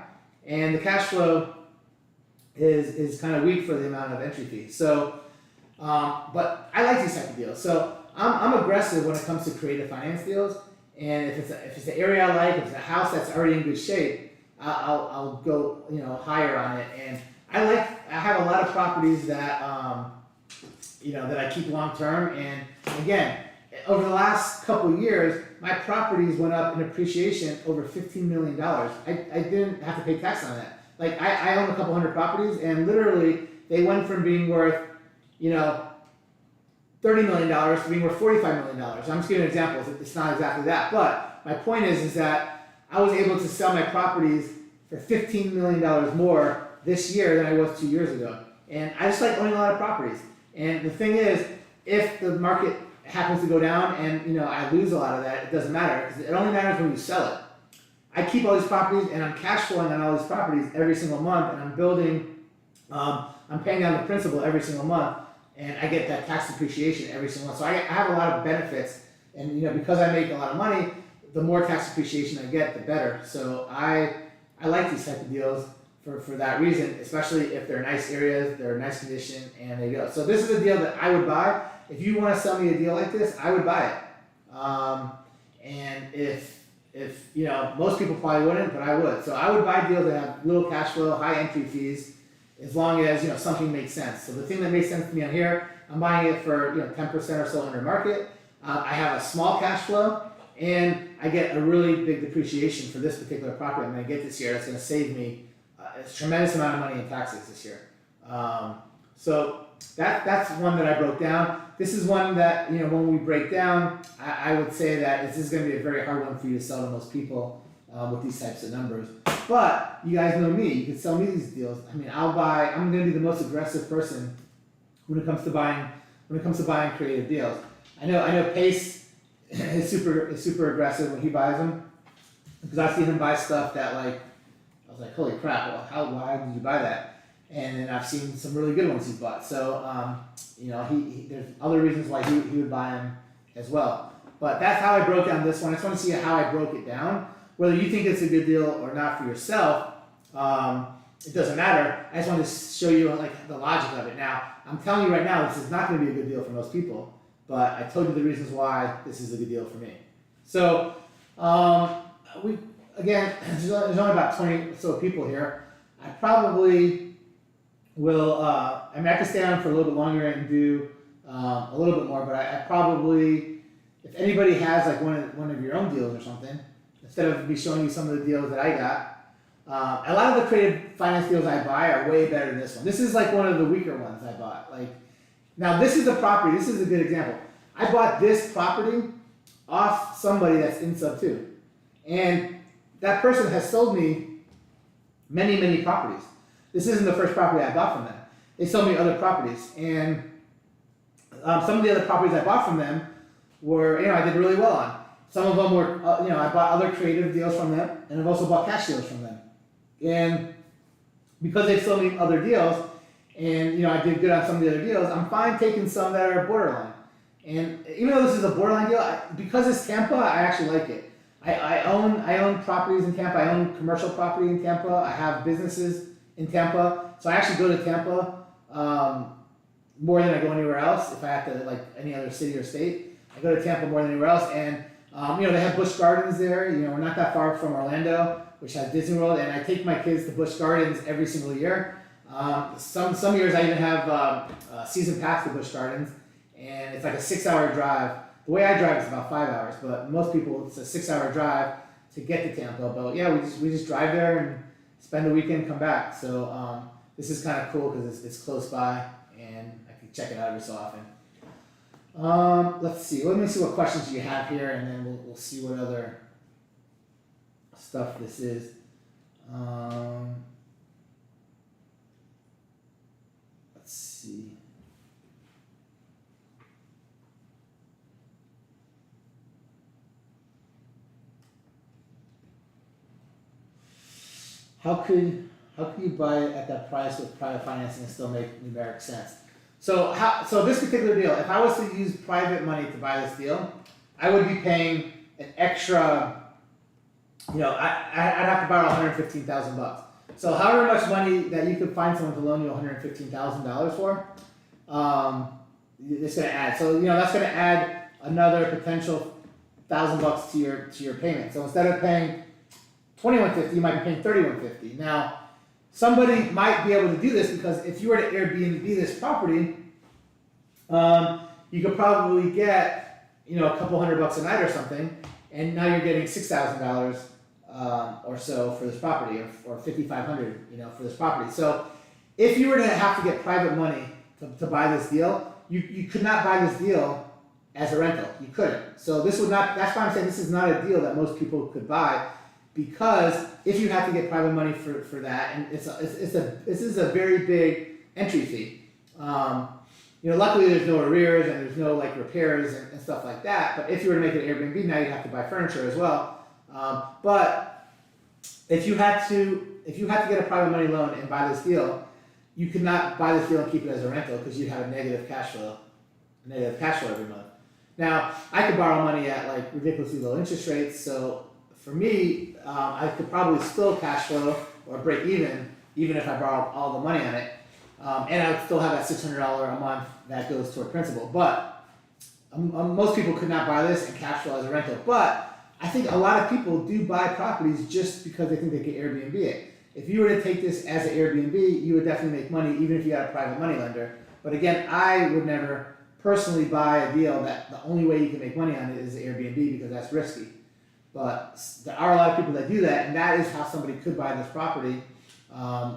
and the cash flow is kind of weak for the amount of entry fee. So, but I like these type of deals. So I'm aggressive when it comes to creative finance deals, and if it's an area I like, if it's a house that's already in good shape, I'll go higher on it. And I have a lot of properties that that I keep long term. And again, over the last couple of years, my properties went up in appreciation over $15 million. I didn't have to pay tax on that. Like I own a couple hundred properties, and literally they went from being worth $30 million to being worth $45 million. I'm just giving examples. It's not exactly that, but my point is that I was able to sell my properties for $15 million more this year than I was 2 years ago. And I just like owning a lot of properties. And the thing is, if the market happens to go down and I lose a lot of that, it doesn't matter, because it only matters when you sell it. I keep all these properties and I'm cash flowing on all these properties every single month, and I'm building, I'm paying down the principal every single month, and I get that tax depreciation every single month. So I have a lot of benefits, and because I make a lot of money, the more tax depreciation I get, the better. So I like these type of deals for that reason, especially if they're nice areas, they're in nice condition, and they go. So this is a deal that I would buy. If you want to sell me a deal like this, I would buy it. And if most people probably wouldn't, but I would. So I would buy deals that have little cash flow, high entry fees, as long as something makes sense. So the thing that makes sense to me on here, I'm buying it for 10% or so under market. I have a small cash flow, and I get a really big depreciation for this particular property I'm going to get this year. That's going to save me a tremendous amount of money in taxes this year. So that's one that I broke down. This is one that, when we break down, I would say that this is going to be a very hard one for you to sell to most people with these types of numbers. But you guys know me. You can sell me these deals. I mean, I'm going to be the most aggressive person when it comes to buying creative deals. I know Pace is super aggressive when he buys them, because I've seen him buy stuff that I was like, holy crap! Well, why did you buy that? And then I've seen some really good ones he's bought. So there's other reasons why he would buy them as well. But that's how I broke down this one. I just want to see how I broke it down. Whether you think it's a good deal or not for yourself, it doesn't matter. I just want to show you the logic of it. Now, I'm telling you right now, this is not going to be a good deal for most people. But I told you the reasons why this is a good deal for me. So there's only about 20 or so people here. I probably will, I can stay on for a little bit longer and do a little bit more, but I probably, if anybody has one of your own deals or something, instead of me showing you some of the deals that I got, a lot of the creative finance deals I buy are way better than this one. This is one of the weaker ones I bought. Now this is a property, this is a good example. I bought this property off somebody that's in sub 2. And that person has sold me many, many properties. This isn't the first property I bought from them. They sold me other properties. And some of the other properties I bought from them were, I did really well on. Some of them were, I bought other creative deals from them, and I've also bought cash deals from them. And because they sold me other deals, and I did good on some of the other deals, I'm fine taking some that are borderline. And even though this is a borderline deal, because it's Tampa, I actually like it. I own properties in Tampa. I own commercial property in Tampa. I have businesses in Tampa. So I actually go to Tampa more than I go anywhere else. If I have to, any other city or state, I go to Tampa more than anywhere else. And they have Busch Gardens there. We're not that far from Orlando, which has Disney World, and I take my kids to Busch Gardens every single year. Some years I even have a season pass to Busch Gardens, and it's a 6-hour drive. The way I drive is about 5 hours, but most people it's a 6-hour drive to get to Tampa. But yeah, we just drive there and spend the weekend, come back. So this is kind of cool because it's close by, and I can check it out every so often. Let's see. Let me see what questions you have here, and then we'll see what other stuff this is. Let's see. How could you buy it at that price with private financing and still make numeric sense? So this particular deal, if I was to use private money to buy this deal, I would be paying an extra, I'd have to borrow $115,000. So however much money that you could find someone to loan you $115,000 for, it's going to add. So that's going to add another potential $1,000 to your payment. So instead of paying $2,150, you might be paying $3,150. Now, somebody might be able to do this because if you were to Airbnb this property, you could probably get a couple $100 a night or something, and now you're getting $6,000 or so for this property, or $5,500 for this property. So if you were to have to get private money to buy this deal, you could not buy this deal as a rental. You couldn't. So this would not, that's why I'm saying this is not a deal that most people could buy, because if you have to get private money for that, and this is a very big entry fee. Luckily there's no arrears and there's no like repairs and stuff like that, but if you were to make it Airbnb, now you have to buy furniture as well. But if you had to get a private money loan and buy this deal, you could not buy this deal and keep it as a rental because you'd have a negative cash flow every month. Now, I could borrow money at like ridiculously low interest rates, so for me, I could probably still cash flow or break even if I borrowed all the money on it, and I would still have that $600 a month that goes toward principal. But most people could not buy this and cash flow as a rental. But I think a lot of people do buy properties just because they think they can Airbnb it. If you were to take this as an Airbnb, you would definitely make money even if you had a private money lender. But again, I would never personally buy a deal that the only way you can make money on it is Airbnb because that's risky. But there are a lot of people that do that, and that is how somebody could buy this property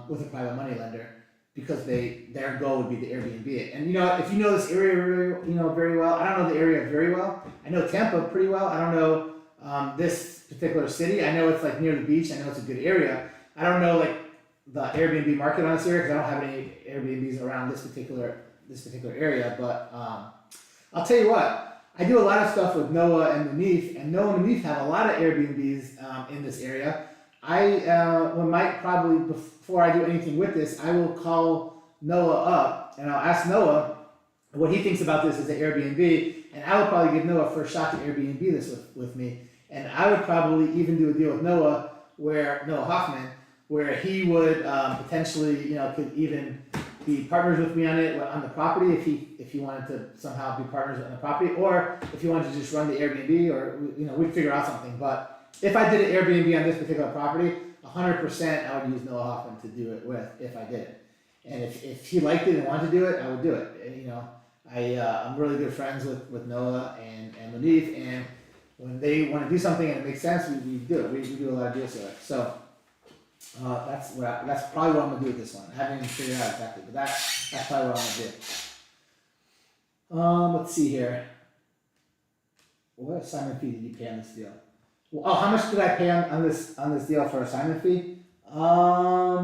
with a private money lender, because their goal would be to Airbnb it. And if you know this area very well, I don't know the area very well. I know Tampa pretty well. I don't know this particular city. I know it's like near the beach. I know it's a good area. I don't know like the Airbnb market on this area because I don't have any Airbnbs around this particular area. But I'll tell you what. I do a lot of stuff with Noah and Manif, and Noah and Manif have a lot of Airbnbs in this area. Before I do anything with this, I will call Noah up and I'll ask Noah what he thinks about this as an Airbnb, and I would probably give Noah a first shot to Airbnb this with me. And I would probably even do a deal with Noah Hoffman, where he would potentially, could even be partners with me on the property if he wanted to somehow be partners on the property, or if he wanted to just run the Airbnb, or we'd figure out something. But if I did an Airbnb on this particular property, 100% I would use Noah Hoffman to do it with if I did it. And if he liked it and wanted to do it, I would do it. And, I'm really good friends with Noah and Manif, and when they want to do something and it makes sense, we do it. We do a lot of deals together. So that's probably what I'm gonna do with this one. I haven't even figured it out exactly, but that's probably what I'm gonna do. Let's see here. What assignment fee did you pay on this deal? Well, how much did I pay on this deal for assignment fee? I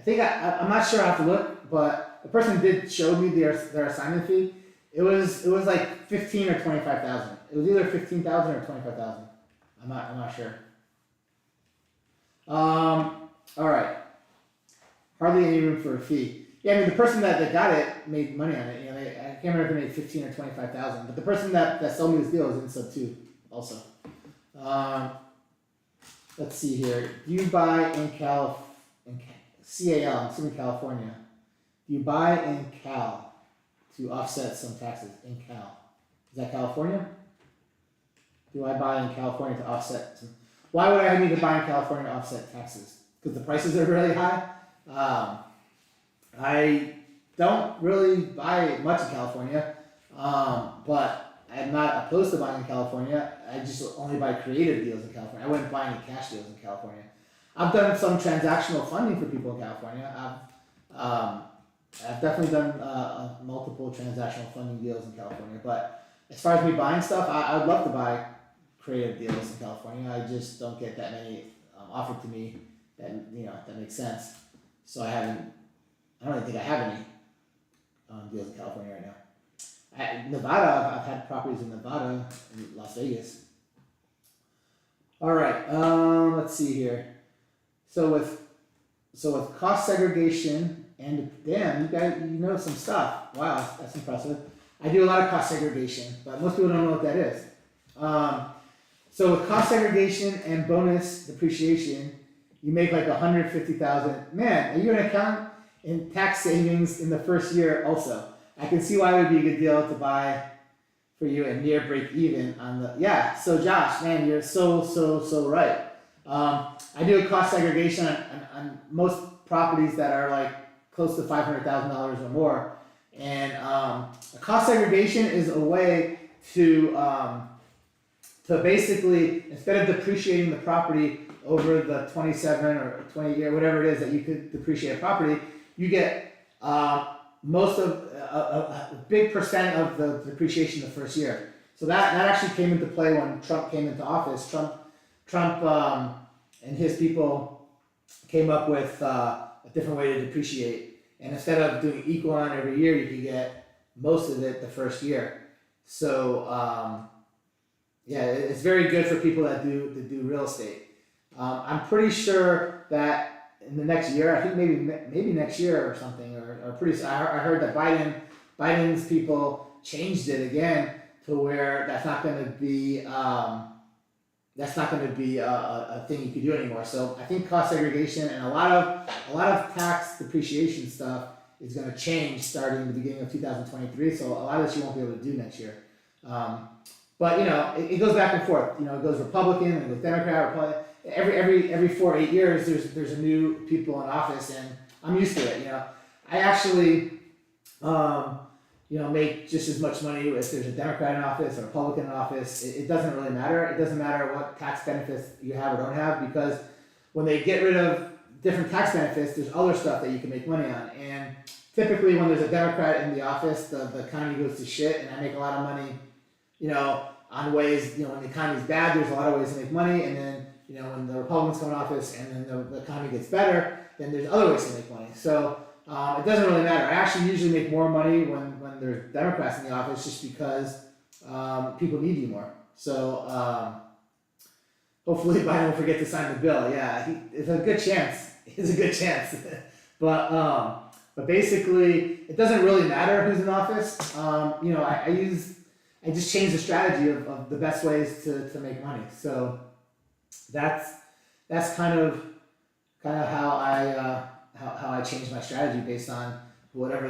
think I'm not sure. I have to look, but the person did show me their assignment fee. It was like 15 or 25,000. It was either 15,000 or 25,000. I'm not sure. All right. Hardly any room for a fee. Yeah, I mean the person that got it made money on it. I can't remember if they made 15 or 25,000. But the person that sold me this deal is in sub 2 also. Let's see here. Do you buy in CAL? I'm assuming California. Do you buy in Cal to offset some taxes in Cal? Is that California? Do I buy in California to offset some? Why would I need to buy in California to offset taxes? Because the prices are really high. I don't really buy much in California, but I'm not opposed to buying in California. I just only buy creative deals in California. I wouldn't buy any cash deals in California. I've done some transactional funding for people in California. I've definitely done multiple transactional funding deals in California. But as far as me buying stuff, I would love to buy creative deals in California. I just don't get that many offered to me that makes sense. So I don't really think I have any deals in California right now. Nevada, I've had properties in Nevada and Las Vegas. All right, let's see here. So with cost segregation and damn, you guys, know some stuff. Wow, that's impressive. I do a lot of cost segregation, but most people don't know what that is. So with cost segregation and bonus depreciation, you make like $150,000. Man, are you an accountant in tax savings in the first year also? I can see why it would be a good deal to buy for you and near break even on the, yeah. So Josh, man, you're so right. I do a cost segregation on most properties that are like close to $500,000 or more. And a cost segregation is a way to basically, instead of depreciating the property over the 27 or 20 year, whatever it is that you could depreciate a property, you get most of a big percent of the depreciation the first year. So that actually came into play when Trump came into office. Trump and his people came up with a different way to depreciate, and instead of doing equal on every year, you could get most of it the first year. So yeah, it's very good for people that do real estate. I'm pretty sure that in the next year, I think maybe next year or something, or I heard that Biden's people changed it again to where that's not going to be a thing you can do anymore. So I think cost segregation and a lot of tax depreciation stuff is going to change starting the beginning of 2023. So a lot of this you won't be able to do next year. But you know, it goes back and forth. You know, it goes Republican and it goes Democrat. Republican. Every 4 or 8 years, there's a new people in office, and I'm used to it. You know, I actually make just as much money if there's a Democrat in office or a Republican in office. It doesn't really matter. It doesn't matter what tax benefits you have or don't have, because when they get rid of different tax benefits, there's other stuff that you can make money on. And typically when there's a Democrat in the office, the economy goes to shit, and I make a lot of money, on ways, when the economy's bad, there's a lot of ways to make money, and then, when the Republicans come in office and then the economy gets better, then there's other ways to make money. So it doesn't really matter. I actually usually make more money when there's Democrats in the office, just because people need you more. So hopefully Biden will forget to sign the bill. Yeah, it's a good chance. It's a good chance. But basically, it doesn't really matter who's in office. I just changed the strategy of the best ways to make money. So that's kind of how I changed my strategy based on whatever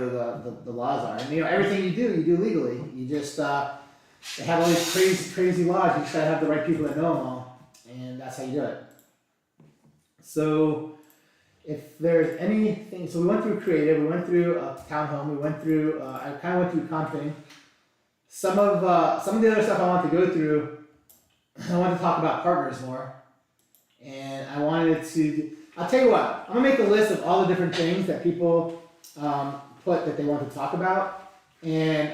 the laws are. And everything you do legally. You just they have all these crazy laws. You just gotta have the right people that know them all, and that's how you do it. So if there's anything, so we went through creative, we went through townhome, we went through I kind of went through comping. Some of the other stuff I want to go through, I want to talk about partners more, and I wanted to. I'll tell you what, I'm gonna make a list of all the different things that people put that they want to talk about, and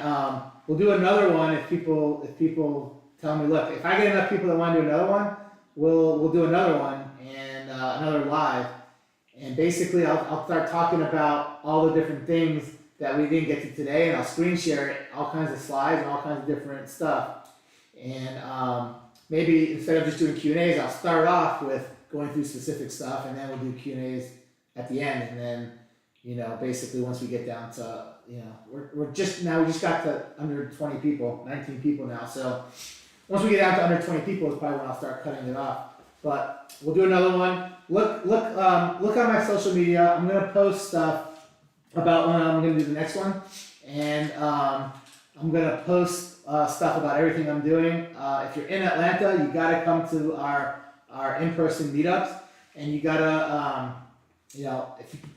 we'll do another one if people tell me, look, if I get enough people that want to do another one, we'll do another one and another live, and basically I'll start talking about all the different things that we didn't get to today, and I'll screen share it, all kinds of slides and all kinds of different stuff, and maybe instead of just doing Q&As, I'll start off with going through specific stuff, and then we'll do Q&As at the end, and then basically once we get down to we just got to under 20 people, 19 people now, so once we get down to under 20 people is probably when I'll start cutting it off. But we'll do another one. Look on my social media. I'm gonna post stuff about when I'm gonna do the next one, and I'm gonna post stuff about everything I'm doing. If you're in Atlanta, you gotta come to our in-person meetups, and you gotta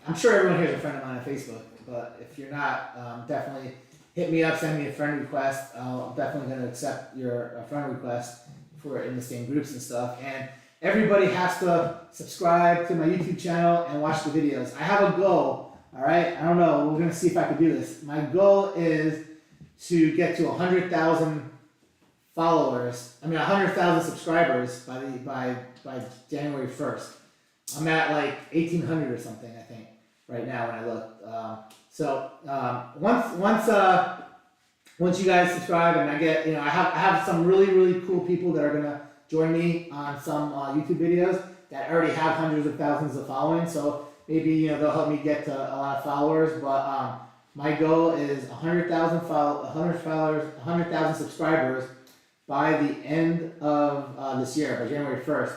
I'm sure everyone here is a friend of mine on Facebook, but if you're not, definitely hit me up, send me a friend request. I'm definitely gonna accept your friend request if we're in the same groups and stuff. And everybody has to subscribe to my YouTube channel and watch the videos. I have a goal, all right? I don't know, we're gonna see if I can do this. My goal is to get to 100,000 followers, 100,000 subscribers by January 1st. I'm at like 1,800 or something, I think, right now when I look. Once you guys subscribe, and I get, I have some really cool people that are gonna join me on some YouTube videos that already have hundreds of thousands of following. So maybe they'll help me get to a lot of followers. But my goal is 100,000 subscribers by the end of this year, by January 1st.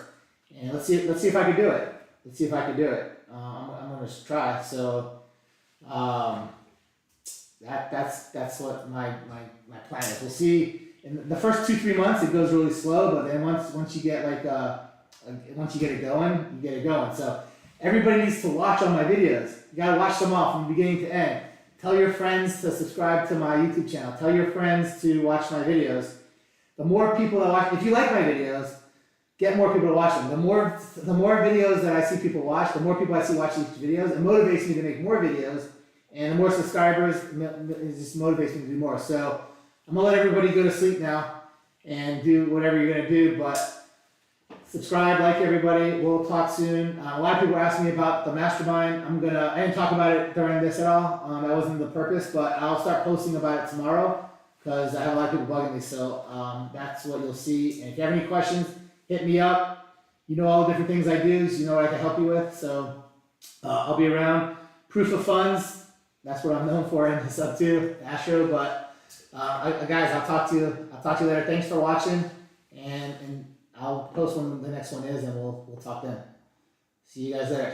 And let's see if I can do it. I'm gonna try. So that's what my plan is. We'll see. In the first 2-3 months, it goes really slow, but then once you get once you get it going, you get it going. So everybody needs to watch all my videos. You gotta watch them all from beginning to end. Tell your friends to subscribe to my YouTube channel. Tell your friends to watch my videos. The more people that watch, if you like my videos, get more people to watch them. The more videos that I see people watch, the more people I see watch these videos, it motivates me to make more videos, And the more subscribers, it just motivates me to do more. So I'm gonna let everybody go to sleep now and do whatever you're gonna do, but subscribe, like everybody, we'll talk soon. A lot of people ask me about the mastermind. I didn't talk about it during this at all, that wasn't the purpose, but I'll start posting about it tomorrow, cause I have a lot of people bugging me, so, that's what you'll see. And if you have any questions, hit me up. You know all the different things I do, so you know what I can help you with, so, I'll be around. Proof of funds, that's what I'm known for in this up too, Astro, but, guys, I'll talk to you later. Thanks for watching, and I'll post when the next one is, and we'll talk then. See you guys later.